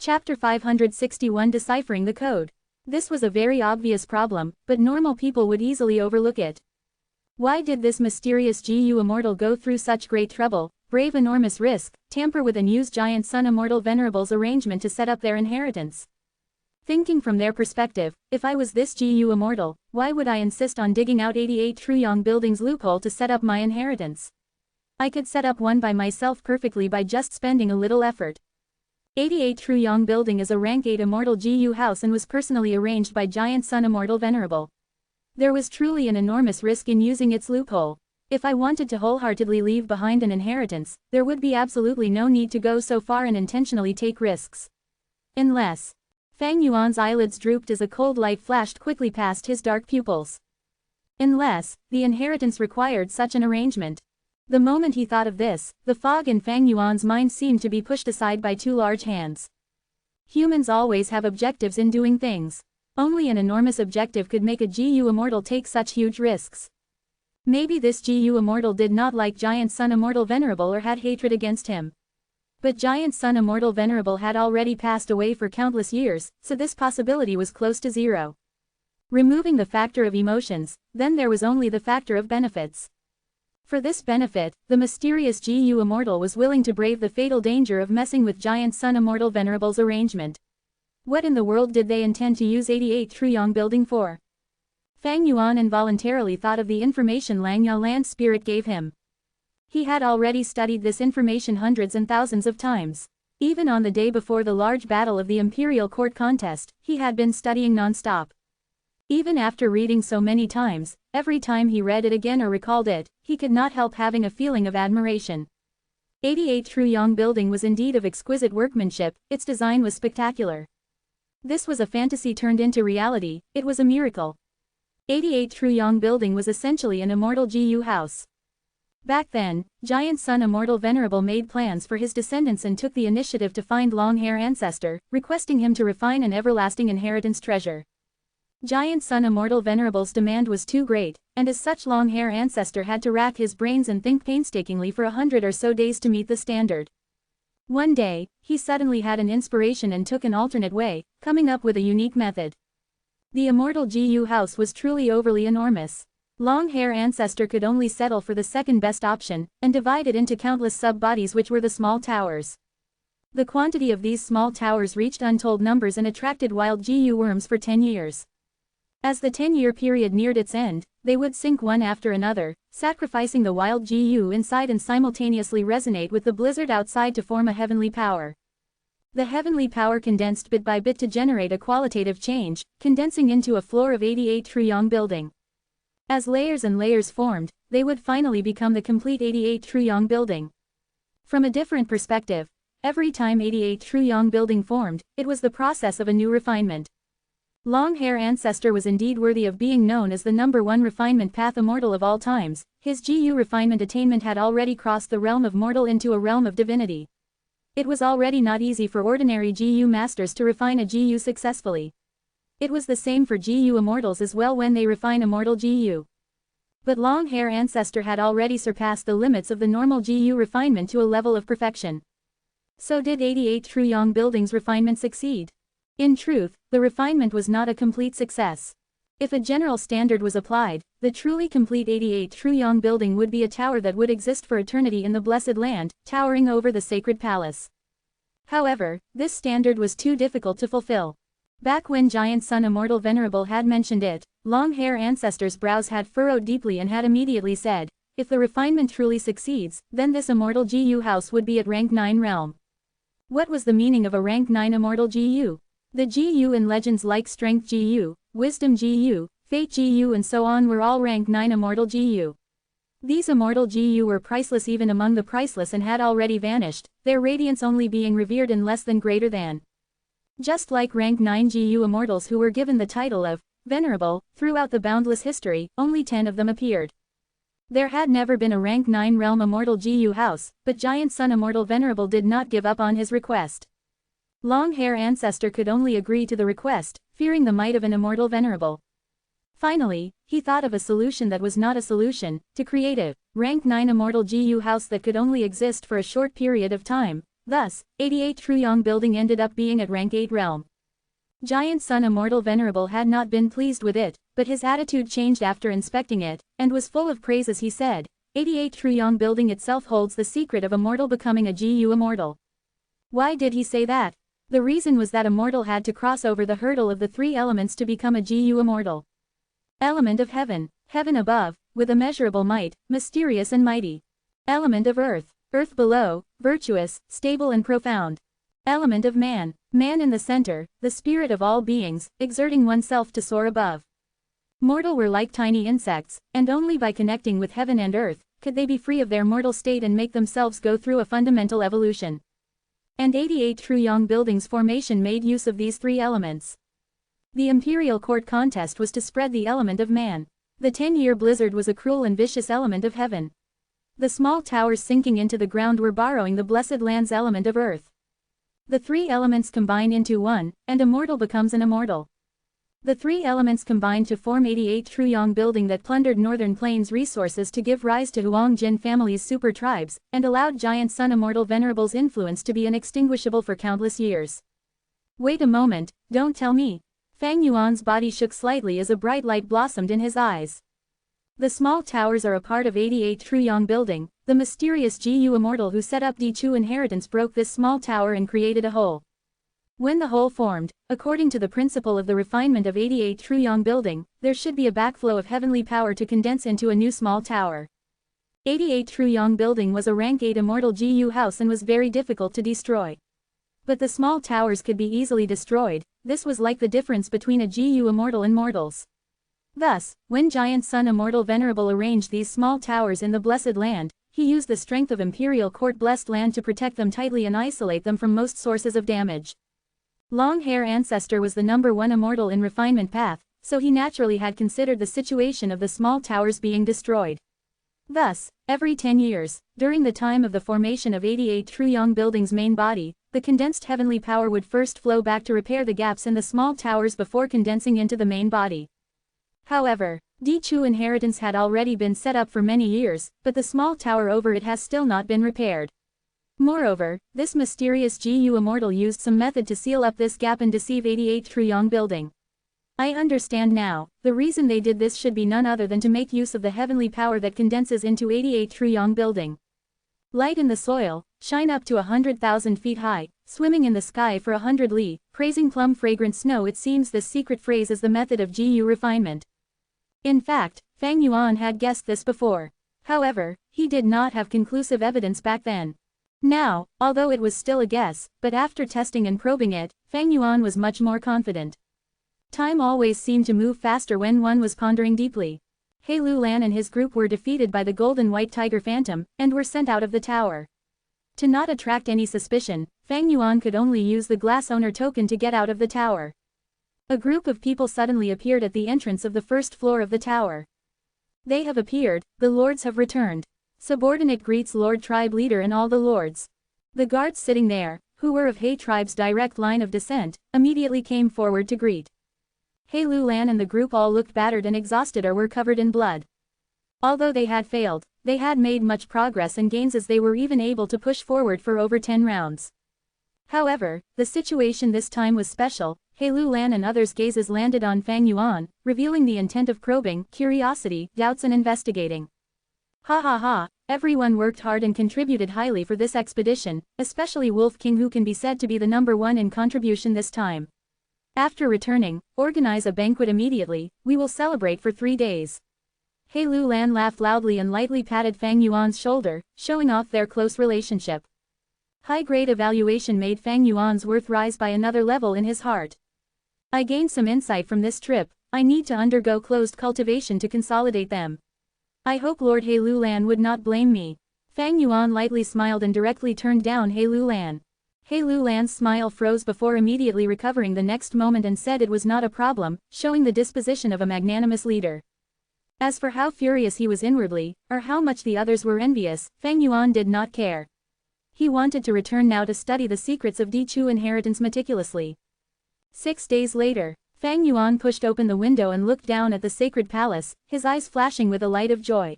Chapter 561 Deciphering the Code. This was a very obvious problem, but normal people would easily overlook it. Why did this mysterious GU Immortal go through such great trouble, brave enormous risk, tamper with and use Giant Sun Immortal Venerable's arrangement to set up their inheritance? Thinking from their perspective, if I was this GU Immortal, why would I insist on digging out 88 Truyong Building's loophole to set up my inheritance? I could set up one by myself perfectly by just spending a little effort. 88 Truyong Building is a rank 8 Immortal GU house and was personally arranged by Giant Sun Immortal Venerable. There was truly an enormous risk in using its loophole. If I wanted to wholeheartedly leave behind an inheritance, there would be absolutely no need to go so far and intentionally take risks. Unless. Fang Yuan's eyelids drooped as a cold light flashed quickly past his dark pupils. Unless, the inheritance required such an arrangement. The moment he thought of this, the fog in Fang Yuan's mind seemed to be pushed aside by two large hands. Humans always have objectives in doing things. Only an enormous objective could make a GU Immortal take such huge risks. Maybe this GU Immortal did not like Giant Sun Immortal Venerable or had hatred against him. But Giant Sun Immortal Venerable had already passed away for countless years, so this possibility was close to zero. Removing the factor of emotions, then there was only the factor of benefits. For this benefit, the mysterious GU Immortal was willing to brave the fatal danger of messing with Giant Sun Immortal Venerable's arrangement. What in the world did they intend to use 88 Truyong Building for? Fang Yuan involuntarily thought of the information Lang Yalan's spirit gave him. He had already studied this information hundreds and thousands of times. Even on the day before the large battle of the Imperial Court contest, he had been studying non-stop. Even after reading so many times, every time he read it again or recalled it, he could not help having a feeling of admiration. 88 Truyong Building was indeed of exquisite workmanship, its design was spectacular. This was a fantasy turned into reality, it was a miracle. 88 Truyong Building was essentially an immortal GU house. Back then, Giant Sun Immortal Venerable made plans for his descendants and took the initiative to find long-hair ancestor, requesting him to refine an everlasting inheritance treasure. Giant Sun Immortal Venerable's demand was too great, and as such long-hair ancestor had to rack his brains and think painstakingly for 100 or so days to meet the standard. One day, he suddenly had an inspiration and took an alternate way, coming up with a unique method. The immortal GU house was truly overly enormous. Long-hair ancestor could only settle for the second best option, and divide it into countless sub-bodies which were the small towers. The quantity of these small towers reached untold numbers and attracted wild GU worms for 10 years. As the 10-year period neared its end, they would sink one after another, sacrificing the wild GU inside and simultaneously resonate with the blizzard outside to form a heavenly power. The heavenly power condensed bit by bit to generate a qualitative change, condensing into a floor of 88 Truyong Building. As layers and layers formed, they would finally become the complete 88 Truyong Building. From a different perspective, every time 88 Truyong Building formed, it was the process of a new refinement. Long-hair ancestor was indeed worthy of being known as the #1 refinement path immortal of all times. His GU refinement attainment had already crossed the realm of mortal into a realm of divinity. It was already not easy for ordinary GU masters to refine a GU successfully. It was the same for GU immortals as well when they refine immortal GU. But long-hair ancestor had already surpassed the limits of the normal GU refinement to a level of perfection. So did 88 Truyong Building's refinement succeed? In truth, the refinement was not a complete success. If a general standard was applied, the truly complete 88 Truyong Building would be a tower that would exist for eternity in the Blessed Land, towering over the sacred palace. However, this standard was too difficult to fulfill. Back when Giant Sun Immortal Venerable had mentioned it, long-hair ancestor's brows had furrowed deeply and had immediately said, if the refinement truly succeeds, then this immortal GU house would be at rank 9 realm. What was the meaning of a rank 9 immortal GU? The GU in legends like Strength GU, Wisdom GU, Fate GU and so on were all rank 9 immortal GU. These immortal GU were priceless even among the priceless and had already vanished, their radiance only being revered in less than greater than. Just like rank 9 GU immortals who were given the title of Venerable, throughout the boundless history, only 10 of them appeared. There had never been a rank 9 realm immortal GU house, but Giant Sun Immortal Venerable did not give up on his request. Long-hair ancestor could only agree to the request, fearing the might of an immortal venerable. Finally, he thought of a solution that was not a solution, to create a rank 9 immortal GU house that could only exist for a short period of time, Thus, 88 Truyong building ended up being at rank 8 realm. Giant Sun Immortal Venerable had not been pleased with it, but his attitude changed after inspecting it, and was full of praise as he said, 88 Truyong building itself holds the secret of Immortal becoming a GU Immortal. Why did he say that? The reason was that Immortal had to cross over the hurdle of the 3 elements to become a GU Immortal. Element of heaven, heaven above, with immeasurable might, mysterious and mighty. Element of earth, earth below, virtuous, stable and profound. Element of man, man in the center, the spirit of all beings, exerting oneself to soar above. Mortal were like tiny insects, and only by connecting with heaven and earth, could they be free of their mortal state and make themselves go through a fundamental evolution. And 88 Truyong buildings formation made use of these 3 elements. The imperial court contest was to spread the element of man. The 10-year blizzard was a cruel and vicious element of heaven. The small towers sinking into the ground were borrowing the blessed land's element of earth. The 3 elements combine into one, and Immortal becomes an immortal. The 3 elements combined to form 88 Truyong building that plundered northern plains resources to give rise to Huang Jin family's super tribes, and allowed Giant Sun Immortal Venerable's influence to be inextinguishable for countless years. Wait a moment, don't tell me. Fang Yuan's body shook slightly as a bright light blossomed in his eyes. The small towers are a part of 88 Truyong building. The mysterious GU Immortal who set up Dichu inheritance broke this small tower and created a hole. When the hole formed, according to the principle of the refinement of 88 Truyong building, there should be a backflow of heavenly power to condense into a new small tower. 88 Truyong building was a rank 8 immortal GU house and was very difficult to destroy. But the small towers could be easily destroyed. This was like the difference between a GU immortal and mortals. Thus, when Giant Sun Immortal Venerable arranged these small towers in the blessed land, he used the strength of imperial court blessed land to protect them tightly and isolate them from most sources of damage. Long Hair Ancestor was the #1 immortal in refinement path, so he naturally had considered the situation of the small towers being destroyed. Thus, every 10 years, during the time of the formation of 88 Truyong building's main body, the condensed heavenly power would first flow back to repair the gaps in the small towers before condensing into the main body. However, Dichu inheritance had already been set up for many years, but the small tower over it has still not been repaired. Moreover, this mysterious GU Immortal used some method to seal up this gap and deceive 88 Truyong building. I understand now, the reason they did this should be none other than to make use of the heavenly power that condenses into 88 Truyong building. Light in the soil, shine up to 100,000 feet high, swimming in the sky for 100 li, praising plum fragrant snow. It seems this secret phrase is the method of GU refinement. In fact, Fang Yuan had guessed this before. However, he did not have conclusive evidence back then. Now, although it was still a guess, but after testing and probing it, Fang Yuan was much more confident. Time always seemed to move faster when one was pondering deeply. He Lu Lan and his group were defeated by the golden white tiger phantom, and were sent out of the tower. To not attract any suspicion, Fang Yuan could only use the glass owner token to get out of the tower. A group of people suddenly appeared at the entrance of the first floor of the tower. They have appeared, the lords have returned. Subordinate greets Lord Tribe Leader and all the lords. The guards sitting there, who were of He Tribe's direct line of descent, immediately came forward to greet. He Lu Lan and the group all looked battered and exhausted or were covered in blood. Although they had failed, they had made much progress and gains as they were even able to push forward for over 10 rounds. However, the situation this time was special. He Lu Lan and others' gazes landed on Fang Yuan, revealing the intent of probing, curiosity, doubts and investigating. Ha ha ha, everyone worked hard and contributed highly for this expedition, especially Wolf King who can be said to be the #1 in contribution this time. After returning, organize a banquet immediately, we will celebrate for 3 days. He Lu Lan laughed loudly and lightly patted Fang Yuan's shoulder, showing off their close relationship. High-grade evaluation made Fang Yuan's worth rise by another level in his heart. I gained some insight from this trip. I need to undergo closed cultivation to consolidate them. I hope Lord He Lu Lan would not blame me. Fang Yuan lightly smiled and directly turned down He Lu Lan. He Lu Lan's smile froze before immediately recovering the next moment and said it was not a problem, showing the disposition of a magnanimous leader. As for how furious he was inwardly, or how much the others were envious, Fang Yuan did not care. He wanted to return now to study the secrets of Dichu inheritance meticulously. 6 days later, Fang Yuan pushed open the window and looked down at the sacred palace, his eyes flashing with a light of joy.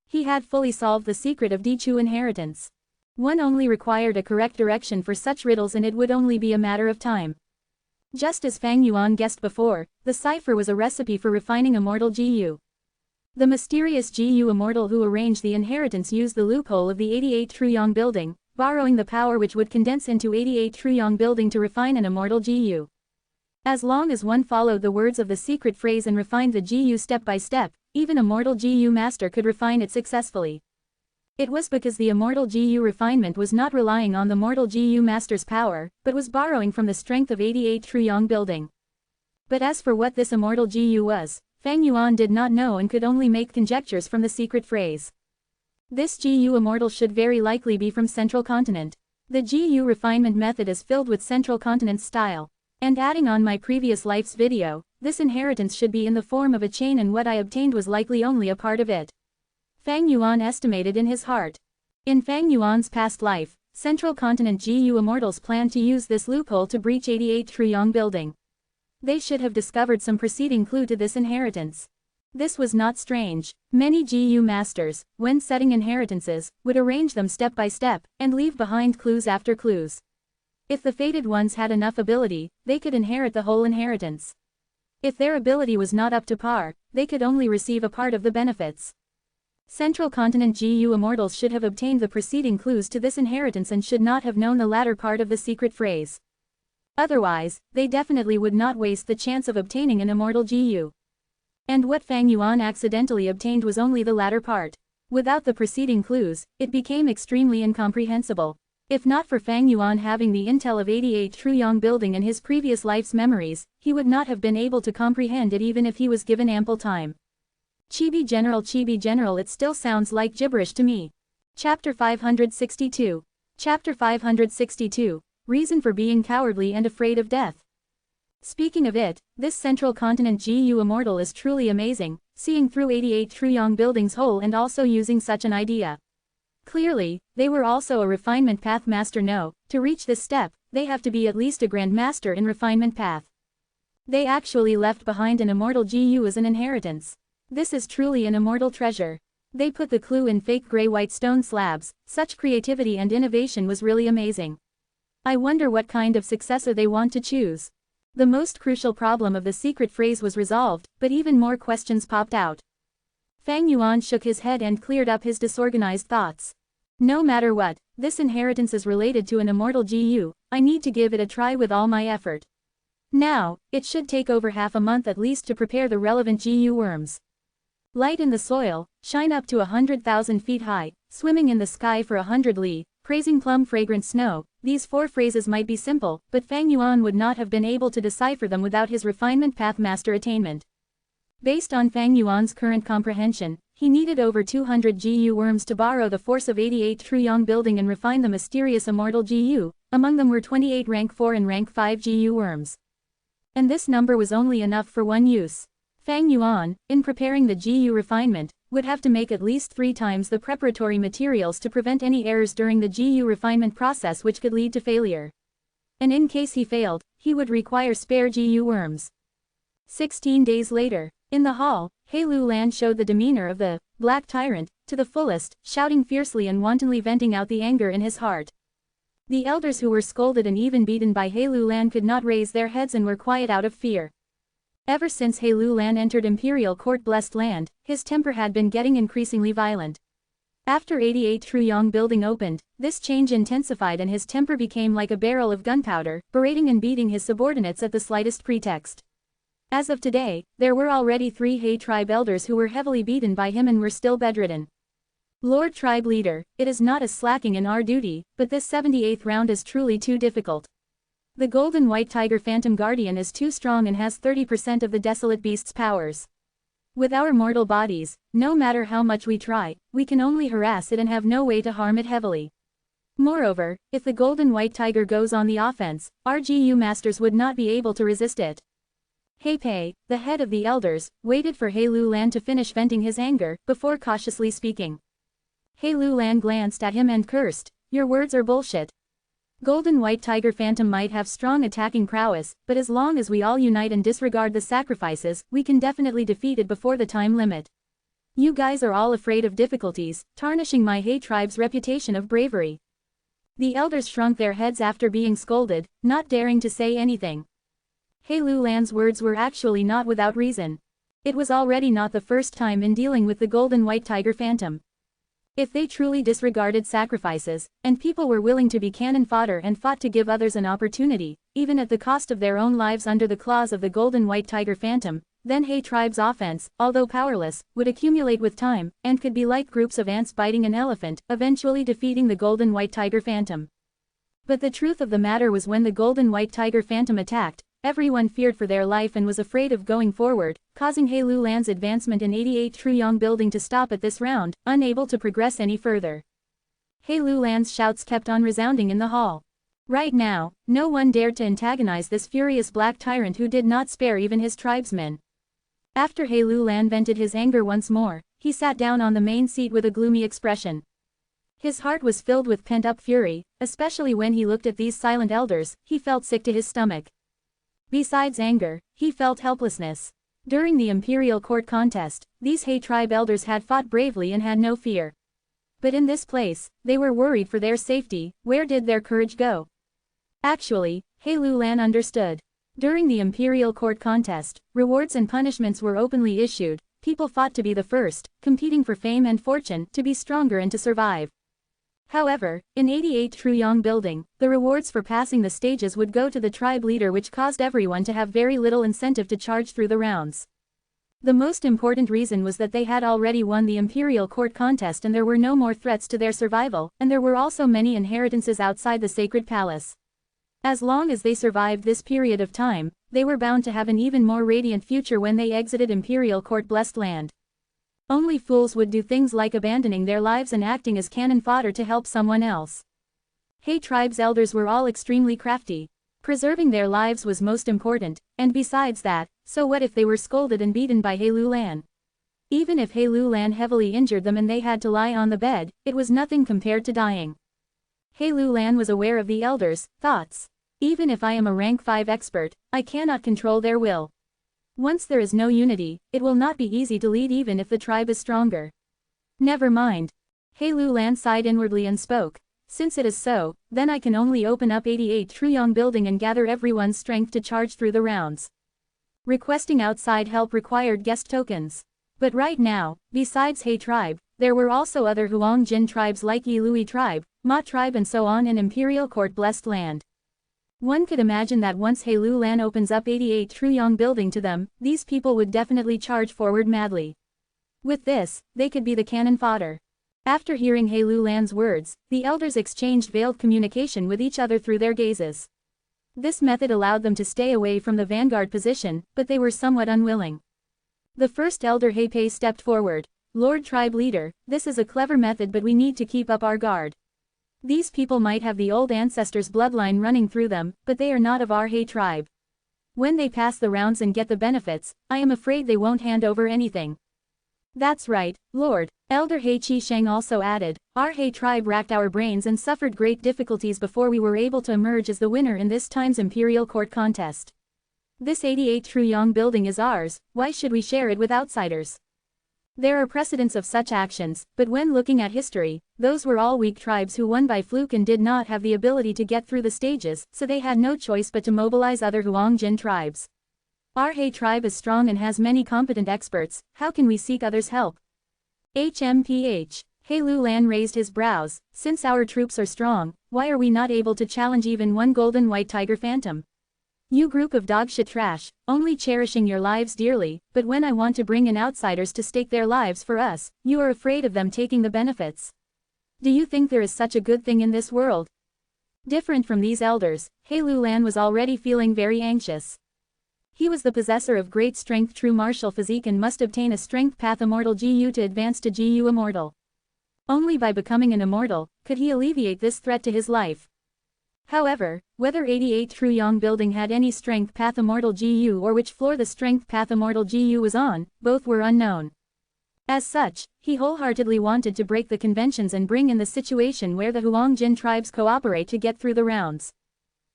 He had fully solved the secret of Dichu inheritance. One only required a correct direction for such riddles and it would only be a matter of time. Just as Fang Yuan guessed before, the cipher was a recipe for refining Immortal GU. The mysterious GU Immortal who arranged the inheritance used the loophole of the 88 Truyong building, borrowing the power which would condense into 88 Truyong building to refine an Immortal GU. As long as one followed the words of the secret phrase and refined the GU step by step, even a mortal GU master could refine it successfully. It was because the Immortal GU refinement was not relying on the mortal GU master's power, but was borrowing from the strength of 88 Truyong building. But as for what this Immortal GU was, Fang Yuan did not know and could only make conjectures from the secret phrase. This GU Immortal should very likely be from Central Continent. The GU refinement method is filled with Central Continent style. And adding on my previous life's video, this inheritance should be in the form of a chain and what I obtained was likely only a part of it. Fang Yuan estimated in his heart. In Fang Yuan's past life, Central Continent GU Immortals planned to use this loophole to breach 88 Truyong building. They should have discovered some preceding clue to this inheritance. This was not strange. Many GU masters, when setting inheritances, would arrange them step by step, and leave behind clues after clues. If the fated ones had enough ability, they could inherit the whole inheritance. If their ability was not up to par, they could only receive a part of the benefits. Central Continent GU Immortals should have obtained the preceding clues to this inheritance and should not have known the latter part of the secret phrase. Otherwise, they definitely would not waste the chance of obtaining an Immortal GU. And what Fang Yuan accidentally obtained was only the latter part. Without the preceding clues, it became extremely incomprehensible. If not for Fang Yuan having the intel of 88 Truyong building and his previous life's memories, he would not have been able to comprehend it even if he was given ample time. Chibi General, it still sounds like gibberish to me. Chapter 562. Chapter 562. Reason for being cowardly and afraid of death. Speaking of it, this Central Continent GU Immortal is truly amazing, seeing through 88 Truyong building's hole and also using such an idea. Clearly, they were also a refinement path master. No, to reach this step, they have to be at least a grand master in refinement path. They actually left behind an Immortal GU as an inheritance. This is truly an immortal treasure. They put the clue in fake gray-white stone slabs. Such creativity and innovation was really amazing. I wonder what kind of successor they want to choose. The most crucial problem of the secret phrase was resolved, but even more questions popped out. Fang Yuan shook his head and cleared up his disorganized thoughts. No matter what, this inheritance is related to an Immortal GU, I need to give it a try with all my effort. Now, it should take over half a month at least to prepare the relevant GU worms. Light in the soil, shine up to 100,000 feet high, swimming in the sky for 100 li, praising plum fragrant snow. These four phrases might be simple, but Fang Yuan would not have been able to decipher them without his refinement path master attainment. Based on Fang Yuan's current comprehension, he needed over 200 GU worms to borrow the force of 88 Truyong building and refine the mysterious Immortal GU. Among them were 28 rank 4 and rank 5 GU worms. And this number was only enough for one use. Fang Yuan, in preparing the GU refinement, would have to make at least 3 times the preparatory materials to prevent any errors during the GU refinement process which could lead to failure. And in case he failed, he would require spare GU worms. 16 days later, in the hall, He Lu Lan showed the demeanor of the Black Tyrant to the fullest, shouting fiercely and wantonly venting out the anger in his heart. The elders who were scolded and even beaten by He Lu Lan could not raise their heads and were quiet out of fear. Ever since He Lu Lan entered Imperial Court Blessed Land, his temper had been getting increasingly violent. After 88 Truyong building opened, this change intensified and his temper became like a barrel of gunpowder, berating and beating his subordinates at the slightest pretext. As of today, there were already 3 He tribe elders who were heavily beaten by him and were still bedridden. Lord Tribe Leader, it is not as slacking in our duty, but this 78th round is truly too difficult. The Golden White Tiger Phantom Guardian is too strong and has 30% of the Desolate Beast's powers. With our mortal bodies, no matter how much we try, we can only harass it and have no way to harm it heavily. Moreover, if the Golden White Tiger goes on the offense, our GU masters would not be able to resist it. He Pei, the head of the elders, waited for He Lu Lan to finish venting his anger, before cautiously speaking. He Lu Lan glanced at him and cursed, "Your words are bullshit. Golden White Tiger Phantom might have strong attacking prowess, but as long as we all unite and disregard the sacrifices, we can definitely defeat it before the time limit. You guys are all afraid of difficulties, tarnishing my He tribe's reputation of bravery. The elders shrunk their heads after being scolded, not daring to say anything. He Lulan's words were actually not without reason. It was already not the first time in dealing with the golden white tiger phantom. If they truly disregarded sacrifices, and people were willing to be cannon fodder and fought to give others an opportunity, even at the cost of their own lives under the claws of the golden white tiger phantom, then He tribe's offense, although powerless, would accumulate with time, and could be like groups of ants biting an elephant, eventually defeating the golden white tiger phantom. But the truth of the matter was when the golden white tiger phantom attacked, everyone feared for their life and was afraid of going forward, causing He Lulan's advancement in 88 Truyong building to stop at this round, unable to progress any further. He Lulan's shouts kept on resounding in the hall. Right now, no one dared to antagonize this furious black tyrant who did not spare even his tribesmen. After He Lulan vented his anger once more, he sat down on the main seat with a gloomy expression. His heart was filled with pent-up fury, especially when he looked at these silent elders. He felt sick to his stomach. Besides anger, he felt helplessness. During the imperial court contest, these He tribe elders had fought bravely and had no fear. But in this place, they were worried for their safety. Where did their courage go? Actually, He Lulan understood. During the imperial court contest, rewards and punishments were openly issued. People fought to be the first, competing for fame and fortune, to be stronger and to survive. However, in 88 Truyong building, the rewards for passing the stages would go to the tribe leader, which caused everyone to have very little incentive to charge through the rounds. The most important reason was that they had already won the imperial court contest and there were no more threats to their survival, and there were also many inheritances outside the sacred palace. As long as they survived this period of time, they were bound to have an even more radiant future when they exited imperial court-blessed land. Only fools would do things like abandoning their lives and acting as cannon fodder to help someone else. He tribe's elders were all extremely crafty. Preserving their lives was most important, and besides that, so what if they were scolded and beaten by He Lulan? Even if He Lulan heavily injured them and they had to lie on the bed, it was nothing compared to dying. He Lulan was aware of the elders' thoughts. Even if I am a rank 5 expert, I cannot control their will. Once there is no unity, it will not be easy to lead even if the tribe is stronger. Never mind. He Lulan sighed inwardly and spoke. Since it is so, then I can only open up 88 Truyong building and gather everyone's strength to charge through the rounds. Requesting outside help required guest tokens. But right now, besides He tribe, there were also other Huang Jin tribes like Yilui tribe, Ma tribe and so on in imperial court-blessed land. One could imagine that once He Lulan opens up 88 Truyong building to them, these people would definitely charge forward madly. With this, they could be the cannon fodder. After hearing He Lulan's words, the elders exchanged veiled communication with each other through their gazes. This method allowed them to stay away from the vanguard position, but they were somewhat unwilling. The first elder He Pei stepped forward. Lord Tribe Leader, this is a clever method, but we need to keep up our guard. These people might have the old ancestors' bloodline running through them, but they are not of our He tribe. When they pass the rounds and get the benefits, I am afraid they won't hand over anything. That's right, Lord. Elder He Chi Sheng also added, our He tribe racked our brains and suffered great difficulties before we were able to emerge as the winner in this time's imperial court contest. This 88 Truyong building is ours, why should we share it with outsiders? There are precedents of such actions, but when looking at history, those were all weak tribes who won by fluke and did not have the ability to get through the stages, so they had no choice but to mobilize other Huang Jin tribes. Our He tribe is strong and has many competent experts, how can we seek others' help? HMPH. He Lulan raised his brows, since our troops are strong, why are we not able to challenge even one golden white tiger phantom? You group of dogshit trash, only cherishing your lives dearly, but when I want to bring in outsiders to stake their lives for us, you are afraid of them taking the benefits. Do you think there is such a good thing in this world? Different from these elders, He Lulan was already feeling very anxious. He was the possessor of great strength, true martial physique, and must obtain a strength path Immortal GU to advance to GU Immortal. Only by becoming an Immortal, could he alleviate this threat to his life. However, whether 88 Truyong building had any strength path Immortal GU or which floor the strength path Immortal GU was on, both were unknown. As such, he wholeheartedly wanted to break the conventions and bring in the situation where the Huang Jin tribes cooperate to get through the rounds.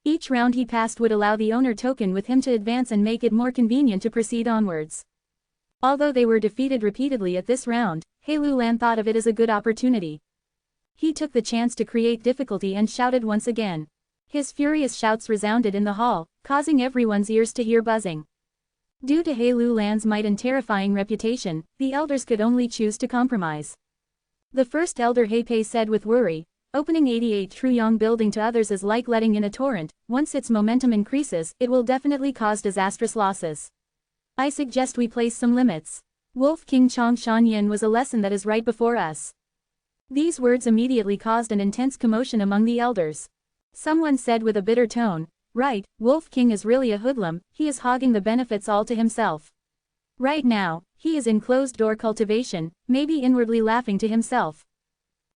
Each round he passed would allow the owner token with him to advance and make it more convenient to proceed onwards. Although they were defeated repeatedly at this round, He Lulan thought of it as a good opportunity. He took the chance to create difficulty and shouted once again. His furious shouts resounded in the hall, causing everyone's ears to hear buzzing. Due to He Lu Lan's might and terrifying reputation, the elders could only choose to compromise. The first elder He Pei said with worry, "Opening 88 Truyong building to others is like letting in a torrent. Once its momentum increases, it will definitely cause disastrous losses. I suggest we place some limits. Wolf King Chongshan Yin was a lesson that is right before us." These words immediately caused an intense commotion among the elders. Someone said with a bitter tone, "Right, Wolf King is really a hoodlum, he is hogging the benefits all to himself. Right now, he is in closed-door cultivation, maybe inwardly laughing to himself."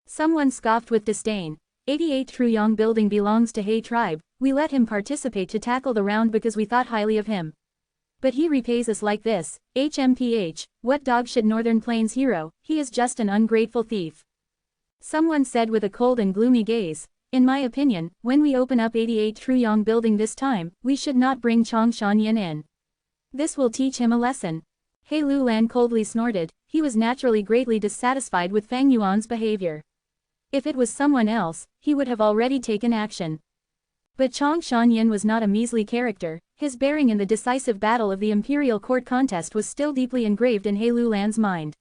Someone scoffed with disdain, 88 Truyong building belongs to He tribe, we let him participate to tackle the round because we thought highly of him. But he repays us like this, HMPH, what dogshit Northern Plains hero, he is just an ungrateful thief. Someone said with a cold and gloomy gaze, "In my opinion, when we open up 88 Truyong building this time, we should not bring Chongshan Yin in. This will teach him a lesson." He Lu Lan coldly snorted, he was naturally greatly dissatisfied with Fang Yuan's behavior. If it was someone else, he would have already taken action. But Chongshan Yin was not a measly character, his bearing in the decisive battle of the imperial court contest was still deeply engraved in He Lu Lan's mind.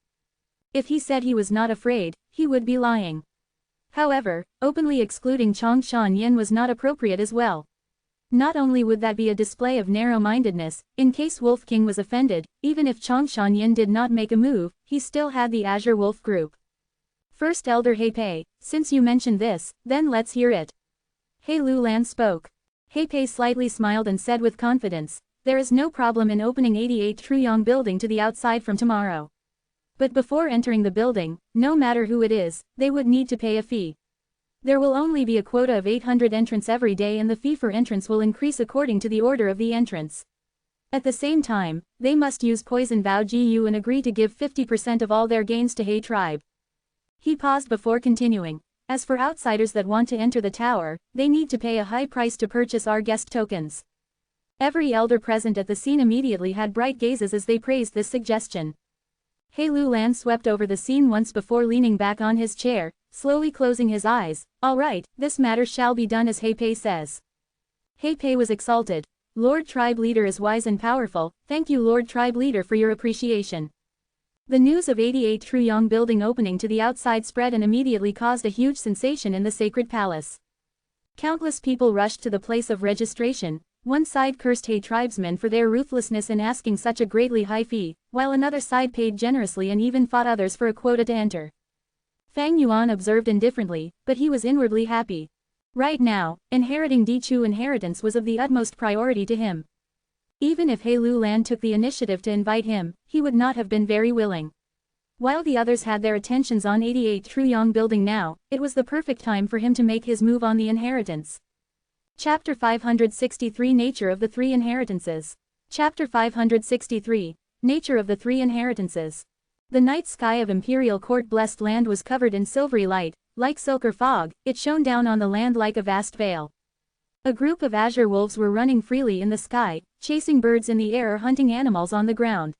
If he said he was not afraid, he would be lying. However, openly excluding Chongshan Yin was not appropriate as well. Not only would that be a display of narrow-mindedness, in case Wolf King was offended, even if Chongshan Yin did not make a move, he still had the Azure Wolf group. First Elder He Pei, since you mentioned this, then let's hear it. He Lu Lan spoke. He Pei slightly smiled and said with confidence, "There is no problem in opening 88 Truyong building to the outside from tomorrow. But before entering the building, no matter who it is, they would need to pay a fee. There will only be a quota of 800 entrants every day and the fee for entrance will increase according to the order of the entrance. At the same time, they must use poison vow GU and agree to give 50% of all their gains to He tribe." He paused before continuing. "As for outsiders that want to enter the tower, they need to pay a high price to purchase our guest tokens." Every elder present at the scene immediately had bright gazes as they praised this suggestion. He Lu Lan swept over the scene once before leaning back on his chair, slowly closing his eyes. "All right, this matter shall be done as He Pei says." He Pei was exalted. "Lord Tribe Leader is wise and powerful, thank you Lord Tribe Leader for your appreciation." The news of 88 Truyong building opening to the outside spread and immediately caused a huge sensation in the sacred palace. Countless people rushed to the place of registration. One side cursed He tribesmen for their ruthlessness in asking such a greatly high fee, while another side paid generously and even fought others for a quota to enter. Fang Yuan observed indifferently, but he was inwardly happy. Right now, inheriting Dichu inheritance was of the utmost priority to him. Even if He Lu Lan took the initiative to invite him, he would not have been very willing. While the others had their attentions on 88 Truyong building now, it was the perfect time for him to make his move on the inheritance. Chapter 563 Nature of the Three Inheritances. Chapter 563 Nature of the Three Inheritances. The night sky of Imperial Court blessed land was covered in silvery light, like silk or fog, it shone down on the land like a vast veil. A group of azure wolves were running freely in the sky, chasing birds in the air or hunting animals on the ground.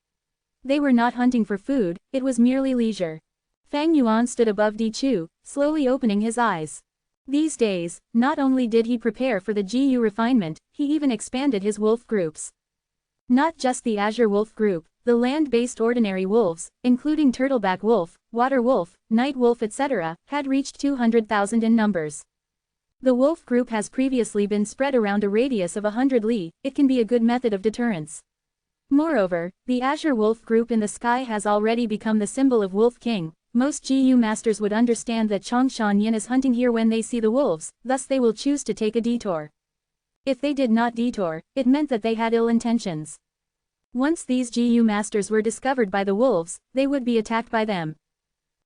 They were not hunting for food, it was merely leisure. Fang Yuan stood above Dichu, slowly opening his eyes. These days, not only did he prepare for the GU refinement, he even expanded his wolf groups. Not just the azure wolf group, the land-based ordinary wolves, including turtleback wolf, water wolf, night wolf etc., had reached 200,000 in numbers. The wolf group has previously been spread around a radius of 100 li, it can be a good method of deterrence. Moreover, the azure wolf group in the sky has already become the symbol of Wolf King. Most GU masters would understand that Chongshan Yin is hunting here when they see the wolves, thus they will choose to take a detour. If they did not detour, it meant that they had ill intentions. Once these GU masters were discovered by the wolves, they would be attacked by them.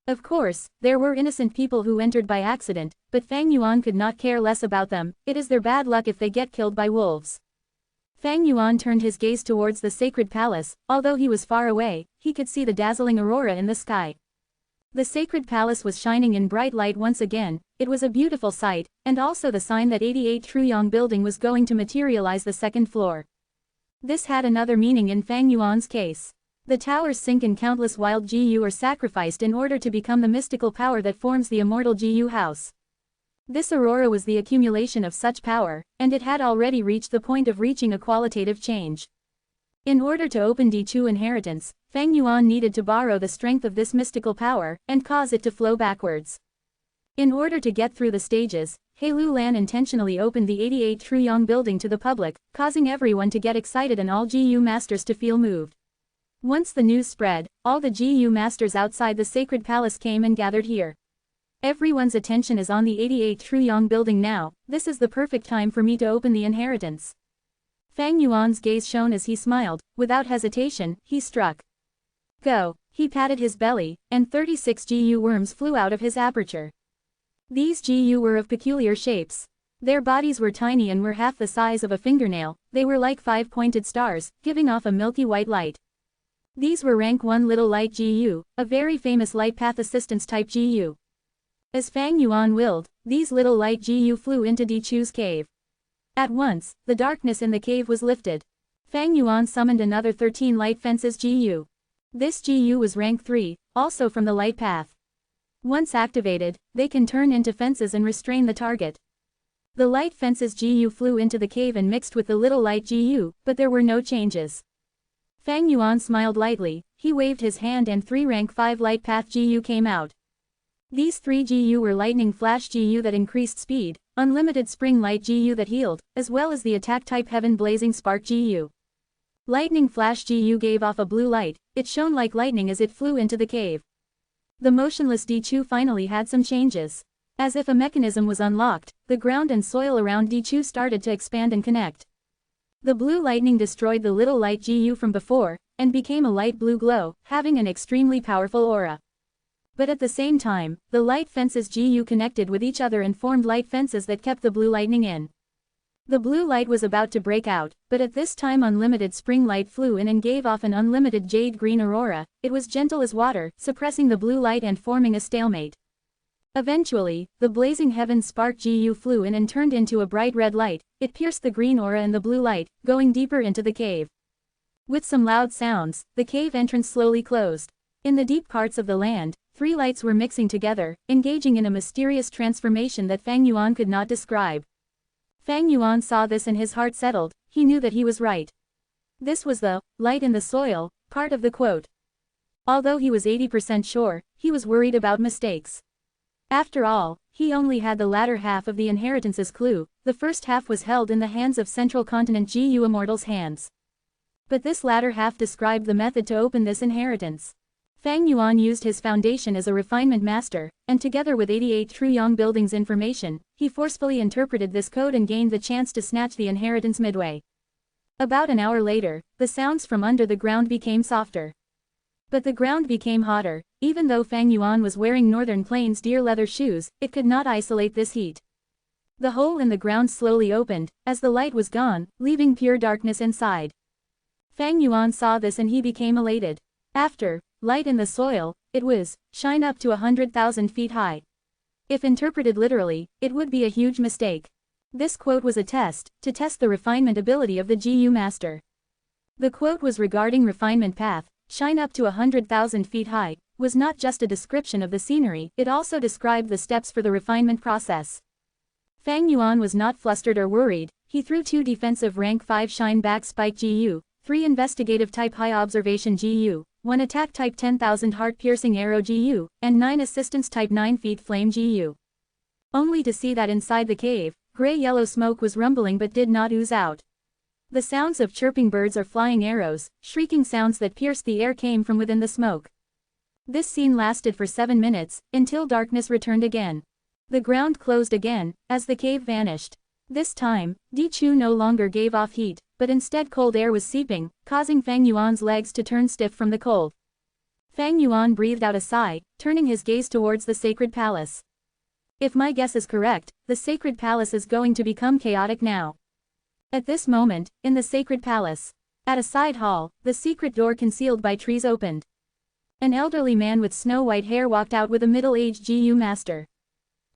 Of course, there were innocent people who entered by accident, but Fang Yuan could not care less about them, it is their bad luck if they get killed by wolves. Fang Yuan turned his gaze towards the sacred palace, although he was far away, he could see the dazzling aurora in the sky. The sacred palace was shining in bright light once again, it was a beautiful sight, and also the sign that 88 Truyong building was going to materialize the second floor. This had another meaning in Fang Yuan's case. The towers sink and countless wild GU are sacrificed in order to become the mystical power that forms the immortal GU house. This aurora was the accumulation of such power, and it had already reached the point of reaching a qualitative change. In order to open D2 inheritance, Fang Yuan needed to borrow the strength of this mystical power, and cause it to flow backwards. In order to get through the stages, He Lu Lan intentionally opened the 88 Truyong building to the public, causing everyone to get excited and all GU masters to feel moved. Once the news spread, all the GU masters outside the sacred palace came and gathered here. Everyone's attention is on the 88 Truyong building now. This is the perfect time for me to open the inheritance. Fang Yuan's gaze shone as he smiled. Without hesitation, he struck. Go. He patted his belly, and 36 GU worms flew out of his aperture. These GU were of peculiar shapes. Their bodies were tiny and were half the size of a fingernail. They were like 5-pointed stars, giving off a milky white light. These were rank 1 Little Light GU, a very famous light path assistance type GU. As Fang Yuan willed, these little light GU flew into Dichu's cave. At once, the darkness in the cave was lifted. Fang Yuan summoned another 13 light fences GU. This GU was rank 3, also from the light path. Once activated, they can turn into fences and restrain the target. The light fences GU flew into the cave and mixed with the little light GU, but there were no changes. Fang Yuan smiled lightly, he waved his hand and 3 rank 5 light path GU came out. These 3 GU were lightning flash GU that increased speed, unlimited spring light GU that healed, as well as the attack type heaven blazing spark GU. Lightning flash GU gave off a blue light, it shone like lightning as it flew into the cave. The motionless Dichu finally had some changes. As if a mechanism was unlocked, the ground and soil around Dichu started to expand and connect. The blue lightning destroyed the little light GU from before, and became a light blue glow, having an extremely powerful aura. But at the same time, the light fences GU connected with each other and formed light fences that kept the blue lightning in. The blue light was about to break out, but at this time unlimited spring light flew in and gave off an unlimited jade green aurora. It was gentle as water, suppressing the blue light and forming a stalemate. Eventually, the blazing heaven spark GU flew in and turned into a bright red light. It pierced the green aura and the blue light, going deeper into the cave. With some loud sounds, the cave entrance slowly closed. In the deep parts of the land, 3 lights were mixing together, engaging in a mysterious transformation that Fang Yuan could not describe. Fang Yuan saw this and his heart settled. He knew that he was right. This was the light in the soil part of the quote. Although he was 80% sure, he was worried about mistakes. After all, he only had the latter half of the inheritance's clue. The first half was held in the hands of Central Continent GU Immortal's hands. But this latter half described the method to open this inheritance. Fang Yuan used his foundation as a refinement master, and together with 88 Truyong Building's information, he forcefully interpreted this code and gained the chance to snatch the inheritance midway. About an hour later, the sounds from under the ground became softer. But the ground became hotter. Even though Fang Yuan was wearing Northern Plains deer leather shoes, it could not isolate this heat. The hole in the ground slowly opened, as the light was gone, leaving pure darkness inside. Fang Yuan saw this and he became elated. After light in the soil, it was shine up to 100,000 feet high. If interpreted literally, it would be a huge mistake. This quote was a test, to test the refinement ability of the GU master. The quote was regarding refinement path. Shine up to 100,000 feet high was not just a description of the scenery, it also described the steps for the refinement process. Fang Yuan was not flustered or worried. He threw 2 defensive rank 5 shine back spike GU, 3 investigative type high observation GU, 1 attack type 10,000 heart piercing arrow GU, and 9 assistance type 9 feet flame GU. Only to see that inside the cave, gray-yellow smoke was rumbling but did not ooze out. The sounds of chirping birds or flying arrows, shrieking sounds that pierced the air came from within the smoke. This scene lasted for 7 minutes, until darkness returned again. The ground closed again, as the cave vanished. This time, Dichu no longer gave off heat, but instead cold air was seeping, causing Fang Yuan's legs to turn stiff from the cold. Fang Yuan breathed out a sigh, turning his gaze towards the sacred palace. If my guess is correct, the sacred palace is going to become chaotic now. At this moment, in the sacred palace, at a side hall, the secret door concealed by trees opened. An elderly man with snow-white hair walked out with a middle-aged GU master.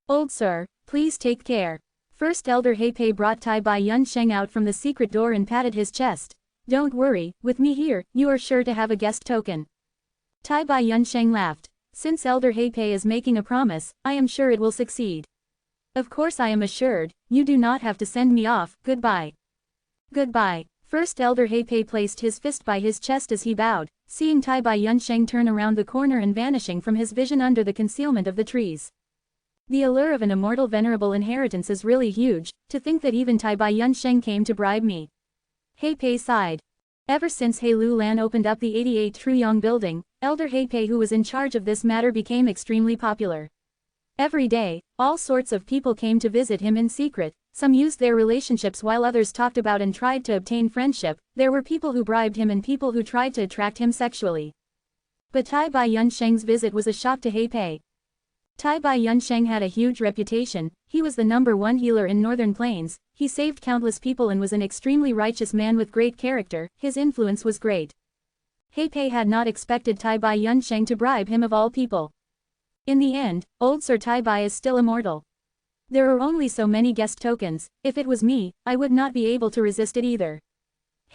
"Old sir, please take care." First Elder Heipei brought Tai Bai Yun Sheng out from the secret door and patted his chest. Don't worry, with me here, you are sure to have a guest token. Tai Bai Yunsheng laughed. Since Elder Heipei is making a promise, I am sure it will succeed. Of course I am assured, you do not have to send me off, goodbye. Goodbye. First Elder Heipei placed his fist by his chest as he bowed, seeing Tai Bai Yunsheng turn around the corner and vanishing from his vision under the concealment of the trees. The allure of an immortal venerable inheritance is really huge, to think that even Tai Bai Yunsheng came to bribe me. Heipei sighed. Ever since He Lu Lan opened up the 88 Truyong building, Elder Heipei who was in charge of this matter became extremely popular. Every day, all sorts of people came to visit him in secret, some used their relationships while others talked about and tried to obtain friendship, there were people who bribed him and people who tried to attract him sexually. But Tai Bai Yunsheng's visit was a shock to Heipei. Tai Bai Yunsheng had a huge reputation, he was the #1 healer in Northern Plains, he saved countless people and was an extremely righteous man with great character, his influence was great. Heipei had not expected Tai Bai Yunsheng to bribe him of all people. In the end, old Sir Tai Bai is still immortal. There are only so many guest tokens, if it was me, I would not be able to resist it either.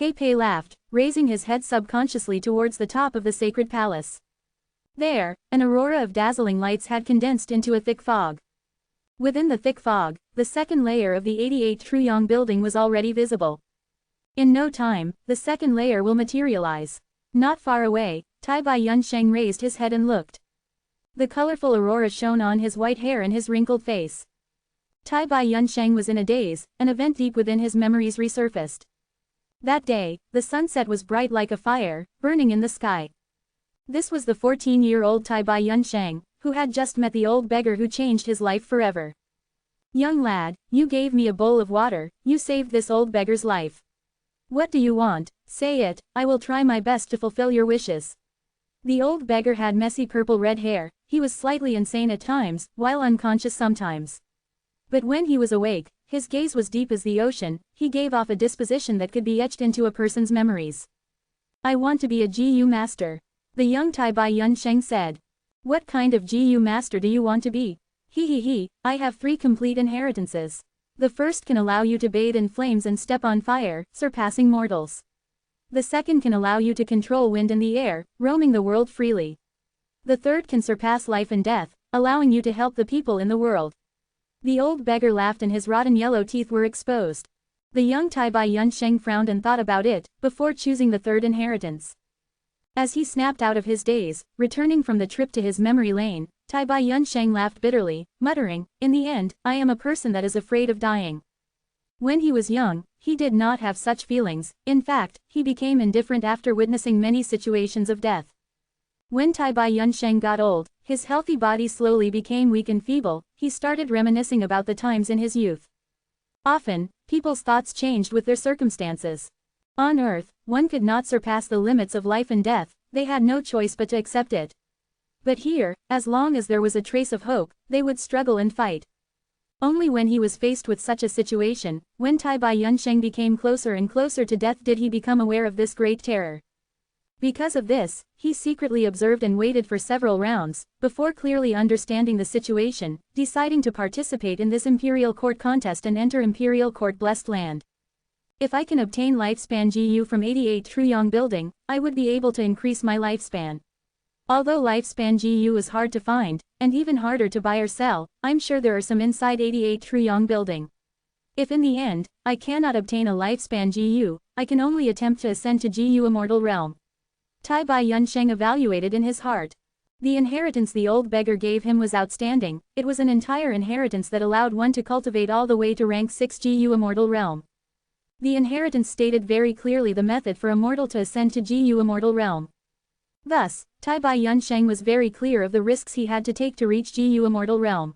Heipei laughed, raising his head subconsciously towards the top of the sacred palace. There, an aurora of dazzling lights had condensed into a thick fog. Within the thick fog, the second layer of the 88 Truyong building was already visible. In no time, the second layer will materialize. Not far away, Tai Bai Yunsheng raised his head and looked. The colorful aurora shone on his white hair and his wrinkled face. Tai Bai Yunsheng was in a daze, an event deep within his memories resurfaced. That day, the sunset was bright like a fire, burning in the sky. This was the 14-year-old Tai Bai Yunsheng, who had just met the old beggar who changed his life forever. Young lad, you gave me a bowl of water, you saved this old beggar's life. What do you want? Say it, I will try my best to fulfill your wishes. The old beggar had messy purple-red hair, he was slightly insane at times, while unconscious sometimes. But when he was awake, his gaze was deep as the ocean, he gave off a disposition that could be etched into a person's memories. I want to be a Gu master. The young Tai Bai Yunsheng said. What kind of Gu master do you want to be? He, I have 3 complete inheritances. The first can allow you to bathe in flames and step on fire, surpassing mortals. The second can allow you to control wind and the air, roaming the world freely. The third can surpass life and death, allowing you to help the people in the world. The old beggar laughed and his rotten yellow teeth were exposed. The young Tai Bai Yunsheng frowned and thought about it, before choosing the third inheritance. As he snapped out of his daze, returning from the trip to his memory lane, Tai Bai Yunsheng laughed bitterly, muttering, in the end, I am a person that is afraid of dying. When he was young, he did not have such feelings, in fact, he became indifferent after witnessing many situations of death. When Tai Bai Yunsheng got old, his healthy body slowly became weak and feeble, he started reminiscing about the times in his youth. Often, people's thoughts changed with their circumstances. On Earth, one could not surpass the limits of life and death, they had no choice but to accept it. But here, as long as there was a trace of hope, they would struggle and fight. Only when he was faced with such a situation, when Tai Bai Yunsheng became closer and closer to death did he become aware of this great terror. Because of this, he secretly observed and waited for several rounds, before clearly understanding the situation, deciding to participate in this Imperial Court contest and enter Imperial Court Blessed Land. If I can obtain lifespan GU from 88 Truyong building, I would be able to increase my lifespan. Although lifespan GU is hard to find, and even harder to buy or sell, I'm sure there are some inside 88 Truyong building. If in the end, I cannot obtain a lifespan GU, I can only attempt to ascend to GU Immortal Realm. Tai Bai Yunsheng evaluated in his heart. The inheritance the old beggar gave him was outstanding, it was an entire inheritance that allowed one to cultivate all the way to rank 6 GU Immortal Realm. The inheritance stated very clearly the method for a mortal to ascend to GU Immortal Realm. Thus, Tai Bai Yunsheng was very clear of the risks he had to take to reach GU Immortal Realm.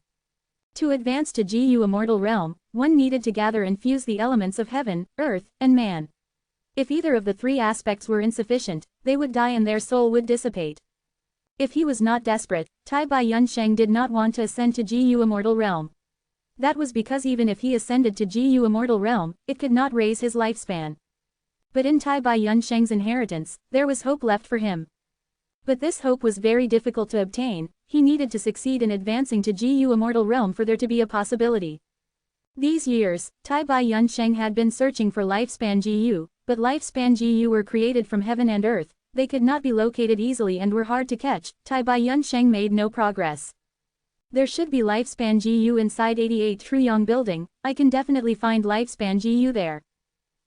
To advance to GU Immortal Realm, one needed to gather and fuse the elements of heaven, earth, and man. If either of the 3 aspects were insufficient, they would die and their soul would dissipate. If he was not desperate, Tai Bai Yunsheng did not want to ascend to GU Immortal Realm. That was because even if he ascended to GU Immortal Realm, it could not raise his lifespan. But in Tai Bai Yunsheng's inheritance, there was hope left for him. But this hope was very difficult to obtain, he needed to succeed in advancing to GU Immortal Realm for there to be a possibility. These years, Tai Bai Yunsheng had been searching for lifespan GU, but lifespan GU were created from heaven and earth, they could not be located easily and were hard to catch. Tai Bai Yun Sheng made no progress. There should be lifespan GU inside 88 Truyong building, I can definitely find lifespan GU there.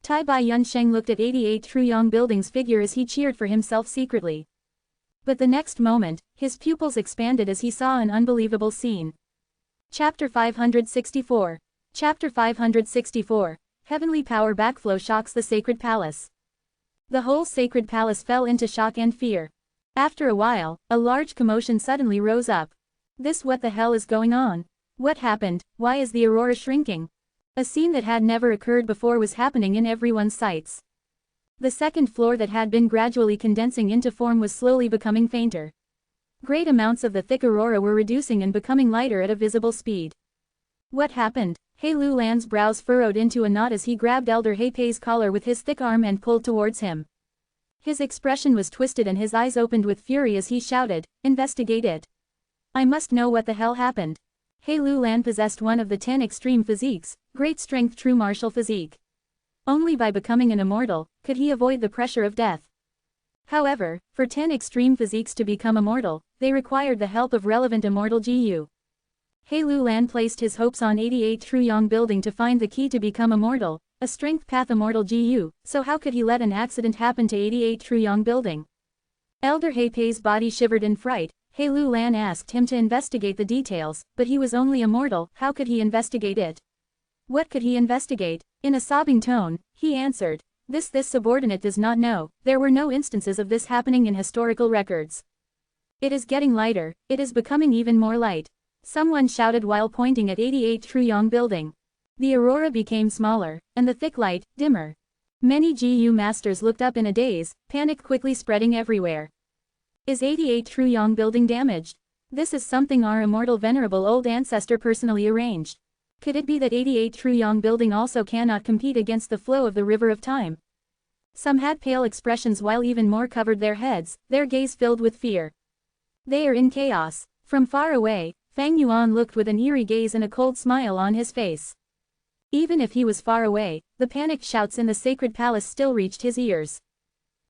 Tai Bai Yun Sheng looked at 88 Truyong building's figure as he cheered for himself secretly. But the next moment, his pupils expanded as he saw an unbelievable scene. Chapter 564. Chapter 564. Heavenly power backflow shocks the sacred palace. The whole sacred palace fell into shock and fear. After a while, a large commotion suddenly rose up. What the hell is going on? What happened? Why is the aurora shrinking? A scene that had never occurred before was happening in everyone's sights. The second floor that had been gradually condensing into form was slowly becoming fainter. Great amounts of the thick aurora were reducing and becoming lighter at a visible speed. What happened? He Lu Lan's brows furrowed into a knot as he grabbed Elder He Pei's collar with his thick arm and pulled towards him. His expression was twisted and his eyes opened with fury as he shouted, "Investigate it. I must know what the hell happened." He Lu Lan possessed one of the 10 extreme physiques, great strength true martial physique. Only by becoming an immortal, could he avoid the pressure of death. However, for 10 extreme physiques to become immortal, they required the help of relevant immortal GU. He Lu Lan placed his hopes on 88 Truyong building to find the key to become immortal, a strength path immortal GU, so how could he let an accident happen to 88 Truyong building? Elder He Pei's body shivered in fright. He Lu Lan asked him to investigate the details, but he was only immortal, how could he investigate it? What could he investigate? In a sobbing tone, he answered, This subordinate does not know, there were no instances of this happening in historical records. It is getting lighter, it is becoming even more light. Someone shouted while pointing at 88 Truyong building. The aurora became smaller, and the thick light, dimmer. Many GU masters looked up in a daze, panic quickly spreading everywhere. Is 88 Truyong building damaged? This is something our immortal venerable old ancestor personally arranged. Could it be that 88 Truyong building also cannot compete against the flow of the river of time? Some had pale expressions while even more covered their heads, their gaze filled with fear. They are in chaos. From far away, Fang Yuan looked with an eerie gaze and a cold smile on his face. Even if he was far away, the panicked shouts in the sacred palace still reached his ears.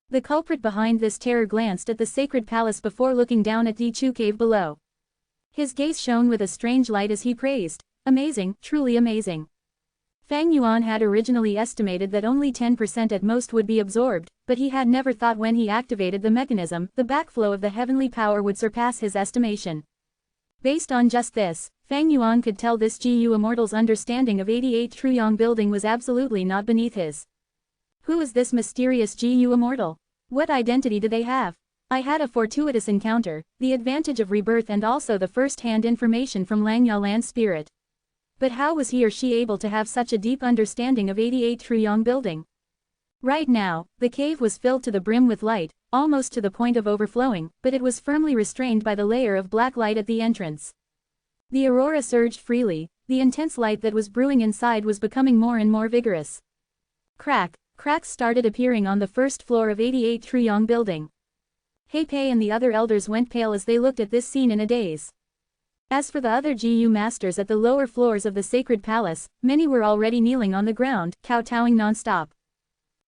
The culprit behind this terror glanced at the sacred palace before looking down at Di Chu cave below. His gaze shone with a strange light as he praised, "Amazing, truly amazing." Fang Yuan had originally estimated that only 10% at most would be absorbed, but he had never thought when he activated the mechanism, the backflow of the heavenly power would surpass his estimation. Based on just this, Fang Yuan could tell this GU Immortal's understanding of 88 Truyong building was absolutely not beneath his. Who is this mysterious GU Immortal? What identity do they have? I had a fortuitous encounter, the advantage of rebirth and also the first-hand information from Lang Yalan's spirit. But how was he or she able to have such a deep understanding of 88 Truyong building? Right now, the cave was filled to the brim with light, almost to the point of overflowing, but it was firmly restrained by the layer of black light at the entrance. The aurora surged freely, the intense light that was brewing inside was becoming more and more vigorous. Cracks started appearing on the first floor of 88 Truyong building. He Pei and the other elders went pale as they looked at this scene in a daze. As for the other GU masters at the lower floors of the sacred palace, many were already kneeling on the ground, kowtowing non-stop.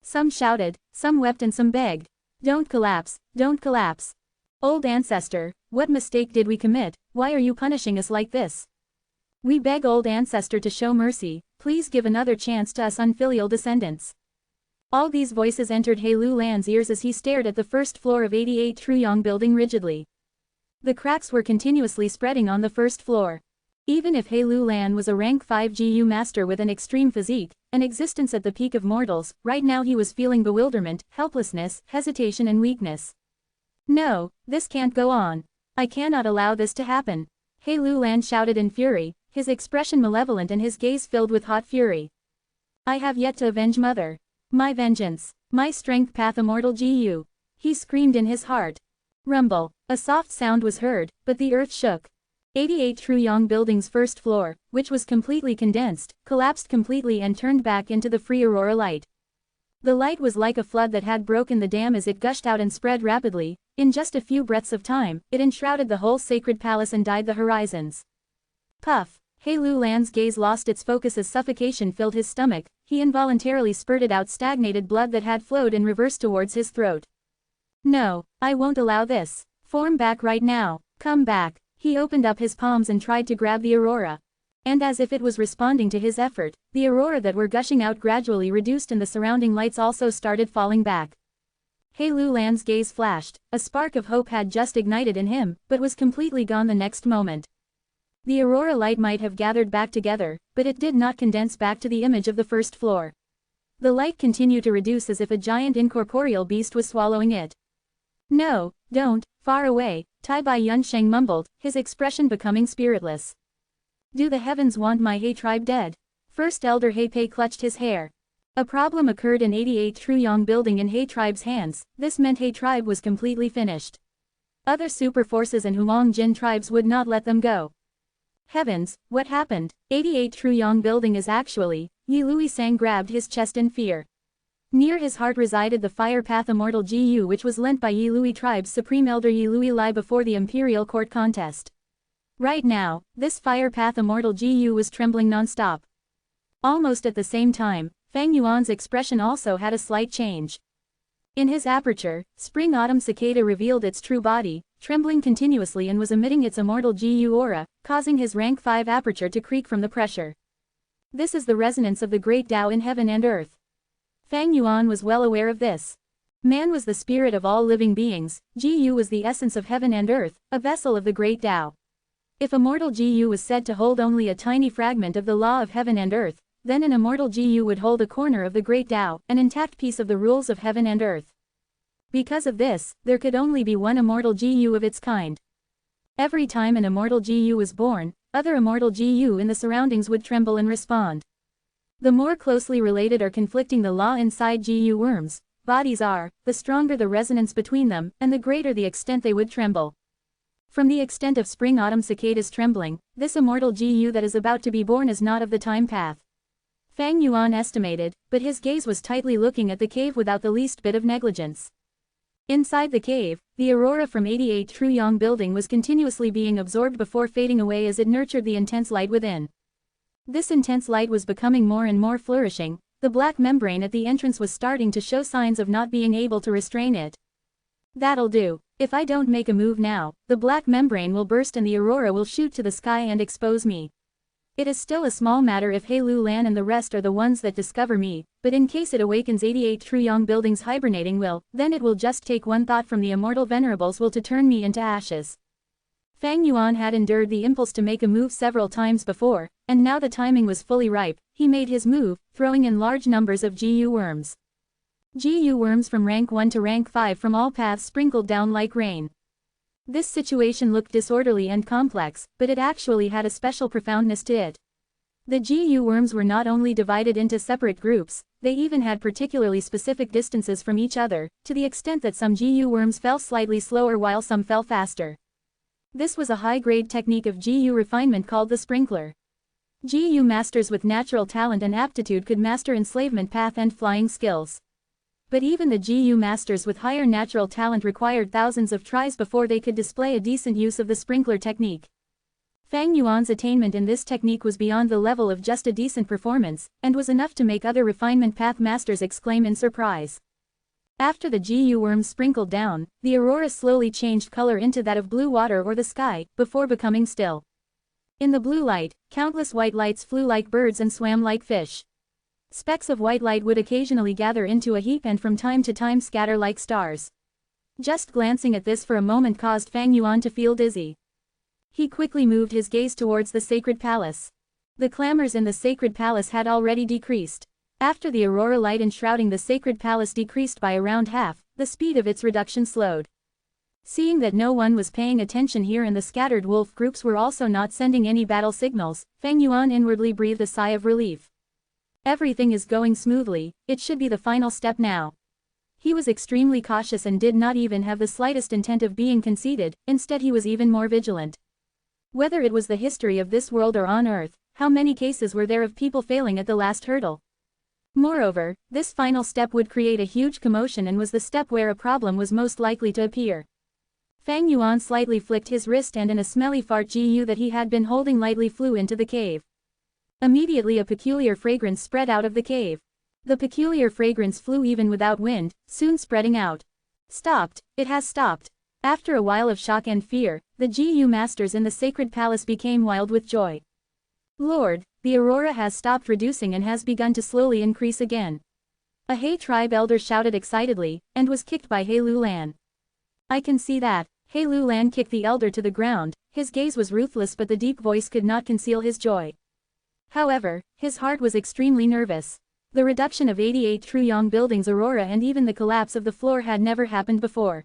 Some shouted, some wept and some begged. Don't collapse, don't collapse. Old ancestor, what mistake did we commit? Why are you punishing us like this? We beg old ancestor to show mercy, please give another chance to us unfilial descendants. All these voices entered He Lu Lan's ears as he stared at the first floor of 88 Truyong building rigidly. The cracks were continuously spreading on the first floor. Even if He Lu Lan was a rank 5 GU master with an extreme physique, an existence at the peak of mortals, right now he was feeling bewilderment, helplessness, hesitation and weakness. No, this can't go on. I cannot allow this to happen. He Lu Lan shouted in fury, his expression malevolent and his gaze filled with hot fury. I have yet to avenge Mother. My vengeance. My strength path immortal GU. He screamed in his heart. Rumble. A soft sound was heard, but the earth shook. 88 Truyong building's first floor, which was completely condensed, collapsed completely and turned back into the free aurora light. The light was like a flood that had broken the dam as it gushed out and spread rapidly. In just a few breaths of time, it enshrouded the whole sacred palace and dyed the horizons. Puff. He Lu Lan's gaze lost its focus as suffocation filled his stomach. He involuntarily spurted out stagnated blood that had flowed in reverse towards his throat. No, I won't allow this. Form back right now. Come back. He opened up his palms and tried to grab the aurora. And as if it was responding to his effort, the aurora that were gushing out gradually reduced and the surrounding lights also started falling back. He Lu Lan's gaze flashed. A spark of hope had just ignited in him, but was completely gone the next moment. The aurora light might have gathered back together, but it did not condense back to the image of the first floor. The light continued to reduce as if a giant incorporeal beast was swallowing it. No, don't, far away, Tai Bai Yunsheng mumbled, his expression becoming spiritless. Do the heavens want my He tribe dead? First Elder He Pei clutched his hair. A problem occurred in 88 Truyong building in He tribe's hands. This meant He tribe was completely finished. Other super forces and Huang Jin tribes would not let them go. Heavens, what happened? 88 Truyong building is actually, Yi Lui Sang grabbed his chest in fear. Near his heart resided the fire path Immortal Gu, which was lent by Yi Lui tribe's supreme elder Yi Lui Lai before the imperial court contest. Right now, this fire path Immortal Gu was trembling non-stop. Almost at the same time, Fang Yuan's expression also had a slight change. In his aperture, spring-autumn cicada revealed its true body, trembling continuously and was emitting its Immortal Gu aura, causing his rank 5 aperture to creak from the pressure. This is the resonance of the great Tao in heaven and earth. Fang Yuan was well aware of this. Man was the spirit of all living beings, Gu was the essence of heaven and earth, a vessel of the great Tao. If Immortal Gu was said to hold only a tiny fragment of the law of heaven and earth, then an Immortal Gu would hold a corner of the great Tao, an intact piece of the rules of heaven and earth. Because of this, there could only be one Immortal Gu of its kind. Every time an Immortal Gu was born, other Immortal Gu in the surroundings would tremble and respond. The more closely related or conflicting the law inside Gu worms' bodies are, the stronger the resonance between them, and the greater the extent they would tremble. From the extent of spring-autumn cicadas trembling, this Immortal Gu that is about to be born is not of the time path. Fang Yuan estimated, but his gaze was tightly looking at the cave without the least bit of negligence. Inside the cave, the aurora from 88 Truyong building was continuously being absorbed before fading away as it nurtured the intense light within. This intense light was becoming more and more flourishing. The black membrane at the entrance was starting to show signs of not being able to restrain it. That'll do. If I don't make a move now, the black membrane will burst and the aurora will shoot to the sky and expose me. It is still a small matter if He Lu Lan and the rest are the ones that discover me, but in case it awakens 88 Truyong building's hibernating will, then it will just take one thought from the immortal venerables will to turn me into ashes. Fang Yuan had endured the impulse to make a move several times before, and now the timing was fully ripe. He made his move, throwing in large numbers of Gu worms. Gu worms from rank 1 to rank 5 from all paths sprinkled down like rain. This situation looked disorderly and complex, but it actually had a special profoundness to it. The Gu worms were not only divided into separate groups, they even had particularly specific distances from each other, to the extent that some Gu worms fell slightly slower while some fell faster. This was a high-grade technique of Gu refinement called the sprinkler. Gu masters with natural talent and aptitude could master enslavement path and flying skills. But even the Gu masters with higher natural talent required thousands of tries before they could display a decent use of the sprinkler technique. Fang Yuan's attainment in this technique was beyond the level of just a decent performance, and was enough to make other refinement path masters exclaim in surprise. After the Gu worms sprinkled down, the aurora slowly changed color into that of blue water or the sky, before becoming still. In the blue light, countless white lights flew like birds and swam like fish. Specks of white light would occasionally gather into a heap and from time to time scatter like stars. Just glancing at this for a moment caused Fang Yuan to feel dizzy. He quickly moved his gaze towards the sacred palace. The clamors in the sacred palace had already decreased. After the aurora light enshrouding the sacred palace decreased by around half, the speed of its reduction slowed. Seeing that no one was paying attention here and the scattered wolf groups were also not sending any battle signals, Fang Yuan inwardly breathed a sigh of relief. Everything is going smoothly, it should be the final step now. He was extremely cautious and did not even have the slightest intent of being conceited, instead he was even more vigilant. Whether it was the history of this world or on Earth, how many cases were there of people failing at the last hurdle? Moreover, this final step would create a huge commotion and was the step where a problem was most likely to appear. Fang Yuan slightly flicked his wrist and in a smelly fart Gu that he had been holding lightly flew into the cave. Immediately a peculiar fragrance spread out of the cave. The peculiar fragrance flew even without wind, soon spreading out. Stopped, it has stopped. After a while of shock and fear, the Gu masters in the sacred palace became wild with joy. Lord, the aurora has stopped reducing and has begun to slowly increase again. A He tribe elder shouted excitedly, and was kicked by He Lu Lan. I can see that. He Lu Lan kicked the elder to the ground, his gaze was ruthless but the deep voice could not conceal his joy. However, his heart was extremely nervous. The reduction of 88 Truyong buildings aurora and even the collapse of the floor had never happened before.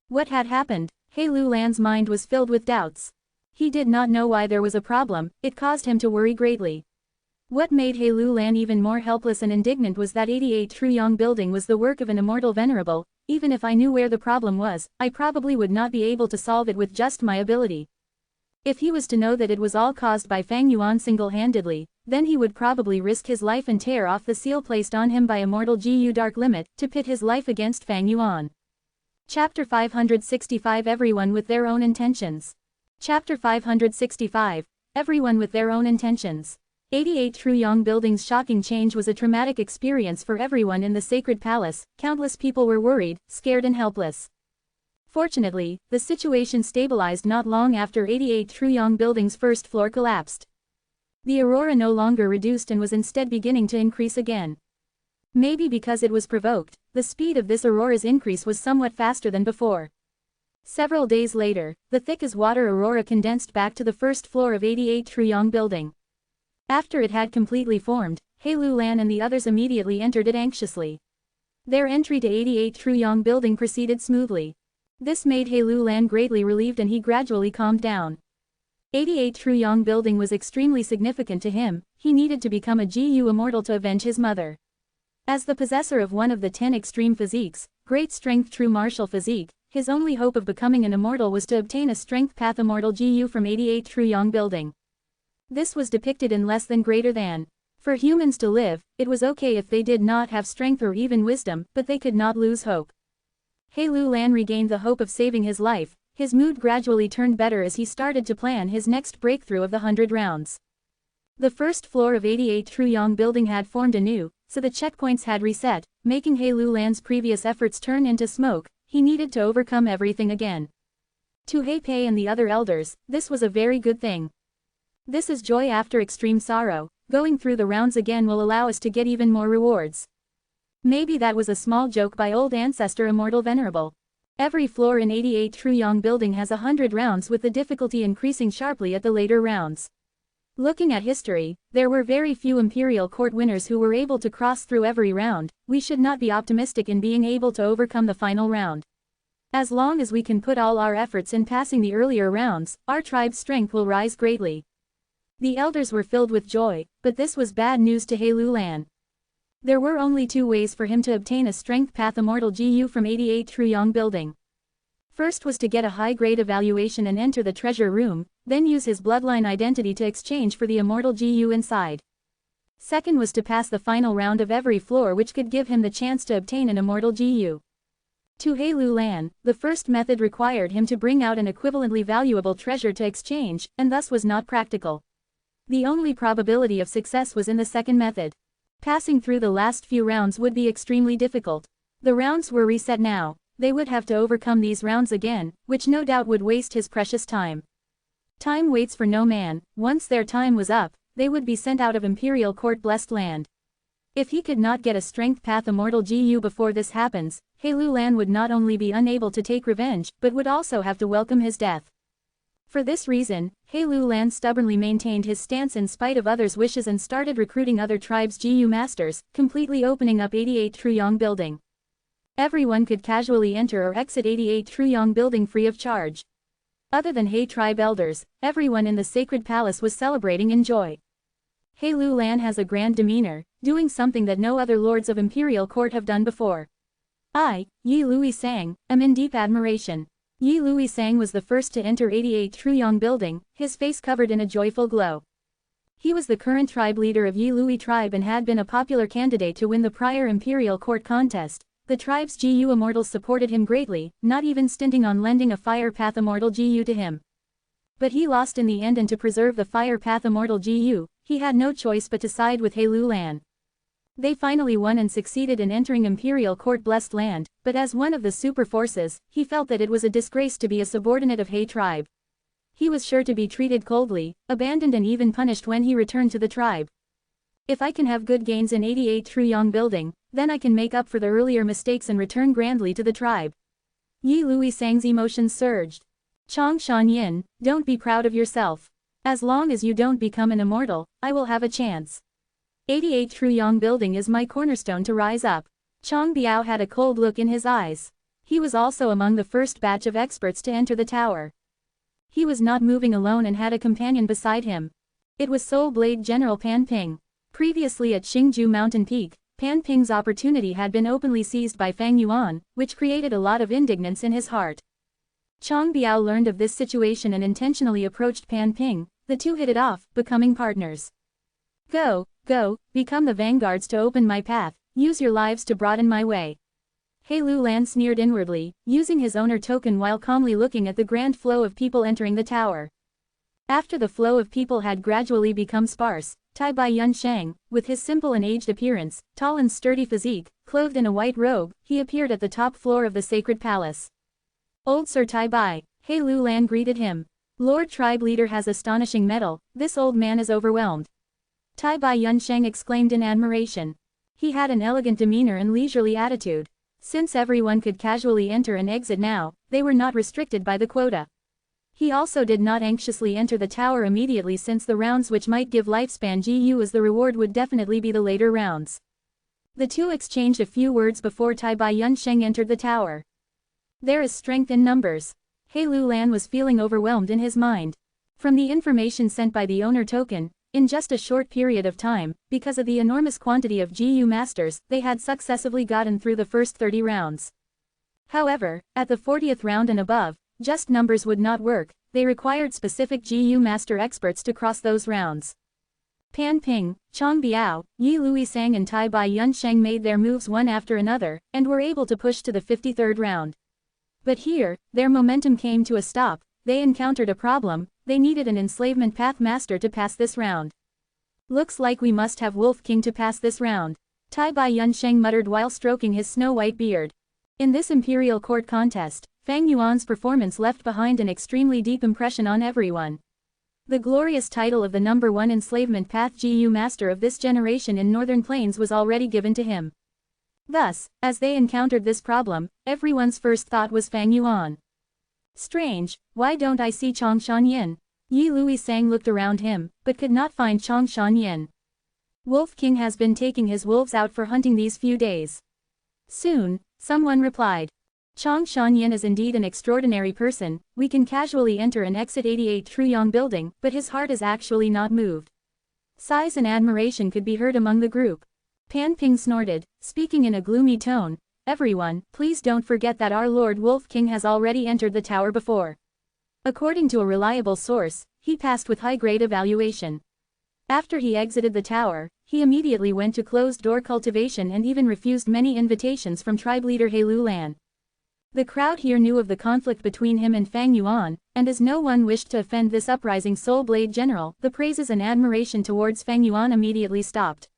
What had happened? He Lu Lan's mind was filled with doubts. He did not know why there was a problem, it caused him to worry greatly. What made He Lu Lan even more helpless and indignant was that 88 Truyong building was the work of an immortal venerable. Even if I knew where the problem was, I probably would not be able to solve it with just my ability. If he was to know that it was all caused by Fang Yuan single-handedly, then he would probably risk his life and tear off the seal placed on him by Immortal Gu Dark Limit to pit his life against Fang Yuan. Chapter 565 Everyone with their own intentions. Chapter 565 Everyone with their own intentions. 88 Truyong Building's shocking change was a traumatic experience for everyone in the sacred palace. Countless people were worried, scared and helpless. Fortunately, the situation stabilized not long after 88 Truyong Building's first floor collapsed. The aurora no longer reduced and was instead beginning to increase again. Maybe because it was provoked, the speed of this aurora's increase was somewhat faster than before. Several days later, the thick as water aurora condensed back to the first floor of 88 Truyong Building. After it had completely formed, He Lu Lan and the others immediately entered it anxiously. Their entry to 88 Truyong Building proceeded smoothly. This made He Lu Lan greatly relieved and he gradually calmed down. 88 Truyong Building was extremely significant to him, he needed to become a Gu immortal to avenge his mother. As the possessor of one of the 10 extreme physiques, great strength true martial physique, his only hope of becoming an immortal was to obtain a strength path immortal Gu from 88 Truyong Building. This was depicted in less than greater than. For humans to live, it was okay if they did not have strength or even wisdom, but they could not lose hope. He Lu Lan regained the hope of saving his life, his mood gradually turned better as he started to plan his next breakthrough of the 100 rounds. The first floor of 88 Truyong Building had formed anew, so the checkpoints had reset, making He Lu Lan's previous efforts turn into smoke. He needed to overcome everything again. To He Pei and the other elders, this was a very good thing. This is joy after extreme sorrow. Going through the rounds again will allow us to get even more rewards. Maybe that was a small joke by old ancestor Immortal Venerable. Every floor in 88 Truyong Building has 100 rounds with the difficulty increasing sharply at the later rounds. Looking at history, there were very few Imperial Court winners who were able to cross through every round. We should not be optimistic in being able to overcome the final round. As long as we can put all our efforts in passing the earlier rounds, our tribe's strength will rise greatly. The elders were filled with joy, but this was bad news to He Lu Lan. There were only 2 ways for him to obtain a strength path immortal Gu from 88 Truyong Building. First was to get a high-grade evaluation and enter the treasure room, then use his bloodline identity to exchange for the immortal Gu inside. Second was to pass the final round of every floor which could give him the chance to obtain an immortal Gu. To He Lu Lan, the first method required him to bring out an equivalently valuable treasure to exchange, and thus was not practical. The only probability of success was in the second method. Passing through the last few rounds would be extremely difficult. The rounds were reset now. They would have to overcome these rounds again, which no doubt would waste his precious time. Time waits for no man. Once their time was up, they would be sent out of Imperial Court blessed land. If he could not get a strength path immortal Gu before this happens, He Lu Lan would not only be unable to take revenge, but would also have to welcome his death. For this reason, He Lu Lan stubbornly maintained his stance in spite of others' wishes and started recruiting other tribes' Gu masters, completely opening up 88 Truyong Building. Everyone could casually enter or exit 88 Truyong Building free of charge. Other than He tribe elders, everyone in the sacred palace was celebrating in joy. He Lu Lan has a grand demeanor, doing something that no other lords of Imperial Court have done before. I, Yi Lui Sang, am in deep admiration. Yi Lui Sang was the first to enter 88 Truyong Building, his face covered in a joyful glow. He was the current tribe leader of Yi Lui tribe and had been a popular candidate to win the prior Imperial Court contest. The tribe's GU Immortals supported him greatly, not even stinting on lending a Fire Path Immortal GU to him. But he lost in the end, and to preserve the Fire Path Immortal GU, he had no choice but to side with He Lu Lan. They finally won and succeeded in entering Imperial Court Blessed Land, but as one of the super forces, he felt that it was a disgrace to be a subordinate of He tribe. He was sure to be treated coldly, abandoned and even punished when he returned to the tribe. If I can have good gains in 88 Truyong building, then I can make up for the earlier mistakes and return grandly to the tribe. Yi Lui Sang's emotions surged. Chong Shan Yin, don't be proud of yourself. As long as you don't become an immortal, I will have a chance. 88 Truyong building is my cornerstone to rise up. Chong Biao had a cold look in his eyes. He was also among the first batch of experts to enter the tower. He was not moving alone and had a companion beside him. It was Soul Blade General Pan Ping. Previously at Xingju Mountain Peak, Pan Ping's opportunity had been openly seized by Fang Yuan, which created a lot of indignance in his heart. Chong Biao learned of this situation and intentionally approached Pan Ping. The two hit it off, becoming partners. Go, become the vanguards to open my path, use your lives to broaden my way. He Lu Lan sneered inwardly, using his owner token while calmly looking at the grand flow of people entering the tower. After the flow of people had gradually become sparse, Tai Bai Yun Shang, with his simple and aged appearance, tall and sturdy physique, clothed in a white robe, he appeared at the top floor of the sacred palace. Old Sir Tai Bai, He Lu Lan greeted him. Lord Tribe Leader has astonishing mettle, this old man is overwhelmed. Tai Bai Yun Shang exclaimed in admiration. He had an elegant demeanor and leisurely attitude. Since everyone could casually enter and exit now, they were not restricted by the quota. He also did not anxiously enter the tower immediately, since the rounds which might give lifespan GU as the reward would definitely be the later rounds. The two exchanged a few words before Tai Bai Yun Sheng entered the tower. There is strength in numbers. He Lu Lan was feeling overwhelmed in his mind. From the information sent by the owner token, in just a short period of time, because of the enormous quantity of GU masters, they had successively gotten through the first 30 rounds. However, at the 40th round and above, just numbers would not work, they required specific GU master experts to cross those rounds. Pan Ping, Chong Biao, Yi Lui Sang and Tai Bai Yun Sheng made their moves one after another, and were able to push to the 53rd round. But here, their momentum came to a stop. They encountered a problem. They needed an enslavement path master to pass this round. Looks like we must have Wolf King to pass this round, Tai Bai Yun Sheng muttered while stroking his snow-white beard. In this imperial court contest, Fang Yuan's performance left behind an extremely deep impression on everyone. The glorious title of the #1 enslavement path GU master of this generation in Northern Plains was already given to him. Thus, as they encountered this problem, everyone's first thought was Fang Yuan. Strange, why don't I see Chong Shan Yin? Yi Lui Sang looked around him, but could not find Chong Shan Yin. Wolf King has been taking his wolves out for hunting these few days. Soon, someone replied. Chong Shan Yin is indeed an extraordinary person. We can casually enter and exit 88 Truyong building, but his heart is actually not moved. Sighs and admiration could be heard among the group. Pan Ping snorted, speaking in a gloomy tone. Everyone, please don't forget that our Lord Wolf King has already entered the tower before. According to a reliable source, he passed with high-grade evaluation. After he exited the tower, he immediately went to closed-door cultivation and even refused many invitations from tribe leader He Lu Lan. The crowd here knew of the conflict between him and Fang Yuan, and as no one wished to offend this uprising Soul Blade General, the praises and admiration towards Fang Yuan immediately stopped.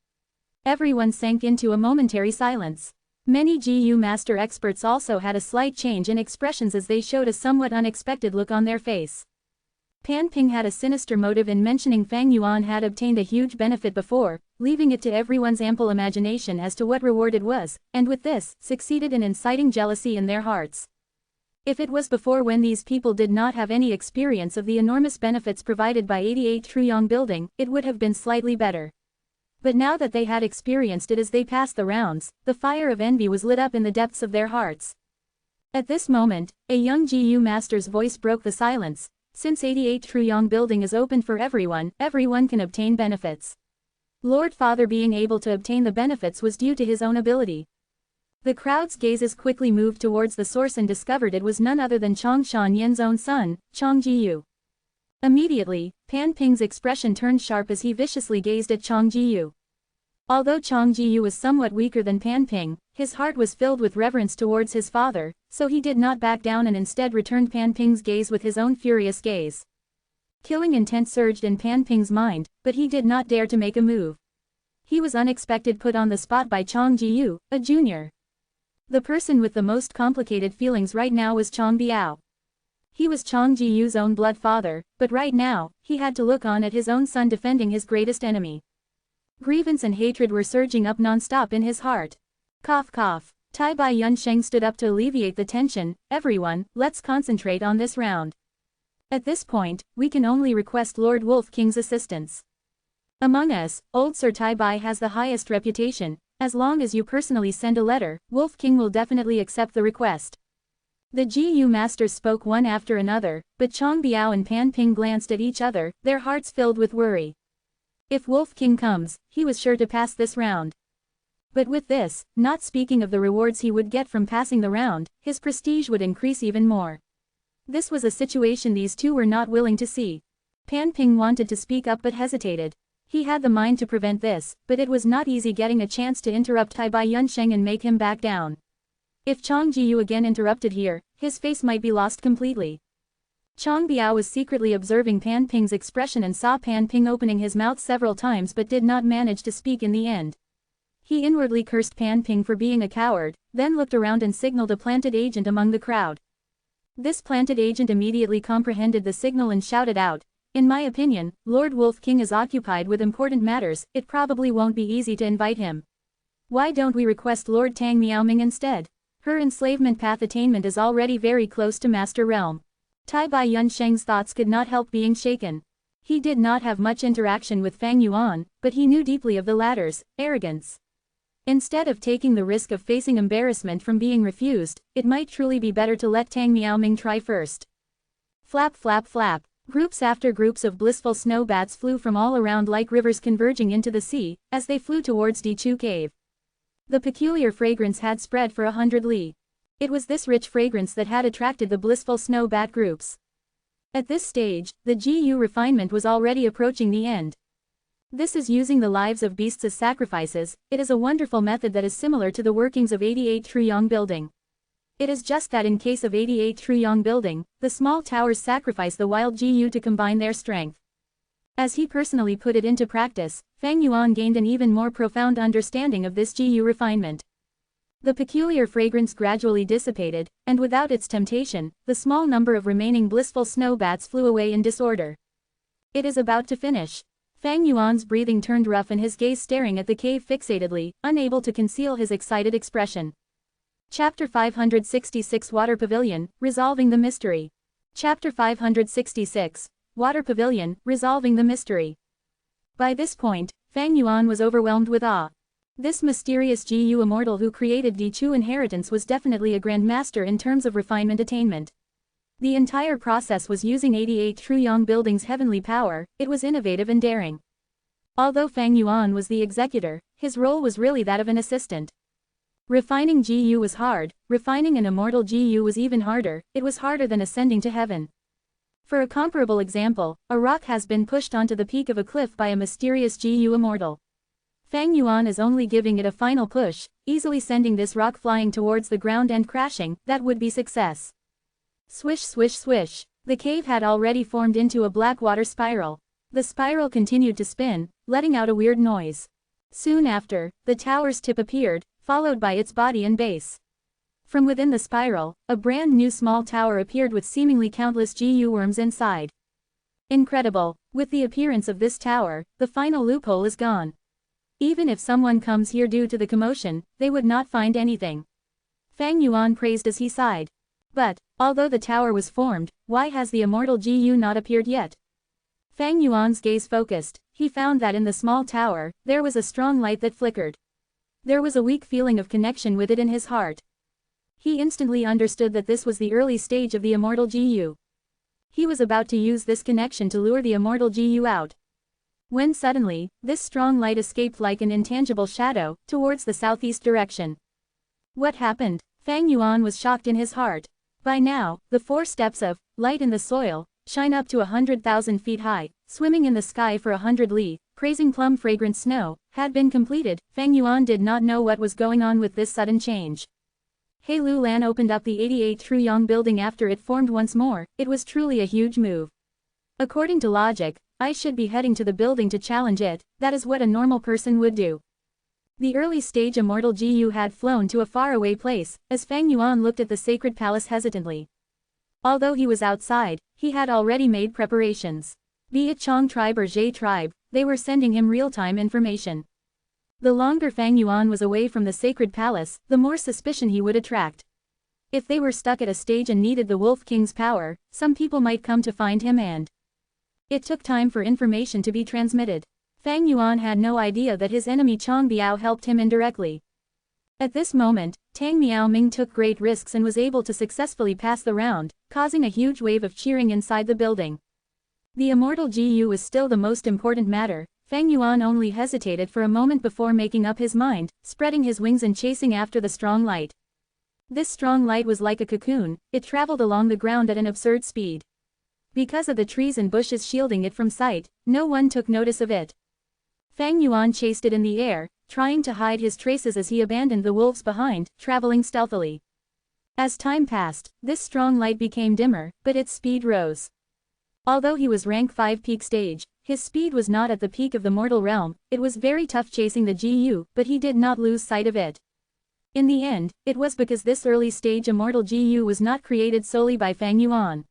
Everyone sank into a momentary silence. Many GU master experts also had a slight change in expressions as they showed a somewhat unexpected look on their face. Pan Ping had a sinister motive in mentioning Fang Yuan had obtained a huge benefit before, leaving it to everyone's ample imagination as to what reward it was, and with this, succeeded in inciting jealousy in their hearts. If it was before, when these people did not have any experience of the enormous benefits provided by 88 Truyong building, it would have been slightly better. But now that they had experienced it as they passed the rounds, the fire of envy was lit up in the depths of their hearts. At this moment, a young GU master's voice broke the silence. Since 88 Truyong building is open for everyone can obtain benefits. Lord Father being able to obtain the benefits was due to his own ability. The crowd's gazes quickly moved towards the source and discovered it was none other than Chong Shan Yin's own son, Chong Jiyu. Immediately, Pan Ping's expression turned sharp as he viciously gazed at Chong Jiyu. Although Chong Jiyu was somewhat weaker than Pan Ping, His heart was filled with reverence towards his father, so he did not back down and instead returned Pan Ping's gaze with his own furious gaze. Killing intent surged in Pan Ping's mind, but he did not dare to make a move. He was unexpected put on the spot by Chong Ji-yu, a junior. The person with the most complicated feelings right now was Chong Biao. He was Chong Ji-yu's own blood father, but right now, he had to look on at his own son defending his greatest enemy. Grievance and hatred were surging up non-stop in his heart. Cough cough. Tai Bai Yunsheng stood up to alleviate the tension. Everyone, let's concentrate on this round. At this point, we can only request Lord Wolf King's assistance. Among us, old Sir Tai Bai has the highest reputation. As long as you personally send a letter, Wolf King will definitely accept the request. The GU masters spoke one after another, but Chong Biao and Pan Ping glanced at each other, their hearts filled with worry. If Wolf King comes, he was sure to pass this round. But with this, not speaking of the rewards he would get from passing the round, his prestige would increase even more. This was a situation these two were not willing to see. Pan Ping wanted to speak up but hesitated. He had the mind to prevent this, but it was not easy getting a chance to interrupt Tai Bai Yunsheng and make him back down. If Chong Ji-yu again interrupted here, his face might be lost completely. Chong Biao was secretly observing Pan Ping's expression and saw Pan Ping opening his mouth several times but did not manage to speak in the end. He inwardly cursed Pan Ping for being a coward, then looked around and signaled a planted agent among the crowd. This planted agent immediately comprehended the signal and shouted out, "In my opinion, Lord Wolf King is occupied with important matters, it probably won't be easy to invite him. Why don't we request Lord Tang Miaoming instead? Her enslavement path attainment is already very close to Master Realm." Tai Bai Yunsheng's thoughts could not help being shaken. He did not have much interaction with Fang Yuan, but he knew deeply of the latter's arrogance. Instead of taking the risk of facing embarrassment from being refused, it might truly be better to let Tang Miaoming try first. Flap flap flap. Groups after groups of blissful snow bats flew from all around like rivers converging into the sea, as they flew towards Dichu Cave. The peculiar fragrance had spread for 100 li. It was this rich fragrance that had attracted the blissful snow bat groups. At this stage, the GU refinement was already approaching the end. This is using the lives of beasts as sacrifices. It is a wonderful method that is similar to the workings of 88 Truyong building. It is just that in case of 88 Truyong building, the small towers sacrifice the wild GU to combine their strength. As he personally put it into practice, Fang Yuan gained an even more profound understanding of this GU refinement. The peculiar fragrance gradually dissipated, and without its temptation, the small number of remaining blissful snow bats flew away in disorder. It is about to finish. Fang Yuan's breathing turned rough and his gaze staring at the cave fixatedly, unable to conceal his excited expression. Chapter 566 Water Pavilion, Resolving the Mystery. Chapter 566 Water Pavilion, Resolving the Mystery. By this point, Fang Yuan was overwhelmed with awe. This mysterious GU Immortal who created Dichu Inheritance was definitely a grand master in terms of refinement attainment. The entire process was using 88 Truyong building's heavenly power. It was innovative and daring. Although Fang Yuan was the executor, his role was really that of an assistant. Refining GU was hard, refining an immortal GU was even harder. It was harder than ascending to heaven. For a comparable example, a rock has been pushed onto the peak of a cliff by a mysterious GU Immortal. Fang Yuan is only giving it a final push, easily sending this rock flying towards the ground and crashing. That would be success. Swish swish swish. The cave had already formed into a black water spiral. The spiral continued to spin, letting out a weird noise. Soon after, the tower's tip appeared, followed by its body and base. From within the spiral, a brand new small tower appeared with seemingly countless GU worms inside. Incredible. With the appearance of this tower, the final loophole is gone. Even if someone comes here due to the commotion, they would not find anything. Fang Yuan praised as he sighed. But, although the tower was formed, why has the immortal GU not appeared yet? Fang Yuan's gaze focused. He found that in the small tower, there was a strong light that flickered. There was a weak feeling of connection with it in his heart. He instantly understood that this was the early stage of the immortal GU. He was about to use this connection to lure the immortal GU out. When suddenly, this strong light escaped like an intangible shadow, towards the southeast direction. What happened? Fang Yuan was shocked in his heart. By now, the 4 steps of light in the soil shine up to 100,000 feet high, swimming in the sky for 100 li. praising plum-fragrant snow, had been completed. Fang Yuan did not know what was going on with this sudden change. He Lu Lan opened up the 88 Truyong building after it formed once more. It was truly a huge move. According to logic, I should be heading to the building to challenge it. That is what a normal person would do. The early stage Immortal Gu had flown to a faraway place, as Fang Yuan looked at the sacred palace hesitantly. Although he was outside, he had already made preparations. Be it Chong tribe or Zhe tribe, they were sending him real-time information. The longer Fang Yuan was away from the sacred palace, the more suspicion he would attract. If they were stuck at a stage and needed the Wolf King's power, some people might come to find him and... It took time for information to be transmitted. Fang Yuan had no idea that his enemy Chong Biao helped him indirectly. At this moment, Tang Miao Ming took great risks and was able to successfully pass the round, causing a huge wave of cheering inside the building. The Immortal Gu was still the most important matter. Fang Yuan only hesitated for a moment before making up his mind, spreading his wings and chasing after the strong light. This strong light was like a cocoon. It traveled along the ground at an absurd speed. Because of the trees and bushes shielding it from sight, no one took notice of it. Fang Yuan chased it in the air, trying to hide his traces as he abandoned the wolves behind, traveling stealthily. As time passed, this strong light became dimmer, but its speed rose. Although he was rank 5 peak stage, his speed was not at the peak of the mortal realm. It was very tough chasing the Gu, but he did not lose sight of it. In the end, it was because this early stage Immortal Gu was not created solely by Fang Yuan.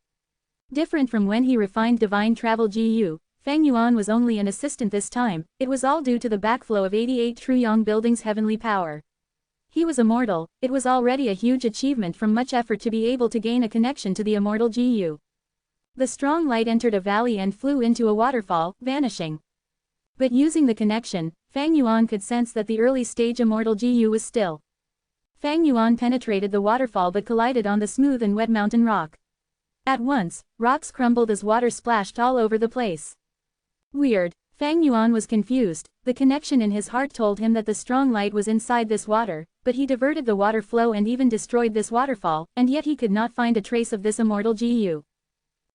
Different from when he refined Divine Travel Gu, Fang Yuan was only an assistant this time. It was all due to the backflow of 88 Truyong Building's heavenly power. He was immortal. It was already a huge achievement from much effort to be able to gain a connection to the Immortal Gu. The strong light entered a valley and flew into a waterfall, vanishing. But using the connection, Fang Yuan could sense that the early stage Immortal Gu was still. Fang Yuan penetrated the waterfall but collided on the smooth and wet mountain rock. At once, rocks crumbled as water splashed all over the place. Weird. Fang Yuan was confused. The connection in his heart told him that the strong light was inside this water, but he diverted the water flow and even destroyed this waterfall, and yet he could not find a trace of this Immortal Gu.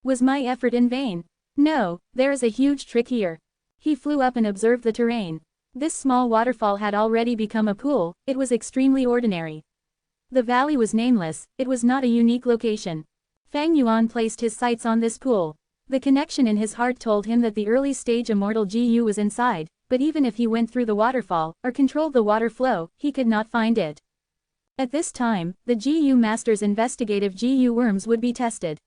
Was my effort in vain? No, there is a huge trick here. He flew up and observed the terrain. This small waterfall had already become a pool. It was extremely ordinary. The valley was nameless. It was not a unique location. Fang Yuan placed his sights on this pool. The connection in his heart told him that the early stage Immortal Gu was inside, but even if he went through the waterfall, or controlled the water flow, he could not find it. At this time, the Gu Master's investigative Gu worms would be tested.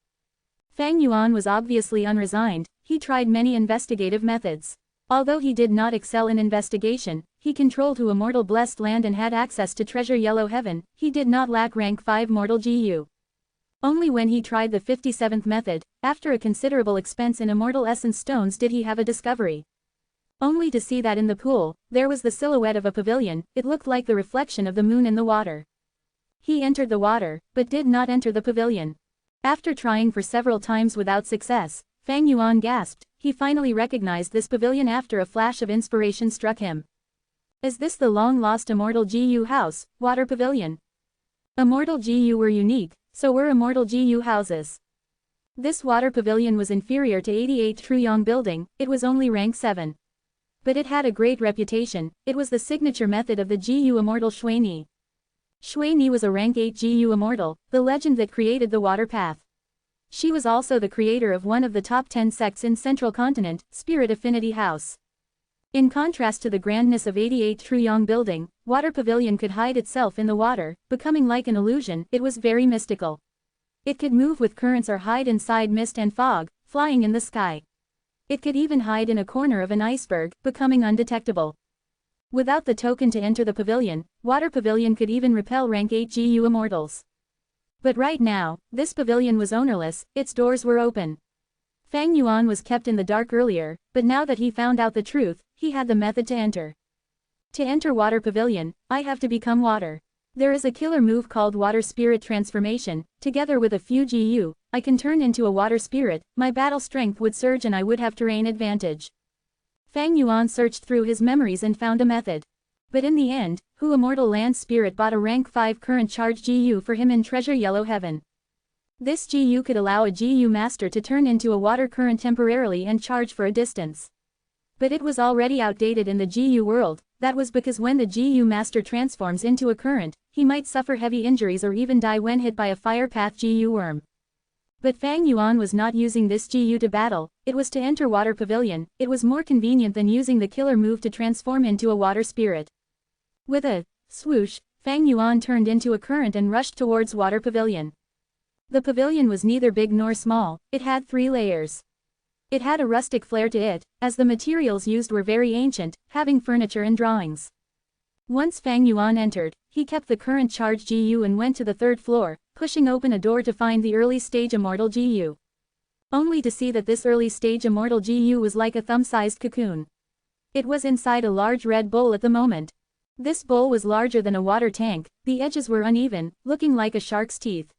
Fang Yuan was obviously unresigned. He tried many investigative methods. Although he did not excel in investigation, he controlled who Immortal Blessed Land and had access to Treasure Yellow Heaven. He did not lack rank 5 Mortal Gu. Only when he tried the 57th method, after a considerable expense in Immortal Essence Stones, did he have a discovery. Only to see that in the pool, there was the silhouette of a pavilion. It looked like the reflection of the moon in the water. He entered the water, but did not enter the pavilion. After trying for several times without success, Fang Yuan gasped. He finally recognized this pavilion after a flash of inspiration struck him. Is this the long-lost Immortal Gu house, water pavilion? Immortal Gu were unique, so were Immortal Gu houses. This water pavilion was inferior to 88 Truyong building. It was only rank 7. But it had a great reputation. It was the signature method of the Gu Immortal Shui Ni. Shui Ni was a rank 8 Gu Immortal, the legend that created the water path. She was also the creator of one of the top 10 sects in Central Continent, Spirit Affinity House. In contrast to the grandness of 88 Truyong building, water pavilion could hide itself in the water, becoming like an illusion. It was very mystical. It could move with currents or hide inside mist and fog, flying in the sky. It could even hide in a corner of an iceberg, becoming undetectable. Without the token to enter the pavilion, water pavilion could even repel rank 8 Gu immortals. But right now, this pavilion was ownerless. Its doors were open. Fang Yuan was kept in the dark earlier, but now that he found out the truth, he had the method to enter. To enter water pavilion, I have to become water. There is a killer move called Water Spirit Transformation. Together with a few Gu, I can turn into a water spirit. My battle strength would surge and I would have terrain advantage. Fang Yuan searched through his memories and found a method. But in the end, Hu Immortal Land Spirit bought a rank 5 current charge Gu for him in Treasure Yellow Heaven. This Gu could allow a Gu master to turn into a water current temporarily and charge for a distance. But it was already outdated in the GU world. That was because when the GU master transforms into a current, he might suffer heavy injuries or even die when hit by a fire path GU worm. But Fang Yuan was not using this GU to battle, it was to enter water pavilion. It was more convenient than using the killer move to transform into a water spirit. With a swoosh, Fang Yuan turned into a current and rushed towards water pavilion. The pavilion was neither big nor small, it had 3 layers. It had a rustic flair to it, as the materials used were very ancient, having furniture and drawings. Once Fang Yuan entered, he kept the current charge GU and went to the 3rd floor, pushing open a door to find the early stage Immortal GU. Only to see that this early stage Immortal GU was like a thumb-sized cocoon. It was inside a large red bowl at the moment. This bowl was larger than a water tank, the edges were uneven, looking like a shark's teeth.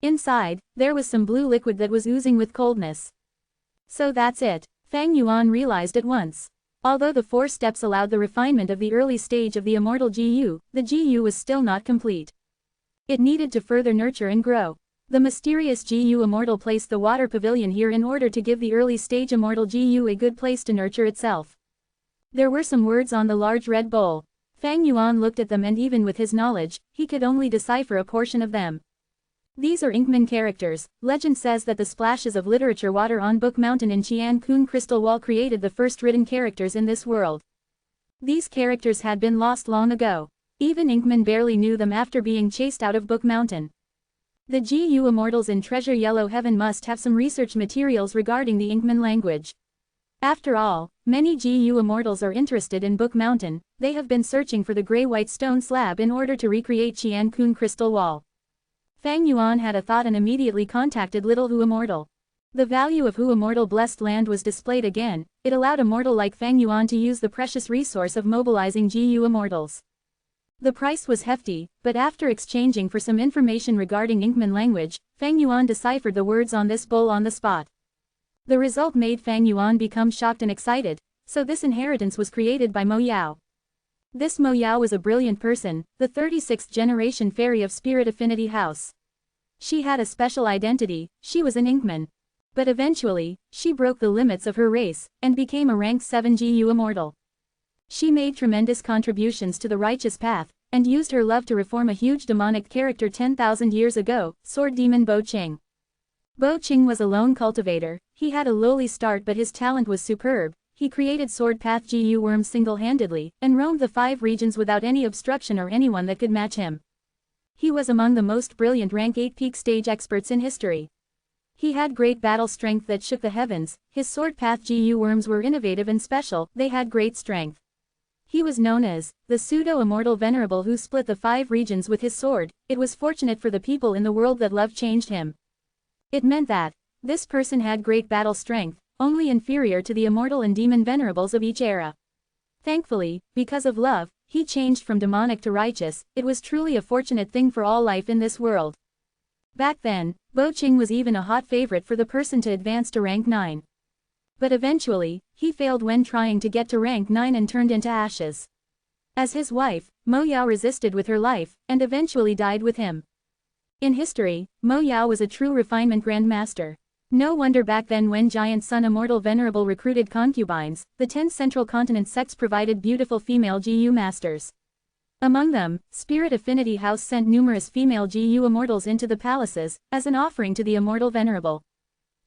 Inside, there was some blue liquid that was oozing with coldness. So that's it, Fang Yuan realized at once. Although the 4 steps allowed the refinement of the early stage of the Immortal GU, the GU was still not complete. It needed to further nurture and grow. The mysterious GU Immortal placed the water pavilion here in order to give the early stage Immortal GU a good place to nurture itself. There were some words on the large red bowl. Fang Yuan looked at them and even with his knowledge, he could only decipher a portion of them. These are Inkman characters. Legend says that the splashes of literature water on Book Mountain in Qian Kun Crystal Wall created the first written characters in this world. These characters had been lost long ago. Even Inkman barely knew them after being chased out of Book Mountain. The GU Immortals in Treasure Yellow Heaven must have some research materials regarding the Inkman language. After all, many GU Immortals are interested in Book Mountain. They have been searching for the gray-white stone slab in order to recreate Qian Kun Crystal Wall. Fang Yuan had a thought and immediately contacted Little Hu Immortal. The value of Hu Immortal blessed land was displayed again. It allowed a mortal like Fang Yuan to use the precious resource of mobilizing GU Immortals. The price was hefty, but after exchanging for some information regarding Inkman language, Fang Yuan deciphered the words on this bowl on the spot. The result made Fang Yuan become shocked and excited. So this inheritance was created by Mo Yao. This Mo Yao was a brilliant person, the 36th generation fairy of Spirit Affinity House. She had a special identity, she was an Inkman. But eventually, she broke the limits of her race, and became a rank 7 GU Immortal. She made tremendous contributions to the righteous path, and used her love to reform a huge demonic character 10,000 years ago, Sword Demon Bo Qing. Bo Qing was a lone cultivator, he had a lowly start but his talent was superb. He created Sword Path GU worms single-handedly, and roamed the 5 regions without any obstruction or anyone that could match him. He was among the most brilliant rank 8 peak stage experts in history. He had great battle strength that shook the heavens. His Sword Path GU worms were innovative and special, they had great strength. He was known as the pseudo-immortal Venerable who split the 5 regions with his sword. It was fortunate for the people in the world that love changed him. It meant that this person had great battle strength, only inferior to the immortal and demon venerables of each era. Thankfully, because of love, he changed from demonic to righteous. It was truly a fortunate thing for all life in this world. Back then, Bo Qing was even a hot favorite for the person to advance to rank 9. But eventually, he failed when trying to get to rank 9 and turned into ashes. As his wife, Mo Yao resisted with her life, and eventually died with him. In history, Mo Yao was a true refinement grandmaster. No wonder back then when Giant Sun Immortal Venerable recruited concubines, the 10 central continent sects provided beautiful female GU masters. Among them, Spirit Affinity House sent numerous female GU immortals into the palaces, as an offering to the Immortal Venerable.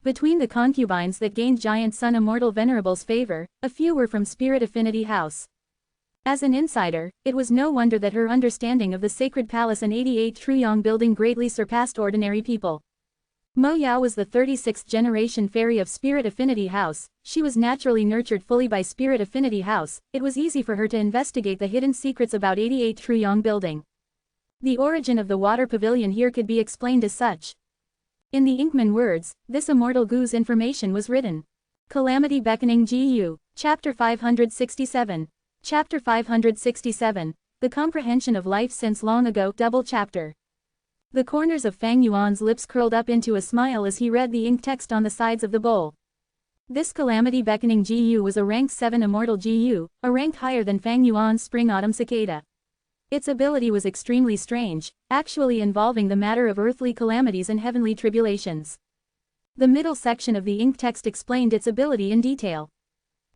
Between the concubines that gained Giant Sun Immortal Venerable's favor, a few were from Spirit Affinity House. As an insider, it was no wonder that her understanding of the Sacred Palace and 88 Truyong building greatly surpassed ordinary people. Mo Yao was the 36th generation fairy of Spirit Affinity House. She was naturally nurtured fully by Spirit Affinity House. It was easy for her to investigate the hidden secrets about 88 Truyong building. The origin of the water pavilion here could be explained as such. In the Inkman words, this immortal Gu's information was written. Calamity Beckoning GU, Chapter 567. Chapter 567. The Comprehension of Life Since Long Ago, Double Chapter. The corners of Fang Yuan's lips curled up into a smile as he read the ink text on the sides of the bowl. This Calamity Beckoning GU was a rank 7 Immortal GU, a rank higher than Fang Yuan's Spring Autumn Cicada. Its ability was extremely strange, actually involving the matter of earthly calamities and heavenly tribulations. The middle section of the ink text explained its ability in detail.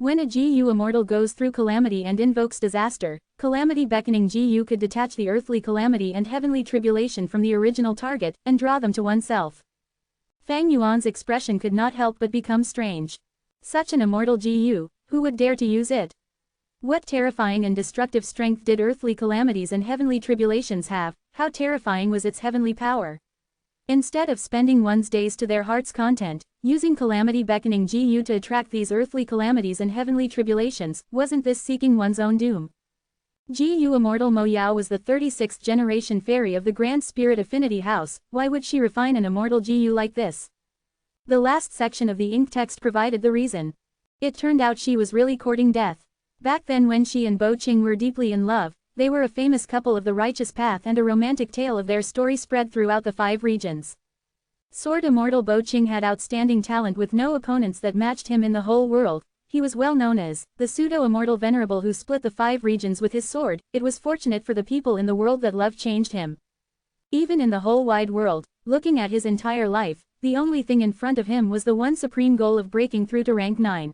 When a GU immortal goes through calamity and invokes disaster, calamity beckoning GU could detach the earthly calamity and heavenly tribulation from the original target and draw them to oneself. Fang Yuan's expression could not help but become strange. Such an immortal GU, who would dare to use it? What terrifying and destructive strength did earthly calamities and heavenly tribulations have? How terrifying was its heavenly power? Instead of spending one's days to their heart's content, using calamity beckoning GU to attract these earthly calamities and heavenly tribulations, wasn't this seeking one's own doom? GU Immortal Mo Yao was the 36th generation fairy of the Grand Spirit Affinity House. Why would she refine an immortal GU like this? The last section of the ink text provided the reason. It turned out she was really courting death. Back then when she and Bo Qing were deeply in love, they were a famous couple of the righteous path, and a romantic tale of their story spread throughout the 5 regions. Sword Immortal Bo Qing had outstanding talent with no opponents that matched him in the whole world. He was well known as the pseudo-immortal Venerable who split the 5 regions with his sword. It was fortunate for the people in the world that love changed him. Even in the whole wide world, looking at his entire life, the only thing in front of him was the one supreme goal of breaking through to rank 9.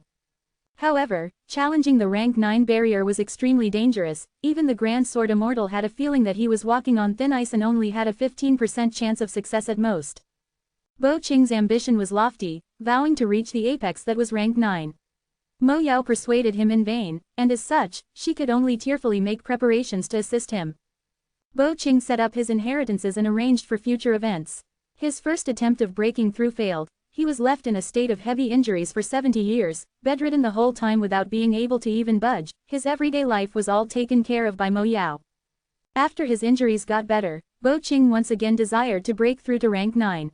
However, challenging the rank 9 barrier was extremely dangerous. Even the Grand Sword Immortal had a feeling that he was walking on thin ice and only had a 15% chance of success at most. Bo Qing's ambition was lofty, vowing to reach the apex that was rank 9. Mo Yao persuaded him in vain, and as such, she could only tearfully make preparations to assist him. Bo Qing set up his inheritances and arranged for future events. His first attempt of breaking through failed. He was left in a state of heavy injuries for 70 years, bedridden the whole time without being able to even budge. His everyday life was all taken care of by Mo Yao. After his injuries got better, Bo Qing once again desired to break through to rank 9.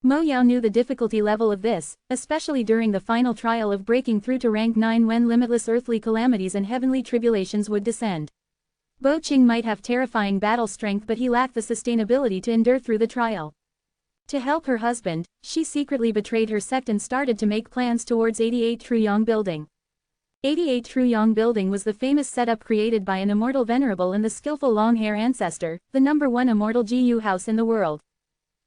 Mo Yao knew the difficulty level of this, especially during the final trial of breaking through to rank 9 when limitless earthly calamities and heavenly tribulations would descend. Bo Qing might have terrifying battle strength, but he lacked the sustainability to endure through the trial. To help her husband, she secretly betrayed her sect and started to make plans towards 88 Truyong Building. 88 Truyong Building was the famous setup created by an immortal Venerable and the skillful long-hair ancestor, the #1 immortal GU house in the world.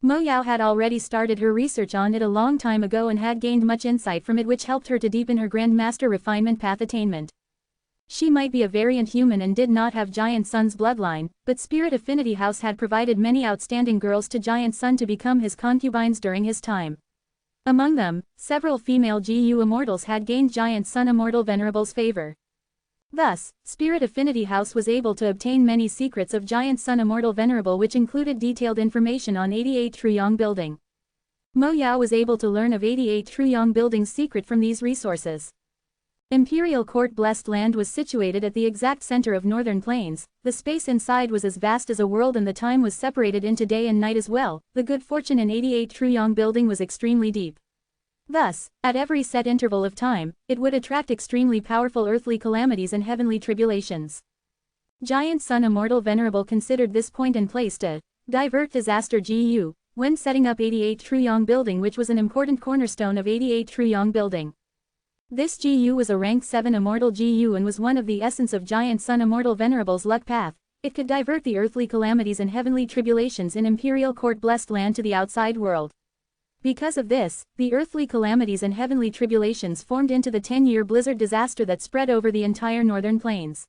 Mo Yao had already started her research on it a long time ago and had gained much insight from it, which helped her to deepen her Grandmaster refinement path attainment. She might be a variant human and did not have Giant Sun's bloodline, but Spirit Affinity House had provided many outstanding girls to Giant Sun to become his concubines during his time. Among them, several female GU immortals had gained Giant Sun Immortal Venerable's favor. Thus, Spirit Affinity House was able to obtain many secrets of Giant Sun Immortal Venerable, which included detailed information on 88 Truyong Building. Mo Yao was able to learn of 88 Truyong Building's secret from these resources. Imperial Court Blessed Land was situated at the exact center of Northern Plains. The space inside was as vast as a world and the time was separated into day and night as well. The good fortune in 88 Truyong Building was extremely deep. Thus, at every set interval of time, it would attract extremely powerful earthly calamities and heavenly tribulations. Giant Sun Immortal Venerable considered this point and place to divert disaster GU when setting up 88 Truyong Building, which was an important cornerstone of 88 Truyong Building. This GU was a rank 7 immortal GU and was one of the essence of Giant Sun Immortal Venerable's luck path. It could divert the earthly calamities and heavenly tribulations in Imperial Court Blessed Land to the outside world. Because of this, the earthly calamities and heavenly tribulations formed into the 10-year blizzard disaster that spread over the entire northern plains.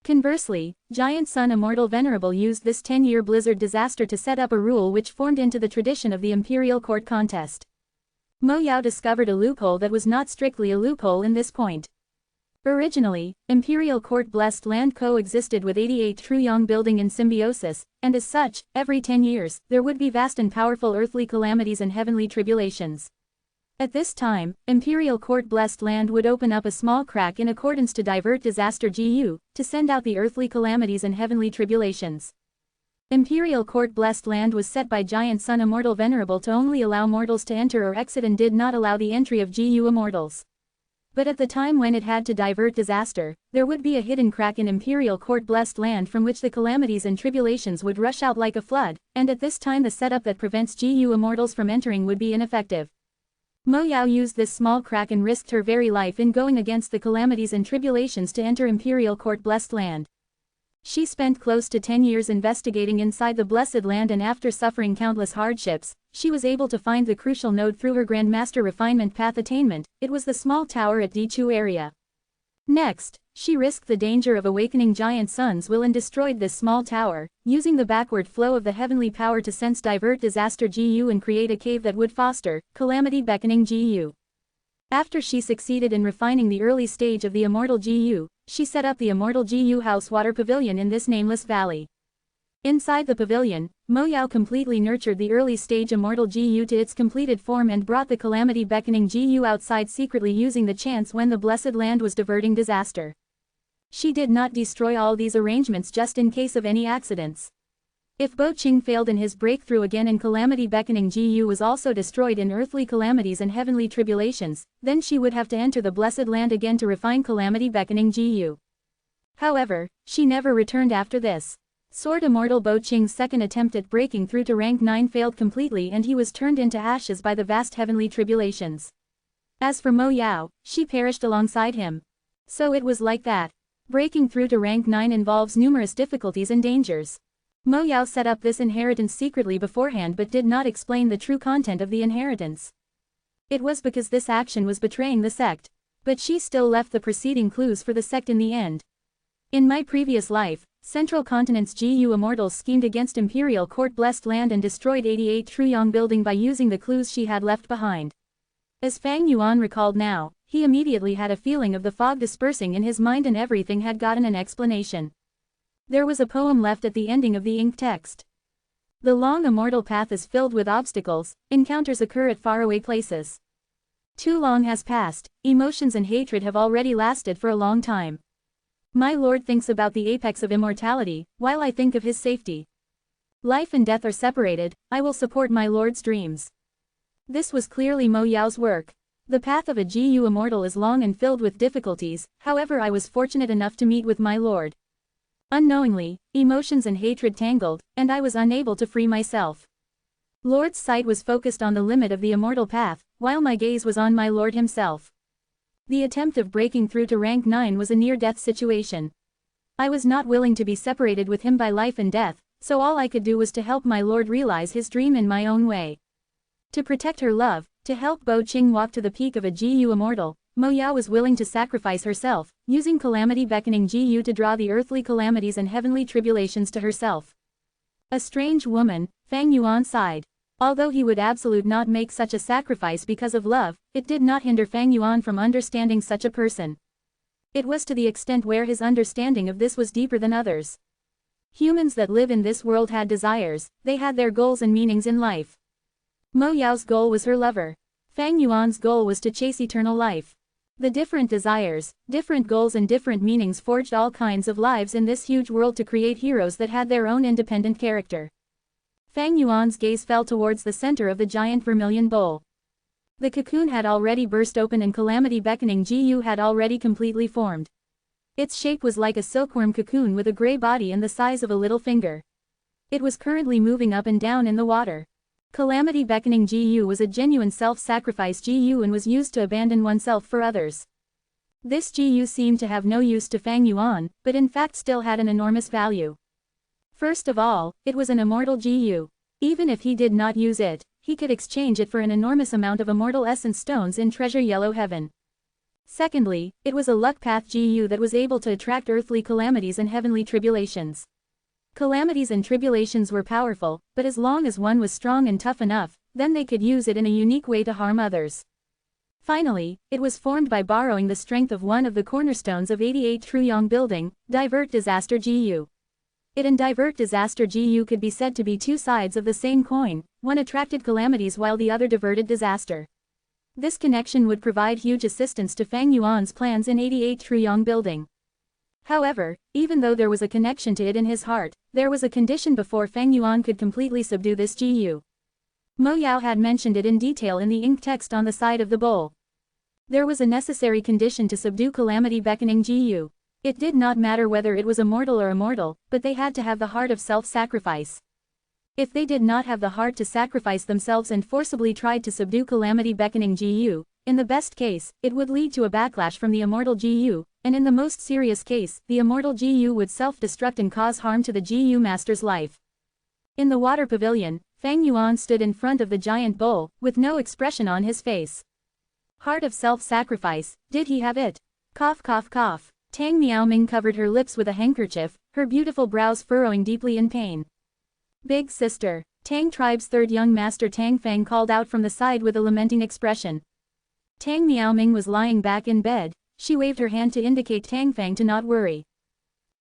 Conversely, Giant Sun Immortal Venerable used this 10-year blizzard disaster to set up a rule which formed into the tradition of the Imperial Court contest. Mo Yao discovered a loophole that was not strictly a loophole in this point. Originally, Imperial Court Blessed Land coexisted with 88 Truyong Building in symbiosis, and as such, every 10 years, there would be vast and powerful earthly calamities and heavenly tribulations. At this time, Imperial Court Blessed Land would open up a small crack in accordance to divert disaster GU, to send out the earthly calamities and heavenly tribulations. Imperial Court Blessed Land was set by Giant Sun Immortal Venerable to only allow mortals to enter or exit and did not allow the entry of GU immortals. But at the time when it had to divert disaster, there would be a hidden crack in Imperial Court Blessed Land from which the calamities and tribulations would rush out like a flood, and at this time the setup that prevents GU immortals from entering would be ineffective. Mo Yao used this small crack and risked her very life in going against the calamities and tribulations to enter Imperial Court Blessed Land. She spent close to 10 years investigating inside the Blessed Land, and after suffering countless hardships, she was able to find the crucial node through her Grandmaster Refinement Path attainment. It was the small tower at Dichu area. Next, she risked the danger of awakening giant sun's will and destroyed this small tower, using the backward flow of the heavenly power to sense divert disaster GU and create a cave that would foster calamity beckoning GU. After she succeeded in refining the early stage of the Immortal GU, she set up the Immortal GU House Water Pavilion in this nameless valley. Inside the pavilion, Mo Yao completely nurtured the early stage Immortal GU to its completed form and brought the calamity beckoning GU outside secretly, using the chance when the Blessed Land was diverting disaster. She did not destroy all these arrangements just in case of any accidents. If Bo Qing failed in his breakthrough again and calamity beckoning GU was also destroyed in earthly calamities and heavenly tribulations, then she would have to enter the Blessed Land again to refine calamity beckoning GU. However, she never returned after this. Sword Immortal Bo Qing's second attempt at breaking through to rank 9 failed completely, and he was turned into ashes by the vast heavenly tribulations. As for Mo Yao, she perished alongside him. So it was like that. Breaking through to rank 9 involves numerous difficulties and dangers. Mo Yao set up this inheritance secretly beforehand but did not explain the true content of the inheritance. It was because this action was betraying the sect. But she still left the preceding clues for the sect in the end. In my previous life, Central Continent's GU Immortals schemed against Imperial Court Blessed Land and destroyed 88 Truyong building by using the clues she had left behind. As Fang Yuan recalled now, he immediately had a feeling of the fog dispersing in his mind and everything had gotten an explanation. There was a poem left at the ending of the ink text. The long immortal path is filled with obstacles, encounters occur at faraway places. Too long has passed, emotions and hatred have already lasted for a long time. My lord thinks about the apex of immortality, while I think of his safety. Life and death are separated, I will support my lord's dreams. This was clearly Mo Yao's work. The path of a GU immortal is long and filled with difficulties, however I was fortunate enough to meet with my lord. Unknowingly, emotions and hatred tangled, and I was unable to free myself. Lord's sight was focused on the limit of the immortal path, while my gaze was on my lord himself. The attempt of breaking through to rank 9 was a near-death situation. I was not willing to be separated with him by life and death, so all I could do was to help my lord realize his dream in my own way. To protect her love, to help Bo Qing walk to the peak of a GU immortal, Mo Yao was willing to sacrifice herself, using calamity beckoning GU to draw the earthly calamities and heavenly tribulations to herself. A strange woman, Fang Yuan sighed. Although he would absolutely not make such a sacrifice because of love, it did not hinder Fang Yuan from understanding such a person. It was to the extent where his understanding of this was deeper than others. Humans that live in this world had desires, they had their goals and meanings in life. Mo Yao's goal was her lover. Fang Yuan's goal was to chase eternal life. The different desires, different goals and different meanings forged all kinds of lives in this huge world to create heroes that had their own independent character. Fang Yuan's gaze fell towards the center of the giant vermilion bowl. The cocoon had already burst open and calamity beckoning GU had already completely formed. Its shape was like a silkworm cocoon with a gray body and the size of a little finger. It was currently moving up and down in the water. Calamity beckoning GU was a genuine self-sacrifice GU and was used to abandon oneself for others. This GU seemed to have no use to Fang Yuan, but in fact still had an enormous value. First of all, it was an immortal GU. Even if he did not use it, he could exchange it for an enormous amount of immortal essence stones in Treasure Yellow Heaven. Secondly, it was a luck path GU that was able to attract earthly calamities and heavenly tribulations. Calamities and tribulations were powerful, but as long as one was strong and tough enough, then they could use it in a unique way to harm others. Finally, it was formed by borrowing the strength of one of the cornerstones of 88 Truyong building, Divert Disaster GU. It and Divert Disaster GU could be said to be two sides of the same coin, one attracted calamities while the other diverted disaster. This connection would provide huge assistance to Fang Yuan's plans in 88 Truyong building. However, even though there was a connection to it in his heart, there was a condition before Fang Yuan could completely subdue this GU. Mo Yao had mentioned it in detail in the ink text on the side of the bowl. There was a necessary condition to subdue calamity beckoning GU. It did not matter whether it was immortal or immortal, but they had to have the heart of self-sacrifice. If they did not have the heart to sacrifice themselves and forcibly tried to subdue calamity beckoning GU, in the best case, it would lead to a backlash from the immortal GU, and in the most serious case, the immortal GU would self-destruct and cause harm to the GU master's life. In the water pavilion, Fang Yuan stood in front of the giant bowl, with no expression on his face. Heart of self-sacrifice, did he have it? Cough cough cough. Tang Miaoming covered her lips with a handkerchief, her beautiful brows furrowing deeply in pain. Big sister. Tang tribe's third young master Tang Fang called out from the side with a lamenting expression. Tang Miaoming was lying back in bed, she waved her hand to indicate Tang Fang to not worry.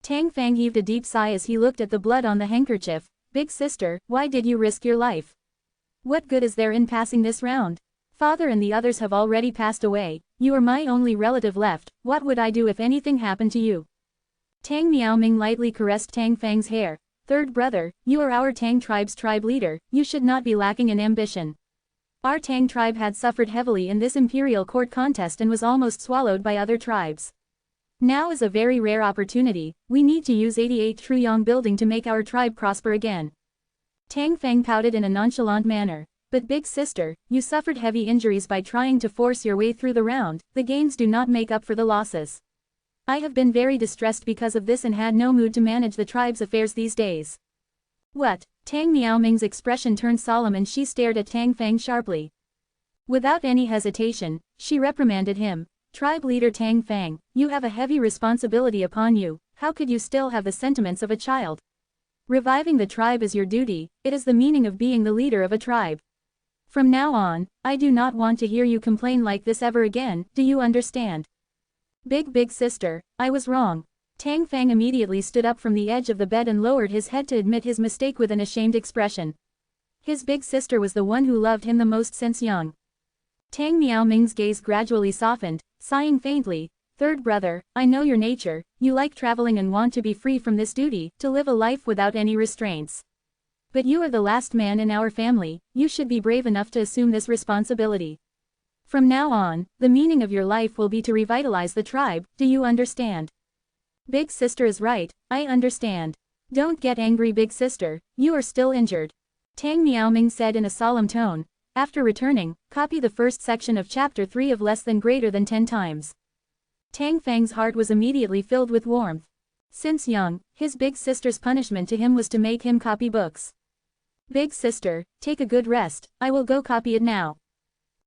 Tang Fang heaved a deep sigh as he looked at the blood on the handkerchief. Big sister, why did you risk your life? What good is there in passing this round? Father and the others have already passed away, you are my only relative left, what would I do if anything happened to you? Tang Miaoming lightly caressed Tang Fang's hair. Third brother, you are our Tang tribe's tribe leader, you should not be lacking in ambition. Our Tang tribe had suffered heavily in this imperial court contest and was almost swallowed by other tribes. Now is a very rare opportunity, we need to use 88 Truyong building to make our tribe prosper again. Tang Fang pouted in a nonchalant manner. But big sister, you suffered heavy injuries by trying to force your way through the round, the gains do not make up for the losses. I have been very distressed because of this and had no mood to manage the tribe's affairs these days. What? Tang Miaoming's expression turned solemn and she stared at Tang Fang sharply. Without any hesitation, she reprimanded him. Tribe leader Tang Fang, you have a heavy responsibility upon you, how could you still have the sentiments of a child? Reviving the tribe is your duty, it is the meaning of being the leader of a tribe. From now on, I do not want to hear you complain like this ever again, do you understand? Big sister, I was wrong. Tang Fang immediately stood up from the edge of the bed and lowered his head to admit his mistake with an ashamed expression. His big sister was the one who loved him the most since young. Tang Miaoming's gaze gradually softened, sighing faintly. Third brother, I know your nature, you like traveling and want to be free from this duty, to live a life without any restraints. But you are the last man in our family, you should be brave enough to assume this responsibility. From now on, the meaning of your life will be to revitalize the tribe, do you understand? Big sister is right, I understand. Don't get angry big sister, you are still injured. Tang Miaoming said in a solemn tone. After returning, copy the first section of chapter 3 of less than greater than 10 times. Tang Fang's heart was immediately filled with warmth. Since young, his big sister's punishment to him was to make him copy books. Big sister, take a good rest, I will go copy it now.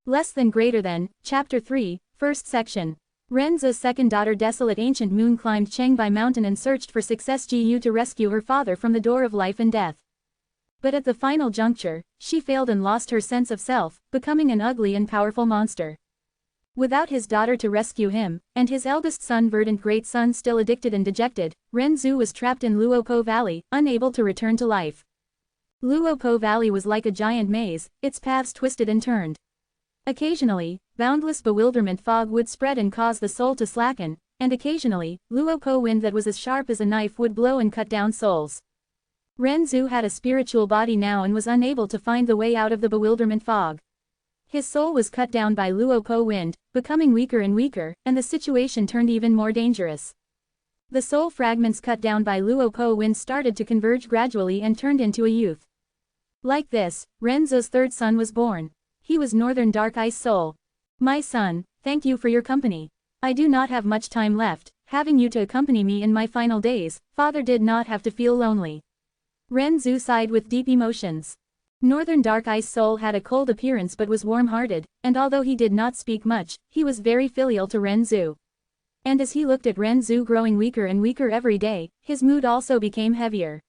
Less than greater than, chapter 3, first section. Ren's second daughter Desolate Ancient Moon climbed Chengbai Mountain and searched for success Gu to rescue her father from the door of life and death. But at the final juncture, she failed and lost her sense of self, becoming an ugly and powerful monster. Without his daughter to rescue him, and his eldest son Verdant great son still addicted and dejected, Ren Zhu was trapped in Luopo Valley, unable to return to life. Luopo Valley was like a giant maze, its paths twisted and turned. Occasionally, boundless bewilderment fog would spread and cause the soul to slacken, and occasionally, Luopo wind that was as sharp as a knife would blow and cut down souls. Ren Zhu had a spiritual body now and was unable to find the way out of the bewilderment fog. His soul was cut down by Luopo wind, becoming weaker and weaker, and the situation turned even more dangerous. The soul fragments cut down by Luopo wind started to converge gradually and turned into a youth. Like this, Ren Zhu's third son was born. He was Northern Dark Ice Soul. My son, thank you for your company. I do not have much time left, having you to accompany me in my final days, father did not have to feel lonely. Ren Zhu sighed with deep emotions. Northern Dark Ice Soul had a cold appearance but was warm-hearted, and although he did not speak much, he was very filial to Ren Zhu. And as he looked at Ren Zhu growing weaker and weaker every day, his mood also became heavier.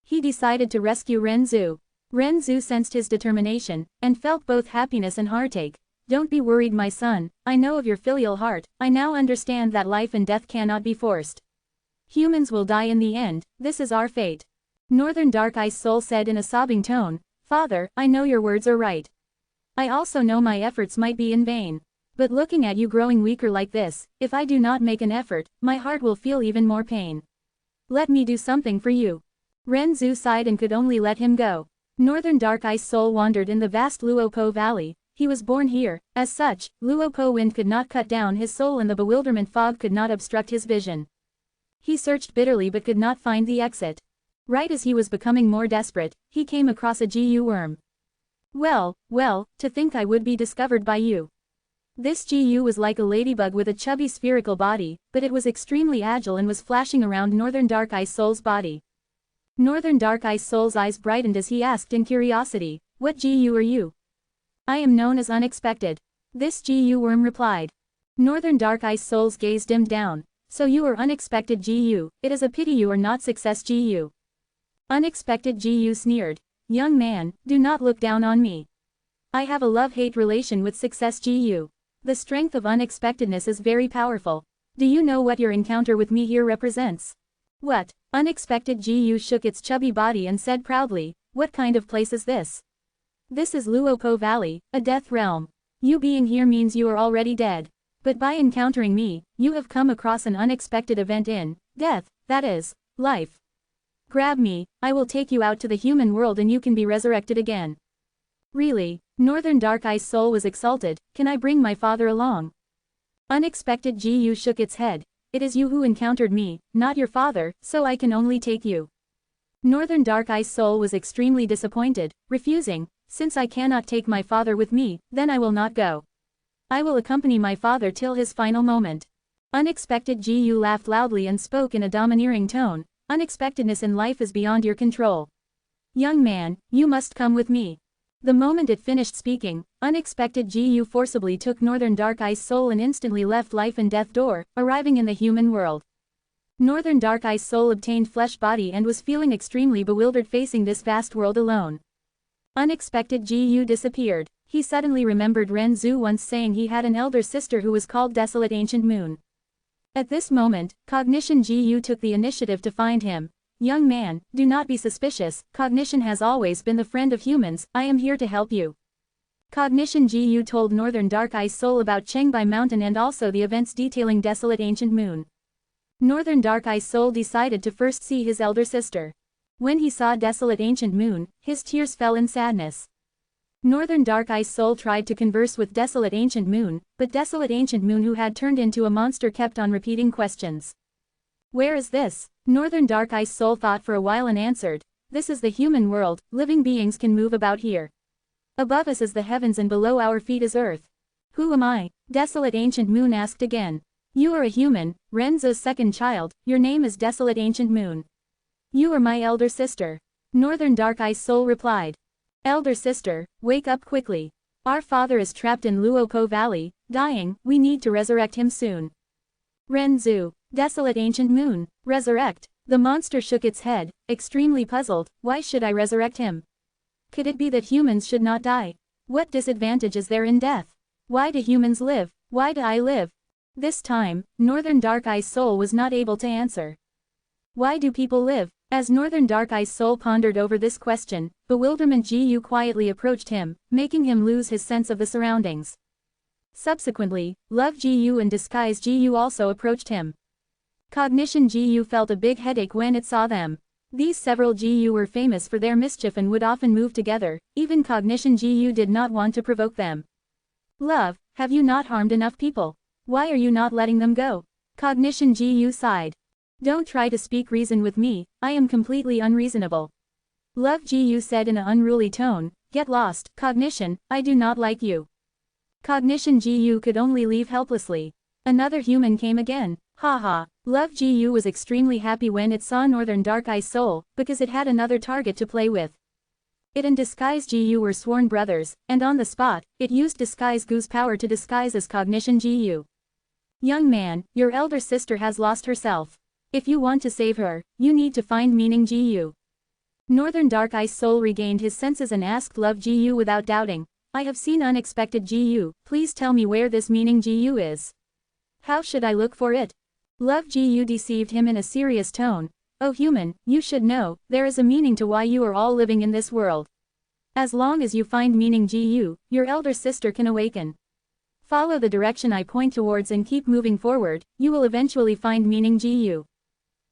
He decided to rescue Ren Zhu. Ren Zhu sensed his determination, and felt both happiness and heartache. Don't be worried my son, I know of your filial heart, I now understand that life and death cannot be forced. Humans will die in the end, this is our fate. Northern Dark Ice Soul said in a sobbing tone, Father, I know your words are right. I also know my efforts might be in vain. But looking at you growing weaker like this, if I do not make an effort, my heart will feel even more pain. Let me do something for you. Ren Zhu sighed and could only let him go. Northern Dark Ice Soul wandered in the vast Luopo Valley. He was born here, as such, Luopo wind could not cut down his soul and the bewilderment fog could not obstruct his vision. He searched bitterly but could not find the exit. Right as he was becoming more desperate, he came across a GU worm. Well, to think I would be discovered by you. This GU was like a ladybug with a chubby spherical body, but it was extremely agile and was flashing around Northern Dark Ice Soul's body. Northern Dark Ice Soul's eyes brightened as he asked in curiosity, "What GU are you?" "I am known as Unexpected." This GU worm replied. Northern Dark Ice Soul's gaze dimmed down. "So you are Unexpected GU, it is a pity you are not Success GU." Unexpected GU sneered. "Young man, do not look down on me. I have a love-hate relation with Success GU. The strength of unexpectedness is very powerful. Do you know what your encounter with me here represents?" "What?" Unexpected GU shook its chubby body and said proudly, "What kind of place is this?" "This is Luopo Valley, a death realm. You being here means you are already dead. But by encountering me, you have come across an unexpected event in death, that is, life. Grab me, I will take you out to the human world and you can be resurrected again." "Really?" Northern Dark Ice Soul was exalted. "Can I bring my father along?" Unexpected GU shook its head. "It is you who encountered me, not your father, so I can only take you." Northern Dark Ice Soul was extremely disappointed, refusing, "Since I cannot take my father with me, then I will not go. I will accompany my father till his final moment." Unexpected GU laughed loudly and spoke in a domineering tone, "Unexpectedness in life is beyond your control. Young man, you must come with me." The moment it finished speaking, Unexpected GU forcibly took Northern Dark Ice Soul and instantly left life and death door, arriving in the human world. Northern Dark Ice Soul obtained flesh body and was feeling extremely bewildered facing this vast world alone. Unexpected GU disappeared. He suddenly remembered Ren Zhu once saying he had an elder sister who was called Desolate Ancient Moon. At this moment, Cognition GU took the initiative to find him. "Young man, do not be suspicious, Cognition has always been the friend of humans, I am here to help you." Cognition GU told Northern Dark Ice Soul about Chengbai Mountain and also the events detailing Desolate Ancient Moon. Northern Dark Ice Soul decided to first see his elder sister. When he saw Desolate Ancient Moon, his tears fell in sadness. Northern Dark Ice Soul tried to converse with Desolate Ancient Moon, but Desolate Ancient Moon, who had turned into a monster, kept on repeating questions. "Where is this?" Northern Dark Ice Soul thought for a while and answered, "This is the human world, living beings can move about here. Above us is the heavens and below our feet is earth." "Who am I?" Desolate Ancient Moon asked again. "You are a human, Renzo's second child, your name is Desolate Ancient Moon. You are my elder sister." Northern Dark Ice Soul replied. "Elder sister, wake up quickly. Our father is trapped in Luopo Valley, dying, we need to resurrect him soon." "Ren Zhu, Desolate Ancient Moon, resurrect?" The monster shook its head, extremely puzzled. "Why should I resurrect him? Could it be that humans should not die? What disadvantage is there in death? Why do humans live? Why do I live?" This time, Northern Dark Ice Soul was not able to answer. Why do people live? As Northern Dark Ice Soul pondered over this question, Bewilderment GU quietly approached him, making him lose his sense of the surroundings. Subsequently, Love GU and Disguise GU also approached him. Cognition GU felt a big headache when it saw them. These several GU were famous for their mischief and would often move together, even Cognition GU did not want to provoke them. "Love, have you not harmed enough people? Why are you not letting them go?" Cognition GU sighed. "Don't try to speak reason with me, I am completely unreasonable." Love GU said in an unruly tone, "Get lost, Cognition, I do not like you." Cognition GU could only leave helplessly. Another human came again. Haha. Love GU was extremely happy when it saw Northern Dark Ice Soul, because it had another target to play with. It and Disguise GU were sworn brothers, and on the spot, it used Disguise GU's power to disguise as Cognition GU. "Young man, your elder sister has lost herself. If you want to save her, you need to find Meaning GU." Northern Dark Ice Soul regained his senses and asked Love GU without doubting, "I have seen Unexpected GU, please tell me where this Meaning GU is. How should I look for it?" Love GU deceived him in a serious tone, "Oh human, you should know, there is a meaning to why you are all living in this world. As long as you find Meaning GU, your elder sister can awaken. Follow the direction I point towards and keep moving forward, you will eventually find Meaning GU."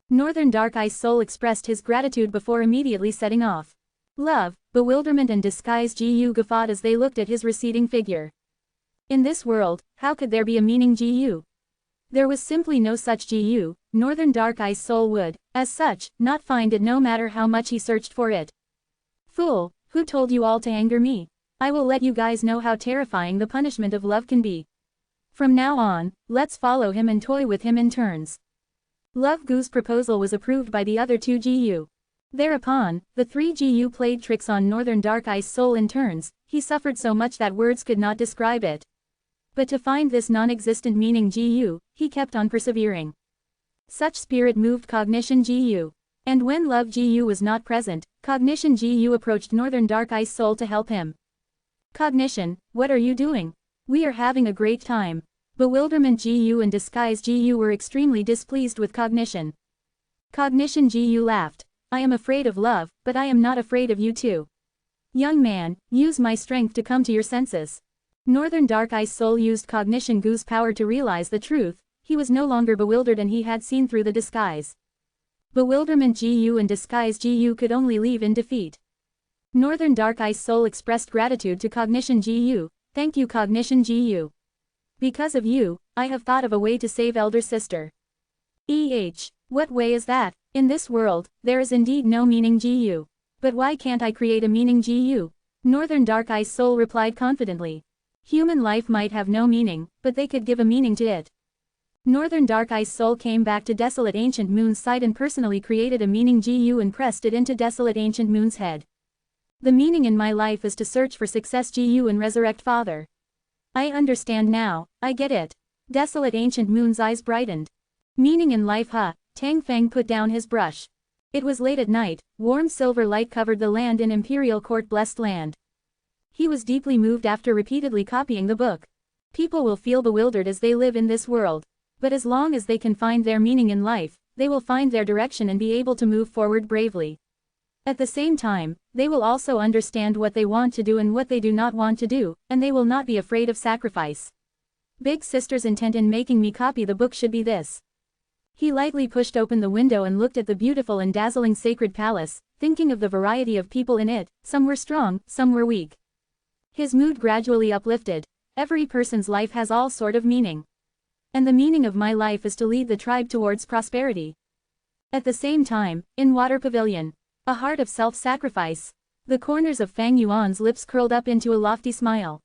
Northern Dark Ice Soul expressed his gratitude before immediately setting off. Love, Bewilderment and Disguise GU guffawed as they looked at his receding figure. In this world, how could there be a Meaning GU? There was simply no such GU. Northern Dark Ice Soul would, as such, not find it no matter how much he searched for it. "Fool, who told you all to anger me? I will let you guys know how terrifying the punishment of love can be." From now on, let's follow him and toy with him in turns. Love Gu's proposal was approved by the other two GU. Thereupon, the three GU played tricks on Northern Dark Ice Soul in turns. He suffered so much that words could not describe it. But to find this non-existent meaning GU, he kept on persevering. Such spirit moved Cognition GU. And when Love GU was not present, Cognition GU approached Northern Dark Ice Soul to help him. Cognition, what are you doing? We are having a great time. Bewilderment GU and Disguise GU were extremely displeased with Cognition. Cognition GU laughed. I am afraid of love, but I am not afraid of you too. Young man, use my strength to come to your senses. Northern Dark Ice Soul used Cognition GU's power to realize the truth. He was no longer bewildered and he had seen through the disguise. Bewilderment GU and Disguise GU could only leave in defeat. Northern Dark Ice Soul expressed gratitude to Cognition GU. Thank you Cognition GU. Because of you, I have thought of a way to save elder sister. What way is that? In this world, there is indeed no meaning GU. But why can't I create a meaning GU? Northern Dark Ice Soul replied confidently. Human life might have no meaning, but they could give a meaning to it. Northern Dark Ice Soul came back to Desolate Ancient Moon's side and personally created a meaning GU and pressed it into Desolate Ancient Moon's head. The meaning in my life is to search for success GU and resurrect Father. I understand now, I get it. Desolate Ancient Moon's eyes brightened. Meaning in life Tang Feng put down his brush. It was late at night, warm silver light covered the land in Imperial Court Blessed Land. He was deeply moved after repeatedly copying the book. People will feel bewildered as they live in this world. But as long as they can find their meaning in life, they will find their direction and be able to move forward bravely. At the same time, they will also understand what they want to do and what they do not want to do, and they will not be afraid of sacrifice. Big Sister's intent in making me copy the book should be this. He lightly pushed open the window and looked at the beautiful and dazzling sacred palace, thinking of the variety of people in it. Some were strong, some were weak. His mood gradually uplifted. Every person's life has all sort of meaning. And the meaning of my life is to lead the tribe towards prosperity. At the same time, in Water Pavilion, a heart of self-sacrifice. The corners of Fang Yuan's lips curled up into a lofty smile.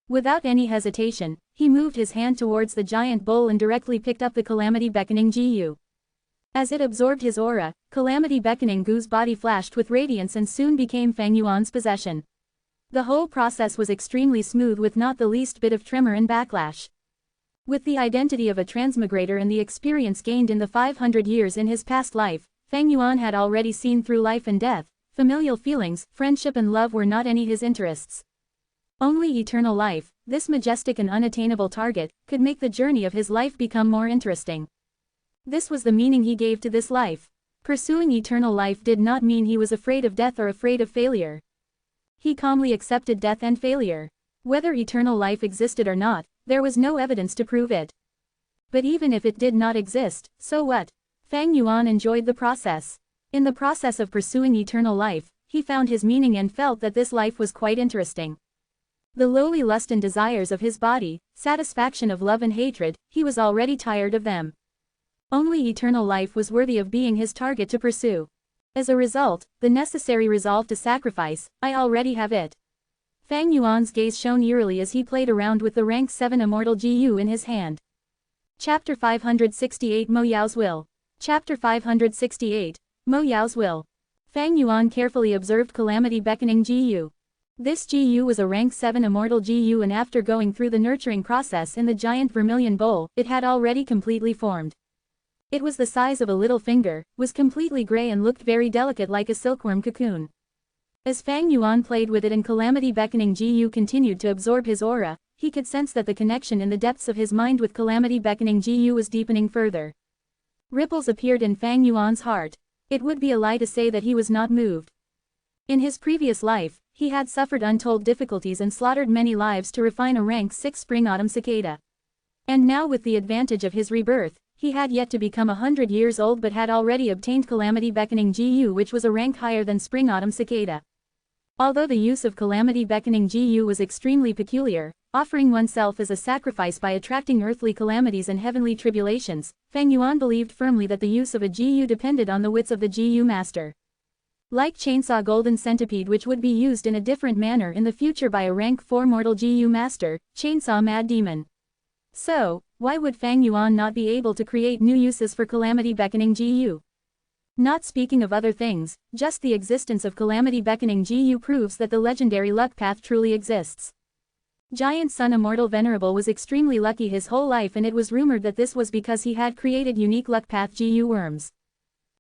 Without any hesitation, he moved his hand towards the giant bowl and directly picked up the Calamity Beckoning GU. As it absorbed his aura, Calamity Beckoning Gu's body flashed with radiance and soon became Fang Yuan's possession. The whole process was extremely smooth with not the least bit of tremor and backlash. With the identity of a transmigrator and the experience gained in the 500 years in his past life, Fang Yuan had already seen through life and death. Familial feelings, friendship and love were not any his interests. Only eternal life, this majestic and unattainable target, could make the journey of his life become more interesting. This was the meaning he gave to this life. Pursuing eternal life did not mean he was afraid of death or afraid of failure. He calmly accepted death and failure. Whether eternal life existed or not, there was no evidence to prove it. But even if it did not exist, so what? Fang Yuan enjoyed the process. In the process of pursuing eternal life, he found his meaning and felt that this life was quite interesting. The lowly lust and desires of his body, satisfaction of love and hatred, he was already tired of them. Only eternal life was worthy of being his target to pursue. As a result, the necessary resolve to sacrifice, I already have it. Fang Yuan's gaze shone eerily as he played around with the rank 7 Immortal GU in his hand. Chapter 568 Mo Yao's Will. Chapter 568, Mo Yao's Will. Fang Yuan carefully observed Calamity Beckoning GU. This GU was a rank 7 Immortal GU and after going through the nurturing process in the giant vermilion bowl, it had already completely formed. It was the size of a little finger, was completely gray and looked very delicate like a silkworm cocoon. As Fang Yuan played with it and Calamity Beckoning GU continued to absorb his aura, he could sense that the connection in the depths of his mind with Calamity Beckoning GU was deepening further. Ripples appeared in Fang Yuan's heart. It would be a lie to say that he was not moved. In his previous life, he had suffered untold difficulties and slaughtered many lives to refine a rank 6 Spring-Autumn Cicada. And now with the advantage of his rebirth, he had yet to become 100 years old but had already obtained Calamity Beckoning GU which was a rank higher than Spring-Autumn Cicada. Although the use of Calamity Beckoning GU was extremely peculiar, offering oneself as a sacrifice by attracting earthly calamities and heavenly tribulations, Fang Yuan believed firmly that the use of a GU depended on the wits of the GU master. Like Chainsaw Golden Centipede which would be used in a different manner in the future by a rank 4 mortal GU master, Chainsaw Mad Demon. So, why would Fang Yuan not be able to create new uses for Calamity Beckoning GU? Not speaking of other things, just the existence of Calamity Beckoning GU proves that the legendary luck path truly exists. Giant Sun Immortal Venerable was extremely lucky his whole life, and it was rumored that this was because he had created unique luck path GU worms.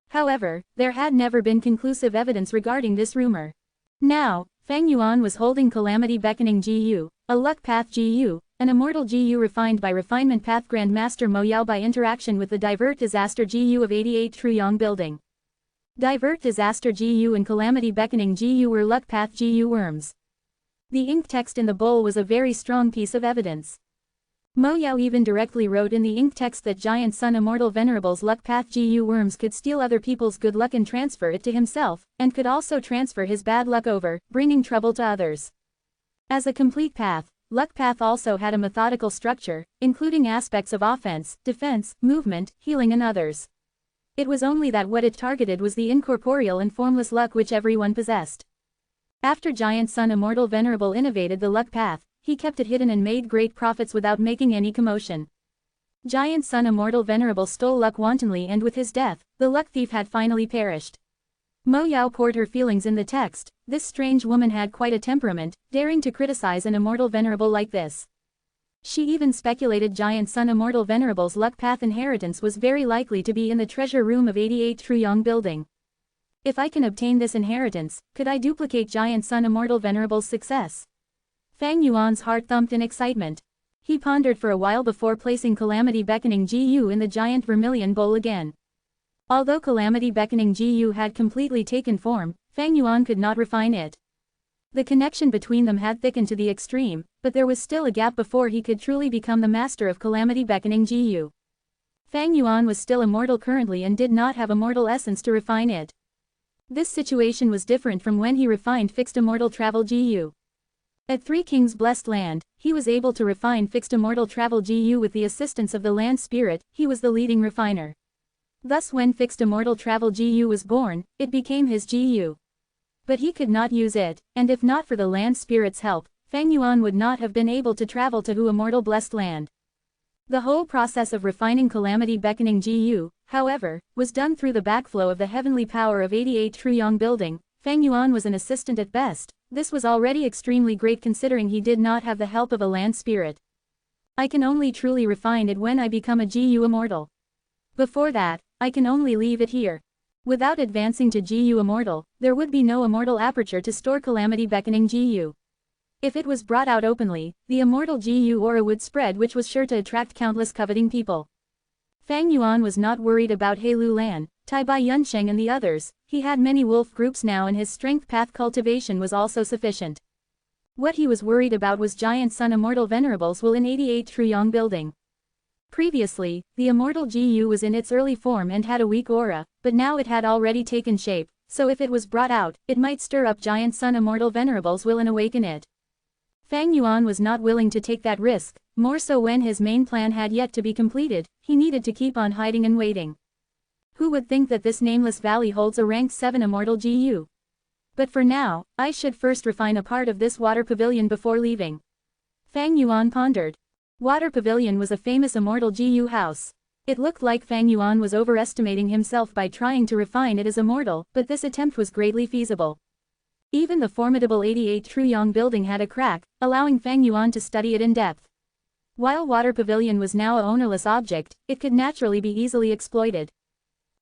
However, there had never been conclusive evidence regarding this rumor. Now, Fang Yuan was holding Calamity Beckoning GU, a luck path GU, an immortal GU refined by Refinement Path Grandmaster Mo Yao by interaction with the Divert Disaster GU of 88 Truyong Building. Divert Disaster GU and Calamity Beckoning GU were luck path GU worms. The ink text in the bowl was a very strong piece of evidence. Mo Yao even directly wrote in the ink text that Giant Sun Immortal Venerable's luck path GU worms could steal other people's good luck and transfer it to himself, and could also transfer his bad luck over, bringing trouble to others. As a complete path, luck path also had a methodical structure, including aspects of offense, defense, movement, healing and others. It was only that what it targeted was the incorporeal and formless luck which everyone possessed. After Giant Sun Immortal Venerable innovated the luck path, he kept it hidden and made great profits without making any commotion. Giant Sun Immortal Venerable stole luck wantonly, and with his death, the luck thief had finally perished. Mo Yao poured her feelings in the text. This strange woman had quite a temperament, daring to criticize an immortal venerable like this. She even speculated Giant Sun Immortal Venerable's luck path inheritance was very likely to be in the treasure room of 88 Truyong Building. If I can obtain this inheritance, could I duplicate Giant Sun Immortal Venerable's success? Fang Yuan's heart thumped in excitement. He pondered for a while before placing Calamity Beckoning GU in the giant vermilion bowl again. Although Calamity Beckoning GU had completely taken form, Fang Yuan could not refine it. The connection between them had thickened to the extreme, but there was still a gap before he could truly become the master of Calamity Beckoning GU. Fang Yuan was still immortal currently and did not have immortal essence to refine it. This situation was different from when he refined Fixed Immortal Travel GU. At Three Kings Blessed Land, he was able to refine Fixed Immortal Travel GU with the assistance of the land spirit. He was the leading refiner. Thus when Fixed Immortal Travel GU was born, it became his GU. But he could not use it, and if not for the land spirit's help, Fang Yuan would not have been able to travel to Hu Immortal Blessed Land. The whole process of refining Calamity Beckoning GU, however, was done through the backflow of the heavenly power of 88 Truyong Building. Fang Yuan was an assistant at best. This was already extremely great considering he did not have the help of a land spirit. I can only truly refine it when I become a GU Immortal. Before that, I can only leave it here. Without advancing to GU Immortal, there would be no immortal aperture to store Calamity Beckoning GU. If it was brought out openly, the immortal GU aura would spread, which was sure to attract countless coveting people. Fang Yuan was not worried about Heilu Lan, Tai Bai Yunsheng and the others. He had many wolf groups now and his strength path cultivation was also sufficient. What he was worried about was Giant Sun Immortal Venerables will in 88 Truyong Building. Previously, the immortal GU was in its early form and had a weak aura, but now it had already taken shape, so if it was brought out, it might stir up Giant Sun Immortal Venerables will and awaken it. Fang Yuan was not willing to take that risk, more so when his main plan had yet to be completed. He needed to keep on hiding and waiting. Who would think that this nameless valley holds a rank 7 immortal GU? But for now, I should first refine a part of this water pavilion before leaving. Fang Yuan pondered. Water Pavilion was a famous immortal GU house. It looked like Fang Yuan was overestimating himself by trying to refine it as immortal, but this attempt was greatly feasible. Even the formidable 88 Truyong Building had a crack, allowing Fang Yuan to study it in depth. While Water Pavilion was now a ownerless object, it could naturally be easily exploited.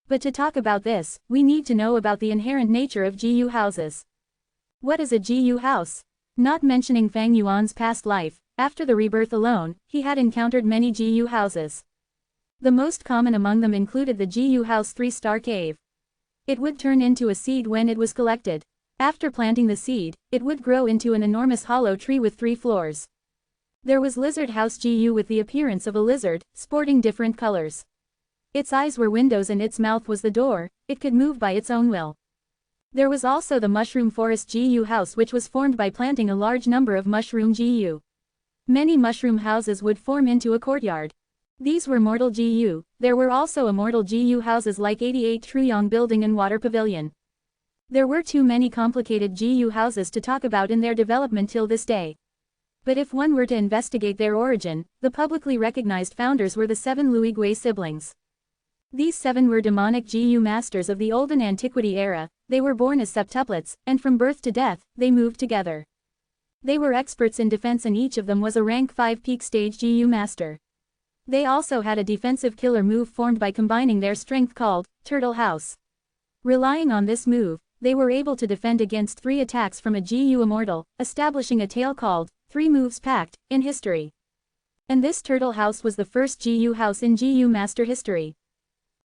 But to talk about this, we need to know about the inherent nature of GU houses. What is a GU house? Not mentioning Fang Yuan's past life, after the rebirth alone, he had encountered many GU houses. The most common among them included the GU House 3-Star Cave. It would turn into a seed when it was collected. After planting the seed, it would grow into an enormous hollow tree with 3 floors. There was Lizard House GU with the appearance of a lizard, sporting different colors. Its eyes were windows and its mouth was the door. It could move by its own will. There was also the Mushroom Forest GU House, which was formed by planting a large number of mushroom GU. Many mushroom houses would form into a courtyard. These were mortal GU. There were also immortal GU houses like 88 Truyong Building and Water Pavilion. There were too many complicated GU houses to talk about in their development till this day. But if one were to investigate their origin, the publicly recognized founders were the 7 Louis Gui siblings. These 7 were demonic Gu masters of the olden antiquity era. They were born as septuplets, and from birth to death, they moved together. They were experts in defense and each of them was a rank 5 peak stage Gu master. They also had a defensive killer move formed by combining their strength called Turtle House. Relying on this move, they were able to defend against 3 attacks from a Gu Immortal, establishing a tale called 3 Moves Pact in history. And this Turtle House was the first Gu house in Gu master history.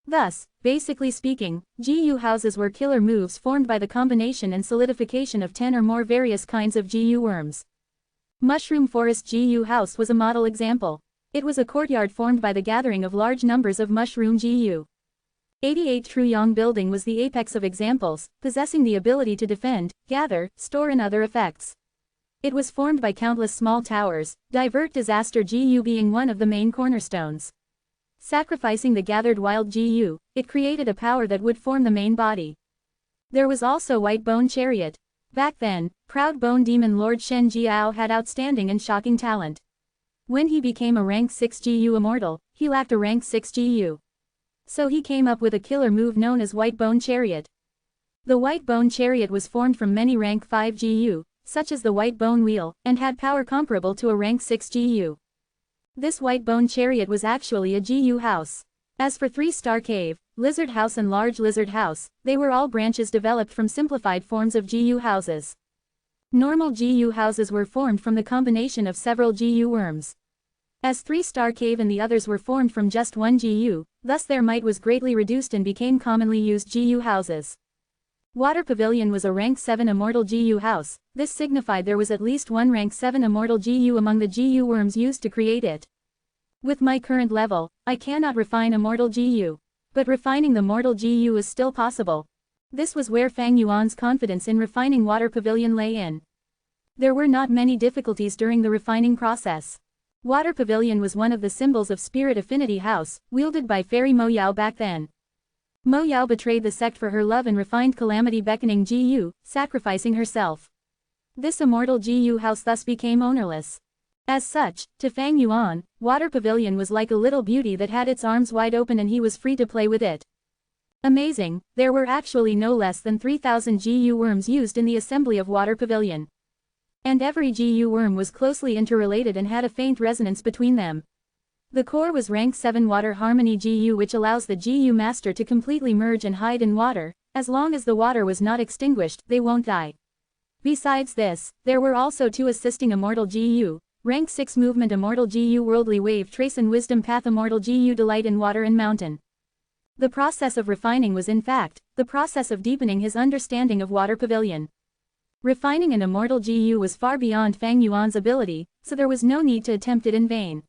Thus, basically speaking, Gu houses were killer moves formed by the combination and solidification of 10 or more various kinds of Gu worms. Mushroom Forest Gu house was a model example. It was a courtyard formed by the gathering of large numbers of mushroom Gu. 88 Truyong building was the apex of examples, possessing the ability to defend, gather, store and other effects. It was formed by countless small towers, divert disaster Gu being one of the main cornerstones. Sacrificing the gathered wild Gu, it created a power that would form the main body. There was also White Bone Chariot. Back then, proud bone demon Lord Shen Jiao had outstanding and shocking talent. When he became a rank 6 Gu Immortal, he lacked a rank 6 Gu. So he came up with a killer move known as White Bone Chariot. The White Bone Chariot was formed from many rank 5 Gu, such as the White Bone Wheel, and had power comparable to a rank 6 Gu. This White Bone Chariot was actually a Gu house. As for 3-Star Cave, Lizard House and Large Lizard House, they were all branches developed from simplified forms of Gu houses. Normal Gu houses were formed from the combination of several Gu worms. As 3-Star Cave and the others were formed from just one Gu, thus their might was greatly reduced and became commonly used Gu houses. Water Pavilion was a rank 7 Immortal Gu house. This signified there was at least one rank 7 Immortal Gu among the Gu worms used to create it. With my current level, I cannot refine Immortal Gu. But refining the Mortal Gu is still possible. This was where Fang Yuan's confidence in refining Water Pavilion lay in. There were not many difficulties during the refining process. Water Pavilion was one of the symbols of Spirit Affinity House, wielded by Fairy Mo Yao back then. Mo Yao betrayed the sect for her love and refined calamity beckoning Gu, sacrificing herself. This Immortal Gu house thus became ownerless. As such, to Fang Yuan, Water Pavilion was like a little beauty that had its arms wide open and he was free to play with it. Amazing, there were actually no less than 3,000 Gu worms used in the assembly of Water Pavilion. And every Gu worm was closely interrelated and had a faint resonance between them. The core was rank 7 Water Harmony Gu, which allows the Gu master to completely merge and hide in water. As long as the water was not extinguished, they won't die. Besides this, there were also 2 assisting Immortal Gu, rank 6 Movement Immortal Gu Worldly Wave Trace and Wisdom Path Immortal Gu Delight in Water and Mountain. The process of refining was in fact, the process of deepening his understanding of Water Pavilion. Refining an Immortal Gu was far beyond Fang Yuan's ability, so there was no need to attempt it in vain.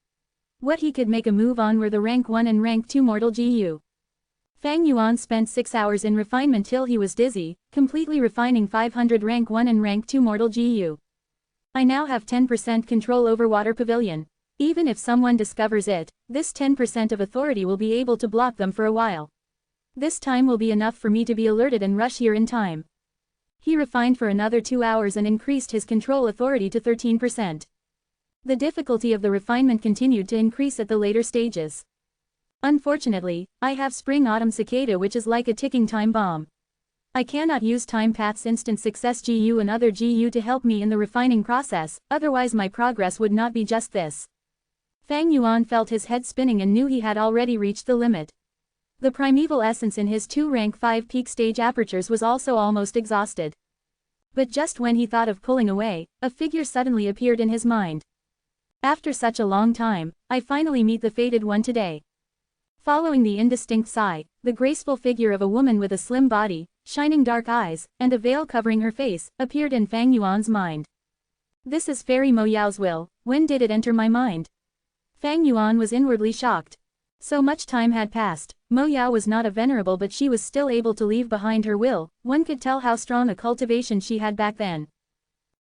What he could make a move on were the rank 1 and rank 2 Mortal Gu. Fang Yuan spent 6 hours in refinement till he was dizzy, completely refining 500 rank 1 and rank 2 Mortal Gu. I now have 10% control over Water Pavilion. Even if someone discovers it, this 10% of authority will be able to block them for a while. This time will be enough for me to be alerted and rush here in time. He refined for another 2 hours and increased his control authority to 13%. The difficulty of the refinement continued to increase at the later stages. Unfortunately, I have Spring-Autumn Cicada, which is like a ticking time bomb. I cannot use Time Path's Instant Success Gu and other Gu to help me in the refining process, otherwise my progress would not be just this. Fang Yuan felt his head spinning and knew he had already reached the limit. The primeval essence in his 2 rank 5 peak stage apertures was also almost exhausted. But just when he thought of pulling away, a figure suddenly appeared in his mind. After such a long time, I finally meet the fated one today. Following the indistinct sigh, the graceful figure of a woman with a slim body, shining dark eyes, and a veil covering her face, appeared in Fang Yuan's mind. This is Fairy Mo Yao's will. When did it enter my mind? Fang Yuan was inwardly shocked. So much time had passed. Mo Yao was not a venerable, but she was still able to leave behind her will. One could tell how strong a cultivation she had back then.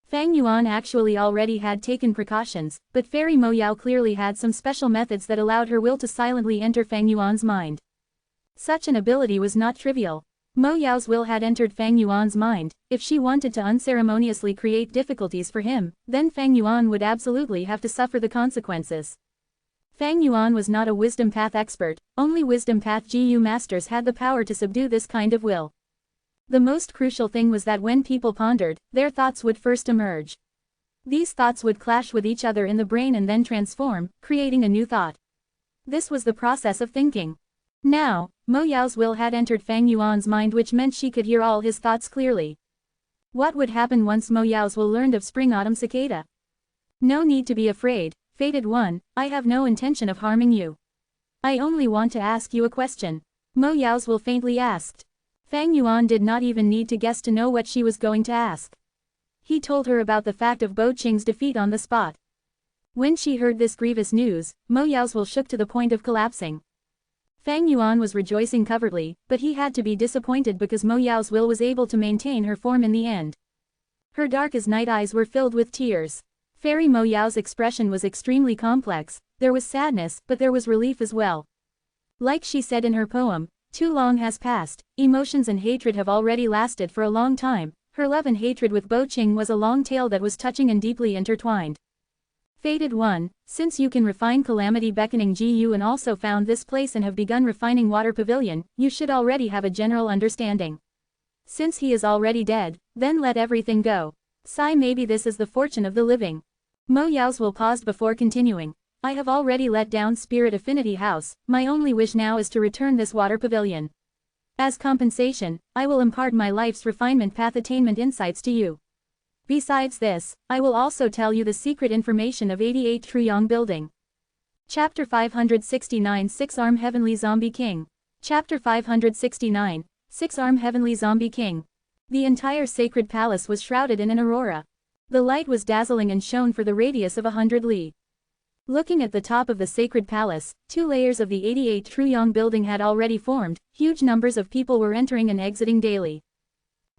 Fang Yuan actually already had taken precautions, but Fairy Mo Yao clearly had some special methods that allowed her will to silently enter Fang Yuan's mind. Such an ability was not trivial. Mo Yao's will had entered Fang Yuan's mind. If she wanted to unceremoniously create difficulties for him, then Fang Yuan would absolutely have to suffer the consequences. Fang Yuan was not a wisdom path expert, only wisdom path GU masters had the power to subdue this kind of will. The most crucial thing was that when people pondered, their thoughts would first emerge. These thoughts would clash with each other in the brain and then transform, creating a new thought. This was the process of thinking. Now, Mo Yao's will had entered Fang Yuan's mind, which meant she could hear all his thoughts clearly. What would happen once Mo Yao's will learned of spring-autumn cicada? No need to be afraid, fated one, I have no intention of harming you. I only want to ask you a question. Mo Yao's will faintly asked. Fang Yuan did not even need to guess to know what she was going to ask. He told her about the fact of Bo Qing's defeat on the spot. When she heard this grievous news, Mo Yao's will shook to the point of collapsing. Fang Yuan was rejoicing covertly, but he had to be disappointed because Mo Yao's will was able to maintain her form in the end. Her dark as night eyes were filled with tears. Fairy Mo Yao's expression was extremely complex. There was sadness, but there was relief as well. Like she said in her poem, too long has passed, emotions and hatred have already lasted for a long time. Her love and hatred with Bo Qing was a long tale that was touching and deeply intertwined. Fated one, since you can refine calamity beckoning GU and also found this place and have begun refining water pavilion, you should already have a general understanding. Since he is already dead, then let everything go. Sigh, maybe this is the fortune of the living. Mo Yao's will paused before continuing. I have already let down Spirit Affinity House, my only wish now is to return this water pavilion. As compensation, I will impart my life's refinement path attainment insights to you. Besides this, I will also tell you the secret information of 88 Truyong Building. Chapter 569 Six-Arm Heavenly Zombie King. Chapter 569, Six-Arm Heavenly Zombie King. The entire sacred palace was shrouded in an aurora. The light was dazzling and shone for the radius of 100 li. Looking at the top of the sacred palace, 2 layers of the 88 Truyong Building had already formed, huge numbers of people were entering and exiting daily.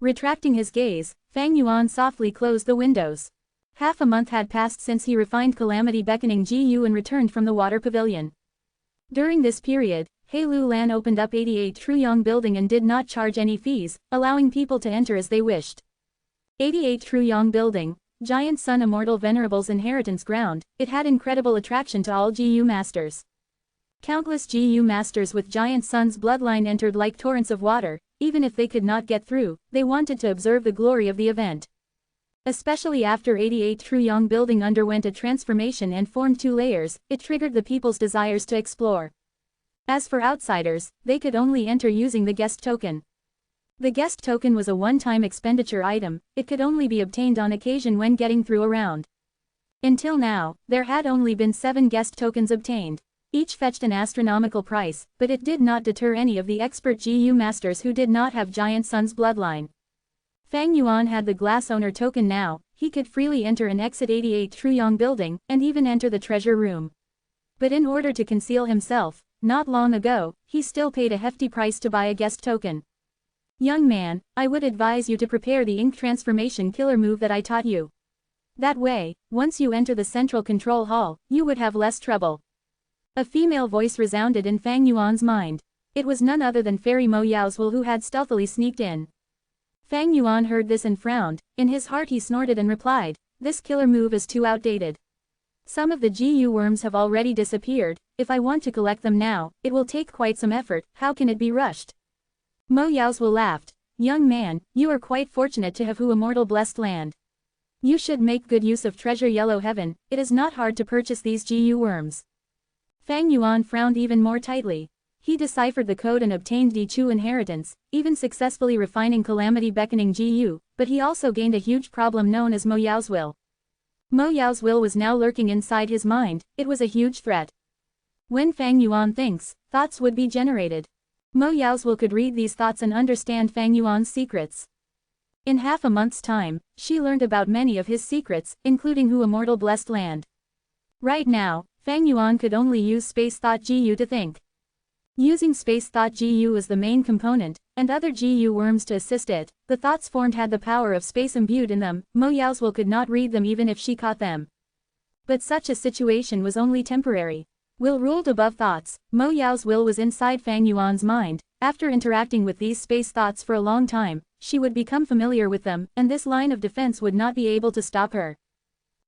Retracting his gaze, Fang Yuan softly closed the windows. Half a month had passed since he refined calamity beckoning GU and returned from the water pavilion. During this period, He Lu Lan opened up 88 Truyong Building and did not charge any fees, allowing people to enter as they wished. 88 Truyong Building, Giant Sun Immortal Venerable's inheritance ground, it had incredible attraction to all GU masters. Countless GU masters with Giant Sun's bloodline entered like torrents of water. Even if they could not get through, they wanted to observe the glory of the event. Especially after 88 Truyong Building underwent a transformation and formed 2 layers, it triggered the people's desires to explore. As for outsiders, they could only enter using the guest token. The guest token was a one-time expenditure item, it could only be obtained on occasion when getting through a round. Until now, there had only been 7 guest tokens obtained. Each fetched an astronomical price, but it did not deter any of the expert GU masters who did not have Giant Sun's bloodline. Fang Yuan had the glass owner token now, he could freely enter and exit 88 Truyong Building, and even enter the treasure room. But in order to conceal himself, not long ago, he still paid a hefty price to buy a guest token. Young man, I would advise you to prepare the ink transformation killer move that I taught you. That way, once you enter the central control hall, you would have less trouble. A female voice resounded in Fang Yuan's mind. It was none other than Fairy Mo Yao's will who had stealthily sneaked in. Fang Yuan heard this and frowned. In his heart he snorted and replied, this killer move is too outdated. Some of the GU worms have already disappeared, if I want to collect them now, it will take quite some effort, how can it be rushed? Mo Yao's will laughed. Young man, you are quite fortunate to have Immortal blessed land. You should make good use of Treasure Yellow Heaven, it is not hard to purchase these GU worms. Fang Yuan frowned even more tightly. He deciphered the code and obtained Di Chu inheritance, even successfully refining calamity beckoning GU, but he also gained a huge problem known as Mo Yao's will. Mo Yao's will was now lurking inside his mind, it was a huge threat. When Fang Yuan thinks, thoughts would be generated. Mo Yao's will could read these thoughts and understand Fang Yuan's secrets. In half a month's time, she learned about many of his secrets, including Immortal blessed land. Right now, Fang Yuan could only use Space Thought GU to think. Using Space Thought GU as the main component, and other GU worms to assist it, the thoughts formed had the power of space imbued in them, Mo Yao's will could not read them even if she caught them. But such a situation was only temporary. Will ruled above thoughts, Mo Yao's will was inside Fang Yuan's mind, After interacting with these space thoughts for a long time, she would become familiar with them, and this line of defense would not be able to stop her.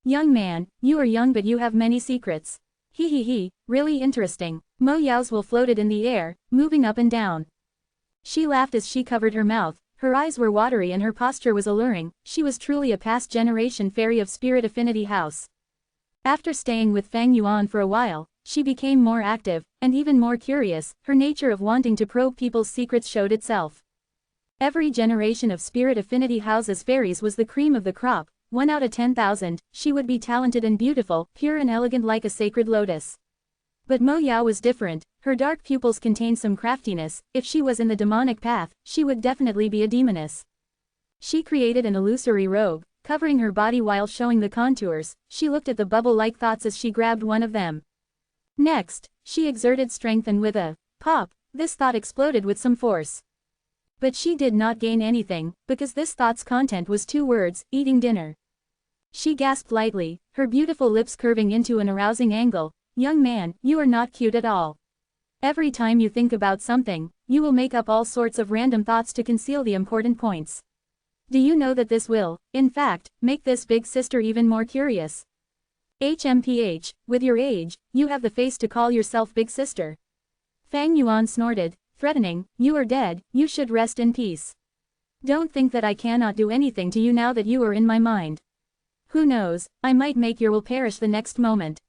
Young man, you are young but you have many secrets. He, really interesting. Mo Yao's will floated in the air, moving up and down. She laughed as she covered her mouth, her eyes were watery and her posture was alluring. She was truly a past generation fairy of Spirit Affinity House. After staying with Fang Yuan for a while, she became more active, and even more curious. Her nature of wanting to probe people's secrets showed itself. Every generation of Spirit Affinity House's fairies was the cream of the crop. 1 out of 10,000, she would be talented and beautiful, pure and elegant like a sacred lotus. But Mo Yao was different, her dark pupils contained some craftiness. If she was in the demonic path, she would definitely be a demoness. She created an illusory robe, covering her body while showing the contours. She looked at the bubble-like thoughts as she grabbed one of them. Next, she exerted strength and with a pop, this thought exploded with some force. But she did not gain anything, because this thought's content was 2 words, eating dinner. She gasped lightly, her beautiful lips curving into an arousing angle. Young man, you are not cute at all. Every time you think about something, you will make up all sorts of random thoughts to conceal the important points. Do you know that this will, in fact, make this big sister even more curious? HMPH, with your age, you have the face to call yourself big sister. Fang Yuan snorted, threatening, you are dead, you should rest in peace. Don't think that I cannot do anything to you now that you are in my mind. Who knows, I might make your will perish the next moment.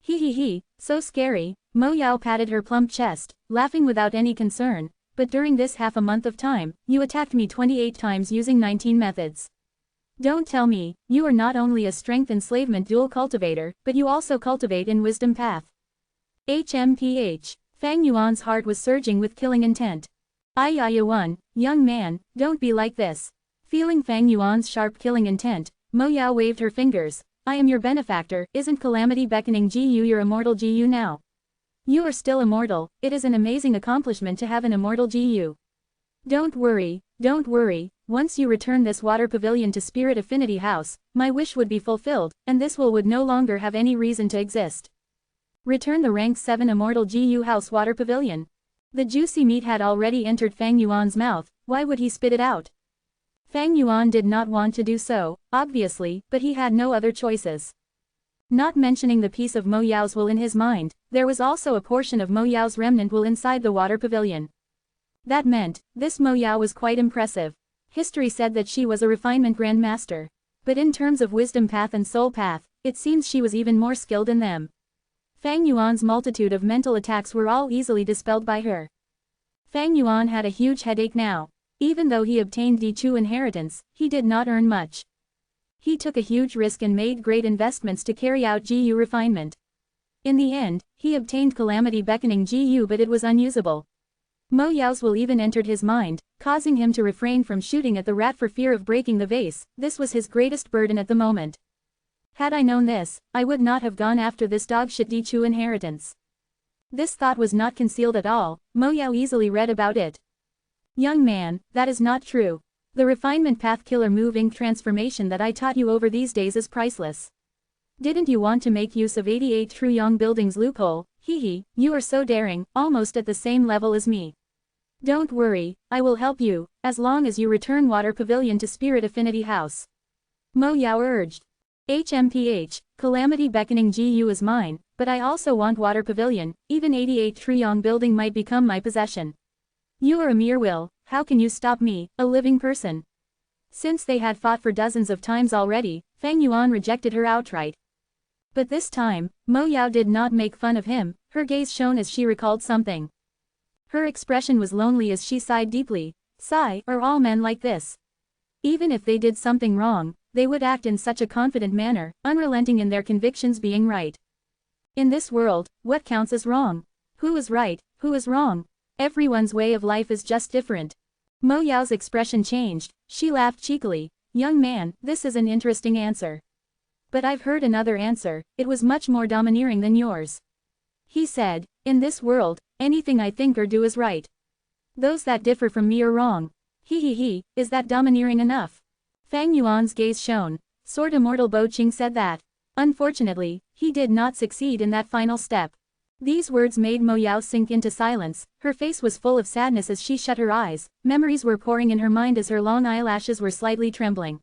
He, so scary. Mo Yao patted her plump chest, laughing without any concern. But during this half a month of time, you attacked me 28 times using 19 methods. Don't tell me, you are not only a strength enslavement dual cultivator, but you also cultivate in wisdom path. HMPH. Fang Yuan's heart was surging with killing intent. Yuan, young man, don't be like this. Feeling Fang Yuan's sharp killing intent, Mo Yao waved her fingers. I am your benefactor, isn't calamity beckoning Gu your immortal Gu now? You are still immortal, it is an amazing accomplishment to have an immortal Gu. Don't worry, once you return this water pavilion to Spirit Affinity House, my wish would be fulfilled, and this would no longer have any reason to exist. Return the rank 7 immortal Gu House water pavilion. The juicy meat had already entered Fang Yuan's mouth, why would he spit it out? Fang Yuan did not want to do so, obviously, but he had no other choices. Not mentioning the piece of Mo Yao's will in his mind, there was also a portion of Mo Yao's remnant will inside the water pavilion. That meant, this Mo Yao was quite impressive. History said that she was a refinement grandmaster. But in terms of wisdom path and soul path, it seems she was even more skilled in them. Fang Yuan's multitude of mental attacks were all easily dispelled by her. Fang Yuan had a huge headache now. Even though he obtained Di Chu inheritance, he did not earn much. He took a huge risk and made great investments to carry out Gu refinement. In the end, he obtained calamity beckoning Gu but it was unusable. Mo Yao's will even entered his mind, causing him to refrain from shooting at the rat for fear of breaking the vase. This was his greatest burden at the moment. Had I known this, I would not have gone after this dogshit Di Chu inheritance. This thought was not concealed at all, Mo Yao easily read about it. Young man, that is not true. The refinement path killer move ink transformation that I taught you over these days is priceless. Didn't you want to make use of 88 True Young Building's loophole? You are so daring, almost at the same level as me. Don't worry, I will help you, as long as you return Water Pavilion to Spirit Affinity House. Mo Yao urged. HMPH, calamity beckoning Gu is mine, but I also want Water Pavilion, even 88 True Young Building might become my possession. You are a mere will, how can you stop me, a living person? Since they had fought for dozens of times already, Fang Yuan rejected her outright. But this time, Mo Yao did not make fun of him, her gaze shone as she recalled something. Her expression was lonely as she sighed deeply. Sigh, are all men like this? Even if they did something wrong, they would act in such a confident manner, unrelenting in their convictions being right. In this world, what counts as wrong? Who is right, who is wrong? Everyone's way of life is just different. Mo Yao's expression changed, she laughed cheekily. Young man, this is an interesting answer. But I've heard another answer, it was much more domineering than yours. He said, in this world, anything I think or do is right. Those that differ from me are wrong. Is that domineering enough? Fang Yuan's gaze shone. Sword Immortal Bo Qing said that. Unfortunately, he did not succeed in that final step. These words made Mo Yao sink into silence. Her face was full of sadness as she shut her eyes. Memories were pouring in her mind as her long eyelashes were slightly trembling.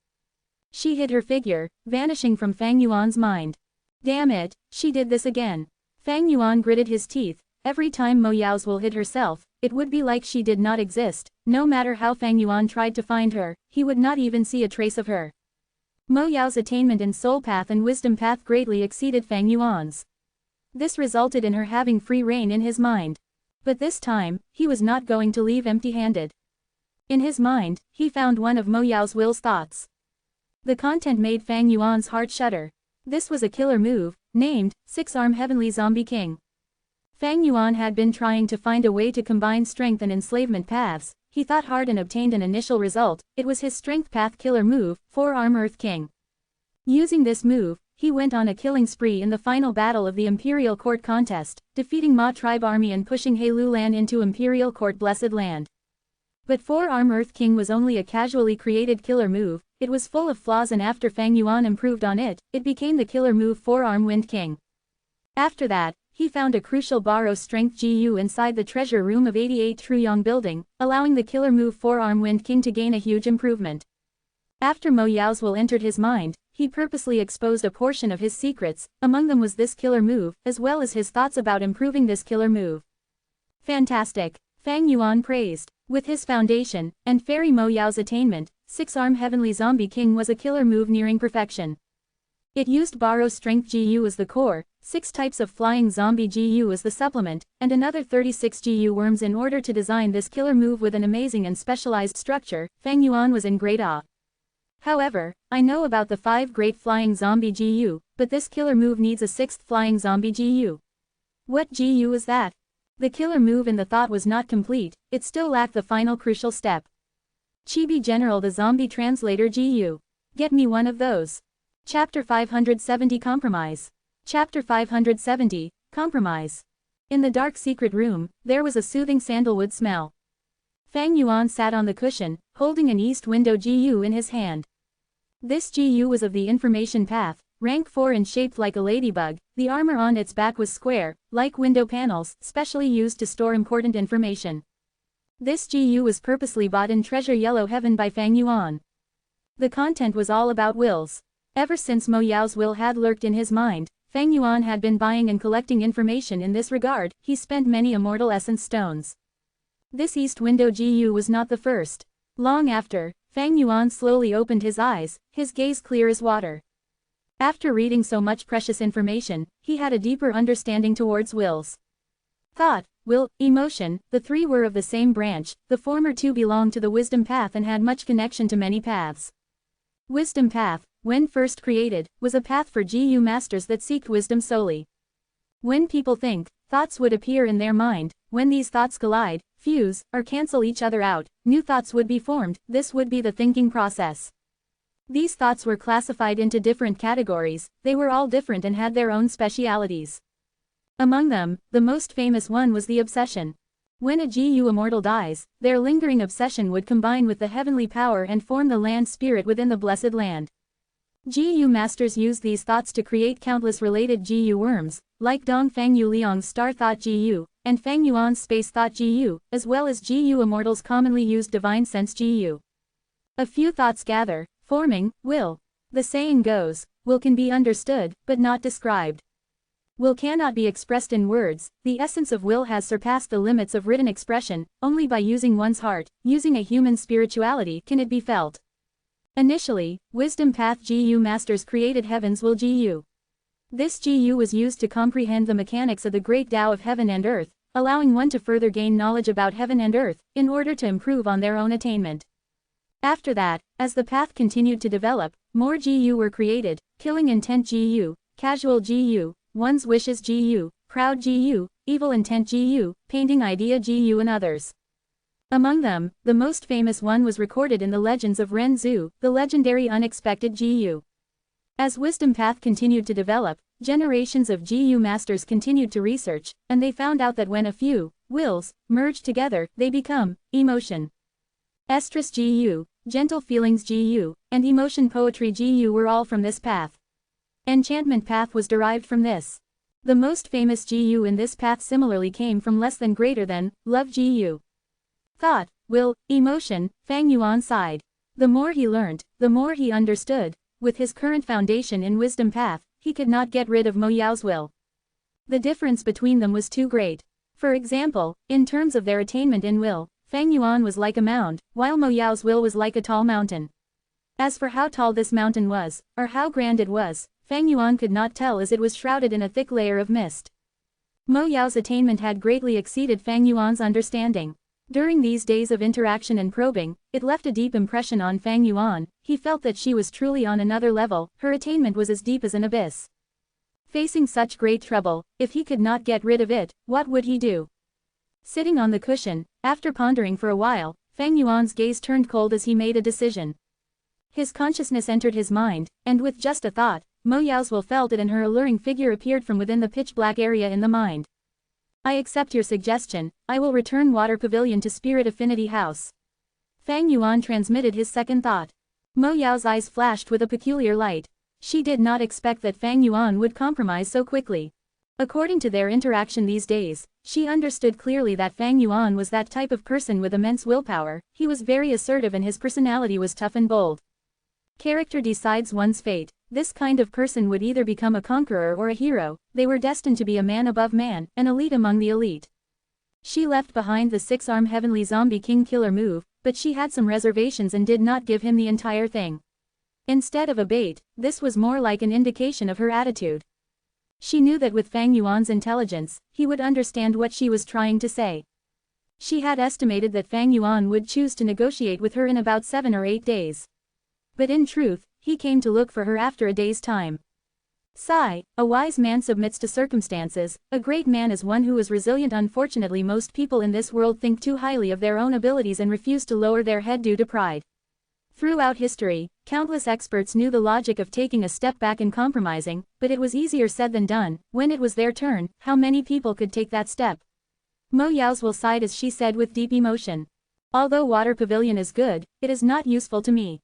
She hid her figure, vanishing from Fang Yuan's mind. Damn it, she did this again. Fang Yuan gritted his teeth. Every time Mo Yao's will hid herself, it would be like she did not exist. No matter how Fang Yuan tried to find her, he would not even see a trace of her. Mo Yao's attainment in soul path and wisdom path greatly exceeded Fang Yuan's. This resulted in her having free rein in his mind. But this time, he was not going to leave empty-handed. In his mind, he found one of Mo Yao's will's thoughts. The content made Fang Yuan's heart shudder. This was a killer move, named Six-Arm Heavenly Zombie King. Fang Yuan had been trying to find a way to combine strength and enslavement paths. He thought hard and obtained an initial result. It was his strength path killer move, Four-Arm Earth King. Using this move, he went on a killing spree in the final battle of the Imperial Court contest, defeating Ma tribe army and pushing He Lu Lan into Imperial Court Blessed Land. But Four-Arm Earth King was only a casually created killer move. It was full of flaws, and after Fang Yuan improved on it, it became the killer move Four-Arm Wind King. After that, he found a crucial borrow strength GU inside the treasure room of 88 Truyong building, allowing the killer move Four-Arm Wind King to gain a huge improvement. After Mo Yao's will entered his mind, he purposely exposed a portion of his secrets. Among them was this killer move, as well as his thoughts about improving this killer move. Fantastic! Fang Yuan praised. With his foundation, and Fairy Mo Yao's attainment, Six-Arm Heavenly Zombie King was a killer move nearing perfection. It used borrow strength GU as the core, 6 types of flying zombie GU as the supplement, and another 36 GU worms in order to design this killer move with an amazing and specialized structure. Fang Yuan was in great awe. However, I know about the 5 great flying zombie GU, but this killer move needs a 6th flying zombie GU. What GU is that? The killer move in the thought was not complete, it still lacked the final crucial step. Chibi General the Zombie Translator GU. Get me one of those. Chapter 570 Compromise. Chapter 570, Compromise. In the dark secret room, there was a soothing sandalwood smell. Fang Yuan sat on the cushion, holding an east window GU in his hand. This GU was of the information path, rank 4 and shaped like a ladybug. The armor on its back was square, like window panels, specially used to store important information. This GU was purposely bought in Treasure Yellow Heaven by Fang Yuan. The content was all about wills. Ever since Mo Yao's will had lurked in his mind, Fang Yuan had been buying and collecting information in this regard. He spent many immortal essence stones. This east window GU was not the first. Long after, Fang Yuan slowly opened his eyes, his gaze clear as water. After reading so much precious information, he had a deeper understanding towards wills. Thought, will, emotion, the 3 were of the same branch. The former 2 belonged to the wisdom path and had much connection to many paths. Wisdom path, when first created, was a path for GU masters that seeked wisdom solely. When people think, thoughts would appear in their mind. When these thoughts collide, fuse, or cancel each other out, new thoughts would be formed. This would be the thinking process. These thoughts were classified into different categories. They were all different and had their own specialities. Among them, the most famous one was the obsession. When a GU immortal dies, their lingering obsession would combine with the heavenly power and form the land spirit within the blessed land. GU masters use these thoughts to create countless related GU worms, like Dong Fang Yu Liang's Star Thought GU, and Fang Yuan's Space Thought GU, as well as GU immortals commonly used Divine Sense GU. A few thoughts gather, forming will. The saying goes, will can be understood, but not described. Will cannot be expressed in words. The essence of will has surpassed the limits of written expression. Only by using one's heart, using a human spirituality, can it be felt. Initially, Wisdom Path GU masters created Heaven's Will GU. This GU was used to comprehend the mechanics of the great Tao of heaven and earth, allowing one to further gain knowledge about heaven and earth, in order to improve on their own attainment. After that, as the path continued to develop, more GU were created: Killing Intent GU, Casual GU, One's Wishes GU, Proud GU, Evil Intent GU, Painting Idea GU and others. Among them, the most famous one was recorded in the legends of Ren Zhu, the legendary Unexpected GU. As Wisdom Path continued to develop, generations of GU masters continued to research, and they found out that when a few wills merge together, they become emotion. Estrus GU, Gentle Feelings GU, and Emotion Poetry GU were all from this path. Enchantment Path was derived from this. The most famous GU in this path similarly came from less than greater than, love GU. Thought, will, emotion, Fang Yuan sighed. The more he learned, the more he understood. With his current foundation in wisdom path, he could not get rid of Mo Yao's will. The difference between them was too great. For example, in terms of their attainment in will, Fang Yuan was like a mound, while Mo Yao's will was like a tall mountain. As for how tall this mountain was, or how grand it was, Fang Yuan could not tell as it was shrouded in a thick layer of mist. Mo Yao's attainment had greatly exceeded Fang Yuan's understanding. During these days of interaction and probing, it left a deep impression on Fang Yuan. He felt that she was truly on another level, her attainment was as deep as an abyss. Facing such great trouble, if he could not get rid of it, what would he do? Sitting on the cushion, after pondering for a while, Fang Yuan's gaze turned cold as he made a decision. His consciousness entered his mind, and with just a thought, Mo Yao's will felt it and her alluring figure appeared from within the pitch-black area in the mind. I accept your suggestion, I will return Water Pavilion to Spirit Affinity House. Fang Yuan transmitted his second thought. Mo Yao's eyes flashed with a peculiar light. She did not expect that Fang Yuan would compromise so quickly. According to their interaction these days, she understood clearly that Fang Yuan was that type of person with immense willpower. He was very assertive and his personality was tough and bold. Character decides one's fate. This kind of person would either become a conqueror or a hero. They were destined to be a man above man, an elite among the elite. She left behind the 6-arm Heavenly Zombie King Killer move, but she had some reservations and did not give him the entire thing. Instead of a bait, this was more like an indication of her attitude. She knew that with Fang Yuan's intelligence, he would understand what she was trying to say. She had estimated that Fang Yuan would choose to negotiate with her in about 7 or 8 days. But in truth, he came to look for her after a day's time. Sigh, a wise man submits to circumstances, a great man is one who is resilient. Unfortunately, most people in this world think too highly of their own abilities and refuse to lower their head due to pride. Throughout history, countless experts knew the logic of taking a step back and compromising, but it was easier said than done. When it was their turn, how many people could take that step? Mo Yao's will sighed as she said with deep emotion. Although Water Pavilion is good, it is not useful to me.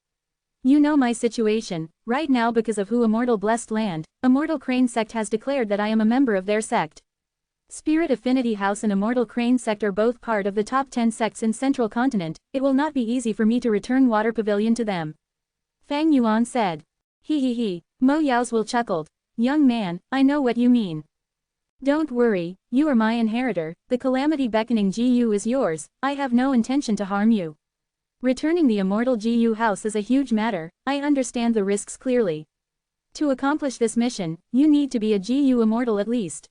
You know my situation, right now because of who Immortal Blessed Land, Immortal Crane Sect has declared that I am a member of their sect. Spirit Affinity House and Immortal Crane Sect are both part of the top 10 sects in Central Continent. It will not be easy for me to return Water Pavilion to them. Fang Yuan said. He. Mo Yao's will chuckled. Young man, I know what you mean. Don't worry, you are my inheritor, the calamity beckoning GU is yours, I have no intention to harm you. Returning the Immortal GU house is a huge matter, I understand the risks clearly. To accomplish this mission, you need to be a GU Immortal at least.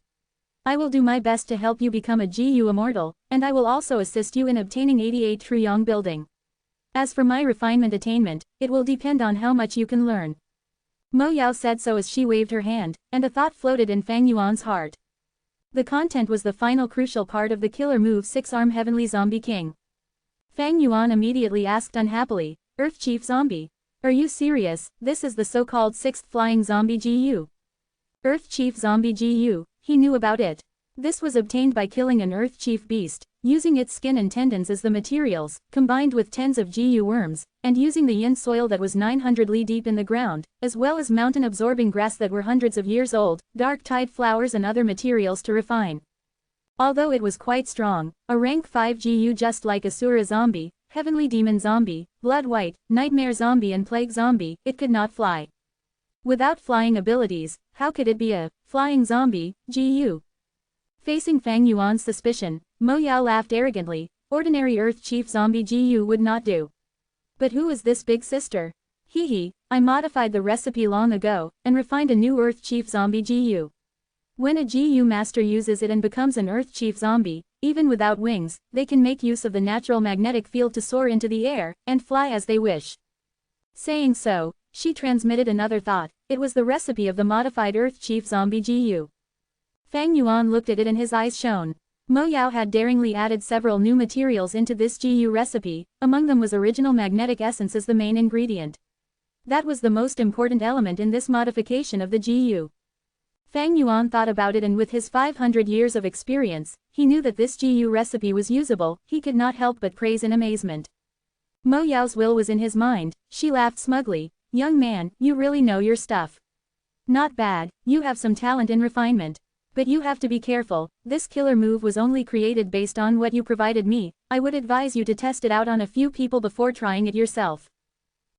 I will do my best to help you become a GU Immortal, and I will also assist you in obtaining 88 Truyong building. As for my refinement attainment, it will depend on how much you can learn. Mo Yao said so as she waved her hand, and a thought floated in Fang Yuan's heart. The content was the final crucial part of the killer move 6-arm Heavenly Zombie King. Fang Yuan immediately asked unhappily, Earth Chief Zombie. Are you serious? This is the so-called 6th Flying Zombie GU. Earth Chief Zombie GU, he knew about it. This was obtained by killing an Earth Chief beast, using its skin and tendons as the materials, combined with tens of GU worms, and using the yin soil that was 900 li deep in the ground, as well as mountain-absorbing grass that were hundreds of years old, dark tide flowers and other materials to refine. Although it was quite strong, a rank 5 GU just like Asura Zombie, Heavenly Demon Zombie, Blood White, Nightmare Zombie and Plague Zombie, it could not fly. Without flying abilities, how could it be a flying zombie, GU? Facing Fang Yuan's suspicion, Mo Yao laughed arrogantly, ordinary Earth Chief Zombie GU would not do. But who is this big sister? He, I modified the recipe long ago, and refined a new Earth Chief Zombie GU. When a GU master uses it and becomes an Earth Chief Zombie, even without wings, they can make use of the natural magnetic field to soar into the air, and fly as they wish. Saying so, she transmitted another thought, it was the recipe of the modified Earth Chief Zombie GU. Fang Yuan looked at it and his eyes shone. Mo Yao had daringly added several new materials into this GU recipe, among them was original magnetic essence as the main ingredient. That was the most important element in this modification of the GU. Fang Yuan thought about it and with his 500 years of experience, he knew that this GU recipe was usable, he could not help but praise in amazement. Mo Yao's will was in his mind, she laughed smugly, young man, you really know your stuff. Not bad, you have some talent in refinement. But you have to be careful, this killer move was only created based on what you provided me. I would advise you to test it out on a few people before trying it yourself.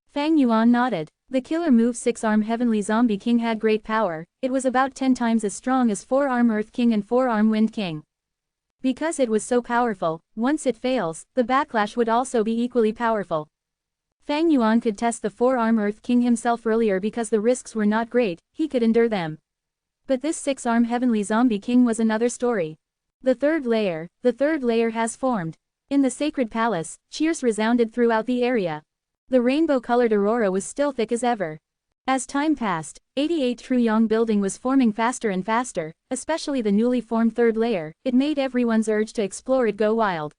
Fang Yuan nodded. The killer move 6-arm Heavenly Zombie King had great power. It was about 10 times as strong as 4-arm Earth King and 4-arm Wind King. Because it was so powerful, once it fails, the backlash would also be equally powerful. Fang Yuan could test the 4-arm Earth King himself earlier because the risks were not great, he could endure them. But this 6-arm Heavenly Zombie King was another story. The third layer has formed. In the sacred palace, cheers resounded throughout the area. The rainbow-colored aurora was still thick as ever. As time passed, 88 Truyong building was forming faster and faster, especially the newly formed third layer. It made everyone's urge to explore it go wild.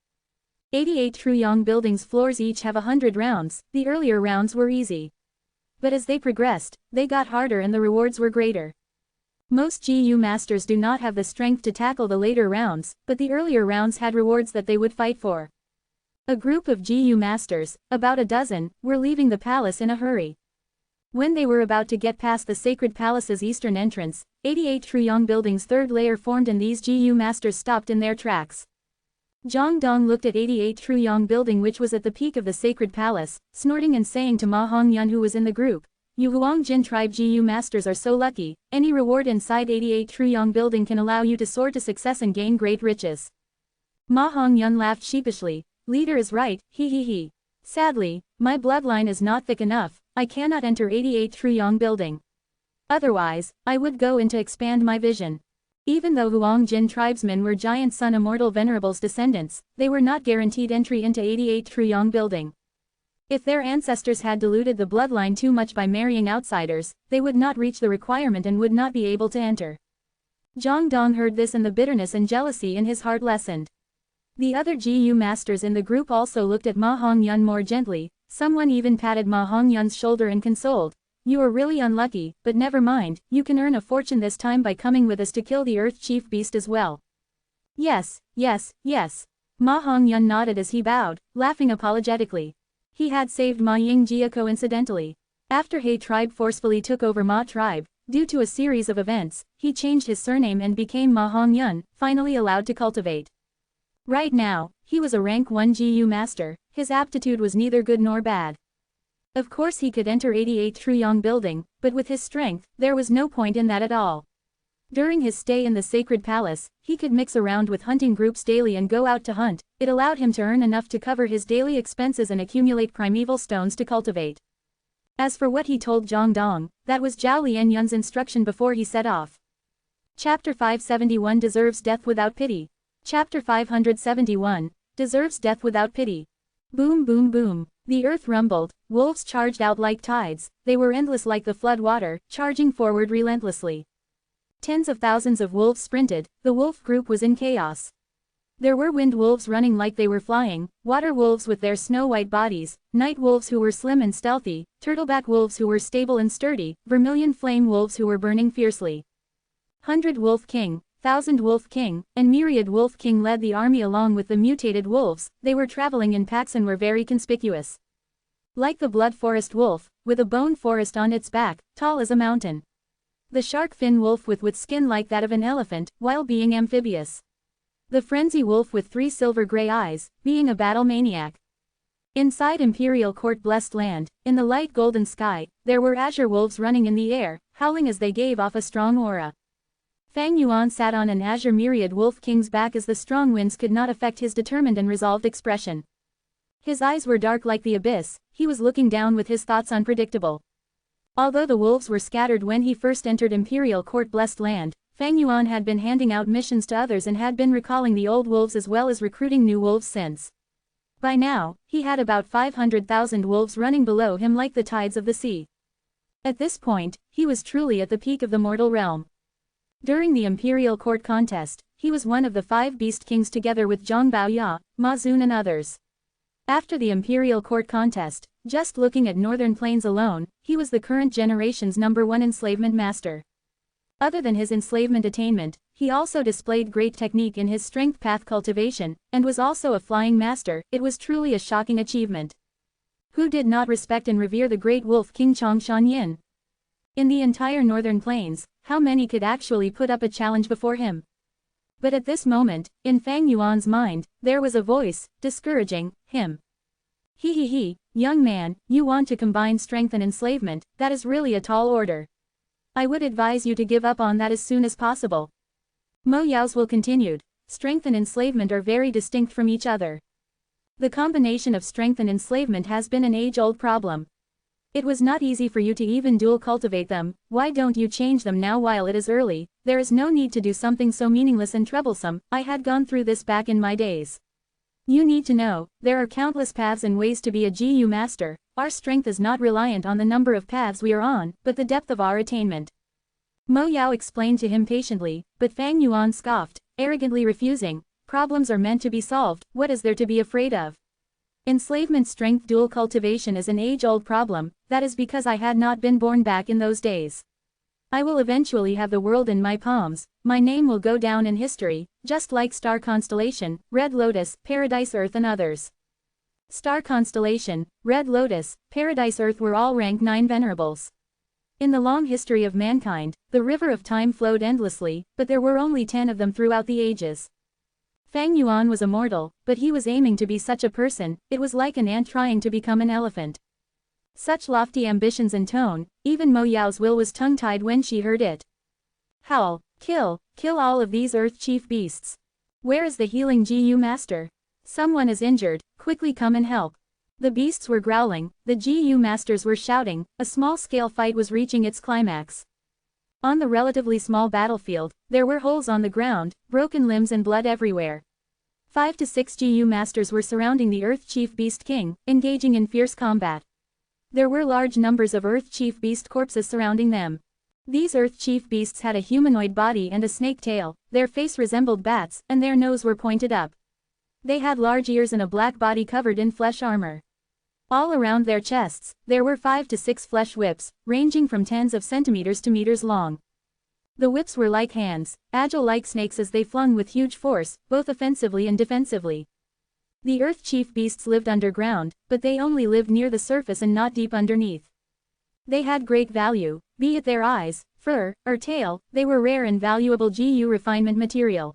88 Truyong buildings floors each have 100 rounds, the earlier rounds were easy. But as they progressed, they got harder and the rewards were greater. Most GU masters do not have the strength to tackle the later rounds, but the earlier rounds had rewards that they would fight for. A group of GU masters, about a dozen, were leaving the palace in a hurry. When they were about to get past the sacred palace's eastern entrance, 88 Truyong buildings' third layer formed and these GU masters stopped in their tracks. Zhang Dong looked at 88 Truyong building which was at the peak of the sacred palace, snorting and saying to Ma Hongyun who was in the group, "You Huangjin tribe GU masters are so lucky, any reward inside 88 Truyong building can allow you to soar to success and gain great riches." Ma Hongyun laughed sheepishly. "Leader is right, he. Sadly, my bloodline is not thick enough, I cannot enter 88 Truyong building. Otherwise, I would go in to expand my vision." Even though Huangjin tribesmen were giant Sun Immortal Venerable's descendants, they were not guaranteed entry into 88 Truyong building. If their ancestors had diluted the bloodline too much by marrying outsiders, they would not reach the requirement and would not be able to enter. Zhang Dong heard this and the bitterness and jealousy in his heart lessened. The other GU masters in the group also looked at Ma Hongyun more gently, someone even patted Ma Hongyun's shoulder and consoled. "You are really unlucky, but never mind, you can earn a fortune this time by coming with us to kill the Earth Chief Beast as well." Yes. Ma Hongyun nodded as he bowed, laughing apologetically. He had saved Ma Yingjia coincidentally. After He tribe forcefully took over Ma tribe, due to a series of events, he changed his surname and became Ma Hongyun, finally allowed to cultivate. Right now, he was a rank 1 GU master, his aptitude was neither good nor bad. Of course he could enter 88 Truyong building, but with his strength, there was no point in that at all. During his stay in the sacred palace, he could mix around with hunting groups daily and go out to hunt. It allowed him to earn enough to cover his daily expenses and accumulate primeval stones to cultivate. As for what he told Zhang Dong, that was Zhao Lianyun's instruction before he set off. Chapter 571 Deserves Death Without Pity. Chapter 571 Deserves Death Without Pity. Boom boom boom. The earth rumbled, wolves charged out like tides, they were endless like the flood water, charging forward relentlessly. Tens of thousands of wolves sprinted, the wolf group was in chaos. There were wind wolves running like they were flying, water wolves with their snow-white bodies, night wolves who were slim and stealthy, turtleback wolves who were stable and sturdy, vermilion flame wolves who were burning fiercely. 100 Wolf King, 1000 Wolf King, and Myriad Wolf King led the army along with the mutated wolves. They were traveling in packs and were very conspicuous. Like the blood forest wolf, with a bone forest on its back, tall as a mountain. The shark fin wolf with skin like that of an elephant, while being amphibious. The frenzy wolf with 3 silver-gray eyes, being a battle maniac. Inside Imperial Court Blessed Land, in the light golden sky, there were azure wolves running in the air, howling as they gave off a strong aura. Fang Yuan sat on an azure Myriad Wolf King's back as the strong winds could not affect his determined and resolved expression. His eyes were dark like the abyss, he was looking down with his thoughts unpredictable. Although the wolves were scattered when he first entered Imperial Court Blessed Land, Fang Yuan had been handing out missions to others and had been recalling the old wolves as well as recruiting new wolves since. By now, he had about 500,000 wolves running below him like the tides of the sea. At this point, he was truly at the peak of the mortal realm. During the Imperial Court contest, he was one of the 5 Beast Kings together with Zhang Baoya, Ma Zun and others. After the Imperial Court contest, just looking at Northern Plains alone, he was the current generation's #1 enslavement master. Other than his enslavement attainment, he also displayed great technique in his strength path cultivation, and was also a flying master. It was truly a shocking achievement. Who did not respect and revere the great wolf King Changshan Yin? In the entire Northern Plains, How many could actually put up a challenge before him? But at this moment, in Fang Yuan's mind, there was a voice, discouraging him. He, young man, you want to combine strength and enslavement, that is really a tall order. I would advise you to give up on that as soon as possible. Mo Yao's will continued. Strength and enslavement are very distinct from each other. The combination of strength and enslavement has been an age-old problem. It was not easy for you to even dual cultivate them. Why don't you change them now while it is early? There is no need to do something so meaningless and troublesome. I had gone through this back in my days. You need to know, there are countless paths and ways to be a GU master. Our strength is not reliant on the number of paths we are on, but the depth of our attainment. Mo Yao explained to him patiently, but Fang Yuan scoffed, arrogantly refusing. Problems are meant to be solved, what is there to be afraid of? Enslavement strength dual cultivation is an age-old problem, that is because I had not been born back in those days. I will eventually have the world in my palms, my name will go down in history, just like Star Constellation, Red Lotus, Paradise Earth and others. Star Constellation, Red Lotus, Paradise Earth were all rank 9 venerables. In the long history of mankind, the river of time flowed endlessly, but there were only 10 of them throughout the ages. Fang Yuan was immortal, but he was aiming to be such a person, it was like an ant trying to become an elephant. Such lofty ambitions and tone, even Mo Yao's will was tongue-tied when she heard it. Howl, kill all of these earth chief beasts. Where is the healing GU master? Someone is injured, quickly come and help. The beasts were growling, the GU masters were shouting, a small-scale fight was reaching its climax. On the relatively small battlefield, there were holes on the ground, broken limbs and blood everywhere. 5 to 6 GU masters were surrounding the Earth Chief Beast King, engaging in fierce combat. There were large numbers of Earth Chief Beast corpses surrounding them. These Earth Chief Beasts had a humanoid body and a snake tail, their face resembled bats, and their nose were pointed up. They had large ears and a black body covered in flesh armor. All around their chests, there were 5 to 6 flesh whips, ranging from tens of centimeters to meters long. The whips were like hands, agile like snakes as they flung with huge force, both offensively and defensively. The Earth Chief Beasts lived underground, but they only lived near the surface and not deep underneath. They had great value, be it their eyes, fur, or tail, they were rare and valuable GU refinement material.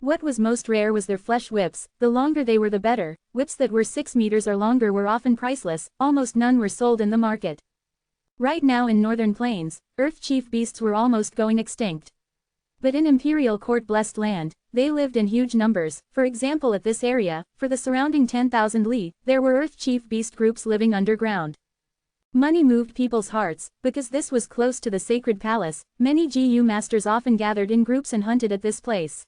What was most rare was their flesh whips, the longer they were the better, whips that were 6 meters or longer were often priceless, almost none were sold in the market. Right now in Northern Plains, Earth Chief Beasts were almost going extinct. But in Imperial Court-blessed land, they lived in huge numbers. For example, at this area, for the surrounding 10,000 li, there were Earth Chief Beast groups living underground. Money moved people's hearts, because this was close to the sacred palace. Many GU masters often gathered in groups and hunted at this place.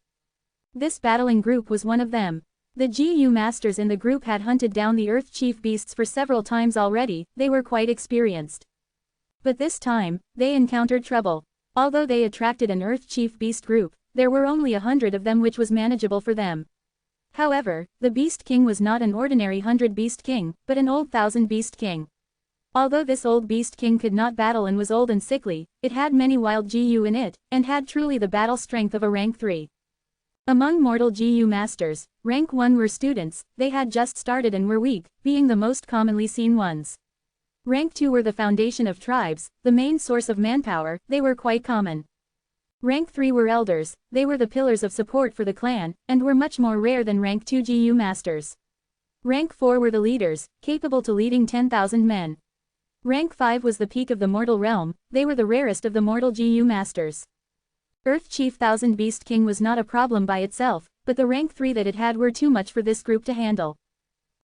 This battling group was one of them. The GU masters in the group had hunted down the Earth Chief Beasts for several times already, they were quite experienced. But this time, they encountered trouble. Although they attracted an Earth Chief Beast group, there were only 100 of them, which was manageable for them. However, the Beast King was not an ordinary 100 Beast King, but an old 1000 Beast King. Although this old Beast King could not battle and was old and sickly, it had many wild GU in it, and had truly the battle strength of a rank 3. Among mortal GU masters, rank 1 were students, they had just started and were weak, being the most commonly seen ones. Rank 2 were the foundation of tribes, the main source of manpower, they were quite common. Rank 3 were elders, they were the pillars of support for the clan, and were much more rare than rank 2 GU masters. Rank 4 were the leaders, capable to leading 10,000 men. Rank 5 was the peak of the mortal realm, they were the rarest of the mortal GU masters. Earth Chief 1000 Beast King was not a problem by itself, but the rank 3 that it had were too much for this group to handle.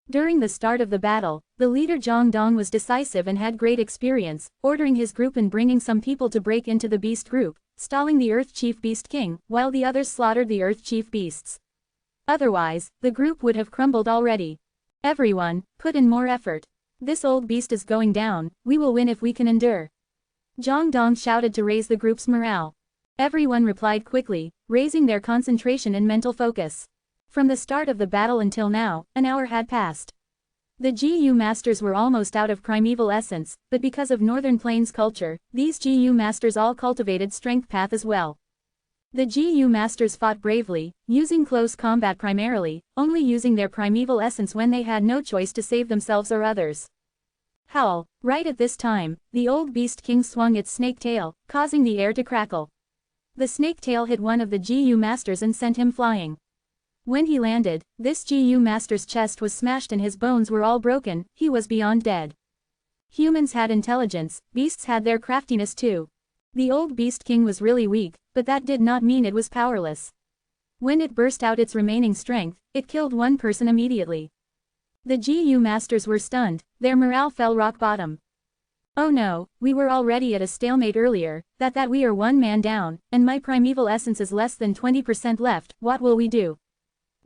During the start of the battle, the leader Zhang Dong was decisive and had great experience, ordering his group and bringing some people to break into the beast group, stalling the Earth Chief Beast King, while the others slaughtered the Earth Chief Beasts. Otherwise, the group would have crumbled already. Everyone, put in more effort. This old beast is going down, we will win if we can endure. Zhang Dong shouted to raise the group's morale. Everyone replied quickly, raising their concentration and mental focus. From the start of the battle until now, an hour had passed. The GU masters were almost out of primeval essence, but because of Northern Plains culture, these GU masters all cultivated strength path as well. The GU masters fought bravely, using close combat primarily, only using their primeval essence when they had no choice to save themselves or others. Howl. Right at this time, the old Beast King swung its snake tail, causing the air to crackle. The snake tail hit one of the GU masters and sent him flying. When he landed, this GU master's chest was smashed and his bones were all broken, he was beyond dead. Humans had intelligence, beasts had their craftiness too. The old Beast King was really weak, but that did not mean it was powerless. When it burst out its remaining strength, it killed one person immediately. The GU masters were stunned, their morale fell rock bottom. Oh no, we were already at a stalemate earlier, that we are one man down, and my primeval essence is less than 20% left, what will we do?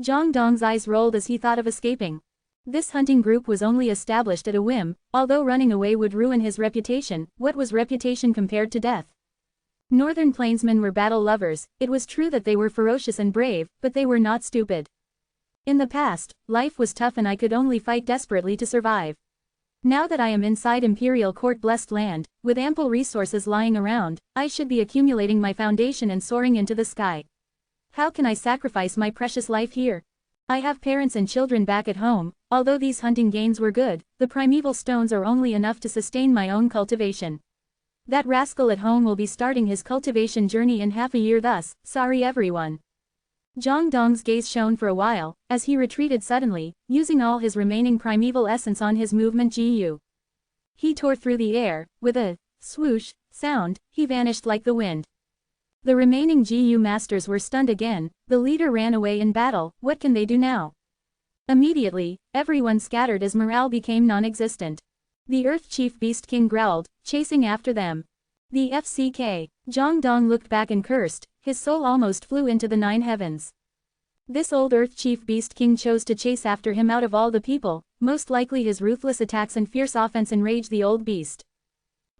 Zhang Dong's eyes rolled as he thought of escaping. This hunting group was only established at a whim, although running away would ruin his reputation. What was reputation compared to death? Northern Plainsmen were battle lovers. It was true that they were ferocious and brave, but they were not stupid. In the past, life was tough and I could only fight desperately to survive. Now that I am inside Imperial Court-blessed land, with ample resources lying around, I should be accumulating my foundation and soaring into the sky. How can I sacrifice my precious life here? I have parents and children back at home. Although these hunting gains were good, the primeval stones are only enough to sustain my own cultivation. That rascal at home will be starting his cultivation journey in half a year thus, sorry everyone. Zhang Dong's gaze shone for a while, as he retreated suddenly, using all his remaining primeval essence on his movement GU. He tore through the air, with a swoosh sound, he vanished like the wind. The remaining GU masters were stunned again, the leader ran away in battle, what can they do now? Immediately, everyone scattered as morale became non-existent. The Earth Chief Beast King growled, chasing after them. The FCK. Zhang Dong looked back and cursed, his soul almost flew into the 9 heavens. This old Earth Chief Beast King chose to chase after him out of all the people, most likely his ruthless attacks and fierce offense enraged the old beast.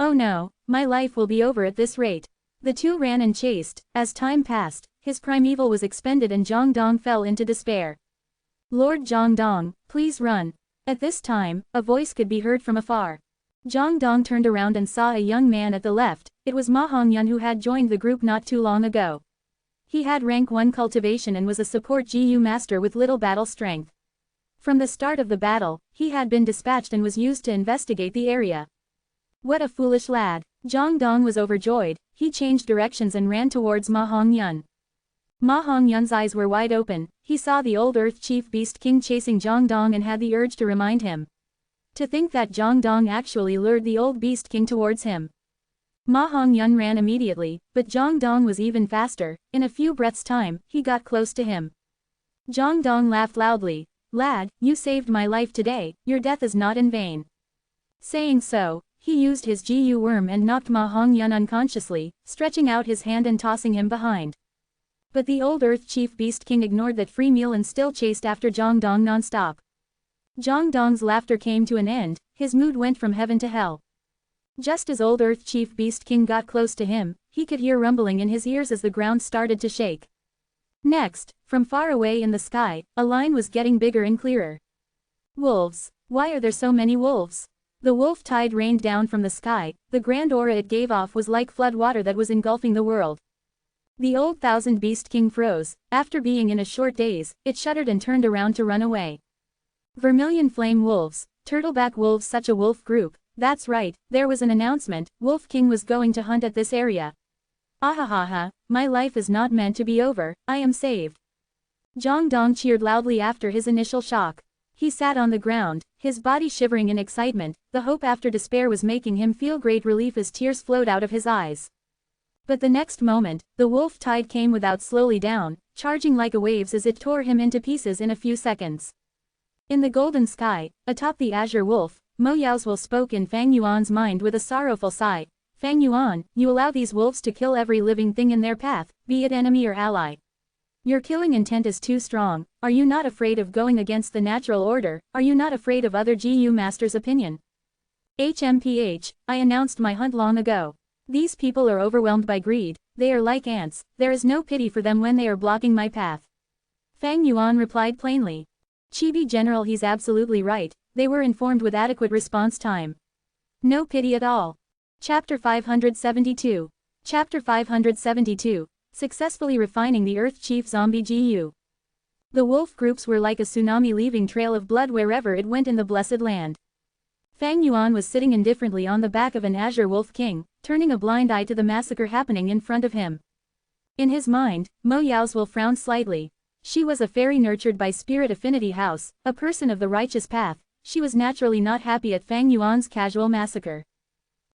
Oh no, my life will be over at this rate. The two ran and chased. As time passed, his primeval was expended and Zhang Dong fell into despair. Lord Zhang Dong, please run. At this time, a voice could be heard from afar. Zhang Dong turned around and saw a young man at the left. It was Ma Hongyun who had joined the group not too long ago. He had rank 1 cultivation and was a support GU master with little battle strength. From the start of the battle, he had been dispatched and was used to investigate the area. What a foolish lad. Zhang Dong was overjoyed. He changed directions and ran towards Ma Hongyun. Ma Hongyun's eyes were wide open. He saw the old Earth Chief Beast King chasing Zhang Dong and had the urge to remind him. To think that Zhang Dong actually lured the old Beast King towards him. Ma Hongyun ran immediately, but Zhang Dong was even faster. In a few breaths' time, he got close to him. Zhang Dong laughed loudly. Lad, you saved my life today, your death is not in vain. Saying so, he used his GU worm and knocked Ma Hongyun unconsciously, stretching out his hand and tossing him behind. But the old Earth Chief Beast King ignored that free meal and still chased after Zhang Dong non-stop. Zhang Dong's laughter came to an end, his mood went from heaven to hell. Just as old Earth Chief Beast King got close to him, he could hear rumbling in his ears as the ground started to shake. Next, from far away in the sky, a line was getting bigger and clearer. Wolves. Why are there so many wolves? The wolf tide rained down from the sky. The grand aura it gave off was like flood water that was engulfing the world. The old Thousand Beast King froze. After being in a short daze, it shuddered and turned around to run away. Vermilion flame wolves, turtleback wolves, such a wolf group. That's right, there was an announcement, Wolf King was going to hunt at this area. Ahahaha, my life is not meant to be over, I am saved. Zhang Dong cheered loudly after his initial shock. He sat on the ground, his body shivering in excitement. The hope after despair was making him feel great relief as tears flowed out of his eyes. But the next moment, the wolf tide came without slowly down, charging like a waves as it tore him into pieces in a few seconds. In the golden sky, atop the azure wolf, Mo Yaozhuo spoke in Fang Yuan's mind with a sorrowful sigh. Fang Yuan, you allow these wolves to kill every living thing in their path, be it enemy or ally. Your killing intent is too strong. Are you not afraid of going against the natural order? Are you not afraid of other GU masters' opinion? HMPH, I announced my hunt long ago. These people are overwhelmed by greed, they are like ants, there is no pity for them when they are blocking my path. Fang Yuan replied plainly. Chibi General, he's absolutely right, they were informed with adequate response time. No pity at all. Chapter 572. Chapter 572. Successfully refining the Earth Chief Zombie GU. The wolf groups were like a tsunami leaving trail of blood wherever it went in the blessed land. Fang Yuan was sitting indifferently on the back of an azure wolf king, turning a blind eye to the massacre happening in front of him. In his mind, Mo Yao's will frowned slightly. She was a fairy nurtured by Spirit Affinity House, a person of the righteous path. She was naturally not happy at Fang Yuan's casual massacre.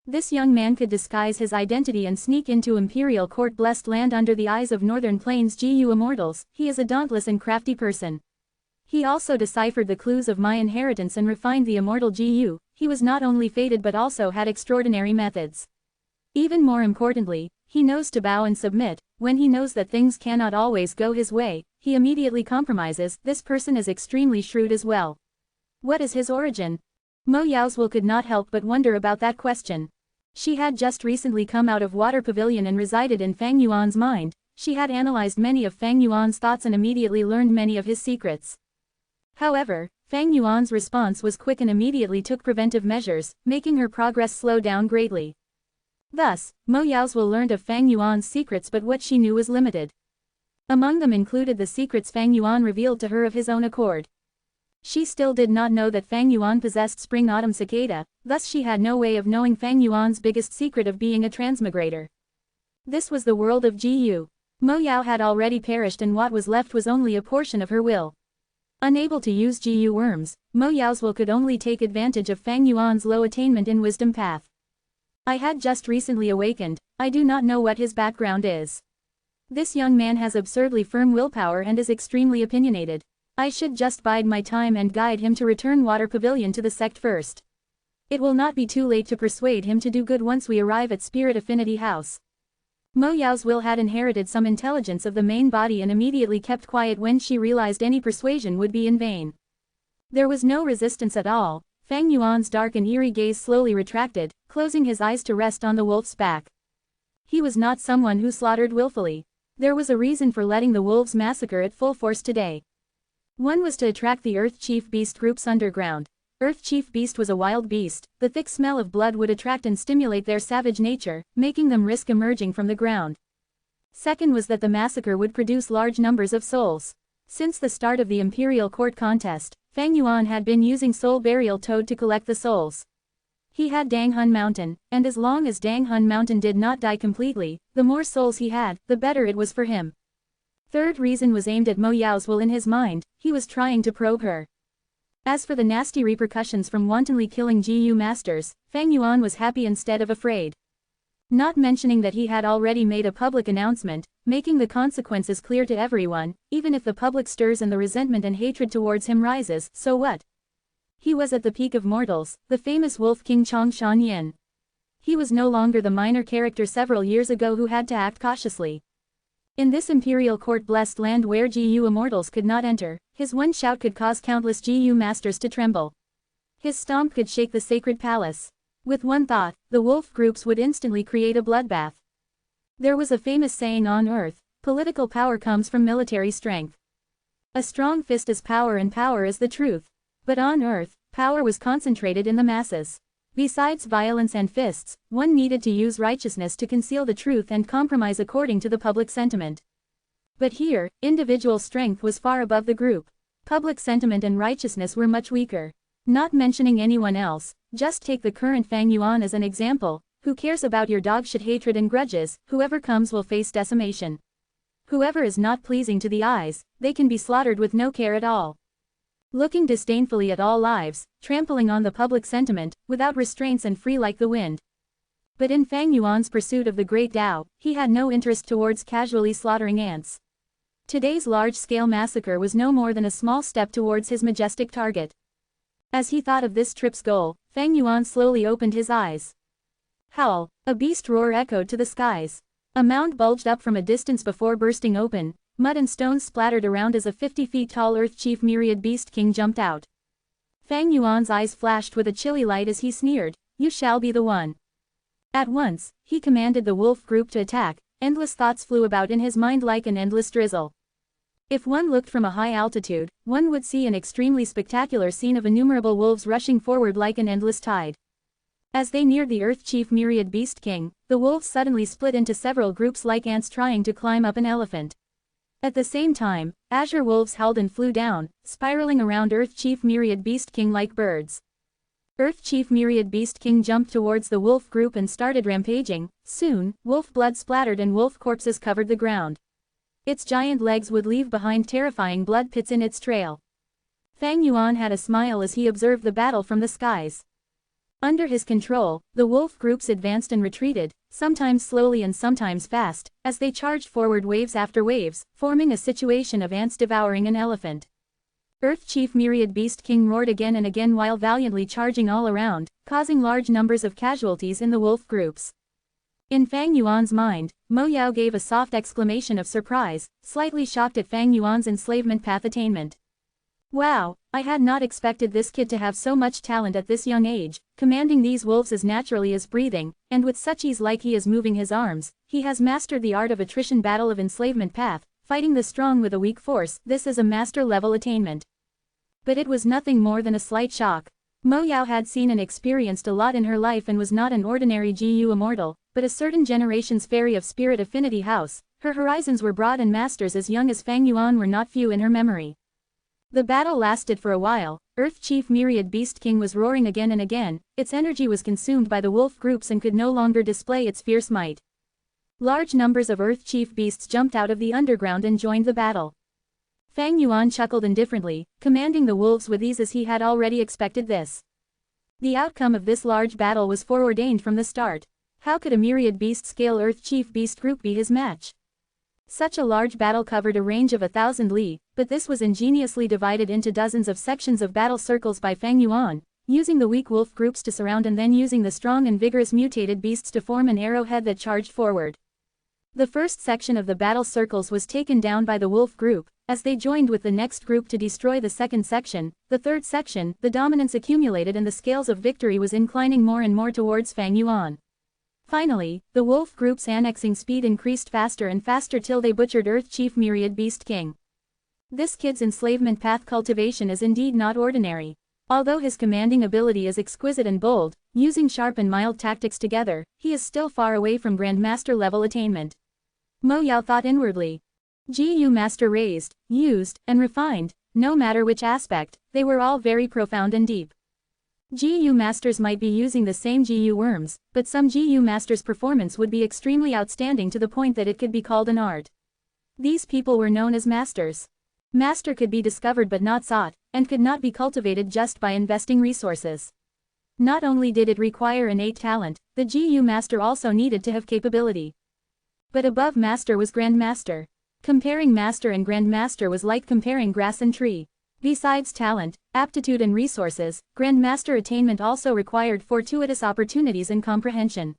This young man could disguise his identity and sneak into Imperial Court blessed land under the eyes of Northern Plains GU Immortals. He is a dauntless and crafty person. He also deciphered the clues of my inheritance and refined the Immortal GU. He was not only fated but also had extraordinary methods. Even more importantly, he knows to bow and submit. When he knows that things cannot always go his way, he immediately compromises. This person is extremely shrewd as well. What is his origin? Mo Yao's will could not help but wonder about that question. She had just recently come out of Water Pavilion and resided in Fang Yuan's mind. She had analyzed many of Fang Yuan's thoughts and immediately learned many of his secrets. However, Fang Yuan's response was quick and immediately took preventive measures, making her progress slow down greatly. Thus, Mo Yao's will learned of Fang Yuan's secrets, but what she knew was limited. Among them included the secrets Fang Yuan revealed to her of his own accord. She still did not know that Fang Yuan possessed Spring-Autumn Cicada, thus she had no way of knowing Fang Yuan's biggest secret of being a transmigrator. This was the world of GU. Mo Yao had already perished and what was left was only a portion of her will. Unable to use GU worms, Mo Yao's will could only take advantage of Fang Yuan's low attainment in wisdom path. I had just recently awakened, I do not know what his background is. This young man has absurdly firm willpower and is extremely opinionated. I should just bide my time and guide him to return Water Pavilion to the sect first. It will not be too late to persuade him to do good once we arrive at Spirit Affinity House. Mo Yao's will had inherited some intelligence of the main body and immediately kept quiet when she realized any persuasion would be in vain. There was no resistance at all. Fang Yuan's dark and eerie gaze slowly retracted, closing his eyes to rest on the wolf's back. He was not someone who slaughtered willfully. There was a reason for letting the wolves massacre at full force today. One was to attract the Earth Chief Beast groups underground. Earth Chief Beast was a wild beast. The thick smell of blood would attract and stimulate their savage nature, making them risk emerging from the ground. Second was that the massacre would produce large numbers of souls. Since the start of the Imperial Court contest, Fang Yuan had been using Soul Burial Toad to collect the souls. He had Dang Hun Mountain, and as long as Dang Hun Mountain did not die completely, the more souls he had, the better it was for him. Third reason was aimed at Mo Yao's will in his mind. He was trying to probe her. As for the nasty repercussions from wantonly killing GU masters, Fang Yuan was happy instead of afraid. Not mentioning that he had already made a public announcement, making the consequences clear to everyone. Even if the public stirs and the resentment and hatred towards him rises, so what? He was at the peak of mortals, the famous Wolf King Chong Shan Yin. He was no longer the minor character several years ago who had to act cautiously. In this Imperial Court blessed land where GU Immortals could not enter, his one shout could cause countless GU masters to tremble. His stomp could shake the sacred palace. With one thought, the wolf groups would instantly create a bloodbath. There was a famous saying on Earth, political power comes from military strength. A strong fist is power and power is the truth. But on Earth, power was concentrated in the masses. Besides violence and fists, one needed to use righteousness to conceal the truth and compromise according to the public sentiment. But here, individual strength was far above the group. Public sentiment and righteousness were much weaker. Not mentioning anyone else, just take the current Fang Yuan as an example. Who cares about your dogshit hatred and grudges? Whoever comes will face decimation. Whoever is not pleasing to the eyes, they can be slaughtered with no care at all. Looking disdainfully at all lives, trampling on the public sentiment, without restraints and free like the wind. But in Fang Yuan's pursuit of the Great Tao, he had no interest towards casually slaughtering ants. Today's large-scale massacre was no more than a small step towards his majestic target. As he thought of this trip's goal, Fang Yuan slowly opened his eyes. Howl! A beast roar echoed to the skies. A mound bulged up from a distance before bursting open. Mud and stones splattered around as a 50 feet tall Earth Chief Myriad Beast King jumped out. Fang Yuan's eyes flashed with a chilly light as he sneered, "You shall be the one." At once, he commanded the wolf group to attack. Endless thoughts flew about in his mind like an endless drizzle. If one looked from a high altitude, one would see an extremely spectacular scene of innumerable wolves rushing forward like an endless tide. As they neared the Earth Chief Myriad Beast King, the wolves suddenly split into several groups like ants trying to climb up an elephant. At the same time, azure wolves howled and flew down, spiraling around Earth Chief Myriad Beast King like birds. Earth Chief Myriad Beast King jumped towards the wolf group and started rampaging. Soon, wolf blood splattered and wolf corpses covered the ground. Its giant legs would leave behind terrifying blood pits in its trail. Fang Yuan had a smile as he observed the battle from the skies. Under his control, the wolf groups advanced and retreated, sometimes slowly and sometimes fast, as they charged forward waves after waves, forming a situation of ants devouring an elephant. Earth Chief Myriad Beast King roared again and again while valiantly charging all around, causing large numbers of casualties in the wolf groups. In Fang Yuan's mind, Mo Yao gave a soft exclamation of surprise, slightly shocked at Fang Yuan's enslavement path attainment. Wow, I had not expected this kid to have so much talent at this young age, commanding these wolves as naturally as breathing, and with such ease like he is moving his arms. He has mastered the art of attrition battle of enslavement path, fighting the strong with a weak force. This is a master-level attainment. But it was nothing more than a slight shock. Mo Yao had seen and experienced a lot in her life and was not an ordinary GU immortal, but a certain generation's fairy of spirit affinity house. Her horizons were broad and masters as young as Fang Yuan were not few in her memory. The battle lasted for a while. Earth Chief Myriad Beast King was roaring again and again. Its energy was consumed by the wolf groups and could no longer display its fierce might. Large numbers of Earth Chief beasts jumped out of the underground and joined the battle. Fang Yuan chuckled indifferently, commanding the wolves with ease as he had already expected this. The outcome of this large battle was foreordained from the start. How could a myriad beast scale Earth Chief beast group be his match? Such a large battle covered a range of 1,000 li, but this was ingeniously divided into dozens of sections of battle circles by Fang Yuan, using the weak wolf groups to surround and then using the strong and vigorous mutated beasts to form an arrowhead that charged forward. The first section of the battle circles was taken down by the wolf group, as they joined with the next group to destroy the second section. The third section, the dominance accumulated and the scales of victory was inclining more and more towards Fang Yuan. Finally, the wolf group's annexing speed increased faster and faster till they butchered Earth Chief Myriad Beast King. This kid's enslavement path cultivation is indeed not ordinary. Although his commanding ability is exquisite and bold, using sharp and mild tactics together, he is still far away from Grandmaster level attainment. Mo Yao thought inwardly. GU Master raised, used, and refined, no matter which aspect, they were all very profound and deep. GU Masters might be using the same GU worms, but some GU Masters' performance would be extremely outstanding to the point that it could be called an art. These people were known as Masters. Master could be discovered but not sought, and could not be cultivated just by investing resources. Not only did it require innate talent, the GU Master also needed to have capability. But above Master was Grandmaster. Comparing Master and Grandmaster was like comparing grass and tree. Besides talent, aptitude and resources, Grandmaster attainment also required fortuitous opportunities and comprehension.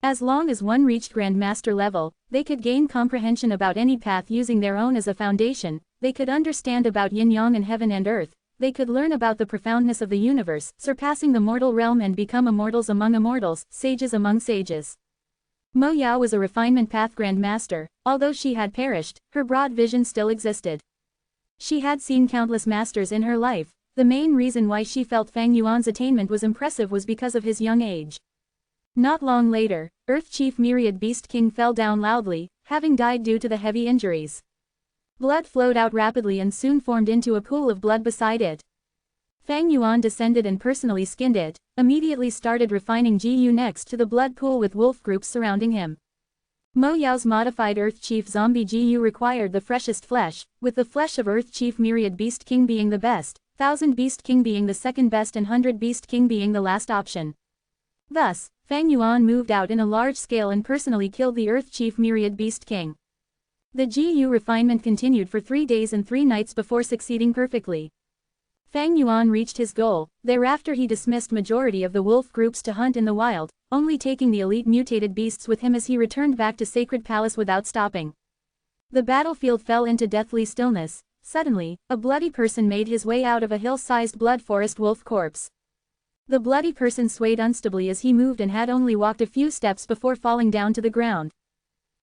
As long as one reached Grandmaster level, they could gain comprehension about any path using their own as a foundation. They could understand about yin-yang and heaven and earth. They could learn about the profoundness of the universe, surpassing the mortal realm and become immortals among immortals, sages among sages. Mo Yao was a refinement path Grandmaster. Although she had perished, her broad vision still existed. She had seen countless masters in her life. The main reason why she felt Fang Yuan's attainment was impressive was because of his young age. Not long later, Earth Chief Myriad Beast King fell down loudly, having died due to the heavy injuries. Blood flowed out rapidly and soon formed into a pool of blood beside it. Fang Yuan descended and personally skinned it, immediately started refining GU next to the blood pool with wolf groups surrounding him. Mo Yao's modified Earth Chief Zombie GU required the freshest flesh, with the flesh of Earth Chief Myriad Beast King being the best, 1000 Beast King being the second best and 100 Beast King being the last option. Thus, Fang Yuan moved out in a large scale and personally killed the Earth Chief Myriad Beast King. The GU refinement continued for 3 days and 3 nights before succeeding perfectly. Fang Yuan reached his goal. Thereafter he dismissed majority of the wolf groups to hunt in the wild, only taking the elite mutated beasts with him as he returned back to Sacred Palace without stopping. The battlefield fell into deathly stillness. Suddenly, a bloody person made his way out of a hill-sized blood forest wolf corpse. The bloody person swayed unstably as he moved and had only walked a few steps before falling down to the ground.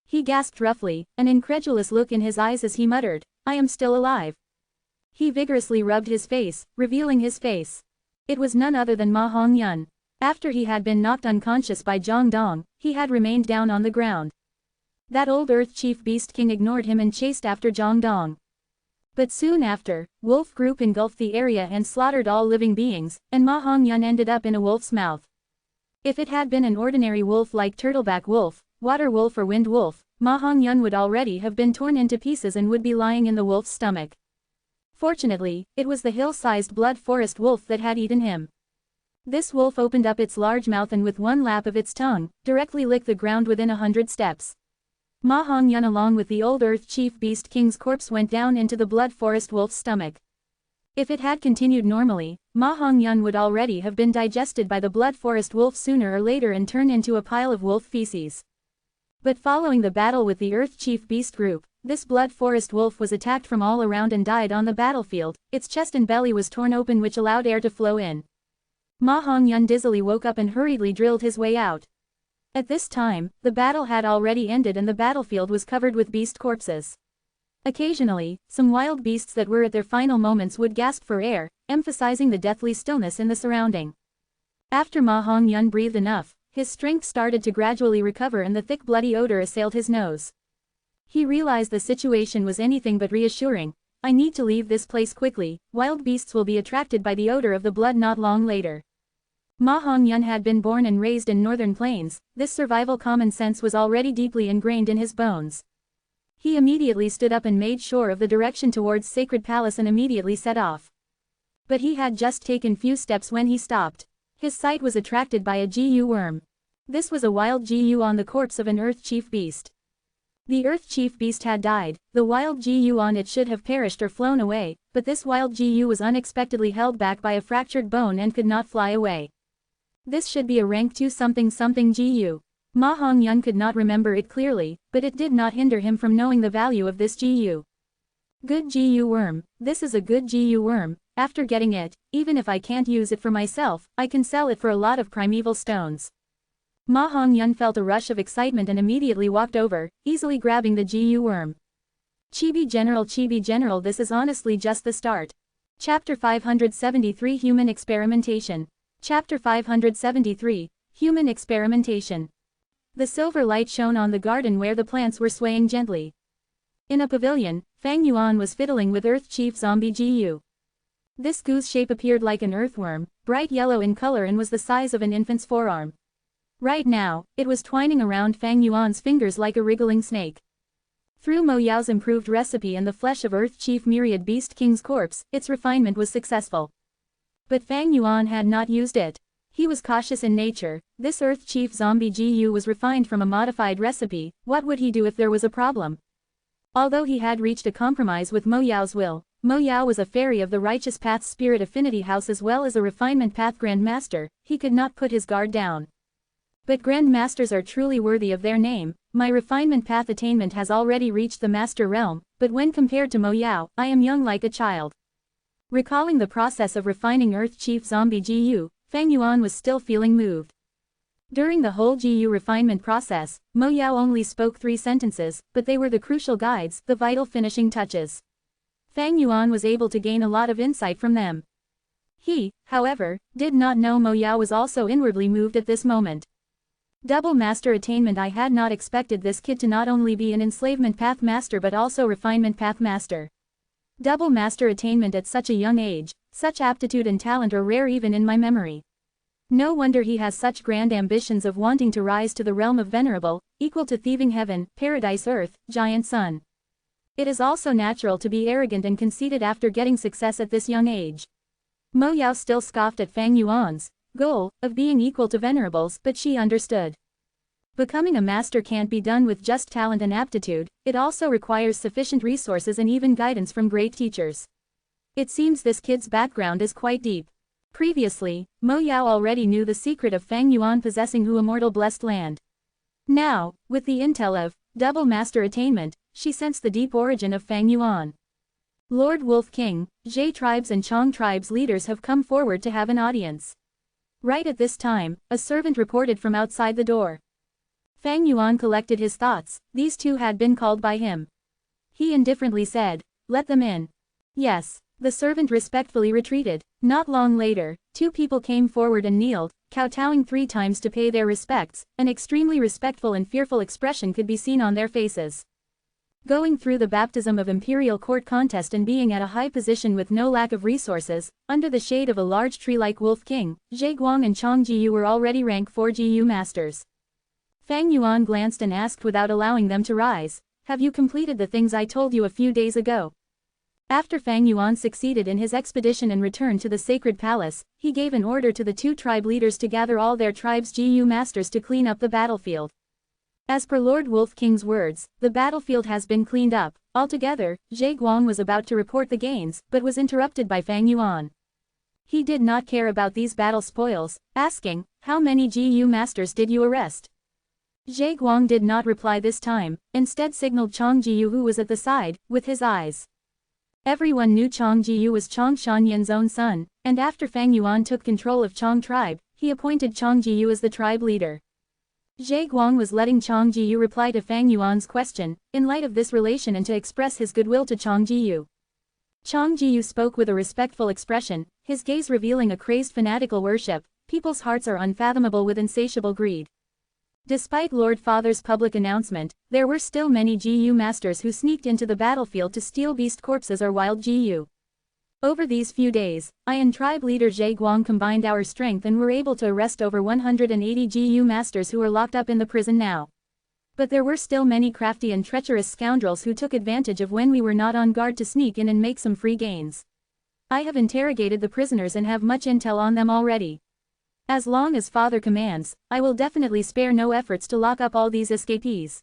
He gasped roughly, an incredulous look in his eyes as he muttered, "I am still alive." He vigorously rubbed his face, revealing his face. It was none other than Ma Hongyun. After he had been knocked unconscious by Zhang Dong, he had remained down on the ground. That old Earth Chief Beast King ignored him and chased after Zhang Dong. But soon after, wolf group engulfed the area and slaughtered all living beings, and Ma Hongyun ended up in a wolf's mouth. If it had been an ordinary wolf like turtleback wolf, water wolf or wind wolf, Ma Hongyun would already have been torn into pieces and would be lying in the wolf's stomach. Fortunately, it was the hill-sized blood forest wolf that had eaten him. This wolf opened up its large mouth and with one lap of its tongue, directly licked the ground within 100 steps. Ma Hongyun along with the old Earth Chief Beast King's corpse went down into the blood forest wolf's stomach. If it had continued normally, Ma Hongyun would already have been digested by the blood forest wolf sooner or later and turned into a pile of wolf feces. But following the battle with the Earth Chief Beast group, this blood forest wolf was attacked from all around and died on the battlefield. Its chest and belly was torn open which allowed air to flow in. Ma Hongyun dizzily woke up and hurriedly drilled his way out. At this time, the battle had already ended and the battlefield was covered with beast corpses. Occasionally, some wild beasts that were at their final moments would gasp for air, emphasizing the deathly stillness in the surrounding. After Ma Hongyun breathed enough, his strength started to gradually recover and the thick bloody odor assailed his nose. He realized the situation was anything but reassuring. I need to leave this place quickly, wild beasts will be attracted by the odor of the blood not long later. Ma Hongyun had been born and raised in northern plains, this survival common sense was already deeply ingrained in his bones. He immediately stood up and made sure of the direction towards Sacred Palace and immediately set off. But he had just taken few steps when he stopped. His sight was attracted by a Gu worm. This was a wild Gu on the corpse of an Earth Chief Beast. The Earth Chief Beast had died, the wild Gu on it should have perished or flown away, but this wild Gu was unexpectedly held back by a fractured bone and could not fly away. This should be a rank 2 something something Gu. Ma Hongyun could not remember it clearly, but it did not hinder him from knowing the value of this Gu. Good Gu worm, this is a good Gu worm, after getting it, even if I can't use it for myself, I can sell it for a lot of primeval stones. Ma Hongyun felt a rush of excitement and immediately walked over, easily grabbing the Gu worm. Chibi General, this is honestly just the start. Chapter 573 Human Experimentation. Chapter 573, Human Experimentation. The silver light shone on the garden where the plants were swaying gently. In a pavilion, Fang Yuan was fiddling with Earth Chief Zombie Gu. This goose shape appeared like an earthworm, bright yellow in color and was the size of an infant's forearm. Right now, it was twining around Fang Yuan's fingers like a wriggling snake. Through Mo Yao's improved recipe and the flesh of Earth Chief Myriad Beast King's corpse, its refinement was successful. But Fang Yuan had not used it. He was cautious in nature. This Earth Chief Zombie Gu was refined from a modified recipe. What would he do if there was a problem? Although he had reached a compromise with Mo Yao's will, Mo Yao was a fairy of the Righteous Path Spirit Affinity House as well as a Refinement Path Grand Master, he could not put his guard down. But Grand Masters are truly worthy of their name. My Refinement Path attainment has already reached the Master Realm, but when compared to Mo Yao, I am young like a child. Recalling the process of refining Earth Chief Zombie Gu, Fang Yuan was still feeling moved. During the whole Gu refinement process, Mo Yao only spoke 3 sentences, but they were the crucial guides, the vital finishing touches. Fang Yuan was able to gain a lot of insight from them. He, however, did not know Mo Yao was also inwardly moved at this moment. Double Master Attainment. I had not expected this kid to not only be an Enslavement Path Master but also Refinement Path Master. Double Master Attainment at such a young age, such aptitude and talent are rare even in my memory. No wonder he has such grand ambitions of wanting to rise to the realm of Venerable, equal to Thieving Heaven, Paradise Earth, Giant Sun. It is also natural to be arrogant and conceited after getting success at this young age. Mo Yao still scoffed at Fang Yuan's goal of being equal to Venerables, but she understood. Becoming a master can't be done with just talent and aptitude, it also requires sufficient resources and even guidance from great teachers. It seems this kid's background is quite deep. Previously, Mo Yao already knew the secret of Fang Yuan possessing Immortal Blessed Land. Now, with the intel of Double Master Attainment, she sensed the deep origin of Fang Yuan. Lord Wolf King, Zhe tribes and Chong tribes leaders have come forward to have an audience. Right at this time, a servant reported from outside the door. Fang Yuan collected his thoughts, these 2 had been called by him. He indifferently said, "Let them in." Yes. The servant respectfully retreated. Not long later, 2 people came forward and kneeled, kowtowing 3 times to pay their respects. An extremely respectful and fearful expression could be seen on their faces. Going through the baptism of imperial court contest and being at a high position with no lack of resources, under the shade of a large tree like Wolf King, Zhe Guang and Chang Jiyu were already rank 4 GU masters. Fang Yuan glanced and asked without allowing them to rise, "Have you completed the things I told you a few days ago?" After Fang Yuan succeeded in his expedition and returned to the sacred palace, he gave an order to the 2 tribe leaders to gather all their tribe's GU masters to clean up the battlefield. As per Lord Wolf King's words, the battlefield has been cleaned up. Altogether, Zhe Guang was about to report the gains, but was interrupted by Fang Yuan. He did not care about these battle spoils, asking, "How many GU masters did you arrest?" Zhe Guang did not reply this time, instead signaled Chang Jiyu, who was at the side, with his eyes. Everyone knew Chang Jiyu was Chang Shanyan's own son, and after Fang Yuan took control of Chang tribe, he appointed Chang Jiyu as the tribe leader. Zhe Guang was letting Chang Jiyu reply to Fang Yuan's question, in light of this relation and to express his goodwill to Chang Jiyu. Chang Jiyu spoke with a respectful expression, his gaze revealing a crazed fanatical worship. People's hearts are unfathomable with insatiable greed. Despite Lord Father's public announcement, there were still many GU masters who sneaked into the battlefield to steal beast corpses or wild GU. Over these few days, I and tribe leader Zhe Guang combined our strength and were able to arrest over 180 GU masters who are locked up in the prison now. But there were still many crafty and treacherous scoundrels who took advantage of when we were not on guard to sneak in and make some free gains. I have interrogated the prisoners and have much intel on them already. As long as Father commands, I will definitely spare no efforts to lock up all these escapees.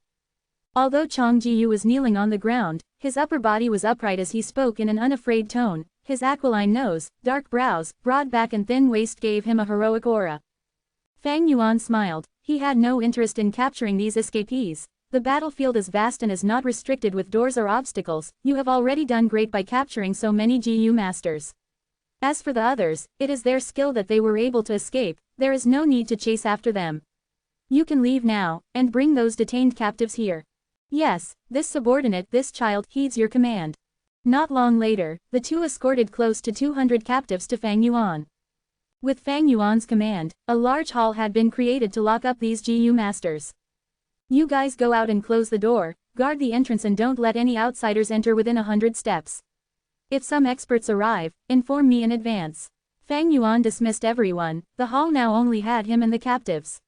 Although Chang Jiyu was kneeling on the ground, his upper body was upright as he spoke in an unafraid tone. His aquiline nose, dark brows, broad back and thin waist gave him a heroic aura. Fang Yuan smiled. He had no interest in capturing these escapees. The battlefield is vast and is not restricted with doors or obstacles. You have already done great by capturing so many GU masters. As for the others, it is their skill that they were able to escape. There is no need to chase after them. You can leave now, and bring those detained captives here. Yes, this subordinate, this child, heeds your command. Not long later, the 2 escorted close to 200 captives to Fang Yuan. With Fang Yuan's command, a large hall had been created to lock up these GU masters. You guys go out and close the door, guard the entrance and don't let any outsiders enter within 100 steps. If some experts arrive, inform me in advance. Fang Yuan dismissed everyone. The hall now only had him and the captives.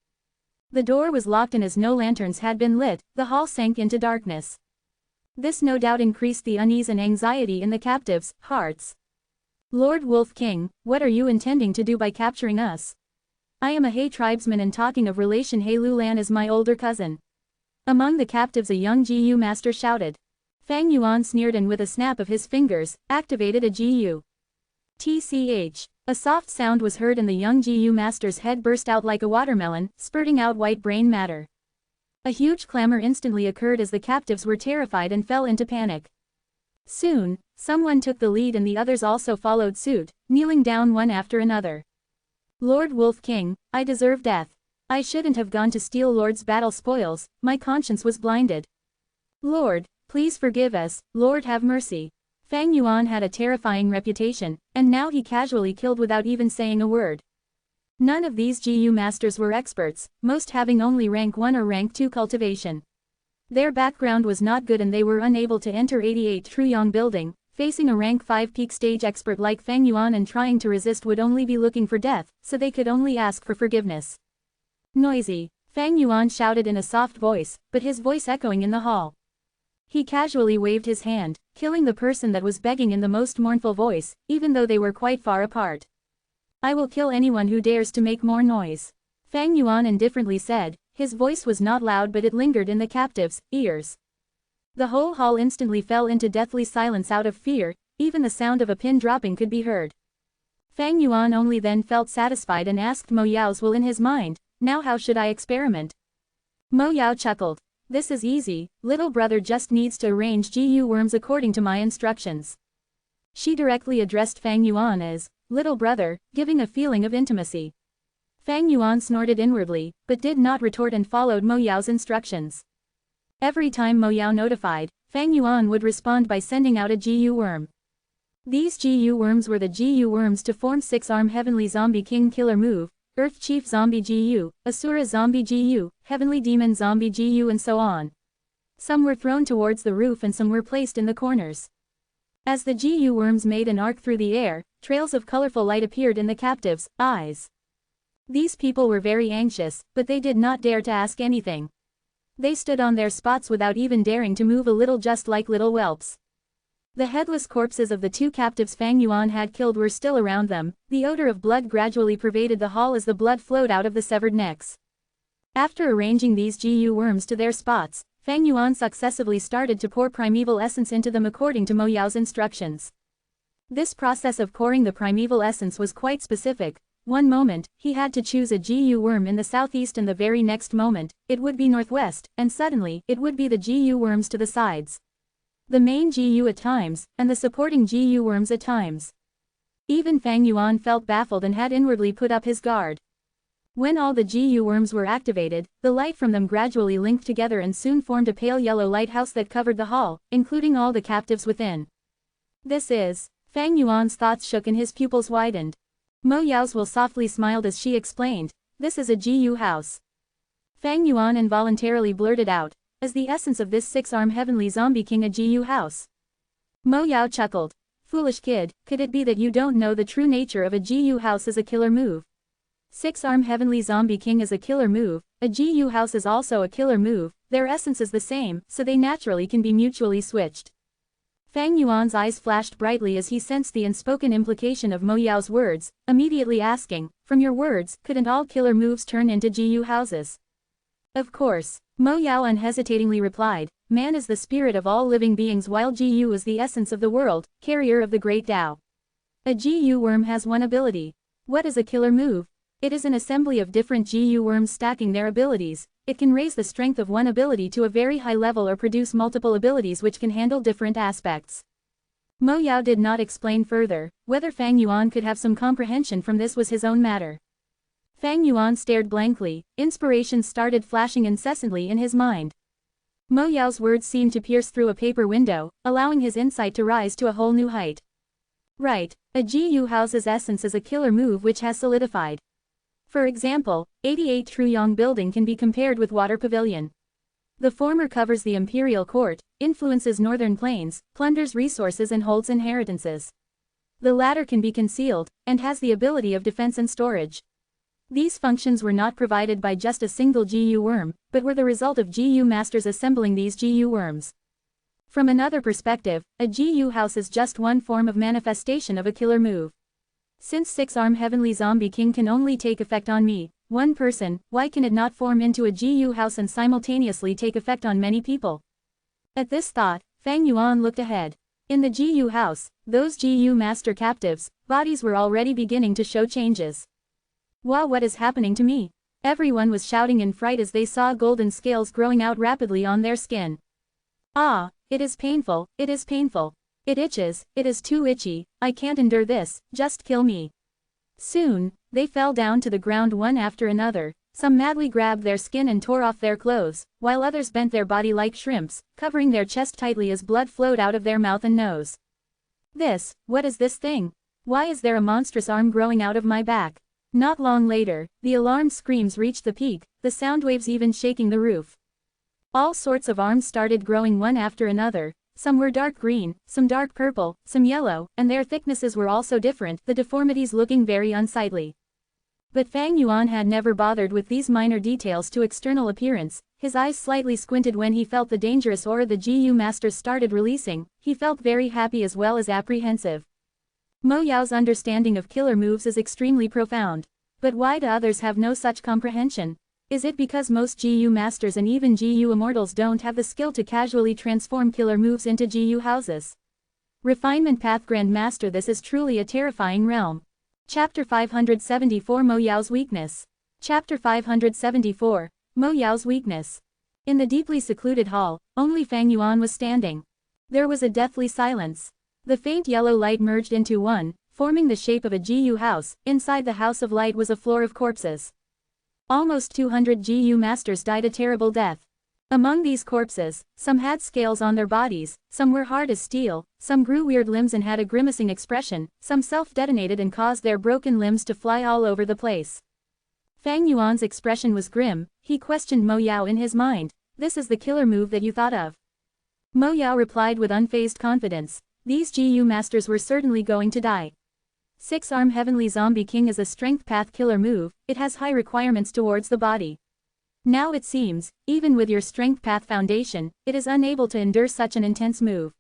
The door was locked and as no lanterns had been lit, the hall sank into darkness. This no doubt increased the unease and anxiety in the captives' hearts. Lord Wolf King, what are you intending to do by capturing us? I am a He tribesman and talking of relation He Lulan is my older cousin. Among the captives a young GU master shouted. Fang Yuan sneered and with a snap of his fingers, activated a GU. TCH. A soft sound was heard and the young GU master's head burst out like a watermelon, spurting out white brain matter. A huge clamor instantly occurred as the captives were terrified and fell into panic. Soon, someone took the lead and the others also followed suit, kneeling down one after another. Lord Wolf King, I deserve death. I shouldn't have gone to steal Lord's battle spoils, my conscience was blinded. Lord, please forgive us, Lord have mercy. Fang Yuan had a terrifying reputation, and now he casually killed without even saying a word. None of these GU masters were experts, most having only rank 1 or rank 2 cultivation. Their background was not good and they were unable to enter 88 Truyong building. Facing a rank 5 peak stage expert like Fang Yuan and trying to resist would only be looking for death, so they could only ask for forgiveness. Noisy. Fang Yuan shouted in a soft voice, but his voice echoing in the hall. He casually waved his hand, killing the person that was begging in the most mournful voice, even though they were quite far apart. I will kill anyone who dares to make more noise. Fang Yuan indifferently said. His voice was not loud but it lingered in the captives' ears. The whole hall instantly fell into deathly silence out of fear, even the sound of a pin dropping could be heard. Fang Yuan only then felt satisfied and asked Mo Yao's will in his mind, now how should I experiment? Mo Yao chuckled. This is easy, little brother just needs to arrange GU worms according to my instructions. She directly addressed Fang Yuan as, little brother, giving a feeling of intimacy. Fang Yuan snorted inwardly, but did not retort and followed Mo Yao's instructions. Every time Mo Yao notified, Fang Yuan would respond by sending out a GU worm. These GU worms were the GU worms to form 6-arm Heavenly Zombie King Killer move, Earth Chief Zombie GU, Asura Zombie GU, Heavenly Demon Zombie GU and so on. Some were thrown towards the roof and some were placed in the corners. As the GU worms made an arc through the air, trails of colorful light appeared in the captives' eyes. These people were very anxious, but they did not dare to ask anything. They stood on their spots without even daring to move a little, just like little whelps. The headless corpses of the two captives Fang Yuan had killed were still around them. The odor of blood gradually pervaded the hall as the blood flowed out of the severed necks. After arranging these GU worms to their spots, Fang Yuan successively started to pour primeval essence into them according to Mo Yao's instructions. This process of pouring the primeval essence was quite specific. One moment, he had to choose a GU worm in the southeast, and the very next moment, it would be northwest, and suddenly, it would be the GU worms to the sides. The main GU at times, and the supporting GU worms at times. Even Fang Yuan felt baffled and had inwardly put up his guard. When all the GU worms were activated, the light from them gradually linked together and soon formed a pale yellow lighthouse that covered the hall, including all the captives within. This is... Fang Yuan's thoughts shook and his pupils widened. Mo Yao's will softly smiled as she explained, "This is a GU house." Fang Yuan involuntarily blurted out, "Is the essence of this six-armed heavenly zombie king a GU house?" Mo Yao chuckled. "Foolish kid, could it be that you don't know the true nature of a GU house is a killer move? Six-armed heavenly zombie king is a killer move, a GU house is also a killer move, their essence is the same, so they naturally can be mutually switched." Fang Yuan's eyes flashed brightly as he sensed the unspoken implication of Mo Yao's words, immediately asking, "From your words, couldn't all killer moves turn into GU houses?" "Of course," Mo Yao unhesitatingly replied, "man is the spirit of all living beings while GU is the essence of the world, carrier of the great Tao. A GU worm has one ability. What is a killer move? It is an assembly of different GU worms stacking their abilities. It can raise the strength of one ability to a very high level or produce multiple abilities which can handle different aspects." Mo Yao did not explain further. Whether Fang Yuan could have some comprehension from this was his own matter. Fang Yuan stared blankly. Inspiration started flashing incessantly in his mind. Mo Yao's words seemed to pierce through a paper window, allowing his insight to rise to a whole new height. Right, a GU house's essence is a killer move which has solidified. For example, 88 Truyong building can be compared with Water Pavilion. The former covers the imperial court, influences northern plains, plunders resources and holds inheritances. The latter can be concealed, and has the ability of defense and storage. These functions were not provided by just a single GU worm, but were the result of GU masters assembling these GU worms. From another perspective, a GU house is just one form of manifestation of a killer move. Since six-armed heavenly zombie king can only take effect on me, one person, why can it not form into a GU house and simultaneously take effect on many people? At this thought, Fang Yuan looked ahead. In the GU house, those GU master captives' bodies were already beginning to show changes. "Wow, what is happening to me?" Everyone was shouting in fright as they saw golden scales growing out rapidly on their skin. "Ah, it is painful, it is painful. It itches, it is too itchy, I can't endure this, just kill me." Soon, they fell down to the ground one after another. Some madly grabbed their skin and tore off their clothes, while others bent their body like shrimps, covering their chest tightly as blood flowed out of their mouth and nose. What is this thing? Why is there a monstrous arm growing out of my back? Not long later, the alarmed screams reached the peak, the sound waves even shaking the roof. All sorts of arms started growing one after another. Some were dark green, some dark purple, some yellow, and their thicknesses were also different, the deformities looking very unsightly. But Fang Yuan had never bothered with these minor details to external appearance. His eyes slightly squinted when he felt the dangerous aura the GU masters started releasing. He felt very happy as well as apprehensive. Mo Yao's understanding of killer moves is extremely profound. But why do others have no such comprehension? Is it because most GU masters and even GU immortals don't have the skill to casually transform killer moves into GU houses? Refinement Path Grand Master, this is truly a terrifying realm. Chapter 574 Mo Yao's Weakness. Chapter 574, Mo Yao's Weakness. In the deeply secluded hall, only Fang Yuan was standing. There was a deathly silence. The faint yellow light merged into one, forming the shape of a GU house. Inside the house of light was a floor of corpses. Almost 200 GU masters died a terrible death. Among these corpses, some had scales on their bodies, some were hard as steel, some grew weird limbs and had a grimacing expression, some self-detonated and caused their broken limbs to fly all over the place. Fang Yuan's expression was grim. He questioned Mo Yao in his mind. This is the killer move that you thought of. Mo Yao replied with unfazed confidence. These GU masters were certainly going to die. Six-arm Heavenly Zombie King is a strength path killer move, it has high requirements towards the body. Now it seems, even with your strength path foundation, it is unable to endure such an intense move.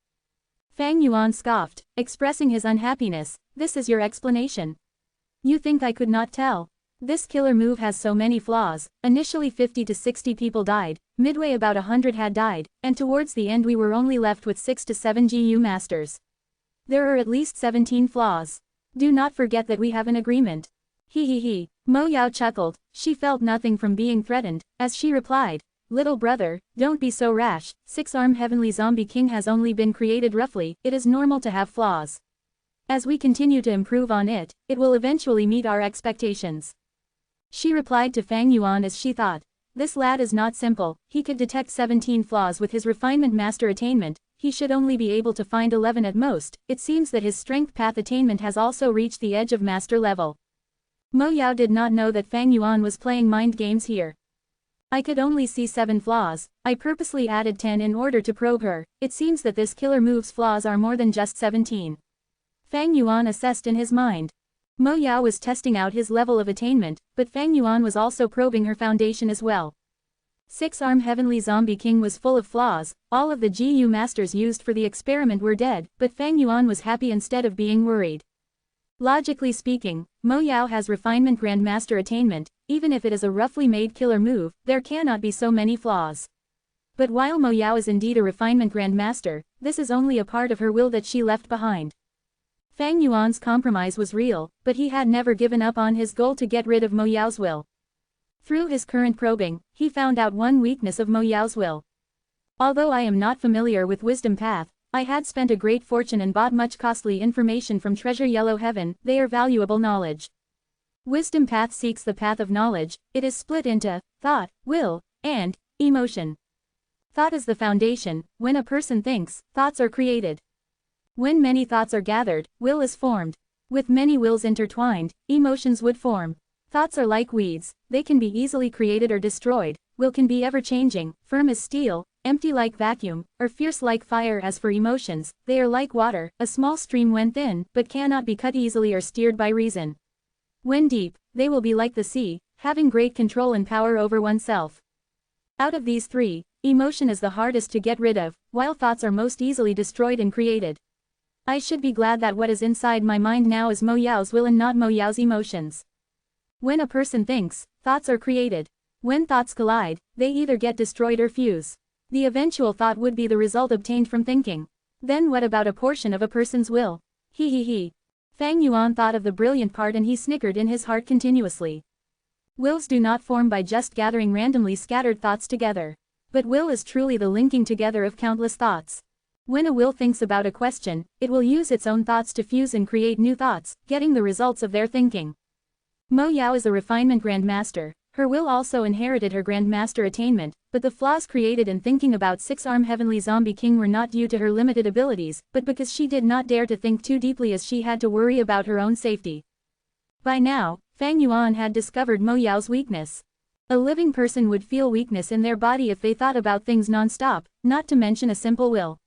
Fang Yuan scoffed, expressing his unhappiness. This is your explanation? You think I could not tell? This killer move has so many flaws. Initially 50 to 60 people died, midway about 100 had died, and towards the end we were only left with 6 to 7 GU masters. There are at least 17 flaws. Do not forget that we have an agreement. He. Mo Yao chuckled. She felt nothing from being threatened, as she replied, little brother, don't be so rash. Six-arm Heavenly Zombie King has only been created roughly, it is normal to have flaws. As we continue to improve on it, it will eventually meet our expectations. She replied to Fang Yuan as she thought. This lad is not simple, he could detect 17 flaws with his refinement master attainment, he should only be able to find 11 at most. It seems that his strength path attainment has also reached the edge of master level. Mo Yao did not know that Fang Yuan was playing mind games here. I could only see 7 flaws, I purposely added 10 in order to probe her. It seems that this killer move's flaws are more than just 17. Fang Yuan assessed in his mind. Mo Yao was testing out his level of attainment, but Fang Yuan was also probing her foundation as well. Six-arm Heavenly Zombie King was full of flaws, all of the GU masters used for the experiment were dead, but Fang Yuan was happy instead of being worried. Logically speaking, Mo Yao has refinement grandmaster attainment, even if it is a roughly made killer move, there cannot be so many flaws. But while Mo Yao is indeed a refinement grandmaster, this is only a part of her will that she left behind. Fang Yuan's compromise was real, but he had never given up on his goal to get rid of Mo Yao's will. Through his current probing, he found out one weakness of Mo Yao's will. Although I am not familiar with Wisdom Path, I had spent a great fortune and bought much costly information from Treasure Yellow Heaven, they are valuable knowledge. Wisdom Path seeks the path of knowledge, it is split into thought, will, and emotion. Thought is the foundation, when a person thinks, thoughts are created. When many thoughts are gathered, will is formed. With many wills intertwined, emotions would form. Thoughts are like weeds, they can be easily created or destroyed. Will can be ever-changing, firm as steel, empty like vacuum, or fierce like fire. As for emotions, they are like water, a small stream when thin, but cannot be cut easily or steered by reason. When deep, they will be like the sea, having great control and power over oneself. Out of these three, emotion is the hardest to get rid of, while thoughts are most easily destroyed and created. I should be glad that what is inside my mind now is Mo Yao's will and not Mo Yao's emotions. When a person thinks, thoughts are created. When thoughts collide, they either get destroyed or fuse. The eventual thought would be the result obtained from thinking. Then what about a portion of a person's will? He. Fang Yuan thought of the brilliant part and he snickered in his heart continuously. Wills do not form by just gathering randomly scattered thoughts together. But will is truly the linking together of countless thoughts. When a will thinks about a question, it will use its own thoughts to fuse and create new thoughts, getting the results of their thinking. Mo Yao is a refinement grandmaster. Her will also inherited her grandmaster attainment, but the flaws created in thinking about Six-arm Heavenly Zombie King were not due to her limited abilities, but because she did not dare to think too deeply as she had to worry about her own safety. By now, Fang Yuan had discovered Mo Yao's weakness. A living person would feel weakness in their body if they thought about things non-stop, not to mention a simple will.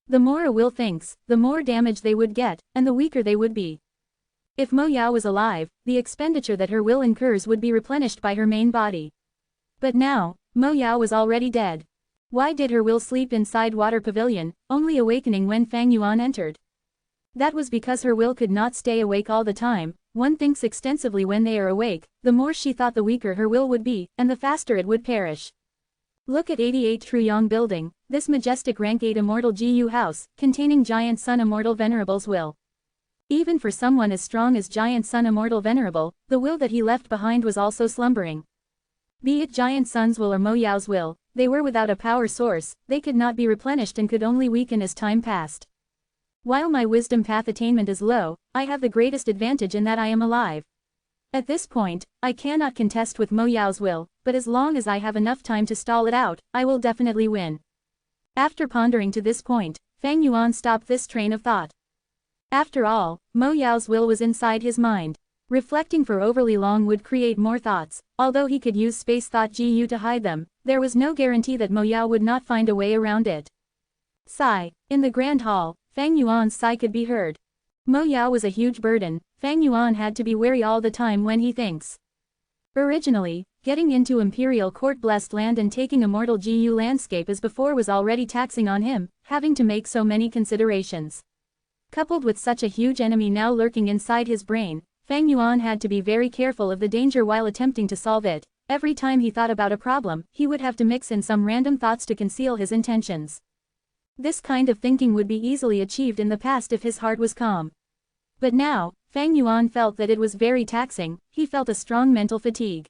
The more a will thinks, the more damage they would get, and the weaker they would be. If Mo Yao was alive, the expenditure that her will incurs would be replenished by her main body. But now, Mo Yao was already dead. Why did her will sleep inside Water Pavilion, only awakening when Fang Yuan entered? That was because her will could not stay awake all the time. One thinks extensively when they are awake, the more she thought the weaker her will would be, and the faster it would perish. Look at 88 Truyong Building, this majestic rank 8 Immortal GU house, containing Giant Sun Immortal Venerable's will. Even for someone as strong as Giant Sun Immortal Venerable, the will that he left behind was also slumbering. Be it Giant Sun's will or Mo Yao's will, they were without a power source, they could not be replenished and could only weaken as time passed. While my wisdom path attainment is low, I have the greatest advantage in that I am alive. At this point, I cannot contest with Mo Yao's will, but as long as I have enough time to stall it out, I will definitely win. After pondering to this point, Fang Yuan stopped this train of thought. After all, Mo Yao's will was inside his mind. Reflecting for overly long would create more thoughts. Although he could use space thought GU to hide them, there was no guarantee that Mo Yao would not find a way around it. Sigh. In the grand hall, Fang Yuan's sigh could be heard. Mo Yao was a huge burden. Fang Yuan had to be wary all the time when he thinks. Originally, getting into Imperial Court Blessed Land and taking Immortal GU landscape as before was already taxing on him, having to make so many considerations. Coupled with such a huge enemy now lurking inside his brain, Fang Yuan had to be very careful of the danger while attempting to solve it. Every time he thought about a problem, he would have to mix in some random thoughts to conceal his intentions. This kind of thinking would be easily achieved in the past if his heart was calm. But now, Fang Yuan felt that it was very taxing. He felt a strong mental fatigue.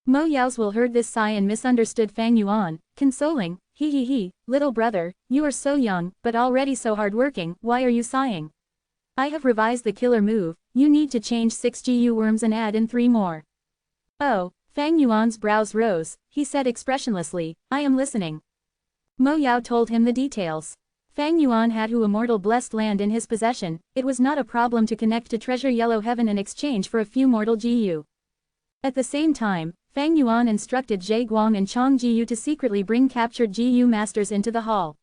Mo Yao's will heard this sigh and misunderstood Fang Yuan, consoling, he, little brother, you are so young, but already so hardworking, why are you sighing? I have revised the killer move, you need to change 6 GU worms and add in 3 more. Oh, Fang Yuan's brows rose, he said expressionlessly, I am listening. Mo Yao told him the details. Fang Yuan had Immortal Blessed Land in his possession, it was not a problem to connect to Treasure Yellow Heaven in exchange for a few mortal GU. At the same time, Fang Yuan instructed Zhe Guang and Chong Jiu to secretly bring captured GU masters into the hall.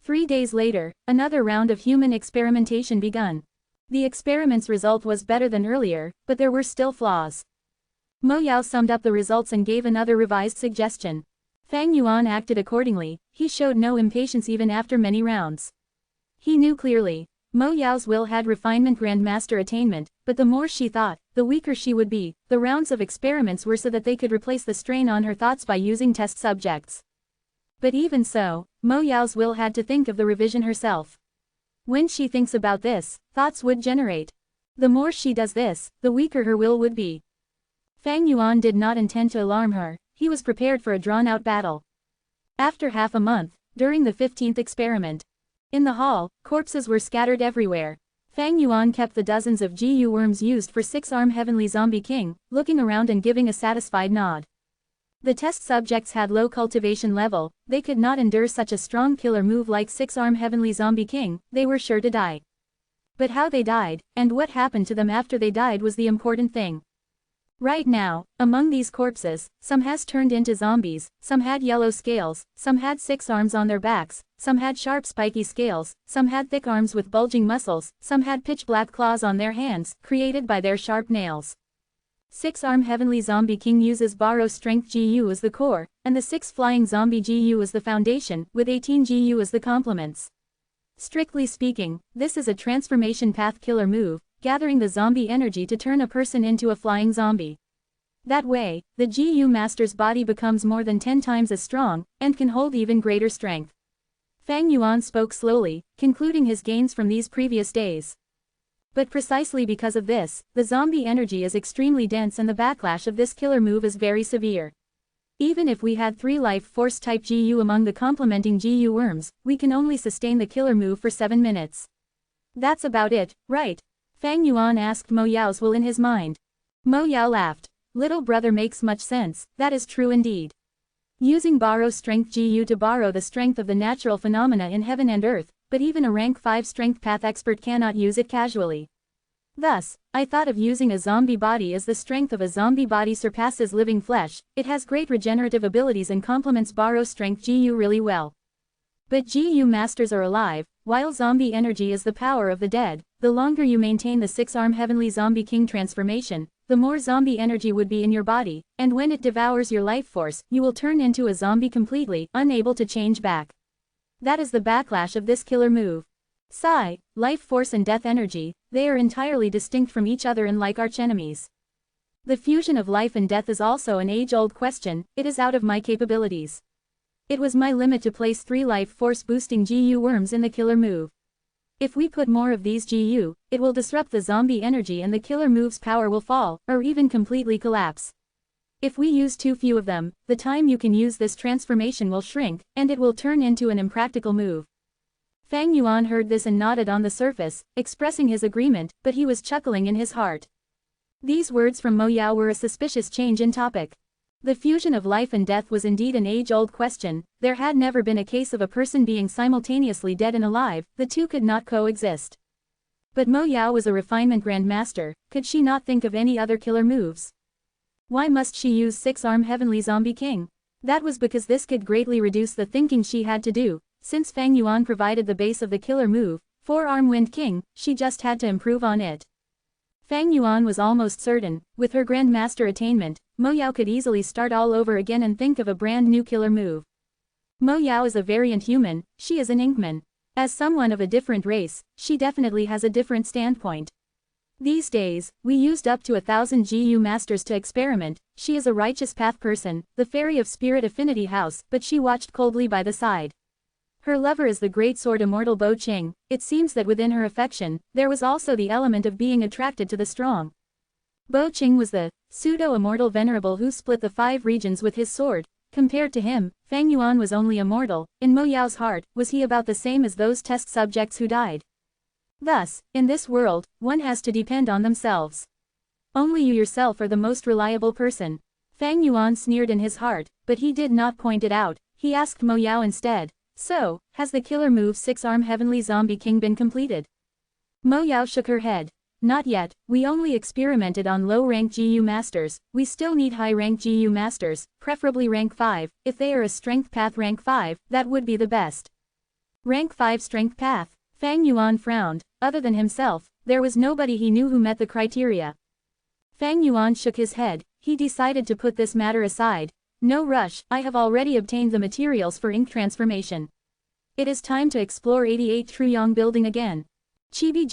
3 days later, another round of human experimentation begun. The experiment's result was better than earlier, but there were still flaws. Mo Yao summed up the results and gave another revised suggestion. Fang Yuan acted accordingly, he showed no impatience even after many rounds. He knew clearly, Mo Yao's will had refinement grandmaster attainment, but the more she thought, the weaker she would be. The rounds of experiments were so that they could replace the strain on her thoughts by using test subjects. But even so, Mo Yao's will had to think of the revision herself. When she thinks about this, thoughts would generate. The more she does this, the weaker her will would be. Fang Yuan did not intend to alarm her, he was prepared for a drawn-out battle. After half a month, during the 15th experiment. In the hall, corpses were scattered everywhere. Fang Yuan kept the dozens of GU worms used for 6-arm Heavenly Zombie King, looking around and giving a satisfied nod. The test subjects had low cultivation level, they could not endure such a strong killer move like 6-arm Heavenly Zombie King, they were sure to die. But how they died, and what happened to them after they died was the important thing. Right now, among these corpses, some has turned into zombies, some had yellow scales, some had 6 arms on their backs, some had sharp spiky scales, some had thick arms with bulging muscles, some had pitch-black claws on their hands, created by their sharp nails. 6-arm Heavenly Zombie King uses Borrow Strength GU as the core, and the 6 Flying Zombie GU as the foundation, with 18 GU as the complements. Strictly speaking, this is a transformation path killer move, gathering the zombie energy to turn a person into a flying zombie. That way, the GU master's body becomes more than 10 times as strong, and can hold even greater strength. Fang Yuan spoke slowly, concluding his gains from these previous days. But precisely because of this, the zombie energy is extremely dense and the backlash of this killer move is very severe. Even if we had 3 life force type GU among the complementing GU worms, we can only sustain the killer move for 7 minutes. That's about it, right? Fang Yuan asked Mo Yao's will in his mind. Mo Yao laughed. Little brother makes much sense, that is true indeed. Using Borrow Strength GU to borrow the strength of the natural phenomena in heaven and earth, but even a rank 5 strength path expert cannot use it casually. Thus, I thought of using a zombie body as the strength of a zombie body surpasses living flesh, it has great regenerative abilities and complements Borrow Strength GU really well. But GU masters are alive, while zombie energy is the power of the dead. The longer you maintain the 6-arm Heavenly Zombie King transformation, the more zombie energy would be in your body, and when it devours your life force, you will turn into a zombie completely, unable to change back. That is the backlash of this killer move. Sigh, life force and death energy, they are entirely distinct from each other and like archenemies. The fusion of life and death is also an age-old question, it is out of my capabilities. It was my limit to place 3 life force boosting GU worms in the killer move. If we put more of these GU, it will disrupt the zombie energy and the killer move's power will fall, or even completely collapse. If we use too few of them, the time you can use this transformation will shrink, and it will turn into an impractical move. Fang Yuan heard this and nodded on the surface, expressing his agreement, but he was chuckling in his heart. These words from Mo Yao were a suspicious change in topic. The fusion of life and death was indeed an age-old question, there had never been a case of a person being simultaneously dead and alive, the two could not coexist. But Mo Yao was a refinement grandmaster, could she not think of any other killer moves? Why must she use 6-arm Heavenly Zombie King? That was because this could greatly reduce the thinking she had to do, since Fang Yuan provided the base of the killer move, 4-arm Wind King, she just had to improve on it. Fang Yuan was almost certain, with her grandmaster attainment, Mo Yao could easily start all over again and think of a brand new killer move. Mo Yao is a variant human, she is an Inkman. As someone of a different race, she definitely has a different standpoint. These days, we used up to 1,000 GU masters to experiment. She is a righteous path person, the fairy of spirit affinity house, but she watched coldly by the side. Her lover is the great sword immortal Bo Qing. It seems that within her affection, there was also the element of being attracted to the strong. Bo Qing was the pseudo-immortal Venerable who split the 5 regions with his sword. Compared to him, Fang Yuan was only immortal. In Mo Yao's heart, was he about the same as those test subjects who died? Thus, in this world, one has to depend on themselves. Only you yourself are the most reliable person. Fang Yuan sneered in his heart, but he did not point it out. He asked Mo Yao instead, "So, has the killer move 6-arm Heavenly Zombie King been completed?" Mo Yao shook her head. "Not yet, we only experimented on low-rank GU masters, we still need high-rank GU masters, preferably rank 5, if they are a strength path rank 5, that would be the best." Rank 5 strength path? Fang Yuan frowned. Other than himself, there was nobody he knew who met the criteria. Fang Yuan shook his head. He decided to put this matter aside. "No rush, I have already obtained the materials for ink transformation. It is time to explore 88 Truyong building again." Chibi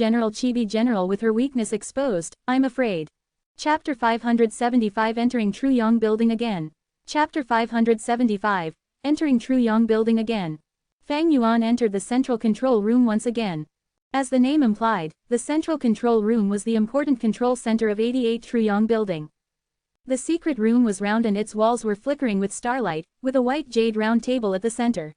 General with her weakness exposed, I'm afraid. Chapter 575 Entering Truyong building again. Chapter 575, Entering Truyong building again. Fang Yuan entered the central control room once again. As the name implied, the central control room was the important control center of 88 Truyong building. The secret room was round and its walls were flickering with starlight, with a white jade round table at the center.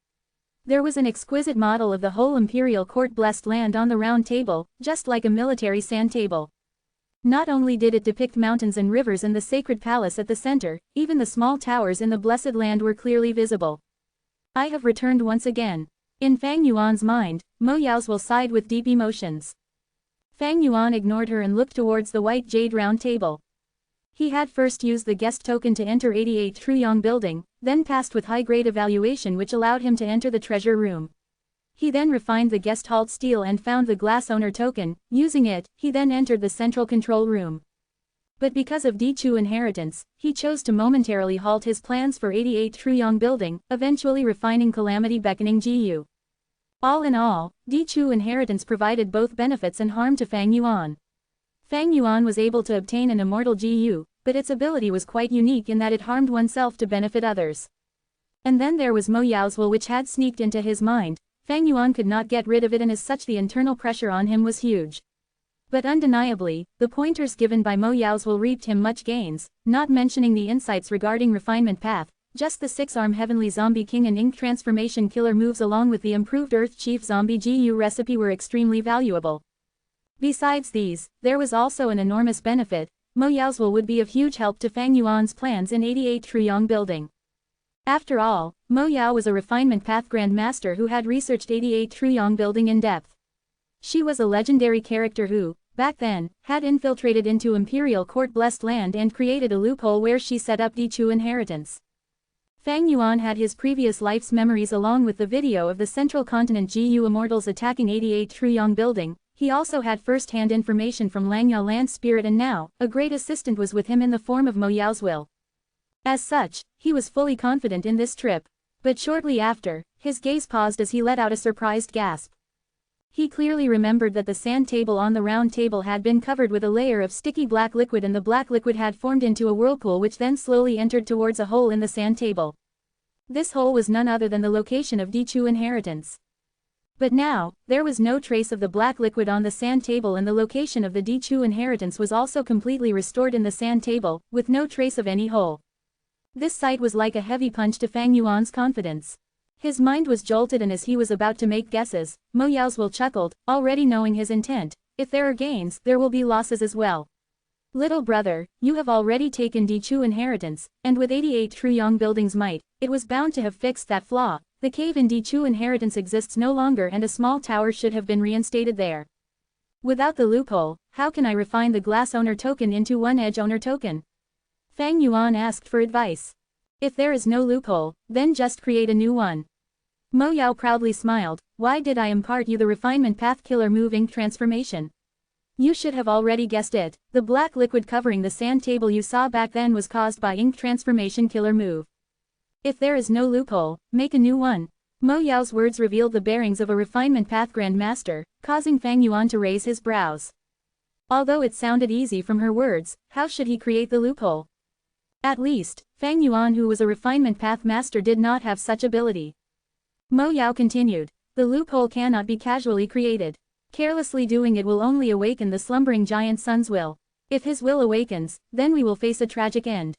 There was an exquisite model of the whole imperial court blessed land on the round table, just like a military sand table. Not only did it depict mountains and rivers and the sacred palace at the center, even the small towers in the blessed land were clearly visible. I have returned once again. In Fang Yuan's mind, Mo Yao's will sighed with deep emotions. Fang Yuan ignored her and looked towards the white jade round table. He had first used the guest token to enter 88 Truyong building, then passed with high-grade evaluation which allowed him to enter the treasure room. He then refined the guest halt steel and found the glass owner token. Using it, he then entered the central control room. But because of Dichu inheritance, he chose to momentarily halt his plans for 88 Truyong building, eventually refining Calamity Beckoning GU. All in all, Dichu inheritance provided both benefits and harm to Fang Yuan. Fang Yuan was able to obtain an immortal GU, but its ability was quite unique in that it harmed oneself to benefit others. And then there was Mo Yao's will which had sneaked into his mind. Fang Yuan could not get rid of it and as such the internal pressure on him was huge. But undeniably, the pointers given by Mo Yao's will reaped him much gains, not mentioning the insights regarding refinement path, just the 6-arm Heavenly Zombie King and ink transformation killer moves along with the improved Earth Chief Zombie GU recipe were extremely valuable. Besides these, there was also an enormous benefit. Mo Yao's will would be of huge help to Fang Yuan's plans in 88 Truyong building. After all, Mo Yao was a refinement path grandmaster who had researched 88 Truyong building in depth. She was a legendary character who, back then, had infiltrated into imperial court blessed land and created a loophole where she set up Dichu inheritance. Fang Yuan had his previous life's memories along with the video of the Central Continent GU Immortals attacking 88 Truyong building. He also had first-hand information from Langya land spirit and now, a great assistant was with him in the form of Mo Yao's will. As such, he was fully confident in this trip. But shortly after, his gaze paused as he let out a surprised gasp. He clearly remembered that the sand table on the round table had been covered with a layer of sticky black liquid and the black liquid had formed into a whirlpool which then slowly entered towards a hole in the sand table. This hole was none other than the location of Dichu inheritance. But now, there was no trace of the black liquid on the sand table and the location of the Dichu inheritance was also completely restored in the sand table, with no trace of any hole. This sight was like a heavy punch to Fang Yuan's confidence. His mind was jolted and as he was about to make guesses, Mo Yao's will chuckled, already knowing his intent. If there are gains, there will be losses as well. Little brother, you have already taken Dichu inheritance, and with 88 Truyong building's might, it was bound to have fixed that flaw. The cave in Dichu inheritance exists no longer and a small tower should have been reinstated there. Without the loophole, how can I refine the glass owner token into one edge owner token? Fang Yuan asked for advice. If there is no loophole, then just create a new one. Mo Yao proudly smiled. Why did I impart you the refinement path killer move ink transformation? You should have already guessed it. The black liquid covering the sand table you saw back then was caused by ink transformation killer move. If there is no loophole, make a new one. Mo Yao's words revealed the bearings of a refinement path grandmaster, causing Fang Yuan to raise his brows. Although it sounded easy from her words, how should he create the loophole? At least, Fang Yuan, who was a refinement path master, did not have such ability. Mo Yao continued. The loophole cannot be casually created. Carelessly doing it will only awaken the slumbering giant sun's will. If his will awakens, then we will face a tragic end.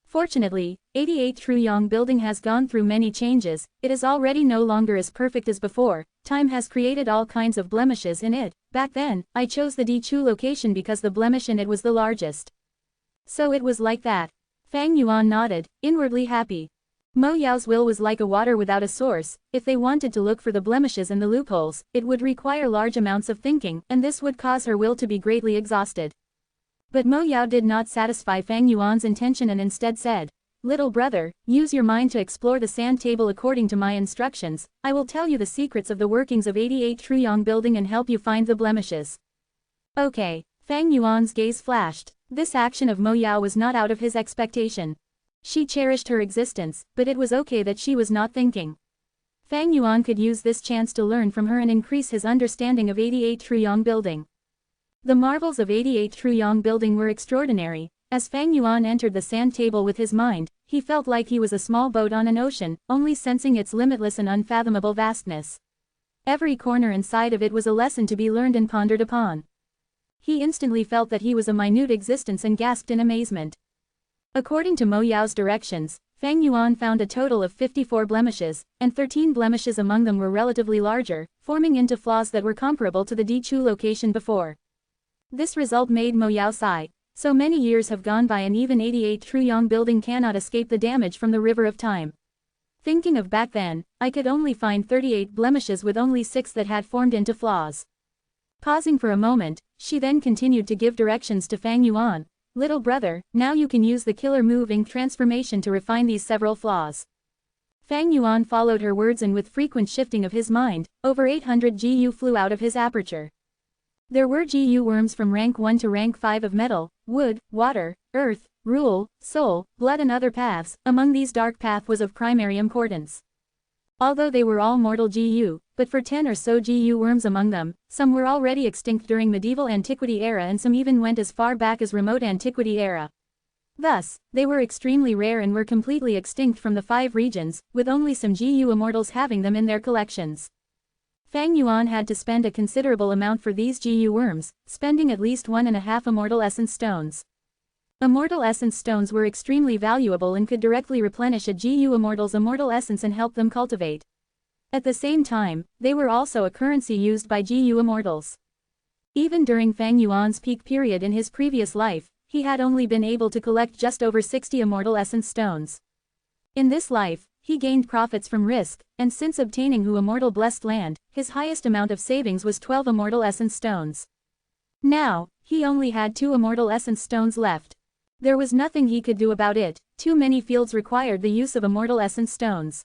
Fortunately, 88 Truyong building has gone through many changes. It is already no longer as perfect as before. Time has created all kinds of blemishes in it. Back then, I chose the Dichu location because the blemish in it was the largest. So it was like that. Fang Yuan nodded, inwardly happy. Mo Yao's will was like a water without a source. If they wanted to look for the blemishes and the loopholes, it would require large amounts of thinking, and this would cause her will to be greatly exhausted. But Mo Yao did not satisfy Fang Yuan's intention and instead said, Little brother, use your mind to explore the sand table according to my instructions. I will tell you the secrets of the workings of 88 Truyong building and help you find the blemishes. Okay. Fang Yuan's gaze flashed. This action of Mo Yao was not out of his expectation. She cherished her existence, but it was okay that she was not thinking. Fang Yuan could use this chance to learn from her and increase his understanding of 88 Truyong building. The marvels of 88 Truyong building were extraordinary. As Fang Yuan entered the sand table with his mind, he felt like he was a small boat on an ocean, only sensing its limitless and unfathomable vastness. Every corner and side of it was a lesson to be learned and pondered upon. He instantly felt that he was a minute existence and gasped in amazement. According to Mo Yao's directions, Fang Yuan found a total of 54 blemishes, and 13 blemishes among them were relatively larger, forming into flaws that were comparable to the Dichu location before. This result made Mo Yao sigh. So many years have gone by and even 88 Truyong building cannot escape the damage from the river of time. Thinking of back then, I could only find 38 blemishes with only 6 that had formed into flaws. Pausing for a moment, she then continued to give directions to Fang Yuan. Little brother, now you can use the killer move ink transformation to refine these several flaws. Fang Yuan followed her words and with frequent shifting of his mind, over 800 GU flew out of his aperture. There were GU worms from rank 1 to rank 5 of metal, wood, water, earth, rule, soul, blood and other paths. Among these dark path was of primary importance. Although they were all mortal GU, but for 10 or so GU worms among them, some were already extinct during medieval antiquity era and some even went as far back as remote antiquity era. Thus, they were extremely rare and were completely extinct from the 5 regions, with only some GU immortals having them in their collections. Fang Yuan had to spend a considerable amount for these GU worms, spending at least 1.5 immortal essence stones. Immortal essence stones were extremely valuable and could directly replenish a GU immortal's immortal essence and help them cultivate. At the same time, they were also a currency used by GU immortals. Even during Fang Yuan's peak period in his previous life, he had only been able to collect just over 60 immortal essence stones. In this life, he gained profits from risk, and since obtaining Hu immortal blessed land, his highest amount of savings was 12 immortal essence stones. Now, he only had 2 immortal essence stones left. There was nothing he could do about it. Too many fields required the use of immortal essence stones.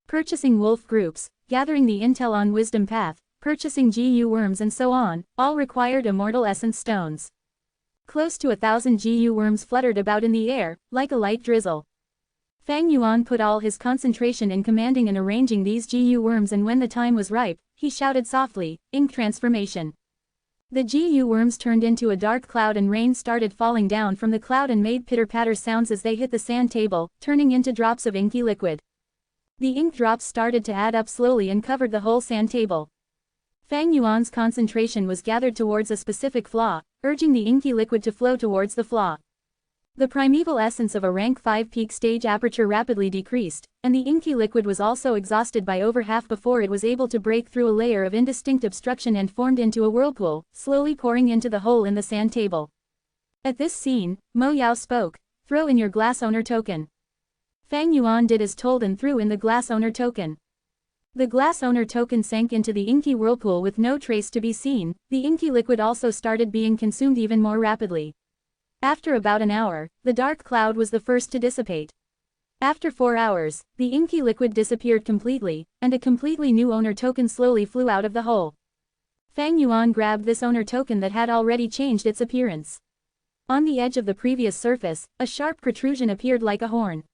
Purchasing wolf groups, gathering the intel on wisdom path, purchasing GU worms and so on, all required immortal essence stones. Close to 1,000 GU worms fluttered about in the air, like a light drizzle. Fang Yuan put all his concentration in commanding and arranging these GU worms, and when the time was ripe, he shouted softly, ink transformation. The GU worms turned into a dark cloud and rain started falling down from the cloud and made pitter-patter sounds as they hit the sand table, turning into drops of inky liquid. The ink drops started to add up slowly and covered the whole sand table. Fang Yuan's concentration was gathered towards a specific flaw, urging the inky liquid to flow towards the flaw. The primeval essence of a rank 5 peak stage aperture rapidly decreased, and the inky liquid was also exhausted by over half before it was able to break through a layer of indistinct obstruction and formed into a whirlpool, slowly pouring into the hole in the sand table. At this scene, Mo Yao spoke, "Throw in your glass owner token." Fang Yuan did as told and threw in the glass owner token. The glass owner token sank into the inky whirlpool with no trace to be seen. The inky liquid also started being consumed even more rapidly. After about an hour, the dark cloud was the first to dissipate. After 4 hours, the inky liquid disappeared completely, and a completely new owner token slowly flew out of the hole. Fang Yuan grabbed this owner token that had already changed its appearance. On the edge of the previous surface, a sharp protrusion appeared like a horn.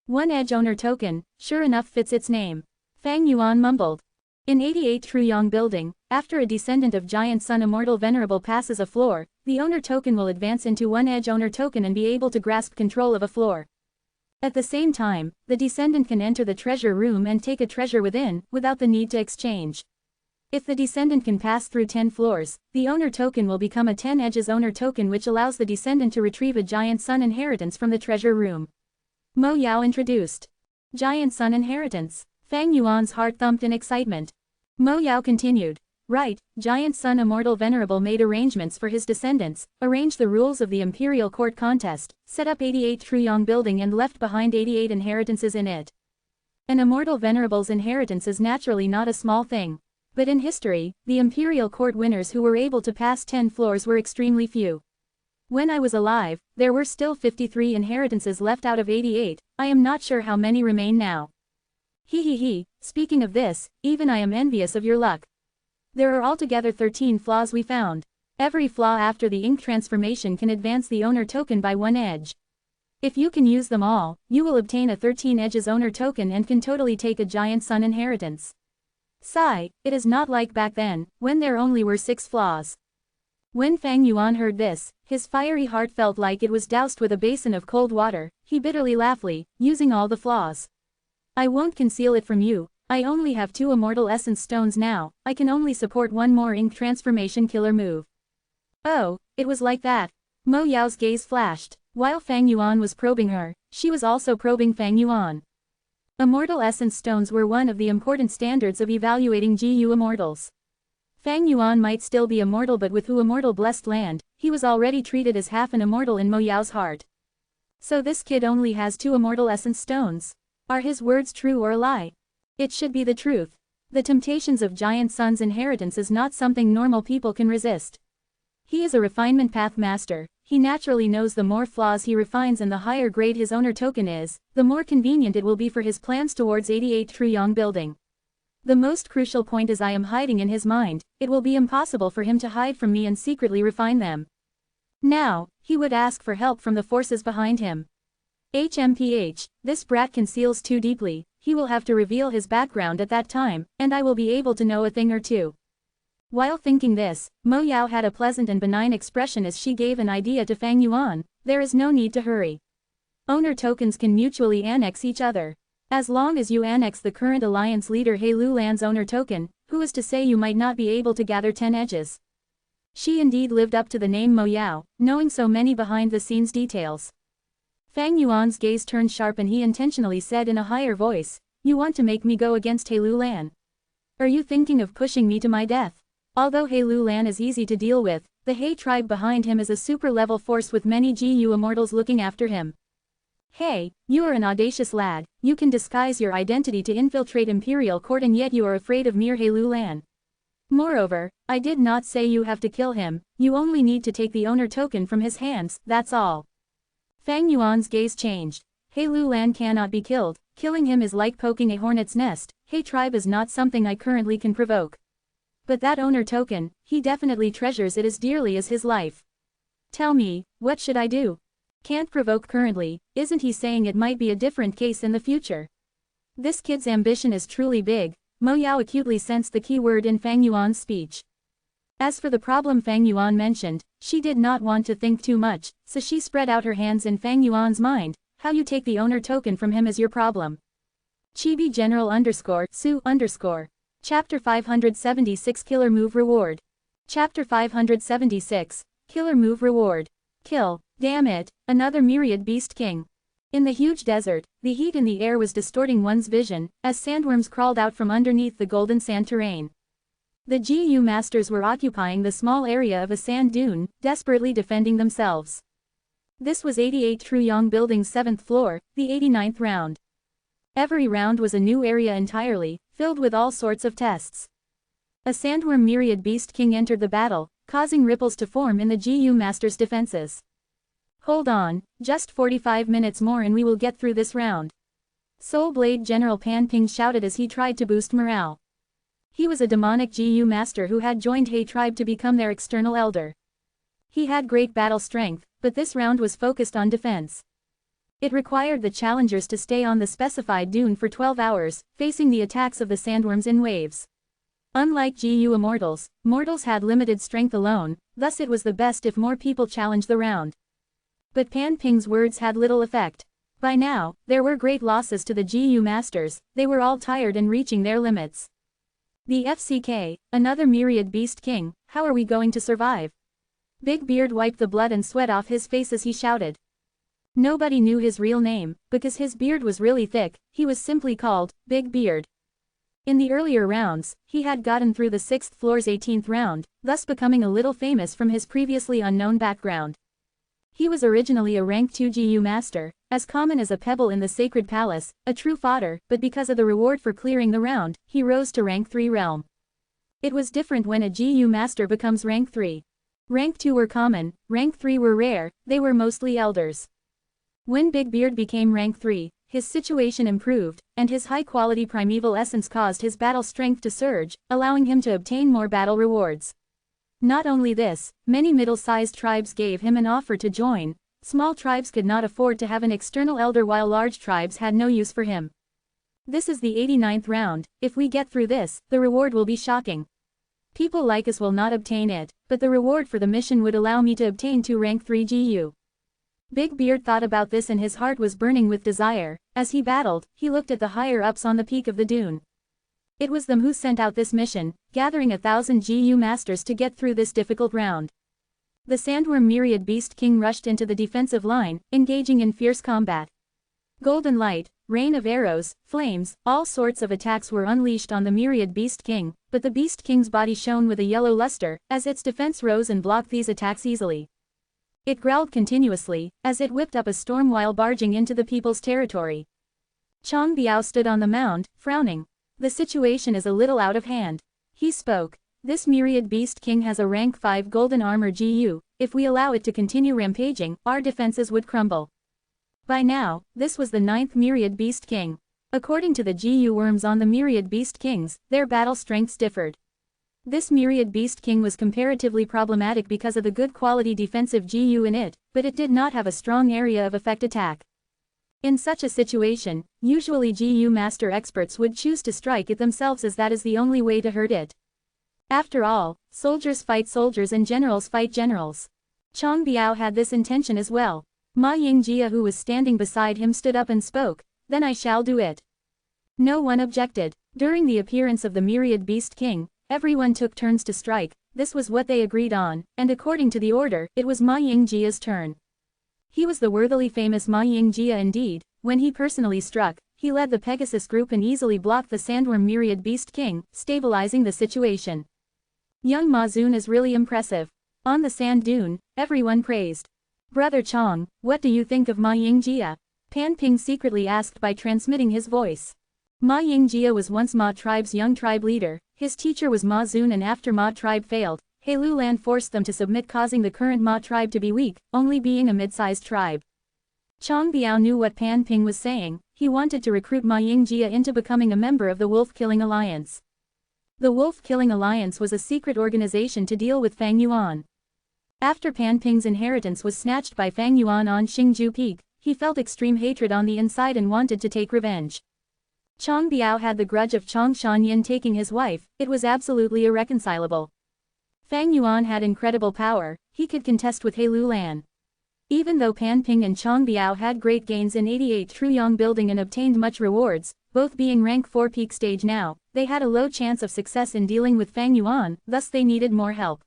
One edge owner token, sure enough fits its name. Fang Yuan mumbled. In 88 Truyong Building, after a descendant of Giant Sun Immortal Venerable passes a floor, the owner token will advance into one edge owner token and be able to grasp control of a floor. At the same time, the descendant can enter the treasure room and take a treasure within, without the need to exchange. If the descendant can pass through 10 floors, the owner token will become a 10 edges owner token, which allows the descendant to retrieve a Giant Sun inheritance from the treasure room. Mo Yao introduced. Giant Sun inheritance. Fang Yuan's heart thumped in excitement. Mo Yao continued. Right, Giant Sun Immortal Venerable made arrangements for his descendants, arranged the rules of the Imperial Court contest, set up 88 Truyong Building and left behind 88 inheritances in it. An Immortal Venerable's inheritance is naturally not a small thing. But in history, the Imperial Court winners who were able to pass 10 floors were extremely few. When I was alive, there were still 53 inheritances left out of 88, I am not sure how many remain now. He, speaking of this, even I am envious of your luck. There are altogether 13 flaws we found. Every flaw after the ink transformation can advance the owner token by 1 edge. If you can use them all, you will obtain a 13 edges owner token and can totally take a Giant Sun inheritance. Sigh, it is not like back then, when there only were 6 flaws. When Fang Yuan heard this, his fiery heart felt like it was doused with a basin of cold water. He bitterly laughed, using all the flaws. I won't conceal it from you, I only have 2 immortal essence stones now, I can only support 1 more ink transformation killer move. Oh, it was like that. Mo Yao's gaze flashed. While Fang Yuan was probing her, she was also probing Fang Yuan. Immortal essence stones were one of the important standards of evaluating GU immortals. Fang Yuan might still be immortal, but with Hu immortal blessed land, he was already treated as half an immortal in Mo Yao's heart. So this kid only has 2 immortal essence stones. Are his words true or a lie? It should be the truth. The temptations of Giant Sun's inheritance is not something normal people can resist. He is a refinement path master. He naturally knows the more flaws he refines and the higher grade his owner token is, the more convenient it will be for his plans towards 88 Truyong Building. The most crucial point is I am hiding in his mind, it will be impossible for him to hide from me and secretly refine them. Now, he would ask for help from the forces behind him. HMPH, this brat conceals too deeply, he will have to reveal his background at that time, and I will be able to know a thing or two. While thinking this, Mo Yao had a pleasant and benign expression as she gave an idea to Fang Yuan. There is no need to hurry. Owner tokens can mutually annex each other. As long as you annex the current alliance leader He Lulan's owner token, who is to say you might not be able to gather 10 edges? She indeed lived up to the name Mo Yao, knowing so many behind-the-scenes details. Fang Yuan's gaze turned sharp and he intentionally said in a higher voice, "You want to make me go against He Lulan? Are you thinking of pushing me to my death?" Although He Lulan is easy to deal with, the He tribe behind him is a super-level force with many GU immortals looking after him. Hey, you are an audacious lad, you can disguise your identity to infiltrate Imperial Court and yet you are afraid of mere He Lulan. Moreover, I did not say you have to kill him, you only need to take the owner token from his hands, that's all. Fang Yuan's gaze changed. He Lulan cannot be killed, killing him is like poking a hornet's nest. He tribe is not something I currently can provoke. But that owner token, he definitely treasures it as dearly as his life. Tell me, what should I do? Can't provoke currently, isn't he saying it might be a different case in the future? This kid's ambition is truly big. Mo Yao acutely sensed the key word in Fang Yuan's speech. As for the problem Fang Yuan mentioned, she did not want to think too much, so she spread out her hands in Fang Yuan's mind. How you take the owner token from him is your problem. Chibi General Su Chapter 576 Killer Move Reward. Chapter 576, Killer Move Reward. Kill, damn it, another myriad beast king. In the huge desert, the heat in the air was distorting one's vision, as sandworms crawled out from underneath the golden sand terrain. The GU masters were occupying the small area of a sand dune, desperately defending themselves. This was 88 Truyong Building's 7th floor, the 89th round. Every round was a new area entirely, filled with all sorts of tests. A sandworm myriad beast king entered the battle, causing ripples to form in the GU Master's defenses. Hold on, just 45 minutes more and we will get through this round. Soul Blade General Pan Ping shouted as he tried to boost morale. He was a demonic GU Master who had joined He tribe to become their external elder. He had great battle strength, but this round was focused on defense. It required the challengers to stay on the specified dune for 12 hours, facing the attacks of the sandworms in waves. Unlike GU Immortals, mortals had limited strength alone, thus it was the best if more people challenged the round. But Pan Ping's words had little effect. By now, there were great losses to the GU Masters, they were all tired and reaching their limits. The FCK, another myriad beast king, how are we going to survive? Big Beard wiped the blood and sweat off his face as he shouted. Nobody knew his real name, because his beard was really thick, he was simply called Big Beard. In the earlier rounds, he had gotten through the 6th floor's 18th round, thus becoming a little famous from his previously unknown background. He was originally a rank 2 GU Master, as common as a pebble in the Sacred Palace, a true fodder, but because of the reward for clearing the round, he rose to rank 3 realm. It was different when a GU Master becomes rank 3. Rank 2 were common, rank 3 were rare, they were mostly elders. When Big Beard became rank 3, his situation improved, and his high-quality primeval essence caused his battle strength to surge, allowing him to obtain more battle rewards. Not only this, many middle-sized tribes gave him an offer to join. Small tribes could not afford to have an external elder while large tribes had no use for him. This is the 89th round, if we get through this, the reward will be shocking. People like us will not obtain it, but the reward for the mission would allow me to obtain 2 rank 3 GU. Big Beard thought about this and his heart was burning with desire. As he battled, he looked at the higher-ups on the peak of the dune. It was them who sent out this mission, gathering 1,000 GU Masters to get through this difficult round. The Sandworm Myriad Beast King rushed into the defensive line, engaging in fierce combat. Golden light, rain of arrows, flames, all sorts of attacks were unleashed on the Myriad Beast King, but the Beast King's body shone with a yellow luster, as its defense rose and blocked these attacks easily. It growled continuously, as it whipped up a storm while barging into the people's territory. Chong Biao stood on the mound, frowning. The situation is a little out of hand. He spoke. This Myriad Beast King has a rank 5 golden armor GU, if we allow it to continue rampaging, our defenses would crumble. By now, this was the 9th Myriad Beast King. According to the GU worms on the Myriad Beast Kings, their battle strengths differed. This Myriad Beast King was comparatively problematic because of the good quality defensive GU in it, but it did not have a strong area of effect attack. In such a situation, usually GU Master experts would choose to strike it themselves as that is the only way to hurt it. After all, soldiers fight soldiers and generals fight generals. Chong Biao had this intention as well. Ma Yingjia who was standing beside him stood up and spoke, "Then I shall do it." No one objected. During the appearance of the Myriad Beast King, everyone took turns to strike, this was what they agreed on, and according to the order, it was Ma Yingjia's turn. He was the worthily famous Ma Yingjia indeed. When he personally struck, he led the Pegasus group and easily blocked the Sandworm Myriad Beast King, stabilizing the situation. Young Ma Zun is really impressive. On the sand dune, everyone praised. Brother Chong, what do you think of Ma Yingjia? Pan Ping secretly asked by transmitting his voice. Ma Yingjia was once Ma tribe's young tribe leader, his teacher was Ma Zun and after Ma tribe failed, He Lulan forced them to submit causing the current Ma tribe to be weak, only being a mid-sized tribe. Chong Biao knew what Pan Ping was saying, he wanted to recruit Ma Yingjia into becoming a member of the Wolf Killing Alliance. The Wolf Killing Alliance was a secret organization to deal with Fang Yuan. After Pan Ping's inheritance was snatched by Fang Yuan on Xingju Peak, he felt extreme hatred on the inside and wanted to take revenge. Chong Biao had the grudge of Chong Shanyin taking his wife, it was absolutely irreconcilable. Fang Yuan had incredible power, he could contest with He Lulan. Even though Pan Ping and Chong Biao had great gains in 88 Truyong building and obtained much rewards, both being rank 4 peak stage now, they had a low chance of success in dealing with Fang Yuan, thus they needed more help.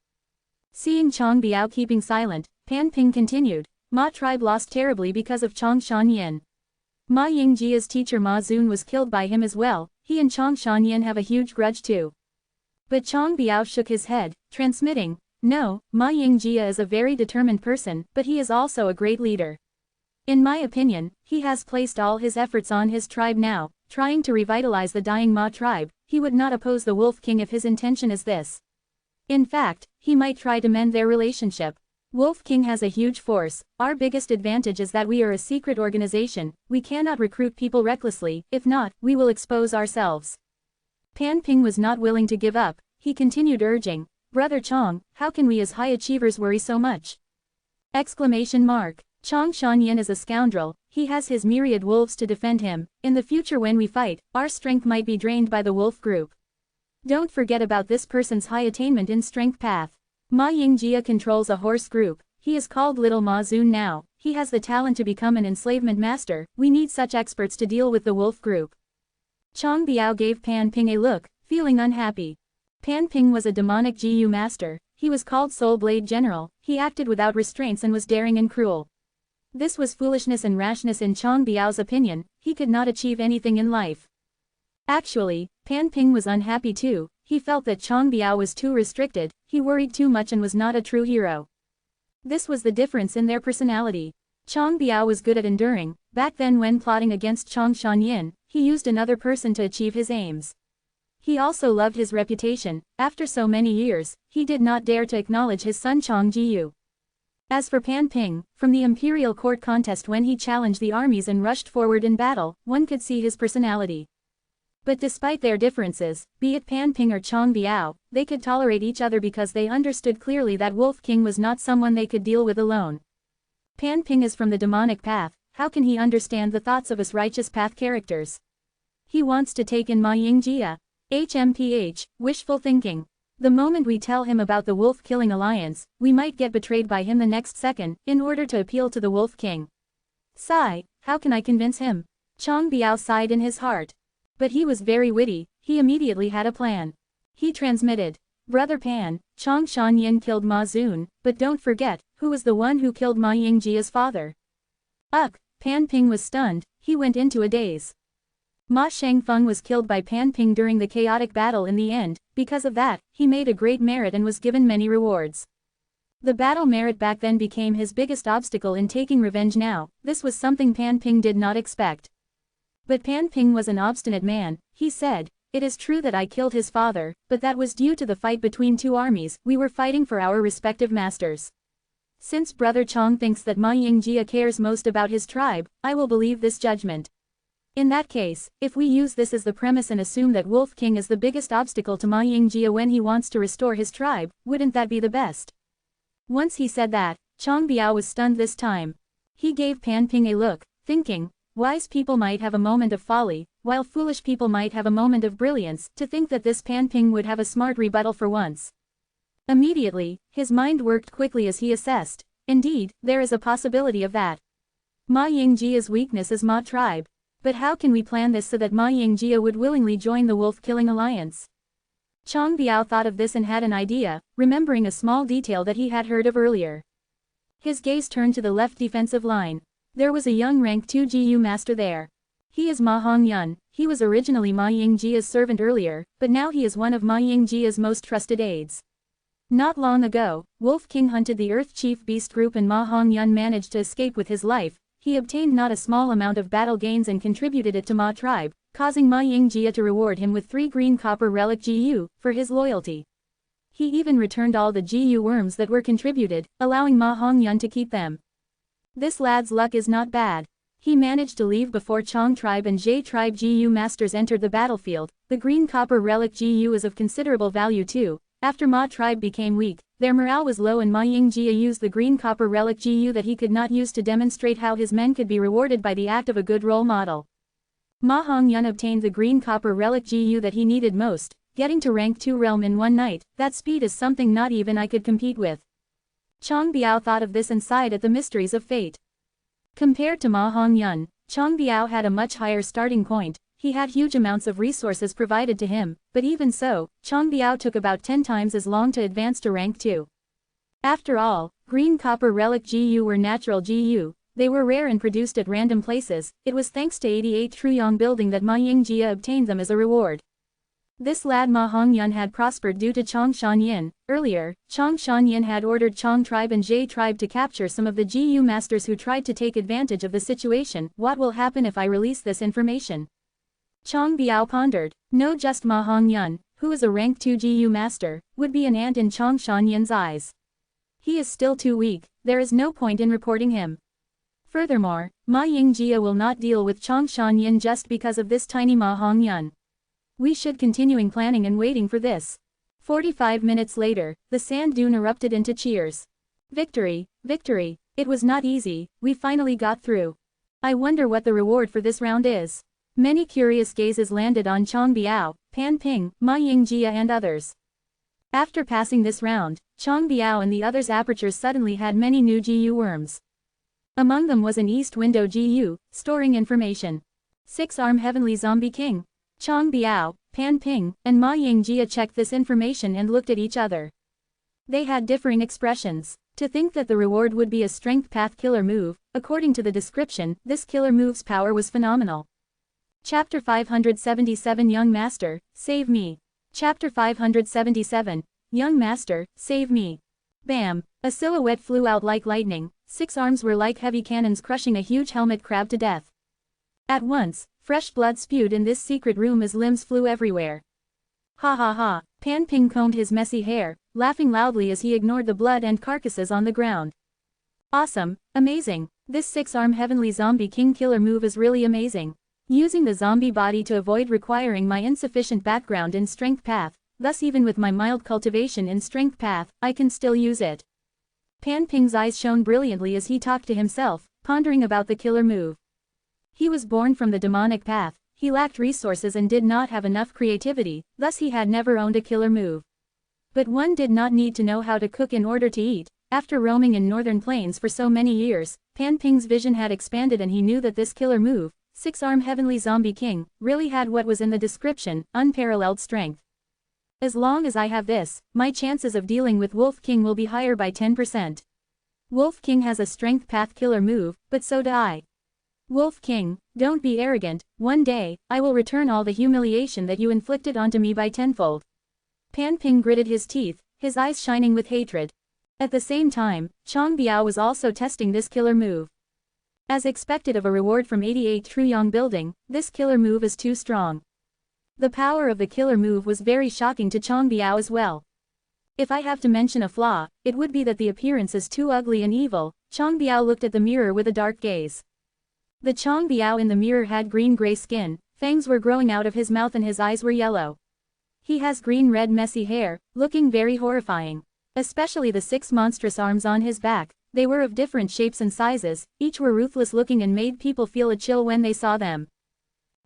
Seeing Chong Biao keeping silent, Pan Ping continued, Ma tribe lost terribly because of Chong Shanyin. Ma Yingjia's teacher Ma Zun was killed by him as well, he and Chong Shanyin have a huge grudge too. But Chong Biao shook his head, transmitting, no, Ma Yingjia is a very determined person, but he is also a great leader. In my opinion, he has placed all his efforts on his tribe now, trying to revitalize the dying Ma tribe. He would not oppose the Wolf King if his intention is this. In fact, he might try to mend their relationship. Wolf King has a huge force. Our biggest advantage is that we are a secret organization. We cannot recruit people recklessly, if not, we will expose ourselves. Pan Ping was not willing to give up. He continued urging, Brother Chong, how can we as high achievers worry so much? Exclamation mark. Chong Shanyin is a scoundrel. He has his myriad wolves to defend him. In the future when we fight, our strength might be drained by the wolf group. Don't forget about this person's high attainment in strength path. Ma Yingjia controls a horse group. He is called Little Ma Zun now. He has the talent to become an enslavement master. We need such experts to deal with the wolf group. Chong Biao gave Pan Ping a look, feeling unhappy. Pan Ping was a demonic GU master. He was called Soul Blade General. He acted without restraints and was daring and cruel. This was foolishness and rashness in Chong Biao's opinion. He could not achieve anything in life. Actually, Pan Ping was unhappy too. He felt that Chong Biao was too restricted, he worried too much and was not a true hero. This was the difference in their personality. Chong Biao was good at enduring. Back then when plotting against Chong Shanyin, he used another person to achieve his aims. He also loved his reputation. After so many years, he did not dare to acknowledge his son Chong Jiyu. As for Pan Ping, from the imperial court contest when he challenged the armies and rushed forward in battle, one could see his personality. But despite their differences, be it Pan Ping or Chong Biao, they could tolerate each other because they understood clearly that Wolf King was not someone they could deal with alone. Pan Ping is from the demonic path. How can he understand the thoughts of us righteous path characters? He wants to take in Ma Yingjia. HMPH, wishful thinking. The moment we tell him about the wolf-killing alliance, we might get betrayed by him the next second, in order to appeal to the Wolf King. Sigh, how can I convince him? Chong Biao sighed in his heart. But he was very witty, he immediately had a plan. He transmitted, Brother Pan, Chong Shanyin killed Ma Zun, but don't forget, who was the one who killed Ma Yingjia's father? Ugh, Pan Ping was stunned, he went into a daze. Ma Shengfeng was killed by Pan Ping during the chaotic battle in the end. Because of that, he made a great merit and was given many rewards. The battle merit back then became his biggest obstacle in taking revenge now. This was something Pan Ping did not expect. But Pan Ping was an obstinate man. He said, it is true that I killed his father, but that was due to the fight between two armies. We were fighting for our respective masters. Since Brother Chong thinks that Ma Yingjia cares most about his tribe, I will believe this judgment. In that case, if we use this as the premise and assume that Wolf King is the biggest obstacle to Ma Yingjia when he wants to restore his tribe, wouldn't that be the best? Once he said that, Chong Biao was stunned this time. He gave Pan Ping a look, thinking, wise people might have a moment of folly, while foolish people might have a moment of brilliance. To think that this Pan Ping would have a smart rebuttal for once. Immediately, his mind worked quickly as he assessed. Indeed, there is a possibility of that. Ma Yingjia's weakness is Ma tribe. But how can we plan this so that Ma Yingjia would willingly join the wolf-killing alliance? Chong Biao thought of this and had an idea, remembering a small detail that he had heard of earlier. His gaze turned to the left defensive line. There was a young rank 2 GU master there. He is Ma Hongyun. He was originally Ma Yingjia's servant earlier, but now he is one of Ma Yingjia's most trusted aides. Not long ago, Wolf King hunted the Earth Chief Beast Group and Ma Hongyun managed to escape with his life. He obtained not a small amount of battle gains and contributed it to Ma tribe, causing Ma Yingjia to reward him with 3 green copper relic GU, for his loyalty. He even returned all the GU worms that were contributed, allowing Ma Hongyun to keep them. This lad's luck is not bad. He managed to leave before Chong tribe and Zhe tribe GU masters entered the battlefield. The green copper relic GU is of considerable value too. After Ma tribe became weak, their morale was low and Ma Yingjia used the green copper relic GU that he could not use to demonstrate how his men could be rewarded by the act of a good role model. Ma Hongyun obtained the green copper relic GU that he needed most, getting to rank 2 realm in one night. That speed is something not even I could compete with. Chong Biao thought of this and sighed at the mysteries of fate. Compared to Ma Hongyun, Chong Biao had a much higher starting point. He had huge amounts of resources provided to him, but even so, Chong Biao took about 10 times as long to advance to rank 2. After all, green copper relic GU were natural GU, they were rare and produced at random places. It was thanks to 88 Truyong building that Ma Yingjia obtained them as a reward. This lad Ma Hongyun had prospered due to Chong Shanyin. Earlier, Chong Shanyin had ordered Chong tribe and Zhe tribe to capture some of the GU masters who tried to take advantage of the situation. What will happen if I release this information? Chang Biao pondered. No, just Ma Hongyun, who is a rank 2 GU master, would be an ant in Chang Shanyan's eyes. He is still too weak, there is no point in reporting him. Furthermore, Ma Yingjia will not deal with Chang Shanyan just because of this tiny Ma Hongyun. We should continuing planning and waiting for this. 45 minutes later, the sand dune erupted into cheers. Victory, victory, it was not easy, we finally got through. I wonder what the reward for this round is. Many curious gazes landed on Chang Biao, Pan Ping, Ma Yingjia and others. After passing this round, Chang Biao and the others' apertures suddenly had many new GU worms. Among them was an East Window GU, storing information. 6-arm Heavenly Zombie King. Chang Biao, Pan Ping, and Ma Yingjia checked this information and looked at each other. They had differing expressions. To think that the reward would be a strength path killer move, according to the description, this killer move's power was phenomenal. Chapter 577 Young Master, Save Me. Chapter 577, Young Master, Save Me. Bam! A silhouette flew out like lightning, 6 arms were like heavy cannons crushing a huge helmet crab to death. At once, fresh blood spewed in this secret room as limbs flew everywhere. Ha ha ha, Pan Ping combed his messy hair, laughing loudly as he ignored the blood and carcasses on the ground. Awesome, amazing, this 6-arm Heavenly Zombie King killer move is really amazing. Using the zombie body to avoid requiring my insufficient background in strength path, thus even with my mild cultivation in strength path, I can still use it. Pan Ping's eyes shone brilliantly as he talked to himself, pondering about the killer move. He was born from the demonic path, he lacked resources and did not have enough creativity, thus he had never owned a killer move. But one did not need to know how to cook in order to eat. After roaming in northern plains for so many years, Pan Ping's vision had expanded and he knew that this killer move, 6-arm Heavenly Zombie King, really had what was in the description, unparalleled strength. As long as I have this, my chances of dealing with Wolf King will be higher by 10%. Wolf King has a strength path killer move, but so do I. Wolf King, don't be arrogant, one day, I will return all the humiliation that you inflicted onto me by tenfold. Pan Ping gritted his teeth, his eyes shining with hatred. At the same time, Chang Biao was also testing this killer move. As expected of a reward from 88 Truyong Building, this killer move is too strong. The power of the killer move was very shocking to Chang Biao as well. If I have to mention a flaw, it would be that the appearance is too ugly and evil. Chang Biao looked at the mirror with a dark gaze. The Chang Biao in the mirror had green-gray skin, fangs were growing out of his mouth and his eyes were yellow. He has green-red messy hair, looking very horrifying. Especially the 6 monstrous arms on his back. They were of different shapes and sizes, each were ruthless looking and made people feel a chill when they saw them.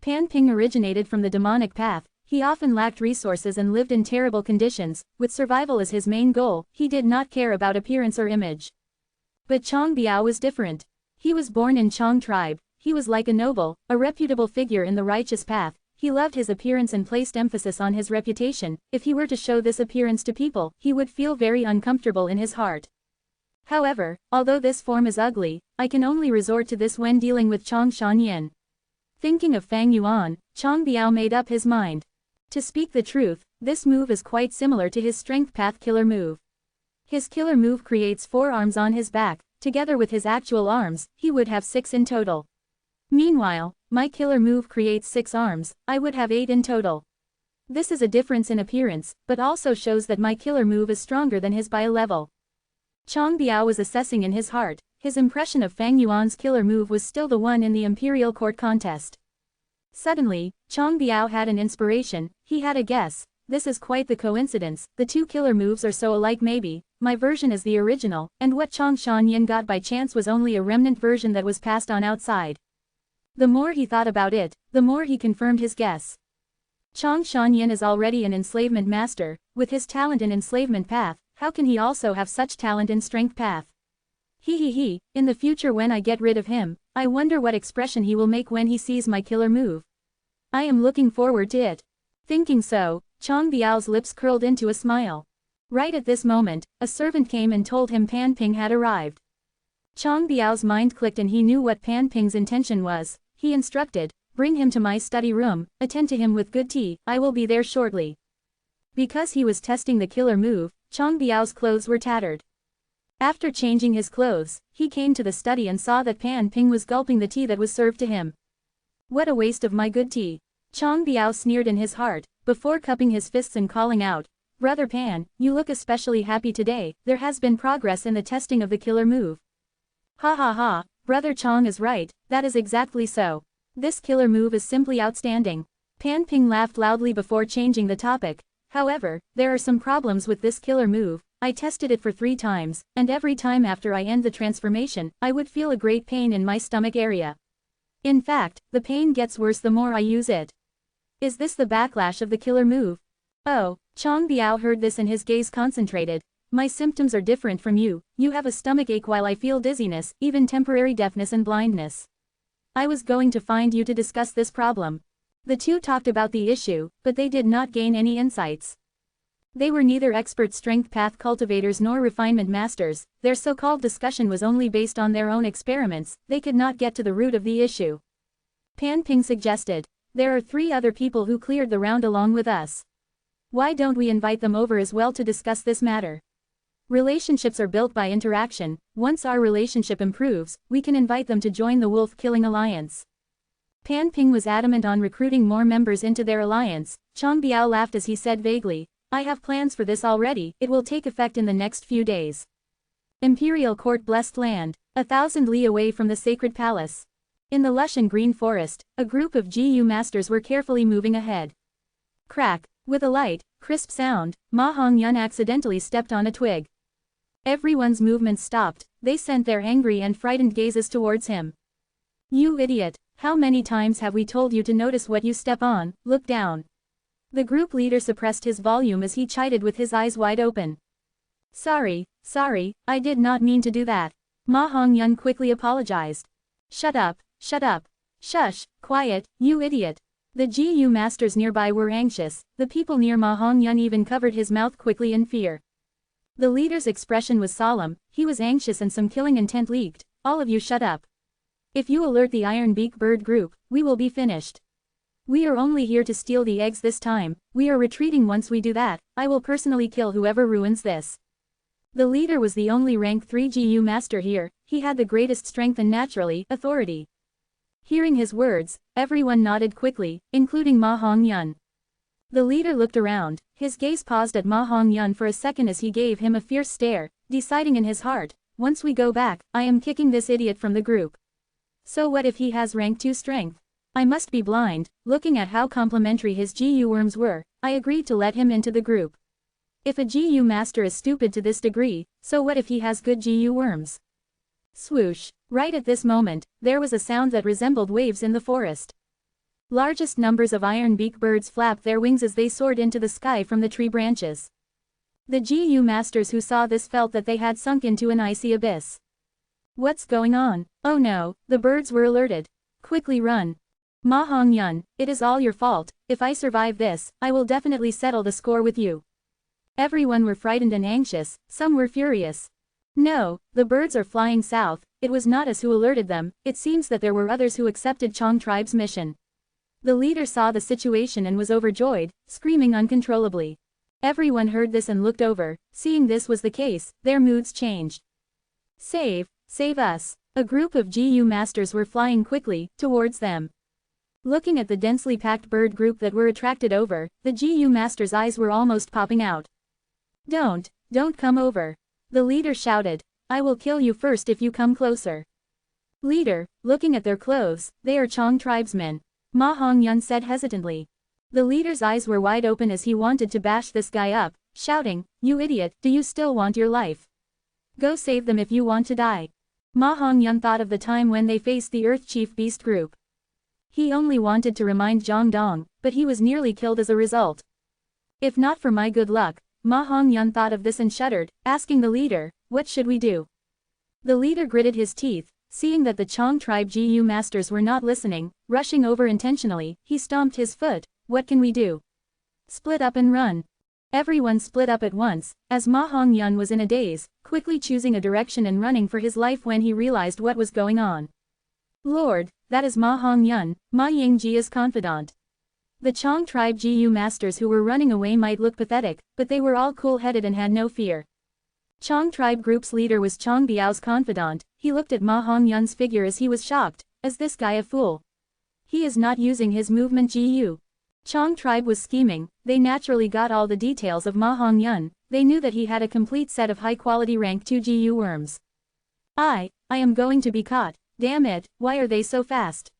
Pan Ping originated from the demonic path, he often lacked resources and lived in terrible conditions, with survival as his main goal, he did not care about appearance or image. But Chang Biao was different. He was born in Chang tribe, he was like a noble, a reputable figure in the righteous path, he loved his appearance and placed emphasis on his reputation. If he were to show this appearance to people, he would feel very uncomfortable in his heart. However, although this form is ugly, I can only resort to this when dealing with Chang Shanyan. Thinking of Fang Yuan, Chang Biao made up his mind. To speak the truth, this move is quite similar to his strength path killer move. His killer move creates 4 arms on his back, together with his actual arms, he would have 6 in total. Meanwhile, my killer move creates 6 arms, I would have 8 in total. This is a difference in appearance, but also shows that my killer move is stronger than his by a level. Chang Biao was assessing in his heart, his impression of Fang Yuan's killer move was still the one in the Imperial Court contest. Suddenly, Chang Biao had an inspiration, he had a guess, this is quite the coincidence, the 2 killer moves are so alike maybe, my version is the original, and what Chang Shanyan got by chance was only a remnant version that was passed on outside. The more he thought about it, the more he confirmed his guess. Chang Shanyan is already an enslavement master, with his talent in enslavement path, how can he also have such talent in strength path? In the future when I get rid of him, I wonder what expression he will make when he sees my killer move. I am looking forward to it. Thinking so, Chang Biao's lips curled into a smile. Right at this moment, a servant came and told him Pan Ping had arrived. Chang Biao's mind clicked and he knew what Pan Ping's intention was. He instructed, bring him to my study room, attend to him with good tea, I will be there shortly. Because he was testing the killer move, Chang Biao's clothes were tattered. After changing his clothes, he came to the study and saw that Pan Ping was gulping the tea that was served to him. What a waste of my good tea. Chang Biao sneered in his heart, before cupping his fists and calling out, "Brother Pan, you look especially happy today, there has been progress in the testing of the killer move." "Ha ha ha, Brother Chang is right, that is exactly so. This killer move is simply outstanding." Pan Ping laughed loudly before changing the topic. "However, there are some problems with this killer move. I tested it for 3 times, and every time after I end the transformation, I would feel a great pain in my stomach area. In fact, the pain gets worse the more I use it. Is this the backlash of the killer move?" "Oh," Chang Biao heard this and his gaze concentrated. "My symptoms are different from you, you have a stomach ache while I feel dizziness, even temporary deafness and blindness. I was going to find you to discuss this problem." The two talked about the issue, but they did not gain any insights. They were neither expert strength path cultivators nor refinement masters, their so-called discussion was only based on their own experiments, they could not get to the root of the issue. Pan Ping suggested, "There are 3 other people who cleared the round along with us. Why don't we invite them over as well to discuss this matter? Relationships are built by interaction, once our relationship improves, we can invite them to join the wolf-killing alliance." Pan Ping was adamant on recruiting more members into their alliance. Chang Biao laughed as he said vaguely, "I have plans for this already, it will take effect in the next few days. Imperial Court Blessed Land, 1,000 li away from the Sacred Palace. In the lush and green forest, a group of GU masters were carefully moving ahead. Crack, with a light, crisp sound, Ma Hongyun accidentally stepped on a twig. Everyone's movements stopped, they sent their angry and frightened gazes towards him. "You idiot, how many times have we told you to notice what you step on, look down." The group leader suppressed his volume as he chided with his eyes wide open. Sorry, I did not mean to do that." Ma Hongyun quickly apologized. Shut up, shush, quiet, you idiot." The GU masters nearby were anxious, the people near Ma Hongyun even covered his mouth quickly in fear. The leader's expression was solemn, he was anxious and some killing intent leaked. "All of you shut up. If you alert the Iron-Beak Bird group, we will be finished. We are only here to steal the eggs this time, we are retreating once we do that, I will personally kill whoever ruins this." The leader was the only rank 3 GU master here, he had the greatest strength and naturally, authority. Hearing his words, everyone nodded quickly, including Ma Hongyun. The leader looked around, his gaze paused at Ma Hongyun for a second as he gave him a fierce stare, deciding in his heart, "Once we go back, I am kicking this idiot from the group. So what if he has rank 2 strength? I must be blind." Looking at how complimentary his GU worms were, I agreed to let him into the group. If a GU master is stupid to this degree, so what if he has good GU worms? Swoosh! Right at this moment, there was a sound that resembled waves in the forest. Largest numbers of iron-beak birds flapped their wings as they soared into the sky from the tree branches. The GU masters who saw this felt that they had sunk into an icy abyss. What's going on? Oh no, the birds were alerted. Quickly run. Ma Hongyun, it is all your fault, if I survive this, I will definitely settle the score with you. Everyone were frightened and anxious, some were furious. No, the birds are flying south, it was not us who alerted them, it seems that there were others who accepted Chong tribe's mission. The leader saw the situation and was overjoyed, screaming uncontrollably. Everyone heard this and looked over, seeing this was the case, their moods changed. Save us. A group of GU masters were flying quickly, towards them. Looking at the densely packed bird group that were attracted over, the GU masters' eyes were almost popping out. Don't come over. The leader shouted. I will kill you first if you come closer. Leader, looking at their clothes, they are Chong tribesmen. Ma Hongyun said hesitantly. The leader's eyes were wide open as he wanted to bash this guy up, shouting, you idiot, do you still want your life? Go save them if you want to die. Ma Hongyun thought of the time when they faced the Earth Chief Beast group. He only wanted to remind Zhang Dong, but he was nearly killed as a result. If not for my good luck, Ma Hongyun thought of this and shuddered, asking the leader, what should we do? The leader gritted his teeth, seeing that the Chong tribe GU masters were not listening, rushing over intentionally, he stomped his foot, what can we do? Split up and run. Everyone split up at once, as Ma Hongyun was in a daze, quickly choosing a direction and running for his life when he realized what was going on. Lord, that is Ma Hongyun, Ma Yingjia's confidant. The Chong tribe GU masters who were running away might look pathetic, but they were all cool-headed and had no fear. Chong tribe group's leader was Chong Biao's confidant, he looked at Ma Hongyun's figure as he was shocked, is this guy a fool? He is not using his movement GU. Chong tribe was scheming, they naturally got all the details of Ma Hongyun, they knew that he had a complete set of high-quality rank 2 GU worms. I am going to be caught, damn it, why are they so fast?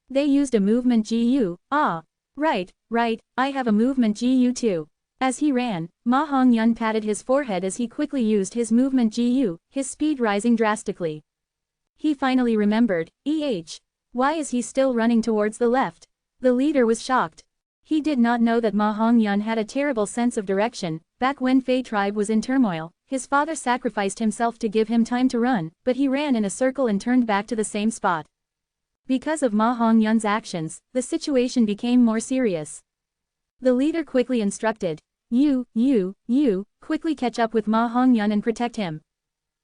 They used a movement GU, right, I have a movement GU too. As he ran, Ma Hongyun patted his forehead as he quickly used his movement GU, his speed rising drastically. He finally remembered, why is he still running towards the left? The leader was shocked. He did not know that Ma Hongyun had a terrible sense of direction. Back when Fei tribe was in turmoil, his father sacrificed himself to give him time to run, but he ran in a circle and turned back to the same spot. Because of Ma Hongyun's actions, the situation became more serious. The leader quickly instructed, you, quickly catch up with Ma Hongyun and protect him.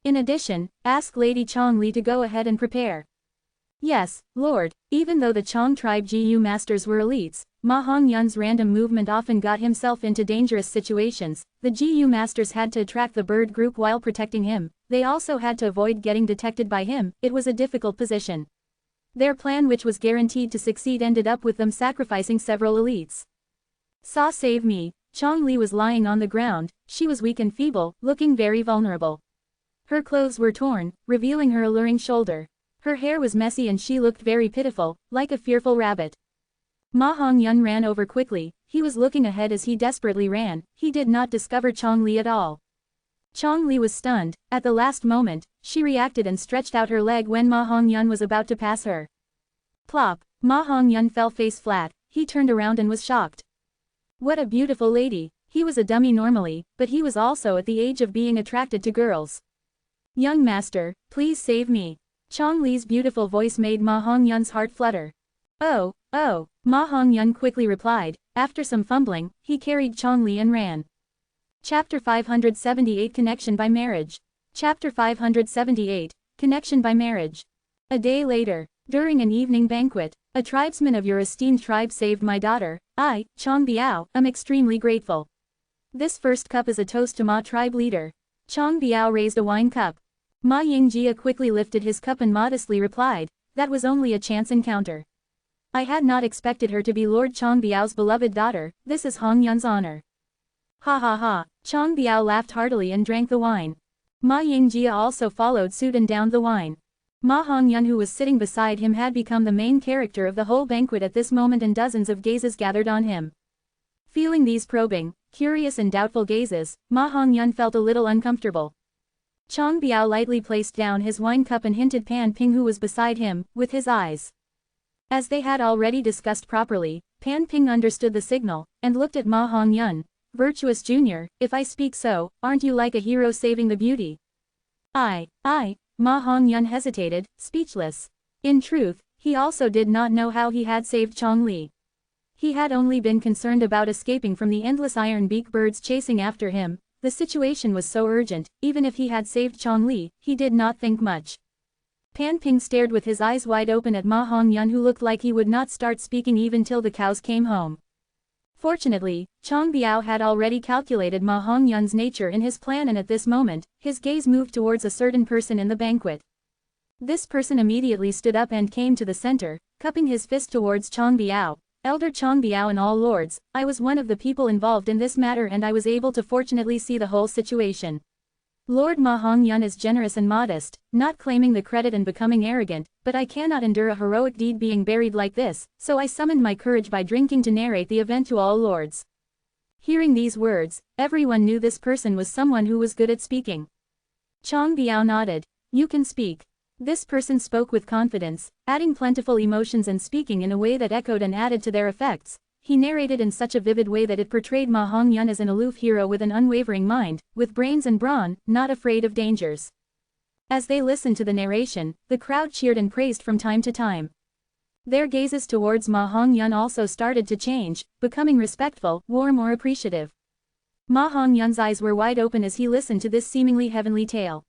In addition, ask Lady Chongli to go ahead and prepare. Yes, Lord, even though the Chong tribe GU masters were elites, Ma Hongyun's random movement often got himself into dangerous situations. The GU masters had to attract the bird group while protecting him, they also had to avoid getting detected by him. It was a difficult position. Their plan, which was guaranteed to succeed, ended up with them sacrificing several elites. Save me. Chongli was lying on the ground, she was weak and feeble, looking very vulnerable. Her clothes were torn, revealing her alluring shoulder. Her hair was messy and she looked very pitiful, like a fearful rabbit. Ma Hongyun ran over quickly, he was looking ahead as he desperately ran, he did not discover Chongli at all. Chongli was stunned, at the last moment, she reacted and stretched out her leg when Ma Hongyun was about to pass her. Plop, Ma Hongyun fell face flat, he turned around and was shocked. What a beautiful lady, he was a dummy normally, but he was also at the age of being attracted to girls. Young master, please save me. Chongli's beautiful voice made Ma Hongyun's heart flutter. Oh, Ma Hongyun quickly replied. After some fumbling, he carried Chongli and ran. Chapter 578 Connection by Marriage. Chapter 578, Connection by Marriage. A day later, during an evening banquet, a tribesman of your esteemed tribe saved my daughter. I, Chong Biao, am extremely grateful. This first cup is a toast to Ma tribe leader. Chong Biao raised a wine cup. Ma Yingjia quickly lifted his cup and modestly replied, that was only a chance encounter. I had not expected her to be Lord Chong Biao's beloved daughter, this is Hongyun's honor. Ha ha ha, Chong Biao laughed heartily and drank the wine. Ma Yingjia also followed suit and downed the wine. Ma Hongyun, who was sitting beside him, had become the main character of the whole banquet at this moment, and dozens of gazes gathered on him. Feeling these probing, curious and doubtful gazes, Ma Hongyun felt a little uncomfortable. Chong Biao lightly placed down his wine cup and hinted Pan Ping, who was beside him, with his eyes. As they had already discussed properly, Pan Ping understood the signal, and looked at Ma Hongyun. Virtuous Junior, if I speak so, aren't you like a hero saving the beauty? Ma Hongyun hesitated, speechless. In truth, he also did not know how he had saved Chongli. He had only been concerned about escaping from the endless iron-beak birds chasing after him. The situation was so urgent, even if he had saved Chongli, he did not think much. Pan Ping stared with his eyes wide open at Ma Hongyun, who looked like he would not start speaking even till the cows came home. Fortunately, Chong Biao had already calculated Ma Hongyun's nature in his plan, and at this moment, his gaze moved towards a certain person in the banquet. This person immediately stood up and came to the center, cupping his fist towards Chong Biao. Elder Chong Biao and all lords, I was one of the people involved in this matter, and I was able to fortunately see the whole situation. Lord Ma Hongyun is generous and modest, not claiming the credit and becoming arrogant, but I cannot endure a heroic deed being buried like this, so I summoned my courage by drinking to narrate the event to all lords. Hearing these words, everyone knew this person was someone who was good at speaking. Chong Biao nodded. You can speak. This person spoke with confidence, adding plentiful emotions and speaking in a way that echoed and added to their effects. He narrated in such a vivid way that it portrayed Ma Hongyun as an aloof hero with an unwavering mind, with brains and brawn, not afraid of dangers. As they listened to the narration, the crowd cheered and praised from time to time. Their gazes towards Ma Hongyun also started to change, becoming respectful, warm or appreciative. Ma Hongyun's eyes were wide open as he listened to this seemingly heavenly tale.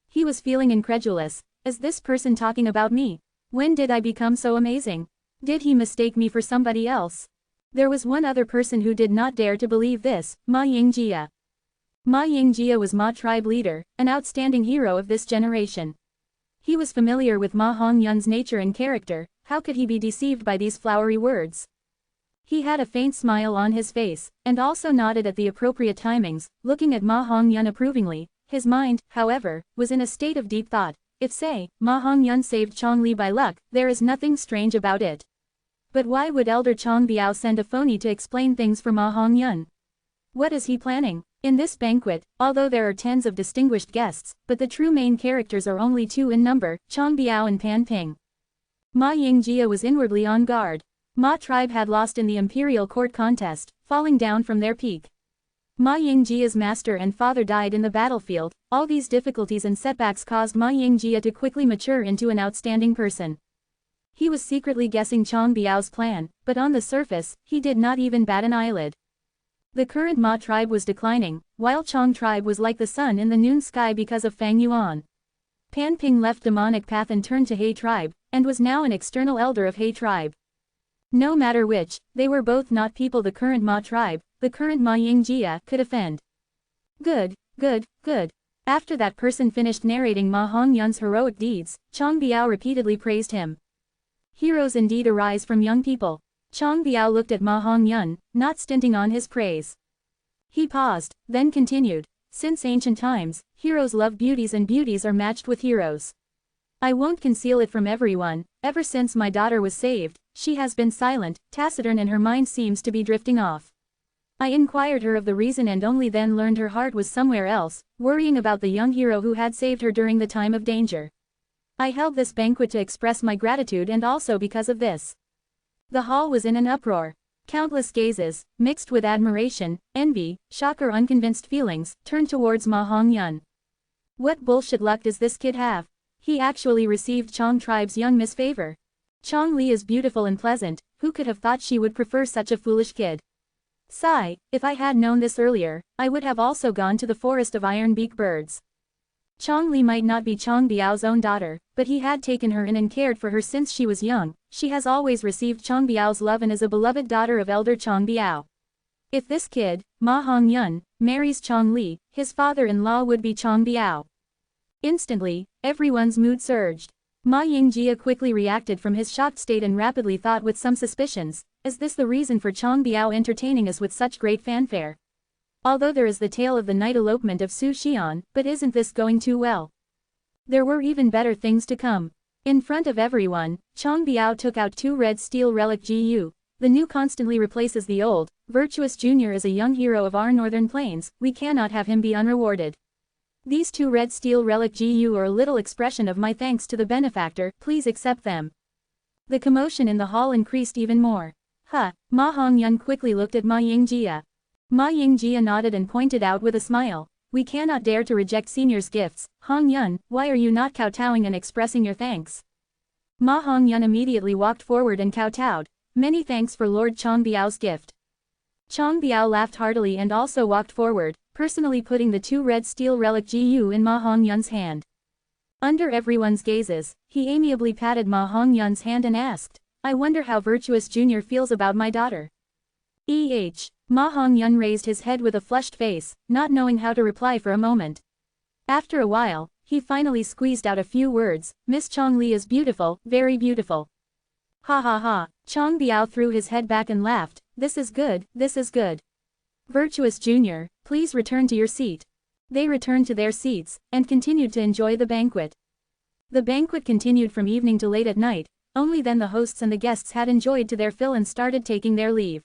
He was feeling incredulous. Is this person talking about me? When did I become so amazing? Did he mistake me for somebody else? There was one other person who did not dare to believe this, Ma Yingjia. Ma Yingjia was Ma tribe leader, an outstanding hero of this generation. He was familiar with Ma Hongyun's nature and character. How could he be deceived by these flowery words? He had a faint smile on his face, and also nodded at the appropriate timings, looking at Ma Hongyun approvingly. His mind, however, was in a state of deep thought. If say, Ma Hongyun saved Chongli by luck, there is nothing strange about it. But why would Elder Chong Biao send a phony to explain things for Ma Hongyun? What is he planning? In this banquet, although there are tens of distinguished guests, but the true main characters are only 2 in number, Chong Biao and Pan Ping. Ma Yingjia was inwardly on guard. Ma tribe had lost in the imperial court contest, falling down from their peak. Ma Yingjia's master and father died in the battlefield. All these difficulties and setbacks caused Ma Yingjia to quickly mature into an outstanding person. He was secretly guessing Chong Biao's plan, but on the surface, he did not even bat an eyelid. The current Ma tribe was declining, while Chong tribe was like the sun in the noon sky because of Fang Yuan. Pan Ping left demonic path and turned to He tribe, and was now an external elder of He tribe. No matter which, they were both not people the current Ma tribe, the current Ma Yingjia, could offend. Good, good, good. After that person finished narrating Ma Hongyun's heroic deeds, Chong Biao repeatedly praised him. Heroes indeed arise from young people. Chong Biao looked at Ma Hongyun, not stinting on his praise. He paused, then continued. Since ancient times, heroes love beauties and beauties are matched with heroes. I won't conceal it from everyone, ever since my daughter was saved, she has been silent, taciturn and her mind seems to be drifting off. I inquired her of the reason and only then learned her heart was somewhere else, worrying about the young hero who had saved her during the time of danger. I held this banquet to express my gratitude and also because of this. The hall was in an uproar. Countless gazes, mixed with admiration, envy, shock or unconvinced feelings, turned towards Ma Hongyun. What bullshit luck does this kid have? He actually received Chong tribe's young miss favor. Chong Li is beautiful and pleasant, who could have thought she would prefer such a foolish kid? Sigh, if I had known this earlier, I would have also gone to the forest of iron-beak birds. Chong Li might not be Chong Biao's own daughter, but he had taken her in and cared for her since she was young. She has always received Chong Biao's love and is a beloved daughter of Elder Chong Biao. If this kid, Ma Hongyun, marries Chong Li, his father-in-law would be Chong Biao. Instantly, everyone's mood surged. Ma Yingjia quickly reacted from his shocked state and rapidly thought with some suspicions, is this the reason for Chong Biao entertaining us with such great fanfare? Although there is the tale of the night elopement of Su Xian, but isn't this going too well? There were even better things to come. In front of everyone, Chong Biao took out 2 red steel relic GU. The new constantly replaces the old. Virtuous Jr. is a young hero of our northern plains, we cannot have him be unrewarded. These 2 red steel relic GU are a little expression of my thanks to the benefactor, please accept them. The commotion in the hall increased even more. Ma Hongyun quickly looked at Ma Yingjia. Ma Yingjia nodded and pointed out with a smile. We cannot dare to reject senior's gifts. Hongyun, why are you not kowtowing and expressing your thanks? Ma Hongyun immediately walked forward and kowtowed. Many thanks for Lord Chong Biao's gift. Chong Biao laughed heartily and also walked forward, personally putting the 2 red steel relic GU in Ma Hongyun's hand. Under everyone's gazes, he amiably patted Ma Hongyun's hand and asked, I wonder how Virtuous Jr. feels about my daughter. Ma Hongyun raised his head with a flushed face, not knowing how to reply for a moment. After a while, he finally squeezed out a few words, Miss Chong Li is beautiful, very beautiful. Ha ha ha, Chong Biao threw his head back and laughed, this is good, this is good. Virtuous Jr., please return to your seat. They returned to their seats, and continued to enjoy the banquet. The banquet continued from evening to late at night, only then the hosts and the guests had enjoyed to their fill and started taking their leave.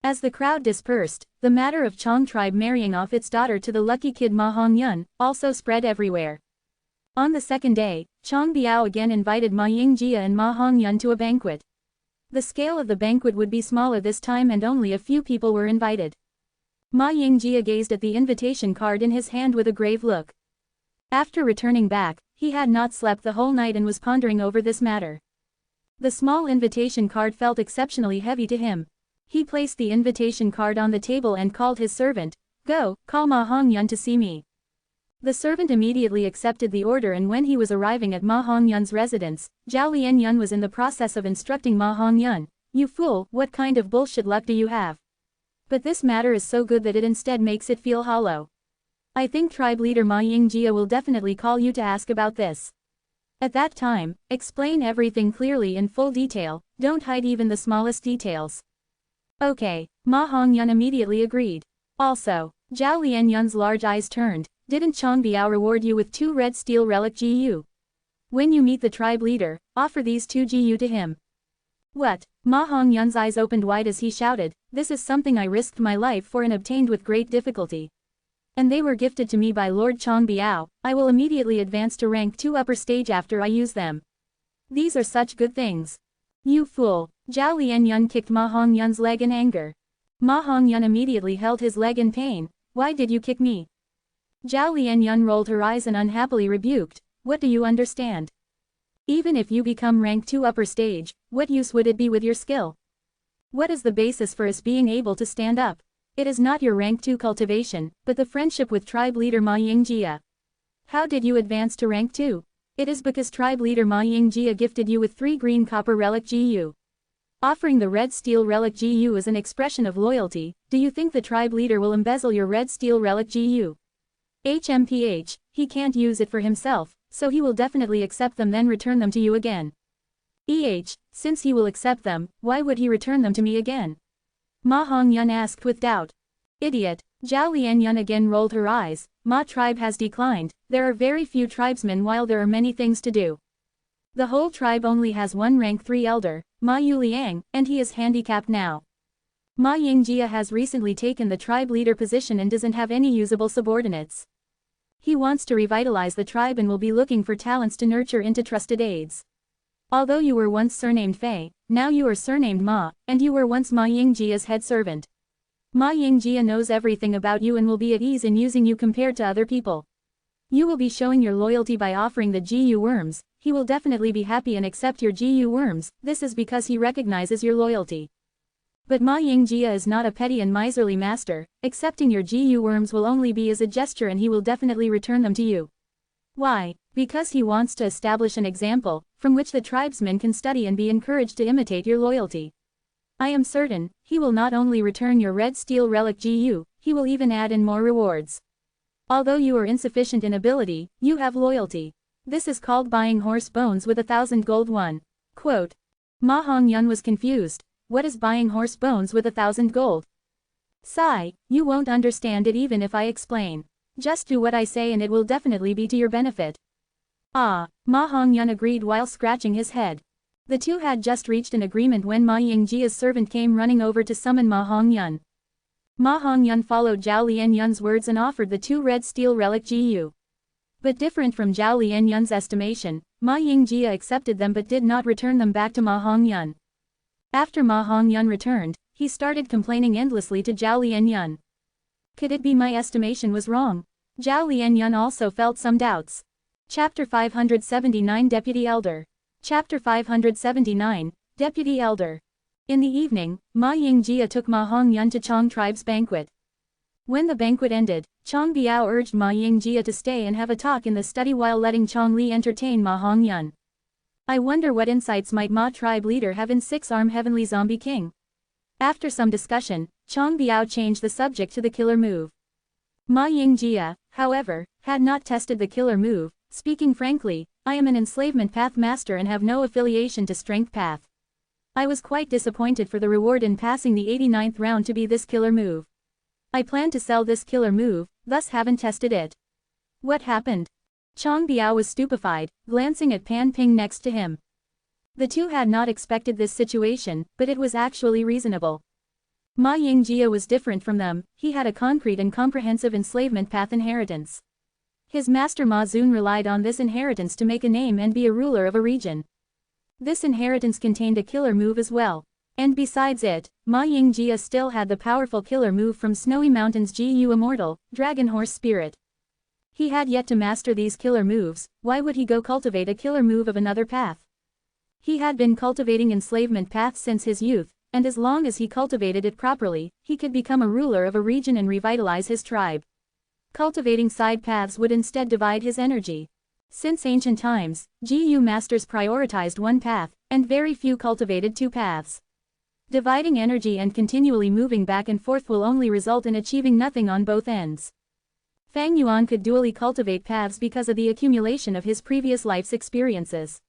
As the crowd dispersed, the matter of Chong tribe marrying off its daughter to the lucky kid Ma Hongyun also spread everywhere. On the second day, Chong Biao again invited Ma Yingjia and Ma Hongyun to a banquet. The scale of the banquet would be smaller this time and only a few people were invited. Ma Yingjia gazed at the invitation card in his hand with a grave look. After returning back, he had not slept the whole night and was pondering over this matter. The small invitation card felt exceptionally heavy to him. He placed the invitation card on the table and called his servant, Go, call Ma Hongyun to see me. The servant immediately accepted the order and when he was arriving at Ma Hongyun's residence, Zhao Lianyun was in the process of instructing Ma Hongyun, You fool, what kind of bullshit luck do you have? But this matter is so good that it instead makes it feel hollow. I think tribe leader Ma Yingjia will definitely call you to ask about this. At that time, explain everything clearly in full detail, don't hide even the smallest details. Okay, Ma Hongyun immediately agreed. Also, Zhao Lianyun's large eyes turned. Didn't Chang Biao reward you with 2 red steel relic GU? When you meet the tribe leader, offer these 2 GU to him. What? Ma Hongyun's eyes opened wide as he shouted, this is something I risked my life for and obtained with great difficulty. And they were gifted to me by Lord Chang Biao, I will immediately advance to rank 2 upper stage after I use them. These are such good things. You fool. Zhao Lianyun kicked Ma Hongyun's leg in anger. Ma Hongyun immediately held his leg in pain. Why did you kick me? Zhao Lianyun rolled her eyes and unhappily rebuked, what do you understand? Even if you become rank 2 upper stage, what use would it be with your skill? What is the basis for us being able to stand up? It is not your rank 2 cultivation, but the friendship with tribe leader Ma Yingjia. How did you advance to rank 2? It is because tribe leader Ma Yingjia gifted you with 3 green copper relic GU. Offering the red steel relic GU is an expression of loyalty. Do you think the tribe leader will embezzle your red steel relic GU? HMPH, he can't use it for himself, so he will definitely accept them then return them to you again. Since he will accept them, why would he return them to me again? Ma Hongyun asked with doubt. Idiot. Zhao Lianyun again rolled her eyes. Ma tribe has declined, there are very few tribesmen while there are many things to do. The whole tribe only has 1 rank 3 elder, Ma Yuliang, and he is handicapped now. Ma Yingjia has recently taken the tribe leader position and doesn't have any usable subordinates. He wants to revitalize the tribe and will be looking for talents to nurture into trusted aides. Although you were once surnamed Fei, now you are surnamed Ma, and you were once Ma Yingjia's head servant. Ma Yingjia knows everything about you and will be at ease in using you compared to other people. You will be showing your loyalty by offering the GU worms, he will definitely be happy and accept your GU worms, this is because he recognizes your loyalty. But Ma Yingjia is not a petty and miserly master, accepting your GU worms will only be as a gesture and he will definitely return them to you. Why? Because he wants to establish an example, from which the tribesmen can study and be encouraged to imitate your loyalty. I am certain, he will not only return your red steel relic GU, he will even add in more rewards. Although you are insufficient in ability, you have loyalty. This is called buying horse bones with 1,000 gold won. Quote. Ma Hongyun was confused. What is buying horse bones with 1,000 gold? Sigh, you won't understand it even if I explain. Just do what I say and it will definitely be to your benefit. Ah, Ma Hongyun agreed while scratching his head. The two had just reached an agreement when Ma Yingjia's servant came running over to summon Ma Hongyun. Ma Hongyun followed Zhao Lianyun's words and offered the 2 red steel relic GU. But different from Zhao Lianyun's estimation, Ma Yingjia accepted them but did not return them back to Ma Hongyun. After Ma Hongyun returned, he started complaining endlessly to Zhao Lianyun. Could it be my estimation was wrong? Zhao Lianyun also felt some doubts. Chapter 579 Deputy Elder. Chapter 579, Deputy Elder. In the evening, Ma Yingjia took Ma Hongyun to Chang tribe's banquet. When the banquet ended, Chang Biao urged Ma Yingjia to stay and have a talk in the study while letting Chang Li entertain Ma Hongyun. I wonder what insights might Ma tribe leader have in 6-arm heavenly zombie king. After some discussion, Chang Biao changed the subject to the killer move. Ma Yingjia, however, had not tested the killer move. Speaking frankly, I am an enslavement path master and have no affiliation to strength path. I was quite disappointed for the reward in passing the 89th round to be this killer move. I plan to sell this killer move, thus haven't tested it. What happened? Chang Biao was stupefied, glancing at Pan Ping next to him. The two had not expected this situation, but it was actually reasonable. Ma Yingjia was different from them, he had a concrete and comprehensive enslavement path inheritance. His master Ma Zun relied on this inheritance to make a name and be a ruler of a region. This inheritance contained a killer move as well. And besides it, Ma Yingjia still had the powerful killer move from Snowy Mountain's GU Immortal, Dragon Horse Spirit. He had yet to master these killer moves, why would he go cultivate a killer move of another path? He had been cultivating enslavement paths since his youth, and as long as he cultivated it properly, he could become a ruler of a region and revitalize his tribe. Cultivating side paths would instead divide his energy. Since ancient times, GU masters prioritized one path, and very few cultivated 2 paths. Dividing energy and continually moving back and forth will only result in achieving nothing on both ends. Fang Yuan could dually cultivate paths because of the accumulation of his previous life's experiences.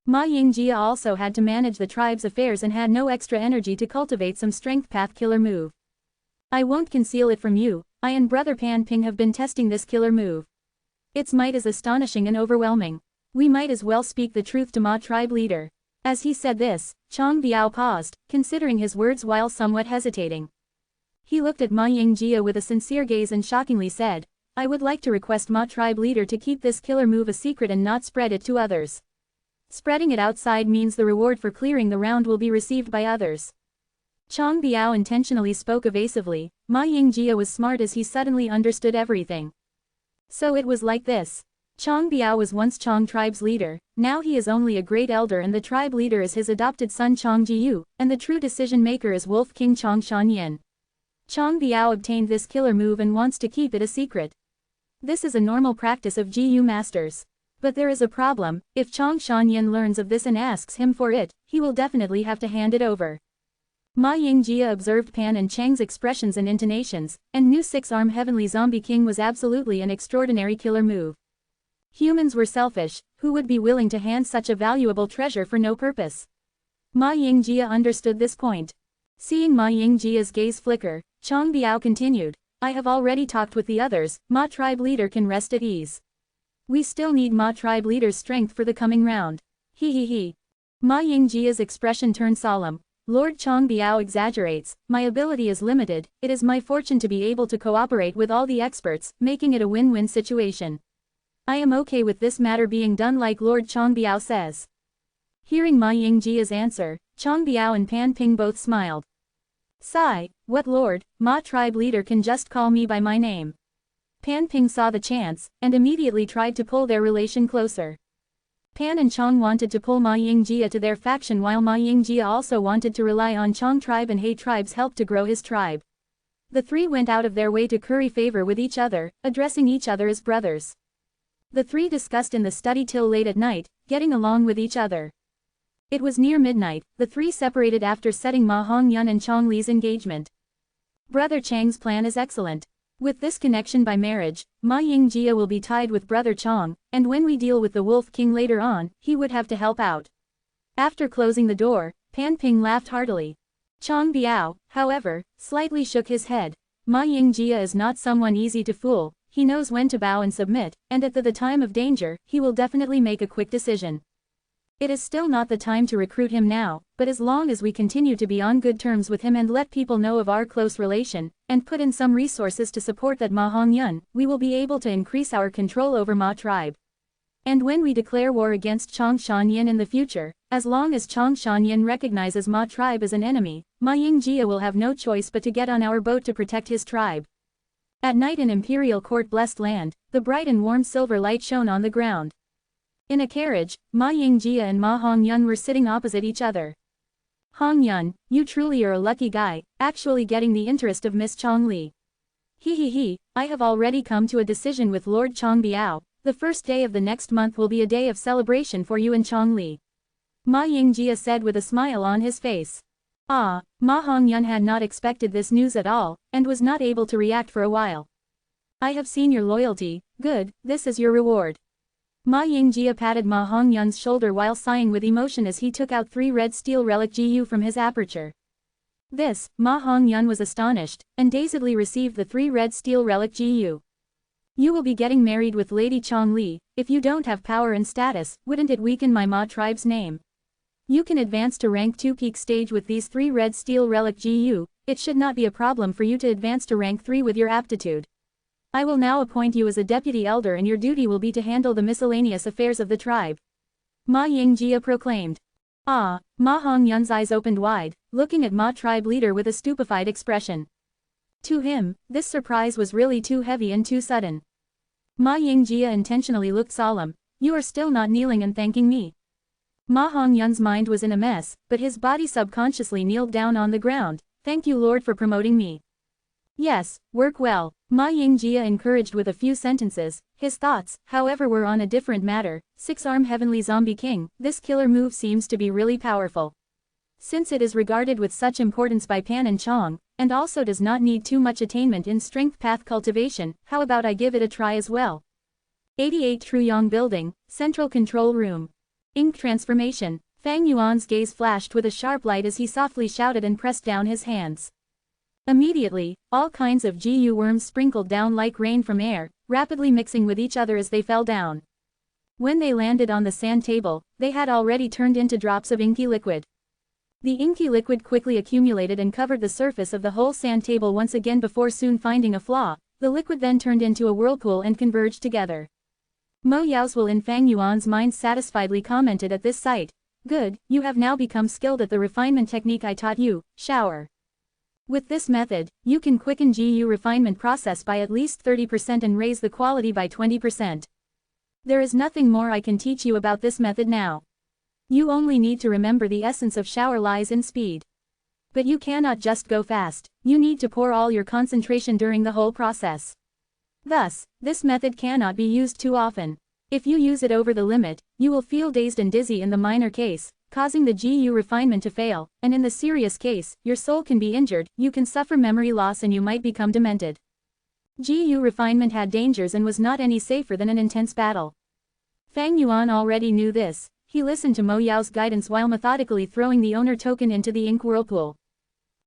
Ma Yingjia also had to manage the tribe's affairs and had no extra energy to cultivate some strength path killer move. I won't conceal it from you, I and Brother Pan Ping have been testing this killer move. Its might is astonishing and overwhelming. We might as well speak the truth to Ma tribe leader. As he said this, Chang Biao paused, considering his words while somewhat hesitating. He looked at Ma Yingjia with a sincere gaze and shockingly said, I would like to request Ma tribe leader to keep this killer move a secret and not spread it to others. Spreading it outside means the reward for clearing the round will be received by others. Chang Biao intentionally spoke evasively. Ma Yingjia was smart as he suddenly understood everything. So it was like this. Chang Biao was once Chang tribe's leader, now he is only a great elder and the tribe leader is his adopted son Chang Jiyu, and the true decision maker is Wolf King Chang Shanyan. Chang Biao obtained this killer move and wants to keep it a secret. This is a normal practice of Jiyu masters. But there is a problem. If Chang Shanyan learns of this and asks him for it, he will definitely have to hand it over. Ma Yingjia observed Pan and Chang's expressions and intonations, and knew Six-Arm Heavenly Zombie King was absolutely an extraordinary killer move. Humans were selfish, who would be willing to hand such a valuable treasure for no purpose? Ma Yingjia understood this point. Seeing Ma Yingjia's gaze flicker, Chang Biao continued, I have already talked with the others, Ma tribe leader can rest at ease. We still need Ma tribe leader's strength for the coming round. He. Ma Yingjia's expression turned solemn. Lord Chang Biao exaggerates, my ability is limited, it is my fortune to be able to cooperate with all the experts, making it a win-win situation. I am okay with this matter being done like Lord Chang Biao says. Hearing Ma Yingjia's answer, Chang Biao and Pan Ping both smiled. Sigh, what lord, Ma tribe leader can just call me by my name. Pan Ping saw the chance, and immediately tried to pull their relation closer. Pan and Chang wanted to pull Ma Yingjia to their faction while Ma Yingjia also wanted to rely on Chang tribe and He tribe's help to grow his tribe. The three went out of their way to curry favor with each other, addressing each other as brothers. The three discussed in the study till late at night, getting along with each other. It was near midnight, the three separated after setting Ma Hongyun and Chang Li's engagement. Brother Chang's plan is excellent. With this connection by marriage, Ma Yingjia will be tied with Brother Chang, and when we deal with the Wolf King later on, he would have to help out. After closing the door, Pan Ping laughed heartily. Chang Biao, however, slightly shook his head. Ma Yingjia is not someone easy to fool, he knows when to bow and submit, and at the time of danger, he will definitely make a quick decision. It is still not the time to recruit him now, but as long as we continue to be on good terms with him and let people know of our close relation, and put in some resources to support that Ma Hongyun, we will be able to increase our control over Ma tribe. And when we declare war against Chang Shanyan in the future, as long as Chang Shanyan recognizes Ma tribe as an enemy, Ma Yingjia will have no choice but to get on our boat to protect his tribe. At night in Imperial Court Blessed Land, the bright and warm silver light shone on the ground. In a carriage, Ma Yingjia and Ma Hongyun were sitting opposite each other. Hongyun, you truly are a lucky guy, actually getting the interest of Miss Chang Li. He, I have already come to a decision with Lord Chang Biao, the first day of the next month will be a day of celebration for you and Chang Li. Ma Yingjia said with a smile on his face. Ma Hongyun had not expected this news at all, and was not able to react for a while. I have seen your loyalty, good, this is your reward. Ma Yingjia patted Ma Hongyun's shoulder while sighing with emotion as he took out 3 red steel relic GU from his aperture. This, Ma Hongyun was astonished, and dazedly received the 3 red steel relic GU. You will be getting married with Lady Chang Li, if you don't have power and status, wouldn't it weaken my Ma tribe's name? You can advance to rank 2 peak stage with these 3 red steel relic GU, it should not be a problem for you to advance to rank 3 with your aptitude. I will now appoint you as a deputy elder and your duty will be to handle the miscellaneous affairs of the tribe. Ma Yingjia proclaimed. Ma Hongyun's eyes opened wide, looking at Ma tribe leader with a stupefied expression. To him, this surprise was really too heavy and too sudden. Ma Yingjia intentionally looked solemn. You are still not kneeling and thanking me. Ma Hongyun's mind was in a mess, but his body subconsciously kneeled down on the ground. Thank you Lord for promoting me. Yes, work well, Ma Yingjia encouraged with a few sentences. His thoughts, however, were on a different matter. 6-arm Heavenly Zombie King, this killer move seems to be really powerful. Since it is regarded with such importance by Pan and Chang, and also does not need too much attainment in strength path cultivation, how about I give it a try as well? 88 Truyong Building, Central Control Room. Ink transformation. Fang Yuan's gaze flashed with a sharp light as he softly shouted and pressed down his hands. Immediately, all kinds of GU worms sprinkled down like rain from air, rapidly mixing with each other as they fell down. When they landed on the sand table, they had already turned into drops of inky liquid. The inky liquid quickly accumulated and covered the surface of the whole sand table once again before soon finding a flaw. The liquid then turned into a whirlpool and converged together. Mo Yao's in Fang Yuan's mind satisfiedly commented at this sight. Good, you have now become skilled at the refinement technique I taught you, shower. With this method, you can quicken GU refinement process by at least 30% and raise the quality by 20%. There is nothing more I can teach you about this method now. You only need to remember the essence of shower lies in speed. But you cannot just go fast, you need to pour all your concentration during the whole process. Thus, this method cannot be used too often. If you use it over the limit, you will feel dazed and dizzy in the minor case, causing the GU refinement to fail, and in the serious case, your soul can be injured, you can suffer memory loss and you might become demented. GU refinement had dangers and was not any safer than an intense battle. Fang Yuan already knew this. He listened to Mo Yao's guidance while methodically throwing the owner token into the ink whirlpool.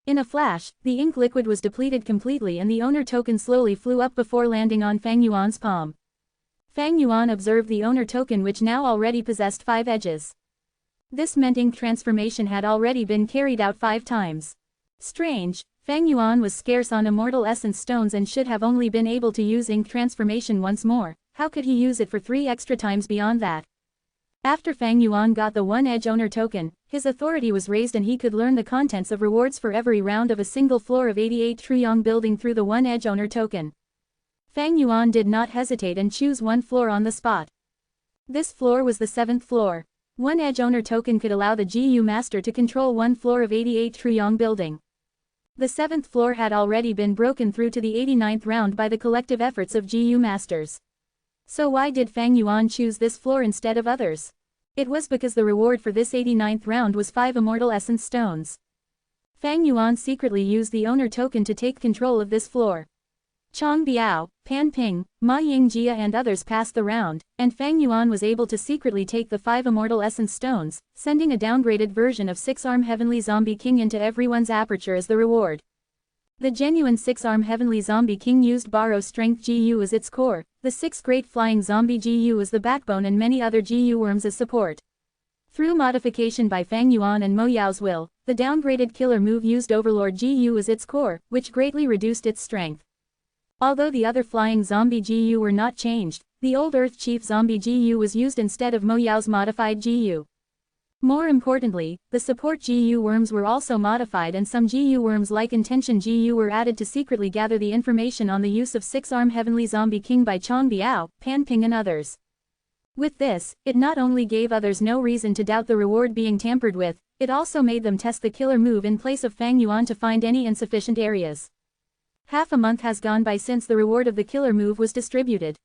In a flash, the ink liquid was depleted completely and the owner token slowly flew up before landing on Fang Yuan's palm. Fang Yuan observed the owner token which now already possessed 5 edges. This meant ink transformation had already been carried out 5 times. Strange, Fang Yuan was scarce on immortal essence stones and should have only been able to use ink transformation once more. How could he use it for 3 extra times beyond that? After Fang Yuan got the 1-edge owner token, his authority was raised and he could learn the contents of rewards for every round of a single floor of 88 Truyong building through the 1-edge owner token. Fang Yuan did not hesitate and choose one floor on the spot. This floor was the 7th floor. 1-edge owner token could allow the GU master to control one floor of 88 Truyong building. The 7th floor had already been broken through to the 89th round by the collective efforts of GU masters. So why did Fang Yuan choose this floor instead of others? It was because the reward for this 89th round was 5 immortal essence stones. Fang Yuan secretly used the owner token to take control of this floor. Chang Biao, Pan Ping, Ma Yingjia and others passed the round, and Fang Yuan was able to secretly take the 5 immortal essence stones, sending a downgraded version of 6-arm Heavenly Zombie King into everyone's aperture as the reward. The genuine 6-arm Heavenly Zombie King used borrow strength GU as its core, the 6 great flying zombie GU as the backbone and many other GU worms as support. Through modification by Fang Yuan and Mo Yao's will, the downgraded killer move used Overlord GU as its core, which greatly reduced its strength. Although the other flying zombie GU were not changed, the old Earth Chief zombie GU was used instead of Mo Yao's modified GU. More importantly, the support GU worms were also modified and some GU worms like Intention GU were added to secretly gather the information on the use of 6-arm Heavenly Zombie King by Chang Biao, Pan Ping and others. With this, it not only gave others no reason to doubt the reward being tampered with, it also made them test the killer move in place of Fang Yuan to find any insufficient areas. Half a month has gone by since the reward of the killer move was distributed.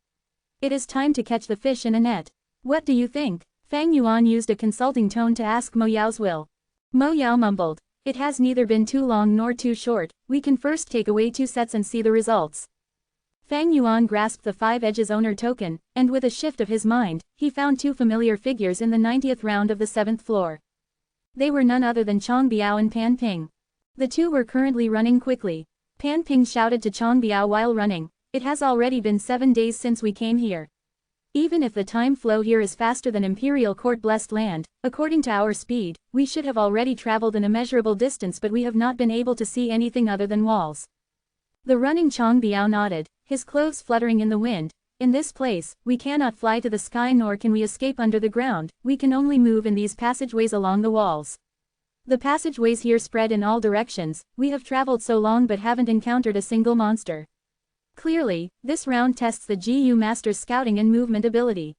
It is time to catch the fish in a net. What do you think? Fang Yuan used a consulting tone to ask Mo Yao's will. Mo Yao mumbled. It has neither been too long nor too short, we can first take away 2 sets and see the results. Fang Yuan grasped the 5 edges owner token, and with a shift of his mind, he found 2 familiar figures in the 90th round of the 7th floor. They were none other than Chang Biao and Pan Ping. The 2 were currently running quickly. Pan Ping shouted to Chang Biao while running, "It has already been 7 days since we came here. Even if the time flow here is faster than Imperial Court Blessed Land, according to our speed, we should have already traveled an immeasurable distance but we have not been able to see anything other than walls." The running Chang Biao nodded, his clothes fluttering in the wind. "In this place, we cannot fly to the sky nor can we escape under the ground, we can only move in these passageways along the walls. The passageways here spread in all directions, we have traveled so long but haven't encountered a single monster. Clearly, this round tests the GU Master's scouting and movement ability.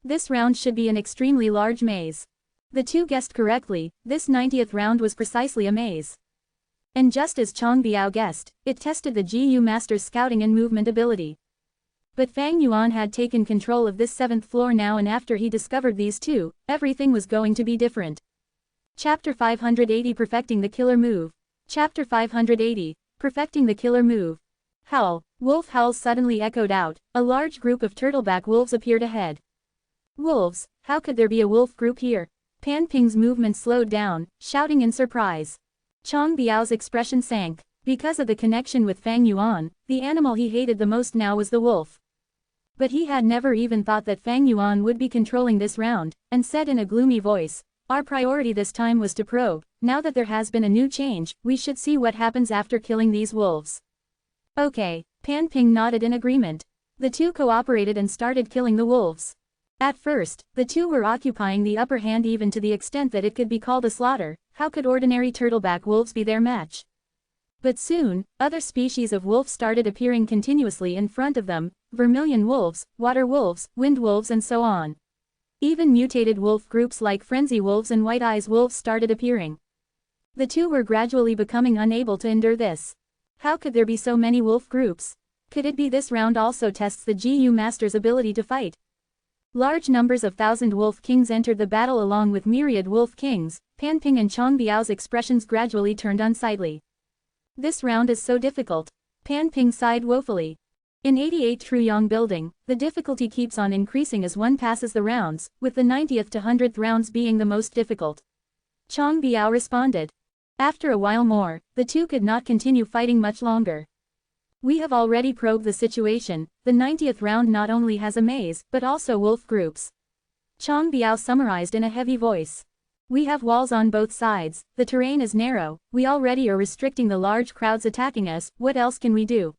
This round should be an extremely large maze." The 2 guessed correctly, this 90th round was precisely a maze. And just as Chang Biao guessed, it tested the GU Master's scouting and movement ability. But Fang Yuan had taken control of this 7th floor now and after he discovered these 2, everything was going to be different. Chapter 580 Perfecting the Killer Move. Chapter 580, Perfecting the Killer Move. Howl. Wolf howls suddenly echoed out, a large group of turtleback wolves appeared ahead. Wolves, how could there be a wolf group here? Pan Ping's movement slowed down, shouting in surprise. Chang Biao's expression sank. Because of the connection with Fang Yuan, the animal he hated the most now was the wolf. But he had never even thought that Fang Yuan would be controlling this round, and said in a gloomy voice, "Our priority this time was to probe. Now that there has been a new change, we should see what happens after killing these wolves." Okay, Pan Ping nodded in agreement. The two cooperated and started killing the wolves. At first, the two were occupying the upper hand even to the extent that it could be called a slaughter. How could ordinary turtleback wolves be their match? But soon, other species of wolf started appearing continuously in front of them, vermilion wolves, water wolves, wind wolves and so on. Even mutated wolf groups like frenzy wolves and white eyes wolves started appearing. The two were gradually becoming unable to endure this. How could there be so many wolf groups? Could it be this round also tests the GU Master's ability to fight? Large numbers of thousand wolf kings entered the battle along with myriad wolf kings. Pan Ping and Chang Biao's expressions gradually turned unsightly. This round is so difficult. Pan Ping sighed woefully. In 88 Truyong building, the difficulty keeps on increasing as one passes the rounds, with the 90th to 100th rounds being the most difficult. Chang Biao responded. After a while more, the two could not continue fighting much longer. We have already probed the situation. The 90th round not only has a maze, but also wolf groups. Chang Biao summarized in a heavy voice. We have walls on both sides, the terrain is narrow, we already are restricting the large crowds attacking us, what else can we do?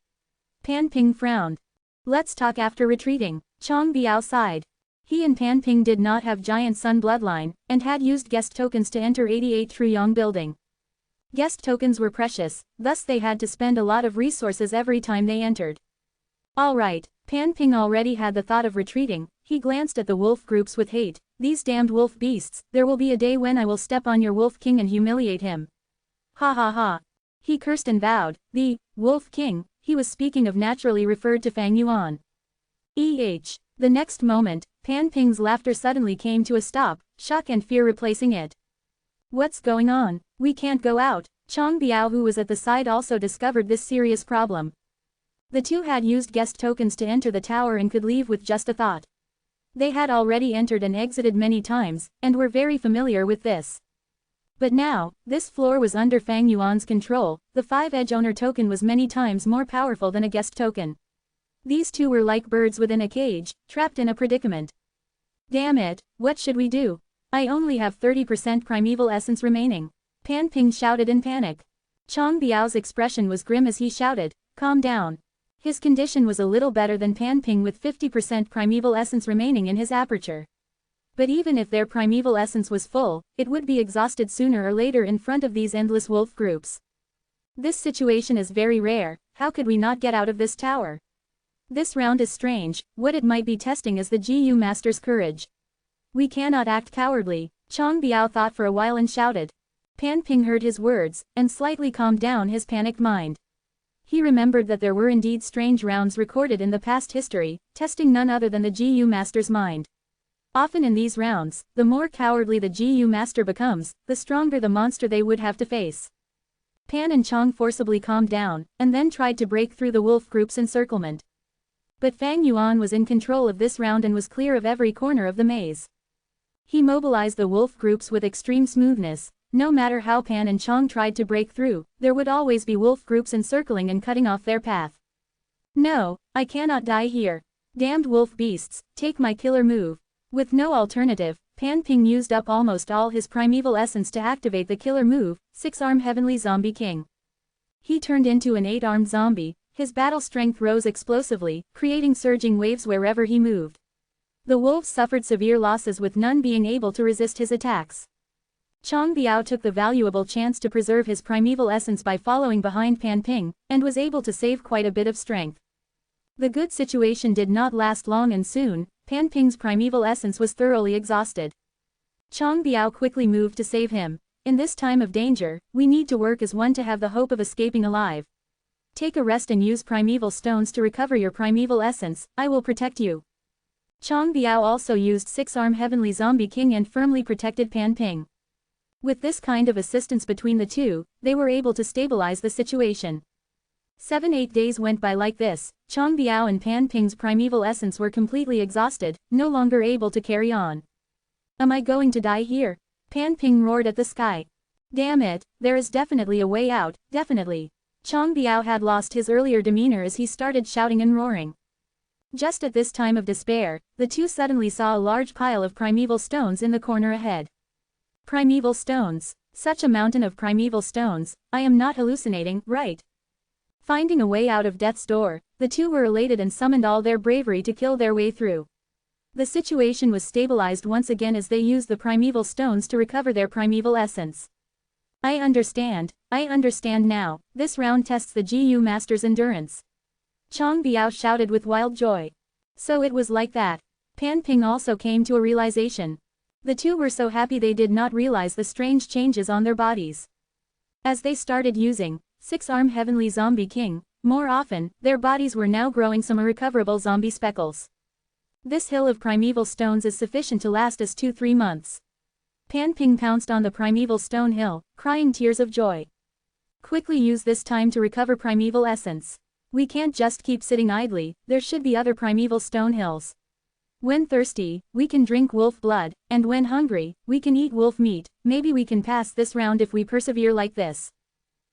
Pan Ping frowned. Let's talk after retreating. Chang Biao sighed. He and Pan Ping did not have giant sun bloodline, and had used guest tokens to enter 88 Truyong building. Guest tokens were precious, thus they had to spend a lot of resources every time they entered. Alright, Pan Ping already had the thought of retreating. He glanced at the wolf groups with hate. These damned wolf beasts, there will be a day when I will step on your wolf king and humiliate him. Ha ha ha. He cursed and vowed. The wolf king, he was speaking of naturally referred to Fang Yuan. The next moment, Pan Ping's laughter suddenly came to a stop, shock and fear replacing it. What's going on? We can't go out. Chang Biao, who was at the side, also discovered this serious problem. The two had used guest tokens to enter the tower and could leave with just a thought. They had already entered and exited many times, and were very familiar with this. But now, this floor was under Fang Yuan's control. The 5-edge owner token was many times more powerful than a guest token. These two were like birds within a cage, trapped in a predicament. Damn it, what should we do? I only have 30% primeval essence remaining. Pan Ping shouted in panic. Chang Biao's expression was grim as he shouted, calm down. His condition was a little better than Pan Ping with 50% primeval essence remaining in his aperture. But even if their primeval essence was full, it would be exhausted sooner or later in front of these endless wolf groups. This situation is very rare. How could we not get out of this tower? This round is strange. What it might be testing is the GU Master's courage. We cannot act cowardly. Chang Biao thought for a while and shouted. Pan Ping heard his words, and slightly calmed down his panicked mind. He remembered that there were indeed strange rounds recorded in the past history, testing none other than the GU Master's mind. Often in these rounds, the more cowardly the GU Master becomes, the stronger the monster they would have to face. Pan and Chang forcibly calmed down, and then tried to break through the wolf group's encirclement. But Fang Yuan was in control of this round and was clear of every corner of the maze. He mobilized the wolf groups with extreme smoothness. No matter how Pan and Chang tried to break through, there would always be wolf groups encircling and cutting off their path. No, I cannot die here. Damned wolf beasts, take my killer move. With no alternative, Pan Ping used up almost all his primeval essence to activate the killer move, 6-arm Heavenly Zombie King. He turned into an 8-armed zombie. His battle strength rose explosively, creating surging waves wherever he moved. The wolves suffered severe losses with none being able to resist his attacks. Chang Biao took the valuable chance to preserve his primeval essence by following behind Pan Ping, and was able to save quite a bit of strength. The good situation did not last long and soon, Pan Ping's primeval essence was thoroughly exhausted. Chang Biao quickly moved to save him. In this time of danger, we need to work as one to have the hope of escaping alive. Take a rest and use primeval stones to recover your primeval essence. I will protect you. Chang Biao also used 6-arm Heavenly Zombie King and firmly protected Pan Ping. With this kind of assistance between the two, they were able to stabilize the situation. 7-8 days went by like this. Chong Biao and Pan Ping's primeval essence were completely exhausted, no longer able to carry on. Am I going to die here? Pan Ping roared at the sky. Damn it, there is definitely a way out, definitely. Chong Biao had lost his earlier demeanor as he started shouting and roaring. Just at this time of despair, the two suddenly saw a large pile of primeval stones in the corner ahead. Primeval stones. Such a mountain of primeval stones, I am not hallucinating, right? Finding a way out of death's door, the two were elated and summoned all their bravery to kill their way through. The situation was stabilized once again as they used the primeval stones to recover their primeval essence. I understand now, this round tests the GU Master's endurance. Chong Biao shouted with wild joy. So it was like that. Pan Ping also came to a realization. The two were so happy they did not realize the strange changes on their bodies. As they started using Six-Arm Heavenly Zombie King more often, their bodies were now growing some irrecoverable zombie speckles. This hill of primeval stones is sufficient to last us 2-3 months. Pan Ping pounced on the primeval stone hill, crying tears of joy. Quickly use this time to recover primeval essence. We can't just keep sitting idly, there should be other primeval stone hills. When thirsty, we can drink wolf blood, and when hungry, we can eat wolf meat. Maybe we can pass this round if we persevere like this.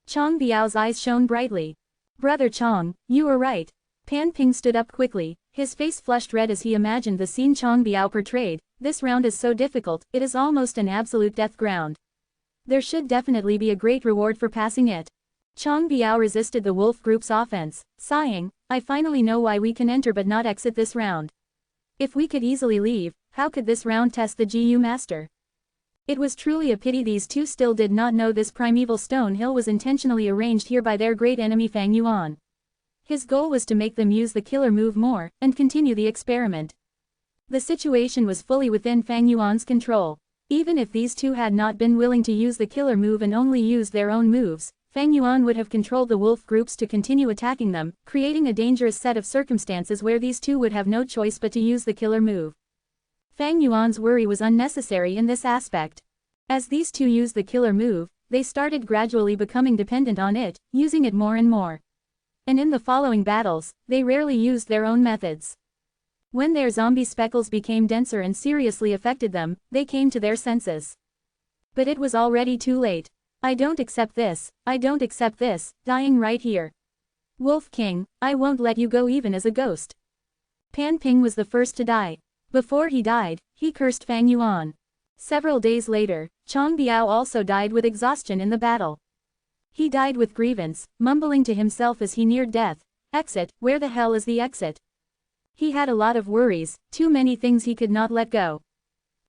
Chong Biao's eyes shone brightly. Brother Chong, you were right. Pan Ping stood up quickly, his face flushed red as he imagined the scene Chong Biao portrayed. This round is so difficult, it is almost an absolute death ground. There should definitely be a great reward for passing it. Chong Biao resisted the wolf group's offense, sighing, I finally know why we can enter but not exit this round. If we could easily leave, how could this round test the GU Master? It was truly a pity these two still did not know this primeval stone hill was intentionally arranged here by their great enemy Fang Yuan. His goal was to make them use the killer move more, and continue the experiment. The situation was fully within Fang Yuan's control. Even if these two had not been willing to use the killer move and only used their own moves, Fang Yuan would have controlled the wolf groups to continue attacking them, creating a dangerous set of circumstances where these two would have no choice but to use the killer move. Fang Yuan's worry was unnecessary in this aspect. As these two used the killer move, they started gradually becoming dependent on it, using it more and more. And in the following battles, they rarely used their own methods. When their zombie speckles became denser and seriously affected them, they came to their senses. But it was already too late. I don't accept this, dying right here. Wolf King, I won't let you go even as a ghost. Pan Ping was the first to die. Before he died, he cursed Fang Yuan. Several days later, Chong Biao also died with exhaustion in the battle. He died with grievance, mumbling to himself as he neared death. Exit, where the hell is the exit? He had a lot of worries, too many things he could not let go.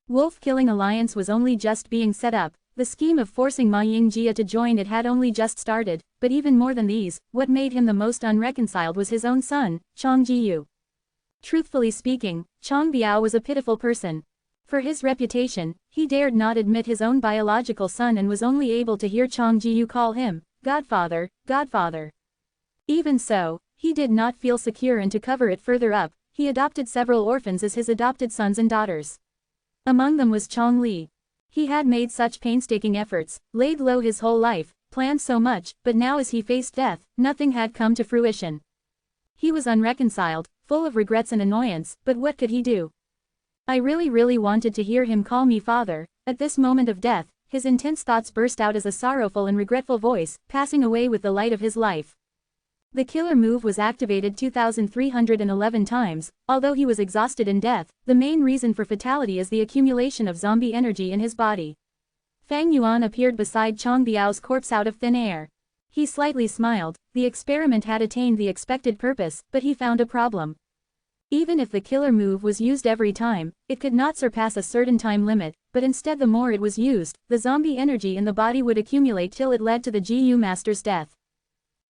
Wolf-killing alliance was only just being set up, the scheme of forcing Ma Yingjia to join it had only just started, but even more than these, what made him the most unreconciled was his own son, Chong Jiyu. Truthfully speaking, Chong Biao was a pitiful person. For his reputation, he dared not admit his own biological son and was only able to hear Chong Jiyu call him, Godfather, Godfather. Even so, he did not feel secure and to cover it further up, he adopted several orphans as his adopted sons and daughters. Among them was Chong Li. He had made such painstaking efforts, laid low his whole life, planned so much, but now as he faced death, nothing had come to fruition. He was unreconciled, full of regrets and annoyance, but what could he do? I really wanted to hear him call me father. At this moment of death, his intense thoughts burst out as a sorrowful and regretful voice, passing away with the light of his life. The killer move was activated 2,311 times, although he was exhausted in death, the main reason for fatality is the accumulation of zombie energy in his body. Fang Yuan appeared beside Chong Biao's corpse out of thin air. He slightly smiled, the experiment had attained the expected purpose, but he found a problem. Even if the killer move was used every time, it could not surpass a certain time limit, but instead the more it was used, the zombie energy in the body would accumulate till it led to the GU Master's death.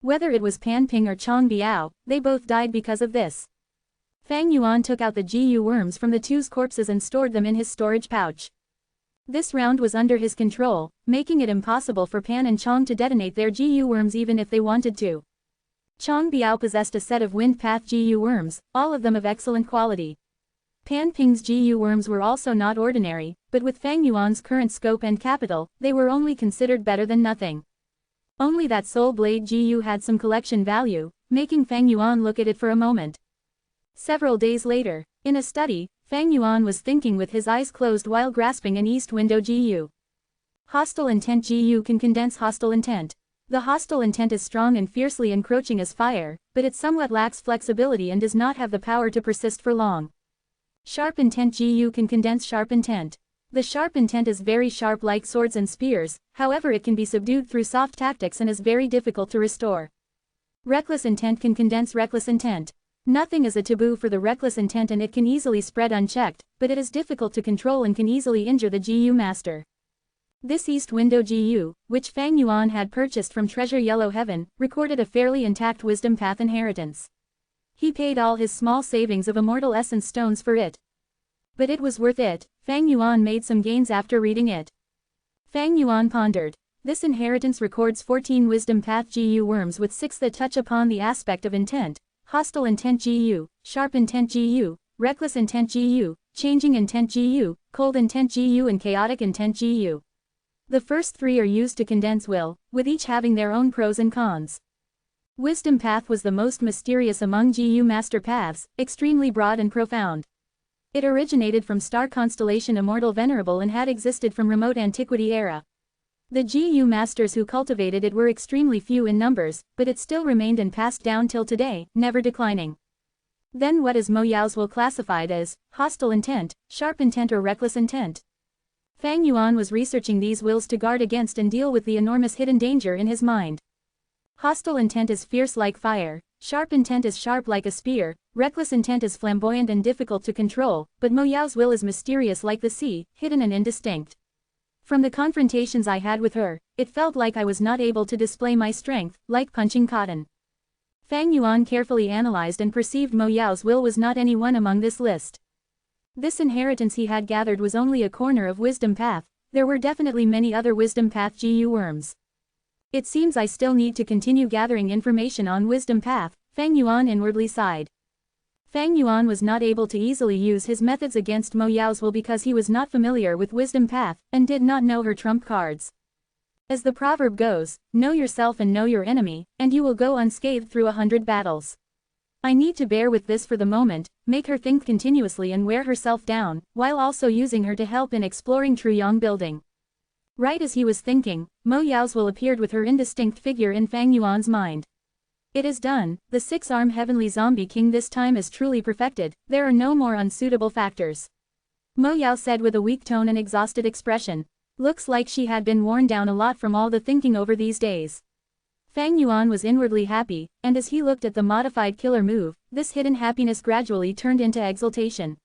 Whether it was Pan Ping or Chong Biao, they both died because of this. Fang Yuan took out the GU worms from the two's corpses and stored them in his storage pouch. This round was under his control, making it impossible for Pan and Chong to detonate their GU worms even if they wanted to. Chong Biao possessed a set of Wind Path GU worms, all of them of excellent quality. Pan Ping's GU worms were also not ordinary, but with Fang Yuan's current scope and capital, they were only considered better than nothing. Only that soul blade Jiyu had some collection value, making Fang Yuan look at it for a moment. Several days later, in a study, Fang Yuan was thinking with his eyes closed while grasping an east window Jiyu. Hostile intent Jiyu can condense hostile intent. The hostile intent is strong and fiercely encroaching as fire, but it somewhat lacks flexibility and does not have the power to persist for long. Sharp intent Jiyu can condense sharp intent. The sharp intent is very sharp like swords and spears, however it can be subdued through soft tactics and is very difficult to restore. Reckless intent can condense reckless intent. Nothing is a taboo for the reckless intent and it can easily spread unchecked, but it is difficult to control and can easily injure the Jiyu master. This east window Jiyu, which Fang Yuan had purchased from Treasure Yellow Heaven, recorded a fairly intact wisdom path inheritance. He paid all his small savings of immortal essence stones for it. But it was worth it. Fang Yuan made some gains after reading it. Fang Yuan pondered. This inheritance records 14 wisdom path Jiyu worms with 6 that touch upon the aspect of intent: hostile intent Jiyu, sharp intent Jiyu, reckless intent Jiyu, changing intent Jiyu, cold intent Jiyu and chaotic intent Jiyu. The first 3 are used to condense will, with each having their own pros and cons. Wisdom path was the most mysterious among Jiyu master paths, extremely broad and profound. It originated from star constellation Immortal Venerable and had existed from remote antiquity era. The Jiyu masters who cultivated it were extremely few in numbers, but it still remained and passed down till today, never declining. Then what is Mo Yao's will classified as hostile intent, sharp intent or reckless intent? Fang Yuan was researching these wills to guard against and deal with the enormous hidden danger in his mind. Hostile intent is fierce like fire, sharp intent is sharp like a spear, reckless intent is flamboyant and difficult to control, but Mo Yao's will is mysterious like the sea, hidden and indistinct. From the confrontations I had with her, it felt like I was not able to display my strength, like punching cotton. Fang Yuan carefully analyzed and perceived Mo Yao's will was not any one among this list. This inheritance he had gathered was only a corner of wisdom path. There were definitely many other wisdom path Jiyu worms. It seems I still need to continue gathering information on wisdom path, Fang Yuan inwardly sighed. Fang Yuan was not able to easily use his methods against Mo Yao's will because he was not familiar with wisdom path, and did not know her trump cards. As the proverb goes, know yourself and know your enemy, and you will go unscathed through 100 battles. I need to bear with this for the moment, make her think continuously and wear herself down, while also using her to help in exploring Truyong building. Right as he was thinking, Mo Yao's will appeared with her indistinct figure in Fang Yuan's mind. It is done, the 6-armed heavenly zombie king this time is truly perfected, there are no more unsuitable factors. Mo Yao said with a weak tone and exhausted expression. Looks like she had been worn down a lot from all the thinking over these days. Fang Yuan was inwardly happy, and as he looked at the modified killer move, this hidden happiness gradually turned into exultation.